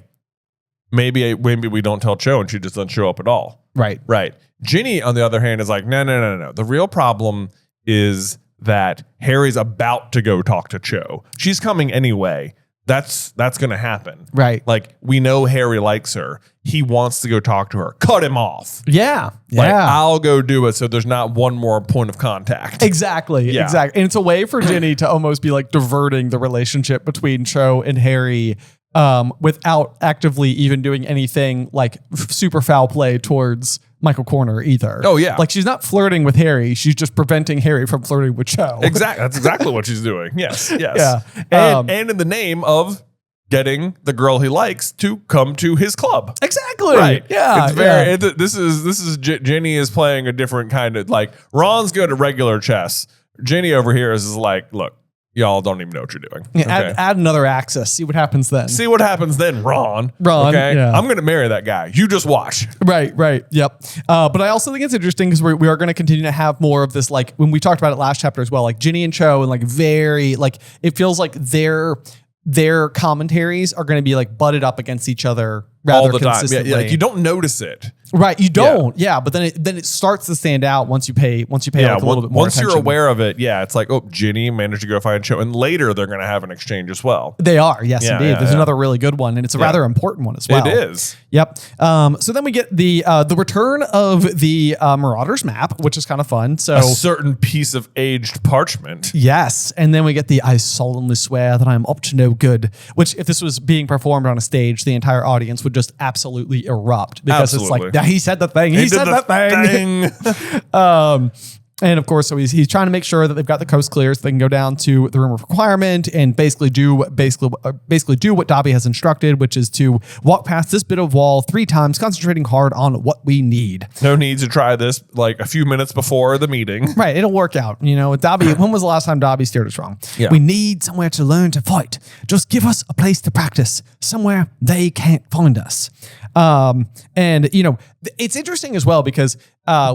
maybe we don't tell Cho and she just doesn't show up at all. Right. Right. Ginny, on the other hand, is like, no. The real problem is that Harry's about to go talk to Cho. She's coming anyway. That's going to happen. Right. Like, we know Harry likes her. He wants to go talk to her. Cut him off. Yeah. Like, Yeah. I'll go do it so there's not one more point of contact. Exactly. Yeah. Exactly. And it's a way for Ginny to almost be like diverting the relationship between Cho and Harry without actively even doing anything like super foul play towards Michael Corner either. Oh, yeah. Like, she's not flirting with Harry. She's just preventing Harry from flirting with Cho. Exactly. That's exactly what she's doing. Yes. Yeah. And in the name of getting the girl he likes to come to his club. Exactly. Right. Yeah. It's very. This is Ginny is playing a different kind of, like, Ron's good at regular chess. Ginny over here is like, look, y'all don't even know what you're doing. Yeah, Okay? add another axis. See what happens then. See what happens then, Ron. Okay. Yeah. I'm going to marry that guy. You just watch. Right. Yep. But I also think it's interesting because we are going to continue to have more of this, like when we talked about it last chapter as well, like Ginny and Cho, and like very, like, it feels like their commentaries are going to be like butted up against each other rather All the time. consistently. Yeah, like, you don't notice it. Right. You don't. Yeah. But then it starts to stand out once you pay like a little bit more once attention. you're aware of it, yeah, it's like, oh, Ginny managed to go find Cho, and later they're going to have an exchange as well. They are. Yes, Yeah, indeed. yeah, There's yeah. another really good one, and it's a rather important one as well. It is. Yep. So then we get the return of the Marauders map, which is kind of fun. So A certain piece of aged parchment. yes, and then we get the I solemnly swear that I'm up to no good, which if this was being performed on a stage, the entire audience would just absolutely erupt because it's Absolutely. like, yeah, he said the thing. He said did the thing. And of course, so he's trying to make sure that they've got the coast clear so they can go down to the room of requirement and basically do what Dobby has instructed, which is to walk past this bit of wall 3 times, concentrating hard on what we need. No need to try this like a few minutes before the meeting. Right, it'll work out. You know, Dobby. When was the last time Dobby steered us wrong? Yeah. We need somewhere to learn to fight. Just give us a place to practice, somewhere they can't find us. And you know, it's interesting as well because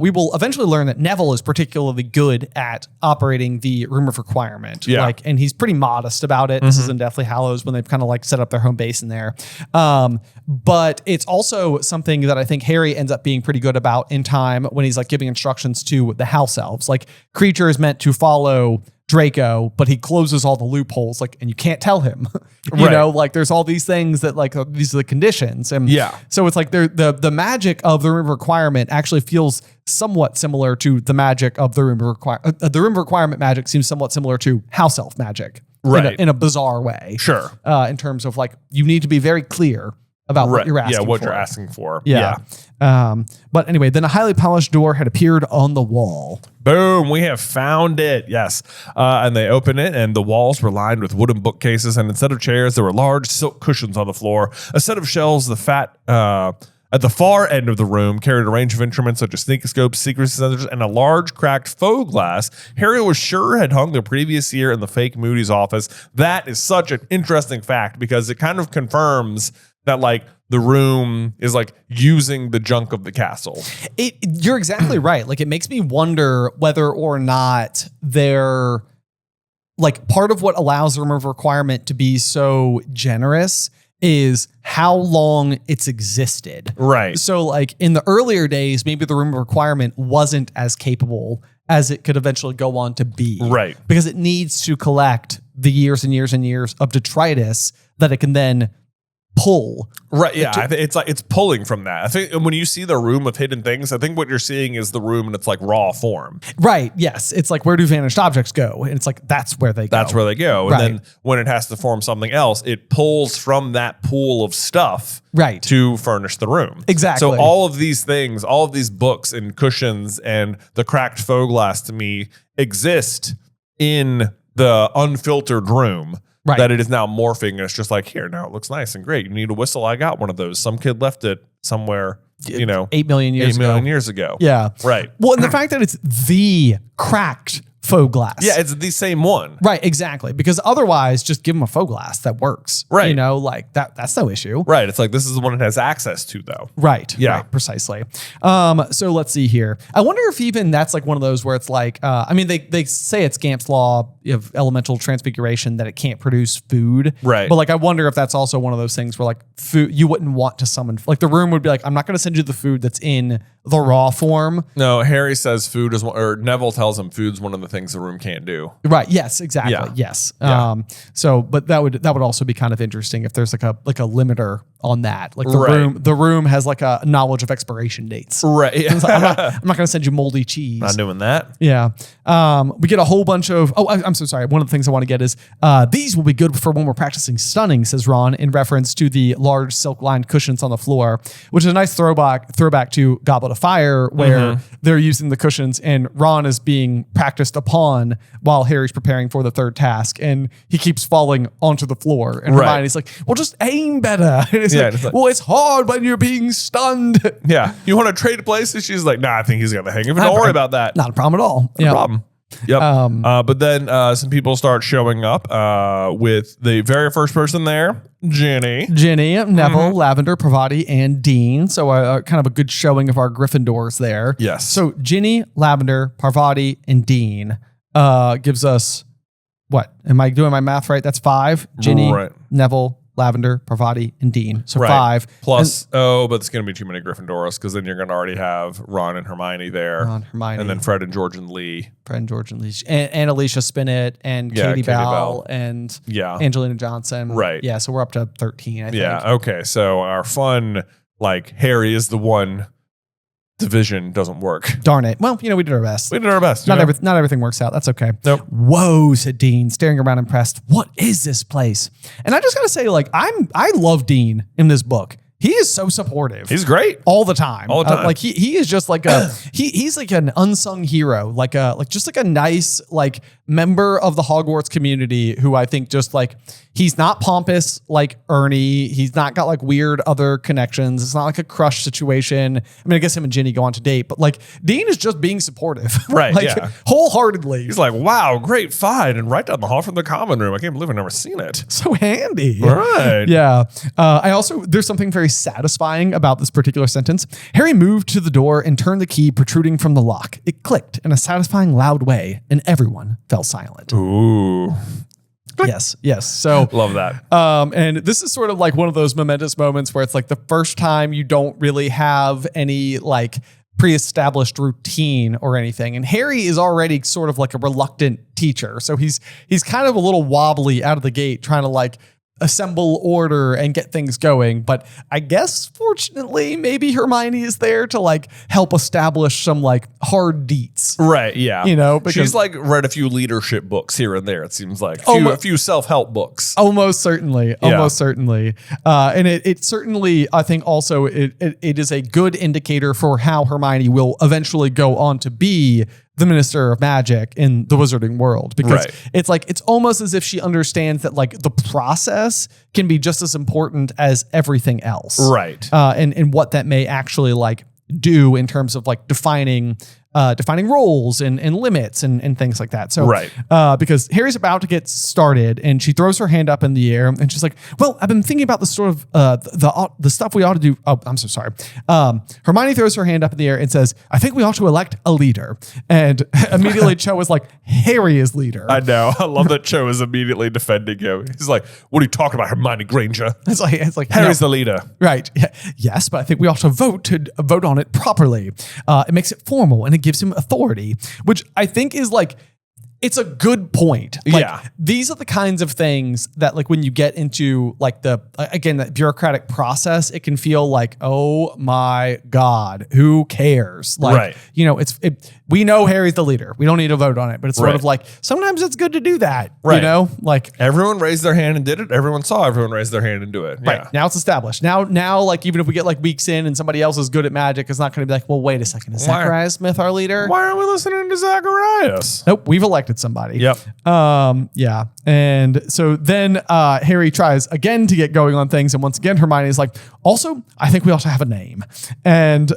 we will eventually learn that Neville is particularly good at operating the room of requirement. Yeah. Like, and he's pretty modest about it. This is in Deathly Hallows when they've kind of like set up their home base in there. But it's also something that I think Harry ends up being pretty good about in time when he's like giving instructions to the house elves. Like, Creature is meant to follow Draco, but he closes all the loopholes, like, and you can't tell him, you Right. know, like there's all these things that like, these are the conditions. And Yeah. so it's like the magic of the room of requirement actually feels somewhat similar to the magic of the room of requirement. The room of requirement magic seems somewhat similar to house elf magic, Right. in a bizarre way. Sure. In terms of like, you need to be very clear about what you're asking Yeah, what for. you're asking for. Yeah. But anyway, then a highly polished door had appeared on the wall. Boom, we have found it. Yes. And they open it, and the walls were lined with wooden bookcases, and instead of chairs, there were large silk cushions on the floor. A set of shelves, at the far end of the room, carried a range of instruments such as sneakoscopes, secrecy sensors, and a large cracked faux glass Harry was sure had hung the previous year in the fake Moody's office. That is such an interesting fact because it kind of confirms that like the room is like using the junk of the castle. You're exactly right. Like, it makes me wonder whether or not they're like, part of what allows the room of requirement to be so generous is how long it's existed. Right. So like in the earlier days, maybe the room of requirement wasn't as capable as it could eventually go on to be. Right. Because it needs to collect the years and years and years of detritus that it can then pull. Right. Yeah. I think it's like it's pulling from that. I think when you see the room of hidden things, I think what you're seeing is the room in its like raw form. Right. Yes. It's like, where do vanished objects go? And it's like, that's where they go. That's where they go. And Right. then when it has to form something else, it pulls from that pool of stuff Right. to furnish the room. Exactly. So all of these things, all of these books and cushions and the cracked faux glass to me exist in the unfiltered room. Right. That it is now morphing, and it's just like, here, now it looks nice and great. You need a whistle? I got one of those. Some kid left it somewhere, 8 million years 8 million years ago. Yeah. Right. Well, and the fact that it's the cracked faux glass. Yeah, it's the same one. Right, exactly. Because otherwise, just give them a faux glass that works. Right. You know, like that's no issue. Right. It's like this is the one it has access to, though. Right. Yeah. Right, precisely. So let's see here. I wonder if even that's like one of those where it's like, I mean, they say it's Gamp's law of elemental transfiguration that it can't produce food. Right. But like, I wonder if that's also one of those things where like food, you wouldn't want to summon, like the room would be like, I'm not going to send you the food that's in the raw form. No, Harry says food is one, or Neville tells him food's one of the things the room can't do. Right. Yes, exactly. Yeah. Yes. Yeah. So, but that would also be kind of interesting if there's like a limiter on that. Like Right. the room has like a knowledge of expiration dates. Right. It's like, I'm not going to send you moldy cheese. Not doing that. Yeah. We get a whole bunch of, I'm so sorry. One of the things I want to get is, these will be good for when we're practicing stunning, says Ron, in reference to the large silk lined cushions on the floor, which is a nice throwback to Goblet of Fire, where they're using the cushions and Ron is being practiced upon while Harry's preparing for the third task. And he keeps falling onto the floor. And Right. Hermione's like, well, just aim better. And it's Yeah, it's like- well, it's hard when you're being stunned. Yeah. You want to trade places? She's like, nah, I think he's got the hang of it. Don't worry about that. Not a problem at all. No problem. Yep. Um, But then some people start showing up with the very first person there, Ginny. Ginny, Neville, Lavender, Parvati, and Dean. So kind of a good showing of our Gryffindors there. Yes. So Ginny, Lavender, Parvati, and Dean gives us what? Am I doing my math right? That's 5. Ginny, Right. Neville, Lavender, Parvati, and Dean. So Right. 5. Plus, but it's going to be too many Gryffindoros because then you're going to already have Ron and Hermione there. Ron, Hermione, And then Fred and George and Lee. Fred, George, and Alicia, and Alicia Spinnet, and Yeah, Katie Katie Bell, Bell. and Yeah. Angelina Johnson. Right. Yeah, so we're up to 13, I think. Yeah. Okay. So our fun, like, Harry is the one division doesn't work. Darn it. Well, we did our best. We did our best. Not everything works out. That's okay. Nope. Whoa, said Dean, staring around impressed. What is this place? And I just gotta say, like, I love Dean in this book. He is so supportive. He's great. all the time. All the time. Like he is just like a he's like an unsung hero, like a nice like member of the Hogwarts community who I think just like he's not pompous like Ernie. He's not got like weird other connections. It's not like a crush situation. I mean, I guess him and Ginny go on to date, but like Dean is just being supportive, Right, like yeah. wholeheartedly. He's like, wow, great find. And right down the hall from the common room. I can't believe I've never seen it. So handy. Right. Yeah. There's something very satisfying about this particular sentence. Harry moved to the door and turned the key protruding from the lock. It clicked in a satisfying loud way, and everyone fell silent. Ooh. Yes. So Love that. and this is sort of like one of those momentous moments where it's like the first time you don't really have any like pre-established routine or anything. And Harry is already sort of like a reluctant teacher. So he's kind of a little wobbly out of the gate trying to like assemble order and get things going. But I guess fortunately, maybe Hermione is there to like help establish some like hard deets. Right. Yeah. Because She's like read a few leadership books here and there. It seems like a few self-help books. Almost certainly. And it certainly, I think also it is a good indicator for how Hermione will eventually go on to be the Minister of Magic in the wizarding world, because Right. it's almost as if she understands that like the process can be just as important as everything else. Right. And what that may actually like do in terms of like defining roles and limits and things like that. So, Right. Because Harry's about to get started and she throws her hand up in the air and she's like, well, I've been thinking about the sort of, the stuff we ought to do. Oh, I'm so sorry. Hermione throws her hand up in the air and says, I think we ought to elect a leader. And immediately Cho was like, Harry is leader. I know. I love that Cho is immediately defending him. He's like, what are you talking about, Hermione Granger? It's like Harry's no. the leader. Right. Yeah. Yes, but I think we ought to vote on it properly. It makes it formal and it gives him authority, which I think is like, it's a good point. Like, Yeah. These are the kinds of things that like when you get into like that bureaucratic process, it can feel like, oh my God, who cares? Like, Right. We know Harry's the leader. We don't need to vote on it, but it's sort Right. of like, sometimes it's good to do that. Right. Like Everyone raised their hand and did it. Everyone saw everyone raise their hand and do it. Yeah. right. Now it's established. Now, like even if we get like weeks in and somebody else is good at magic, it's not going to be like, well, wait a second, is Why- Zacharias Smith our leader? Why are we listening to Zacharias? Nope, we've elected resurrected somebody. Yep. Yeah. And so then Harry tries again to get going on things. And once again, Hermione's like, also, I think we ought to have a name. And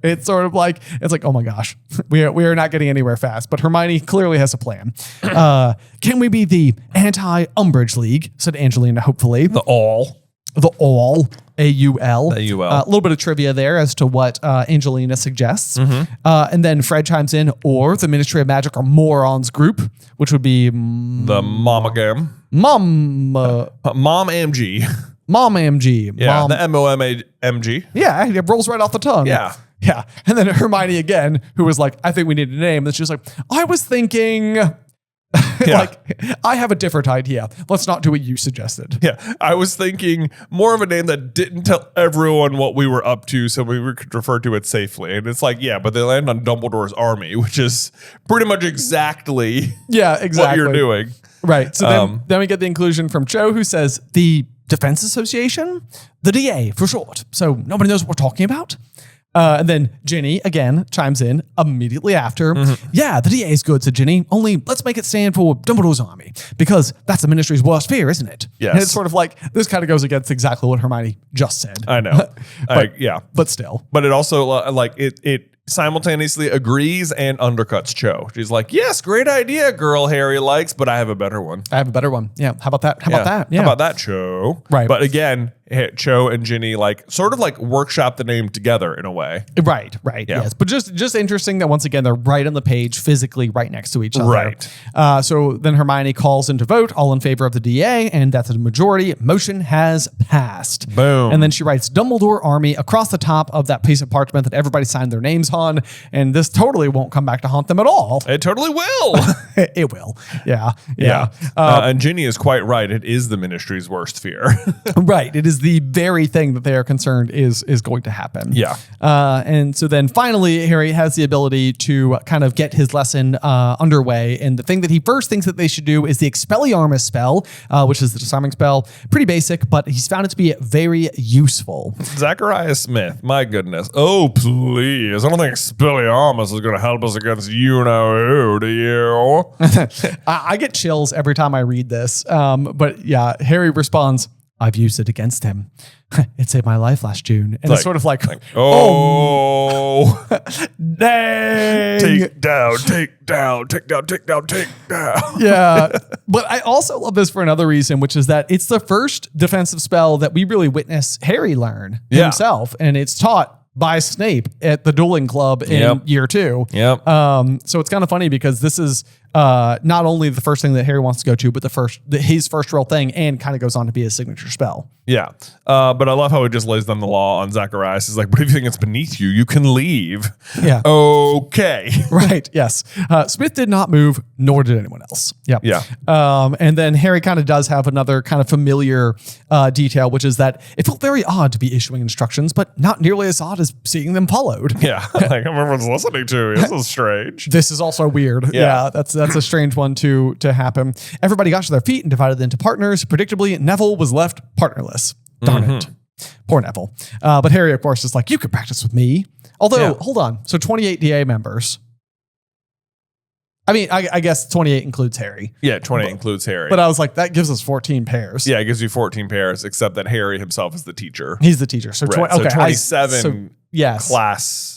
it's sort of like, oh my gosh, we are not getting anywhere fast. But Hermione clearly has a plan. Can we be the Anti-Umbridge League? Said Angelina, hopefully. The All. AUL. AUL. AUL. A little bit of trivia there as to what Angelina suggests. And then Fred chimes in, or the Ministry of Magic are morons group, which would be The Momagam. Mom MG. Mom MG. Yeah, Mom. the MOMG. Yeah, it rolls right off the tongue. Yeah. Yeah. And then Hermione again, who was like, I think we need a name. And she's like, I was thinking... like, I have a different idea. Let's not do what you suggested. Yeah, I was thinking more of a name that didn't tell everyone what we were up to so we could refer to it safely. And it's like, yeah, but they land on Dumbledore's army, which is pretty much exactly what you're doing. Right. So then we get the inclusion from Cho, who says the Defense Association, the DA for short. So nobody knows what we're talking about. And then Ginny, again, chimes in immediately after. Yeah, the DA is good, said Ginny. Only let's make it stand for Dumbledore's army, because that's the Ministry's worst fear, isn't it? Yes. And it's sort of like, this kind of goes against exactly what Hermione just said. I know. But still. But it also, like, it simultaneously agrees and undercuts Cho. She's like, yes, great idea, girl Harry likes, but I have a better one. I have a better one. Yeah. How about that? How about that? Yeah. How about that, Cho? Right. But again, Cho and Ginny sort of workshop the name together in a way. Right. Yeah. Yes. But just interesting that once again, they're right on the page, physically right next to each other. Right. So then Hermione calls into vote, all in favor of the DA, and that's a majority. Motion has passed. Boom. And then she writes Dumbledore Army across the top of that piece of parchment that everybody signed their names on. And this totally won't come back to haunt them at all. It totally will. It will. Yeah. And Ginny is quite right. It is the Ministry's worst fear. Right. It is the very thing that they are concerned is going to happen. Yeah. And so then finally, Harry has the ability to kind of get his lesson underway. And the thing that he first thinks that they should do is the Expelliarmus spell, which is the disarming spell. Pretty basic, but he's found it to be very useful. Zachariah Smith, my goodness. Oh, please. I don't think Expelliarmus is going to help us against you-know-who, do you? I get chills every time I read this. But yeah, Harry responds, I've used it against him. It saved my life last June. And it's sort of like oh, dang. Take down. Yeah. But I also love this for another reason, which is that it's the first defensive spell that we really witness Harry learn himself. And it's taught by Snape at the dueling club in year 2. Yep. So it's kind of funny because this is not only the first thing that Harry wants to go to, but his first real thing, and kind of goes on to be his signature spell. Yeah. But I love how it just lays down the law on Zacharias. It's like, but if you think it's beneath you, you can leave. Yeah. Okay. Right. Yes. Smith did not move, nor did anyone else. Yep. Yeah. And then Harry kind of does have another kind of familiar detail, which is that it felt very odd to be issuing instructions, but not nearly as odd as seeing them followed. Yeah. Like everyone's listening to me. This is strange. This is also weird. Yeah. That's a strange one to happen. Everybody got to their feet and divided into partners. Predictably, Neville was left partnerless. Darn it. Poor Neville. But Harry, of course, is like, you could practice with me. Although, hold on. So 28 DA members. I mean, I guess 28 includes Harry. Yeah, 28 includes Harry. But I was like, that gives us 14 pairs. Yeah, it gives you 14 pairs, except that Harry himself is the teacher. He's the teacher. So, right. Okay, 27 yes. class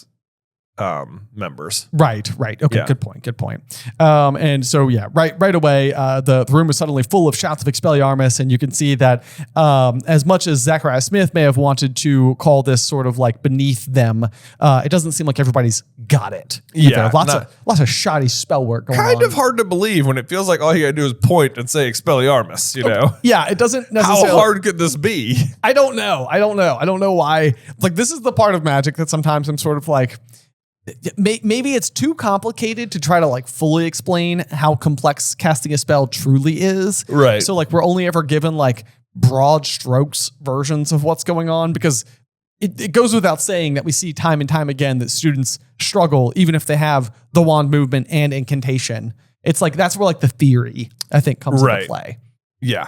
members. Right. Okay, Yeah. good point. And so, yeah, right away, the room was suddenly full of shouts of Expelliarmus, and you can see that as much as Zachariah Smith may have wanted to call this sort of like beneath them, it doesn't seem like everybody's got it either. Yeah, lots of shoddy spell work going on. Kind of hard to believe when it feels like all you gotta do is point and say Expelliarmus, you know? Yeah, it doesn't necessarily... How hard could this be? I don't know. I don't know why. Like, this is the part of magic that sometimes I'm sort of like... Maybe it's too complicated to try to like fully explain how complex casting a spell truly is. Right. So like we're only ever given like broad strokes versions of what's going on, because it goes without saying that we see time and time again that students struggle even if they have the wand movement and incantation. It's like that's where like the theory I think comes into play. Yeah.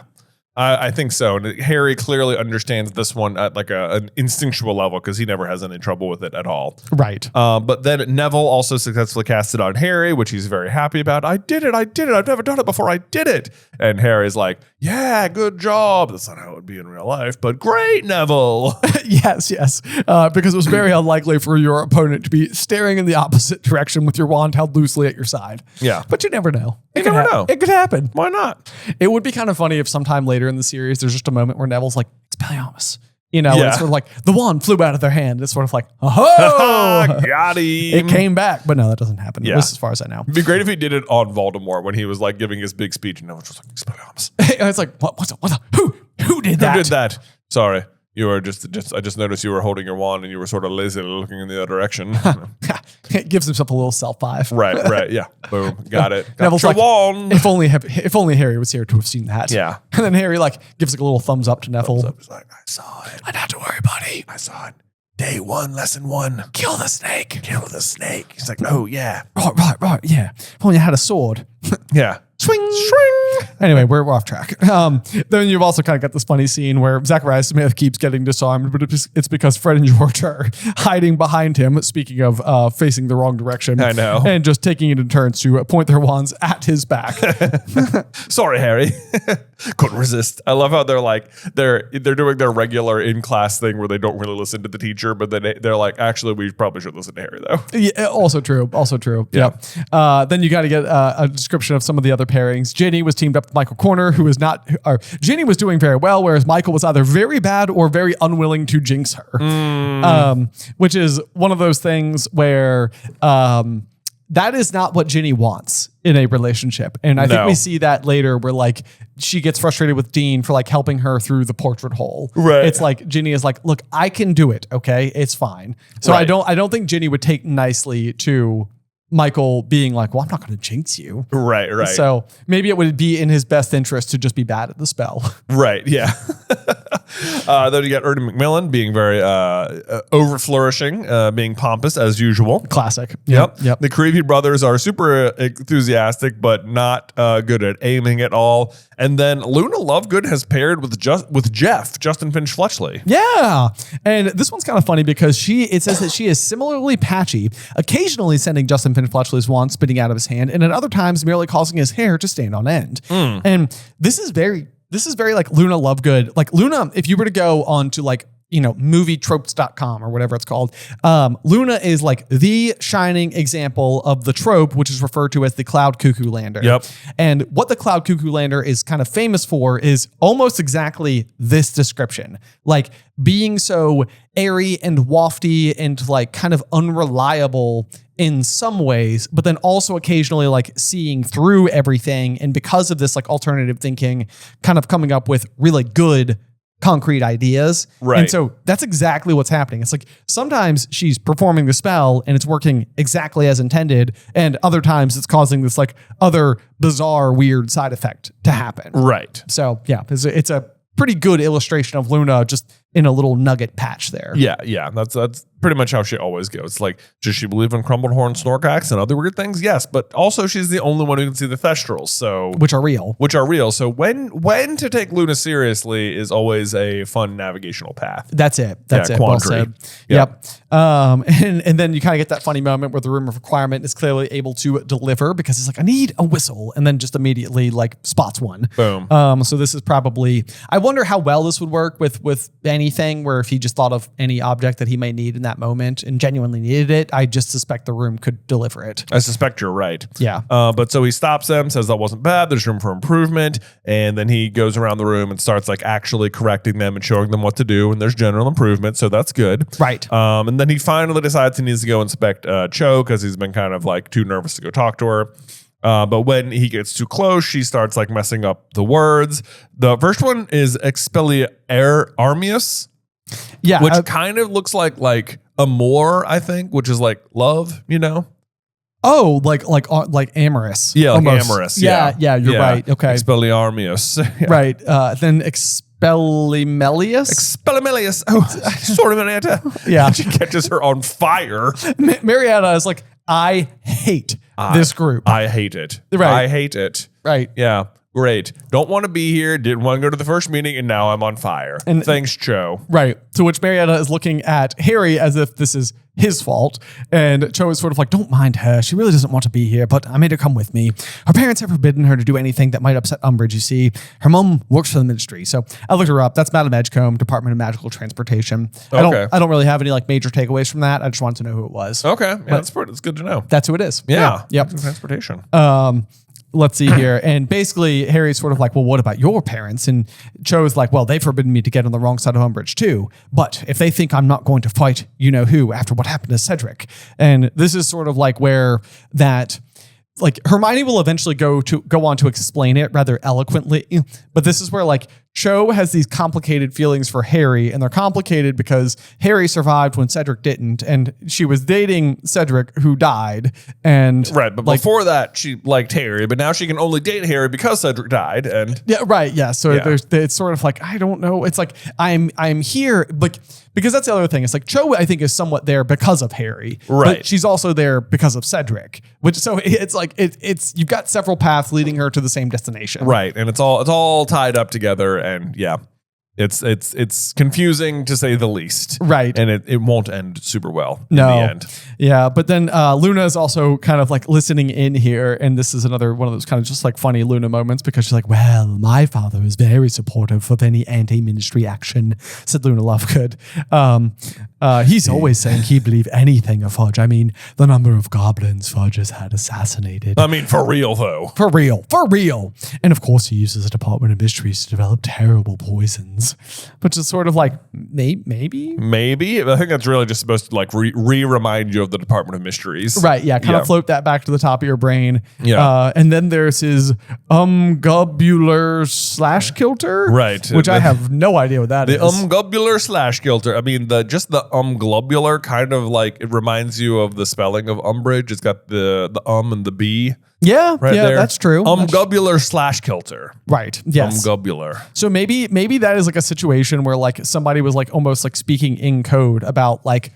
I think so. And Harry clearly understands this one at like an instinctual level because he never has any trouble with it at all. Right. But then Neville also successfully cast it on Harry, which he's very happy about. I did it. I've never done it before. I did it. And Harry's like, yeah, good job. That's not how it would be in real life, but great, Neville. Yes. Because it was very unlikely for your opponent to be staring in the opposite direction with your wand held loosely at your side. Yeah. But you never know. You never know. It could happen. Why not? It would be kind of funny if sometime later in the series, there's just a moment where Neville's like, Expelliarmus. You know, and it's sort of like the wand flew out of their hand. It's sort of like, oh, got him. It came back. But no, that doesn't happen. Yeah. At least as far as I know. It'd be great if he did it on Voldemort when he was like giving his big speech and Neville was just like, Expelliarmus. It's like, what the, who did that? Who did that? Sorry. You were just I just noticed you were holding your wand and you were sort of lazily looking in the other direction. It gives himself a little self-5. Right. Yeah. Boom. Got it. Got Neville's your like, wand. if only Harry was here to have seen that. Yeah. And then Harry like gives like a little thumbs up to Neville. He's like, I saw it. I don't have to worry, buddy. I saw it. Day 1, lesson 1. Kill the snake. Kill the snake. He's like, oh yeah. Right. Yeah. If only I had a sword. Yeah. Swing. Anyway, we're off track. Then you've also kind of got this funny scene where Zacharias Smith keeps getting disarmed, but it's because Fred and George are hiding behind him, speaking of facing the wrong direction. I know. And just taking it in turns to point their wands at his back. Sorry, Harry. Couldn't resist. I love how they're like, they're doing their regular in-class thing where they don't really listen to the teacher, but then they're like, actually, we probably should listen to Harry, though. Yeah, also true. Yeah. Yep. Then you got to get a description of some of the other pairings. Ginny was teamed up with Michael Corner, who is not... Ginny was doing very well, whereas Michael was either very bad or very unwilling to jinx her. Which is one of those things where... that is not what Ginny wants in a relationship. And I think we see that later where like she gets frustrated with Dean for like helping her through the portrait hole. Right. It's like Ginny is like, look, I can do it. Okay. It's fine. So right. I don't think Ginny would take nicely to Michael being like, well, I'm not going to jinx you. Right. So maybe it would be in his best interest to just be bad at the spell. Right, yeah. Then you got Ernie Macmillan being very over-flourishing, being pompous as usual. Classic. Yep. The Creevy brothers are super enthusiastic, but not good at aiming at all. And then Luna Lovegood has paired with Jeff, Justin Finch Fletchley. Yeah. And this one's kind of funny because it says that she is similarly patchy, occasionally sending Justin Finch Fletchley's wand spitting out of his hand, and at other times merely causing his hair to stand on end. And this is very like Luna Lovegood. Like Luna, if you were to go on to like, movietropes.com or whatever it's called. Luna is like the shining example of the trope, which is referred to as the Cloud Cuckoo Lander. Yep. And what the Cloud Cuckoo Lander is kind of famous for is almost exactly this description. Like being so airy and wafty and like kind of unreliable in some ways, but then also occasionally like seeing through everything. And because of this like alternative thinking, kind of coming up with really good concrete ideas. Right. And so that's exactly what's happening. It's like sometimes she's performing the spell and it's working exactly as intended. And other times it's causing this like other bizarre, weird side effect to happen. Right. So yeah, it's a pretty good illustration of Luna just in a little nugget patch there. Yeah. That's pretty much how she always goes. Like, does she believe in crumbled horn snorkax and other weird things? Yes, but also she's the only one who can see the thestrals, so which are real. So when to take Luna seriously is always a fun navigational path. That's it. Well quandary. said. Yep. And then you kind of get that funny moment where the room of requirement is clearly able to deliver because it's like, I need a whistle, and then just immediately like spots one. Boom. So this is probably, I wonder how well this would work with anything where if he just thought of any object that he may need in that moment and genuinely needed it, I just suspect the room could deliver it. I suspect you're right. Yeah. But so he stops them, says that wasn't bad. There's room for improvement. And then he goes around the room and starts like actually correcting them and showing them what to do. And there's general improvement. So that's good. Right. And then he finally decides he needs to go inspect Cho because he's been kind of like too nervous to go talk to her. But when he gets too close, she starts like messing up the words. The first one is Expelliarmus. Yeah. Which kind of looks like amor, I think, which is like love, Oh, like amorous. Yeah, like almost. amorous. Yeah, you're right. Okay. Expelliarmus. Yeah. Right. Then Expellimelius. Expellimelius. Oh, sorry, Marietta. Yeah. She catches her on fire. Marietta is like, I hate this group. I hate it. Right. I hate it. Right. Yeah. Great. Don't want to be here. Didn't want to go to the first meeting, and now I'm on fire. And thanks, Cho. Right. To which Marietta is looking at Harry as if this is his fault. And Cho is sort of like, don't mind her. She really doesn't want to be here, but I made her come with me. Her parents have forbidden her to do anything that might upset Umbridge, you see. Her mom works for the ministry. So I looked her up. That's Madam Edgecombe, Department of Magical Transportation. Okay. I don't really have any like major takeaways from that. I just wanted to know who it was. Okay. Yeah, that's good to know. That's who it is. Yeah. Yep. Transportation. Let's see here. And basically, Harry's sort of like, well, what about your parents? And Cho's like, well, they've forbidden me to get on the wrong side of Umbridge too. But if they think I'm not going to fight, you know who, after what happened to Cedric. And this is sort of like where that, like Hermione will eventually go on to explain it rather eloquently. But this is where like Cho has these complicated feelings for Harry, and they're complicated because Harry survived when Cedric didn't, and she was dating Cedric, who died. And right, but like, before that, she liked Harry, but now she can only date Harry because Cedric died. And yeah, right, yeah. So it's sort of like, I don't know. It's like I'm here, like, because that's the other thing. It's like Cho, I think, is somewhat there because of Harry, right? But she's also there because of Cedric, which so it's like it's you've got several paths leading her to the same destination, right? And it's all tied up together. And yeah, it's confusing to say the least. Right. And it won't end super well in the end. Yeah. But then Luna is also kind of like listening in here. And this is another one of those kind of just like funny Luna moments, because she's like, well, my father is very supportive of any anti-ministry action, said Luna Lovegood. He's always saying he believe anything of Fudge. I mean, the number of goblins Fudge has had assassinated. I mean, for real, though. For real. And of course, he uses the Department of Mysteries to develop terrible poisons. Which is sort of like, maybe. I think that's really just supposed to like remind you of the Department of Mysteries. Right, yeah. Kind of float that back to the top of your brain. Yeah. And then there's his umgubular slash kilter. Right. Which I have no idea what that is. The umgubular slash kilter. I mean, just the umglobular kind of like, it reminds you of the spelling of Umbridge. It's got the and the B. Yeah, right there. That's true. Umgubular slash kilter. Right. Yes. Umgubular. So maybe that is like a situation where like somebody was like almost like speaking in code about like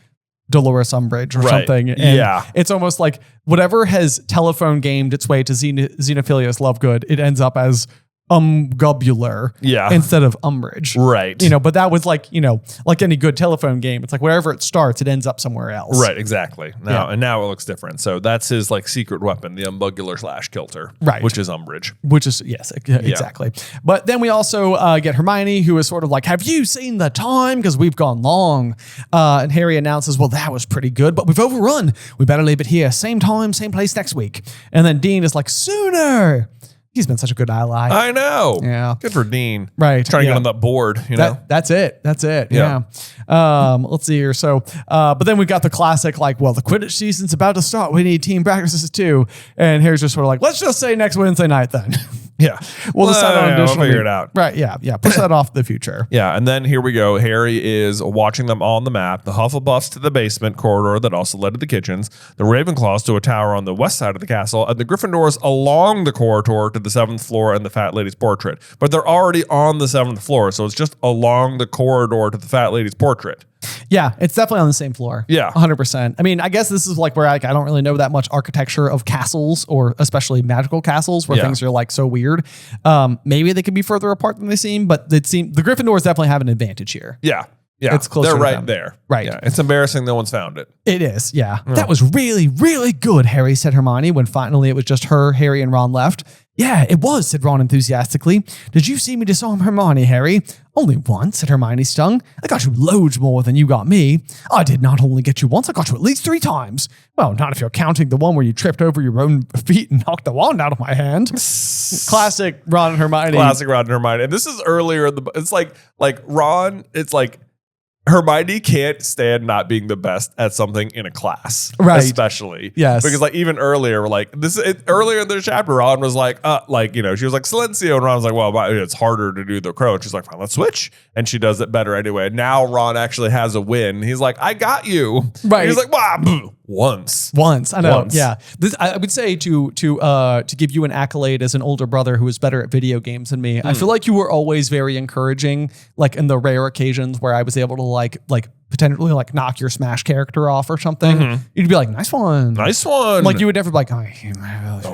Dolores Umbridge or something. And yeah. It's almost like whatever has telephone gamed its way to Xenophilius Lovegood, it ends up as umgubular instead of Umbridge. Right. You know, but that was like, you know, like any good telephone game. It's like wherever it starts, it ends up somewhere else. Right, exactly. And now it looks different. So that's his like secret weapon, the umgubular slash kilter. Right. Which is Umbridge. Which is, yes, exactly. But then we also get Hermione, who is sort of like, have you seen the time? Because we've gone long. And Harry announces, well, that was pretty good, but we've overrun. We better leave it here. Same time, same place next week. And then Dean is like, sooner. He's been such a good ally. I know. Yeah. Good for Dean. Right. Trying to get on that board, you know? That's it. Yeah. Let's see here. So, but then we've got the classic, like, well, the Quidditch season's about to start. We need team practices too. And Harry's just sort of like, let's just say next Wednesday night then. Yeah. We'll decide on additional. We'll figure it out. Right. Yeah. Yeah. Push that off to the future. Yeah. And then here we go. Harry is watching them on the map. The Hufflepuffs to the basement corridor that also led to the kitchens. The Ravenclaws to a tower on the west side of the castle. And the Gryffindors along the corridor to the 7th floor and the Fat Lady's portrait. But they're already on the 7th floor. So it's just along the corridor to the Fat Lady's portrait. Yeah, it's definitely on the same floor. Yeah. 100%. I mean, I guess this is like where I don't really know that much architecture of castles, or especially magical castles where things are like so weird. Maybe they could be further apart than they seem, but the Gryffindors definitely have an advantage here. Yeah. Yeah. It's closer. They're to right them. there. Right. Yeah. It's embarrassing no one's found it. It is. Yeah. That was really, really good, Harry, said Hermione when finally it was just her, Harry, and Ron left. Yeah, it was, said Ron enthusiastically. Did you see me disarm Hermione, Harry? Only once, said Hermione, stung. I got you loads more than you got me. I did not only get you once, I got you at least 3 times. Well, not if you're counting the one where you tripped over your own feet and knocked the wand out of my hand. Classic Ron and Hermione. Classic Ron and Hermione. And this is earlier in the book. It's like Ron, it's like Hermione can't stand not being the best at something in a class, right? Especially, yes, because like even earlier, like earlier in the chapter, Ron was like, you know, she was like Silencio, and Ron was like, well, it's harder to do the crow, and she's like, fine, let's switch, and she does it better anyway. Now Ron actually has a win. He's like, I got you, right? And he's like, wow, once, I know, yeah. This, I would say to give you an accolade as an older brother who is better at video games than me. I feel like you were always very encouraging, like in the rare occasions where I was able to like potentially like knock your Smash character off or something, you'd be like, nice one. Nice one. Like you would never be like,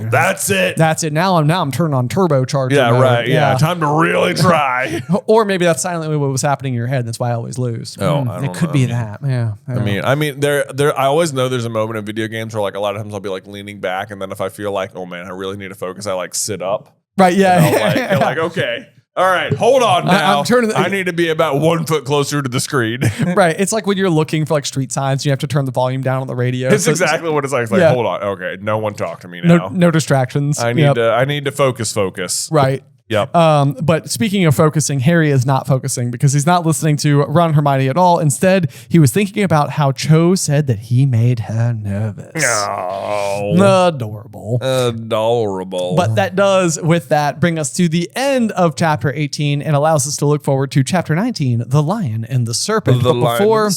that's it. That's it. Now I'm turning on turbocharger. Yeah, mode. right. Yeah. Time to really try. Or maybe that's silently what was happening in your head. That's why I always lose. Oh, I don't it could know. be that. Yeah. I mean, there. I always know there's a moment in video games where like a lot of times I'll be like leaning back, and then if I feel like, oh man, I really need to focus, I like sit up. Right. Yeah. And you're like, okay. All right, hold on now. I need to be about 1 foot closer to the screen. Right. It's like when you're looking for like street signs, you have to turn the volume down on the radio. It's exactly what it's like. It's like, hold on. Okay, no one talk to me now. No distractions. I need to focus. Right. Yep. But speaking of focusing, Harry is not focusing because he's not listening to Ron and Hermione at all. Instead, he was thinking about how Cho said that he made her nervous. Oh. Adorable. Adorable. But that does, with that, bring us to the end of chapter 18 and allows us to look forward to chapter 19, The Lion and the Serpent. But before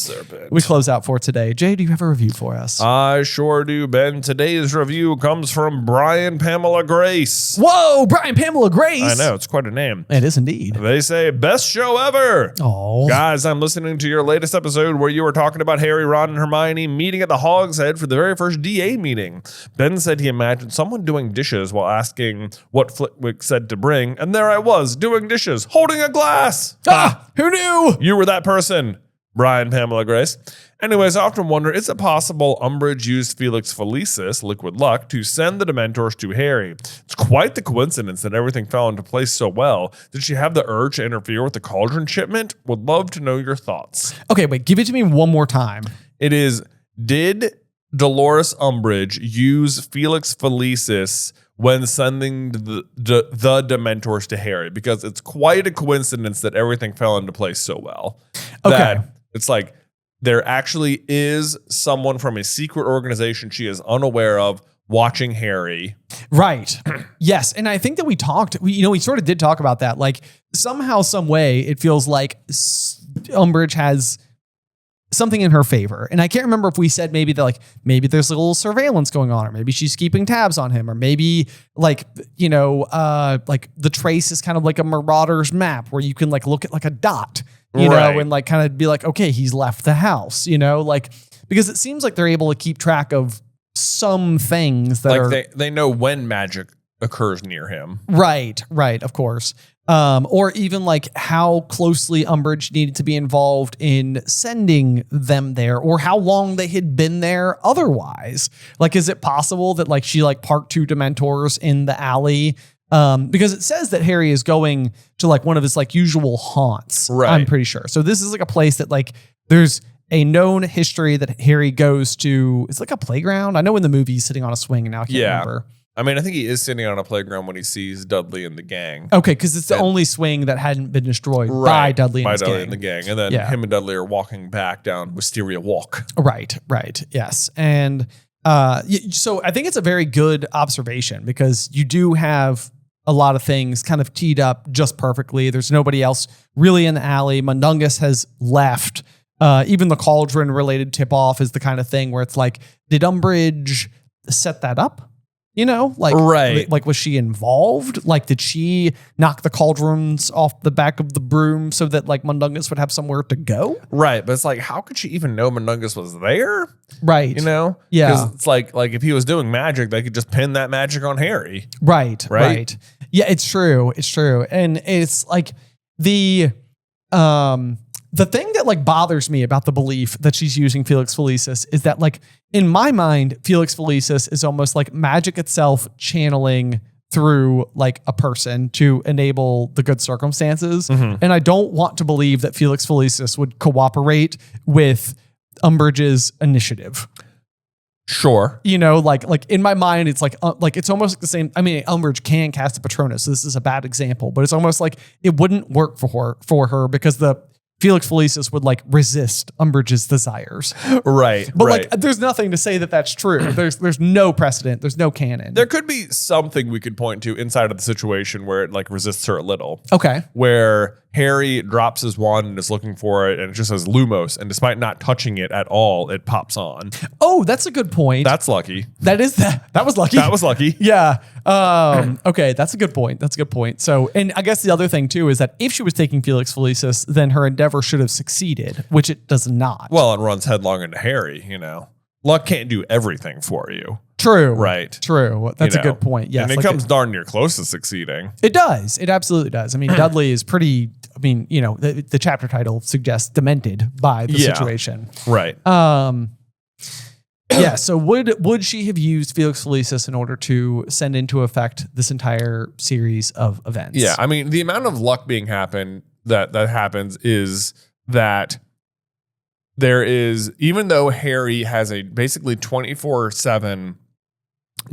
we close out for today, Jay, do you have a review for us? I sure do, Ben. Today's review comes from Brian Pamela Grace. Whoa, Brian Pamela Grace. I know, it's quite a name. It is indeed. They say, best show ever. Oh, Guys, I'm listening to your latest episode where you were talking about Harry, Ron, and Hermione meeting at the Hogs Head for the very first DA meeting. Ben said he imagined someone doing dishes while asking what Flitwick said to bring, and there I was, doing dishes, holding a glass. Who knew? You were that person, Brian Pamela Grace. Anyways, I often wonder, is it possible Umbridge used Felix Felicis, Liquid Luck, to send the Dementors to Harry? It's quite the coincidence that everything fell into place so well. Did she have the urge to interfere with the cauldron shipment? Would love to know your thoughts. Okay, wait, give it to me one more time. It is, did Dolores Umbridge use Felix Felicis when sending the Dementors to Harry? Because it's quite a coincidence that everything fell into place so well. Okay. That it's like, there actually is someone from a secret organization she is unaware of watching Harry. Right. Yes. And I think that we sort of did talk about that. Like somehow, some way, it feels like Umbridge has something in her favor. And I can't remember if we said maybe there's a little surveillance going on, or maybe she's keeping tabs on him, or maybe like the trace is kind of like a Marauder's map where you can like look at like a dot. You know, and like kind of be like, okay, he's left the house, like, because it seems like they're able to keep track of some things that like they know when magic occurs near him. Right, of course. Or even like how closely Umbridge needed to be involved in sending them there, or how long they had been there otherwise. Like, is it possible that like she like parked two Dementors in the alley? Because it says that Harry is going to like one of his like usual haunts. Right. I'm pretty sure. So this is like a place that like there's a known history that Harry goes to. It's like a playground. I know in the movie he's sitting on a swing, and now I can't remember. I mean, I think he is sitting on a playground when he sees Dudley and the gang. Okay, because it's the only swing that hadn't been destroyed by Dudley and the gang. And then him and Dudley are walking back down Wisteria Walk. Right, yes. And so I think it's a very good observation, because you do have a lot of things kind of teed up just perfectly. There's nobody else really in the alley. Mundungus has left. Even the cauldron related tip off is the kind of thing where it's like, did Umbridge set that up? Like was she involved? Like, did she knock the cauldrons off the back of the broom so that like Mundungus would have somewhere to go? Right. But it's like, how could she even know Mundungus was there? Right. Yeah. Because it's like if he was doing magic, they could just pin that magic on Harry. Right. Yeah, it's true. And it's like the thing that like bothers me about the belief that she's using Felix Felicis is that like in my mind, Felix Felicis is almost like magic itself channeling through like a person to enable the good circumstances. Mm-hmm. And I don't want to believe that Felix Felicis would cooperate with Umbridge's initiative. Sure. Like in my mind, it's like it's almost like the same. I mean, Umbridge can cast a Patronus, so this is a bad example, but it's almost like it wouldn't work for her because the Felix Felicis would like resist Umbridge's desires. Right. But like, there's nothing to say that that's true. There's no precedent. There's no canon. There could be something we could point to inside of the situation where it like resists her a little. Okay. Where Harry drops his wand and is looking for it, and it just says Lumos, and despite not touching it at all, it pops on. Oh, that's a good point. That's lucky. That was lucky. That was lucky. Yeah. Okay, that's a good point. That's a good point. So, and I guess the other thing too is that if she was taking Felix Felicis, then her endeavor should have succeeded, which it does not. Well, it runs headlong into Harry, you know. Luck can't do everything for you. True. Right. True. That's a good point. Yes. And it comes darn near close to succeeding. It does. It absolutely does. I mean, Dudley is pretty, I mean, you know, the chapter title suggests demented by the situation. Right. Yeah. So would she have used Felix Felicis in order to send into effect this entire series of events? Yeah. I mean, the amount of luck being that happens is that there is, even though Harry has a basically 24/7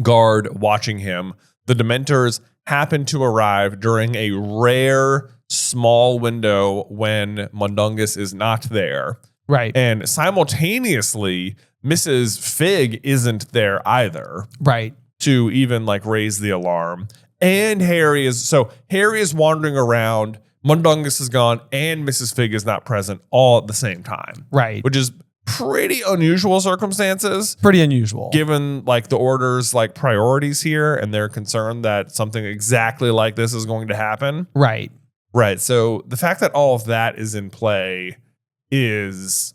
guard watching him, the Dementors happen to arrive during a rare small window when Mundungus is not there. Right. And simultaneously, Mrs. Fig isn't there either. Right. To even like raise the alarm. And Harry is wandering around. Mundungus is gone and Mrs. Fig is not present all at the same time. Right. Which is pretty unusual circumstances. Pretty unusual. Given like the order's like priorities here and they're concerned that something exactly like this is going to happen. Right. Right. So the fact that all of that is in play is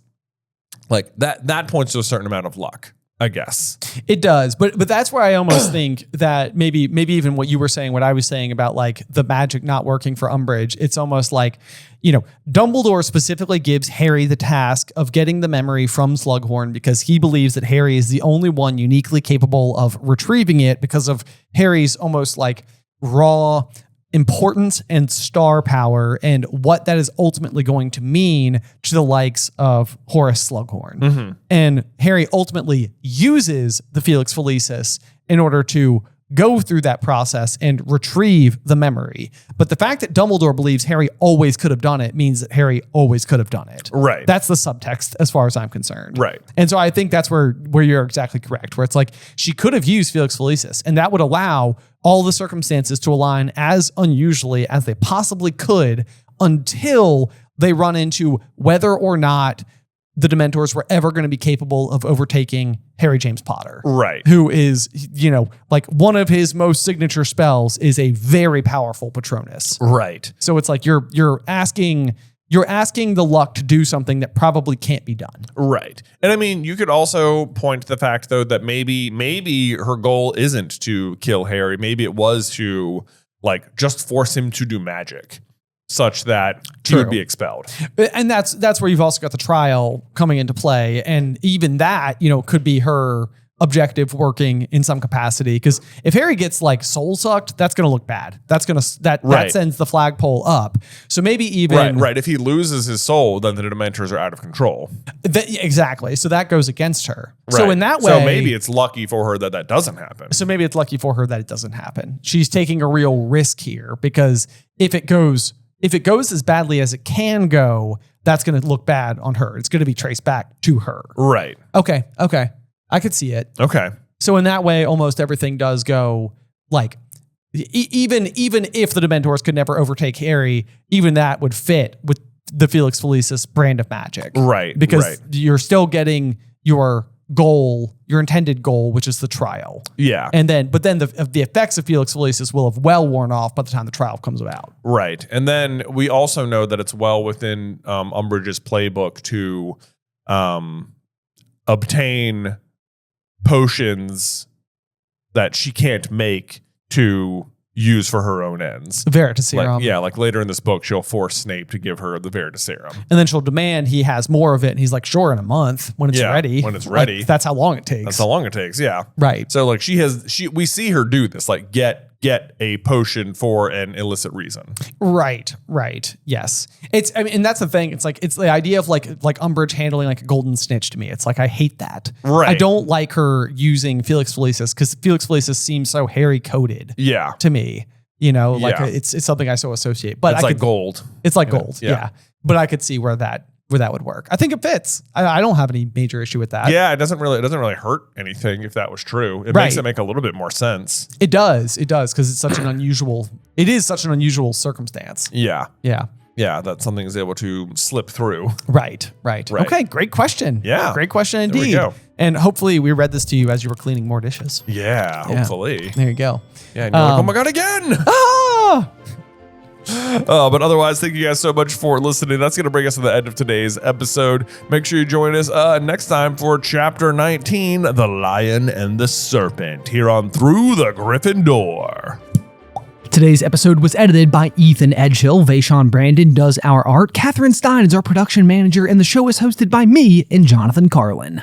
like that points to a certain amount of luck, I guess. It does. But that's where I almost think that maybe even what you were saying, what I was saying about like the magic not working for Umbridge, it's almost like, you know, Dumbledore specifically gives Harry the task of getting the memory from Slughorn because he believes that Harry is the only one uniquely capable of retrieving it because of Harry's almost like raw importance and star power and what that is ultimately going to mean to the likes of Horace Slughorn. Mm-hmm. And Harry ultimately uses the Felix Felicis in order to go through that process and retrieve the memory. But the fact that Dumbledore believes Harry always could have done it means that Harry always could have done it. Right. That's the subtext as far as I'm concerned. Right. And so I think that's where you're exactly correct, where it's like she could have used Felix Felicis and that would allow all the circumstances to align as unusually as they possibly could until they run into whether or not the Dementors were ever going to be capable of overtaking Harry James Potter. Right. Who is, you know, like one of his most signature spells is a very powerful Patronus. Right. So it's like you're asking the luck to do something that probably can't be done. Right. And I mean, you could also point to the fact, though, that maybe her goal isn't to kill Harry. Maybe it was to like just force him to do magic such that he would be expelled. And that's where you've also got the trial coming into play. And even that, you know, could be her objective working in some capacity. Because if Harry gets like soul sucked, that's going to look bad. That sends the flagpole up. So maybe even right. If he loses his soul, then the Dementors are out of control. Exactly. So that goes against her. Right. So in that way, so maybe it's lucky for her that doesn't happen. So maybe it's lucky for her that it doesn't happen. She's taking a real risk here because if it goes as badly as it can go, that's going to look bad on her. It's going to be traced back to her. Right. Okay. I could see it. Okay. So in that way, almost everything does go like, even if the Dementors could never overtake Harry, even that would fit with the Felix Felicis brand of magic. Right. Because you're still getting your goal, your intended goal, which is the trial. Yeah. But then the effects of Felix Felicis will have well worn off by the time the trial comes about. Right. And then we also know that it's well within Umbridge's playbook to obtain potions that she can't make to use for her own ends. Veritaserum. Like later in this book, she'll force Snape to give her the Veritaserum. And then she'll demand he has more of it. And he's like, sure, in a month when it's ready. When it's ready. Like, that's how long it takes. That's how long it takes. Yeah. Right. So like we see her do this, like get a potion for an illicit reason. Right. Yes. And that's the thing. It's the idea of like Umbridge handling like a golden snitch to me. It's like, I hate that. Right. I don't like her using Felix Felicis because Felix Felicis seems so Harry coded. Yeah. To me, you know, like it's something I so associate, but it's like gold. It's like gold. Yeah. But I could see where that would work. I think it fits. I don't have any major issue with that. Yeah, it doesn't really hurt anything if that was true. It makes it make a little bit more sense. It does because it's such an unusual. It is such an unusual circumstance. Yeah. that something is able to slip through. Right. Okay, great question. Yeah. Great question There we indeed. go. And hopefully we read this to you as you were cleaning more dishes. Yeah, hopefully. There you go. Yeah, and you're like, oh my God, again. Ah! But otherwise, thank you guys so much for listening. That's going to bring us to the end of today's episode. Make sure you join us next time for Chapter 19, The Lion and the Serpent, here on Through the Griffin Door. Today's episode was edited by Ethan Edgehill. Vaishon Brandon does our art. Catherine Stein is our production manager, and the show is hosted by me and Jonathan Carlin.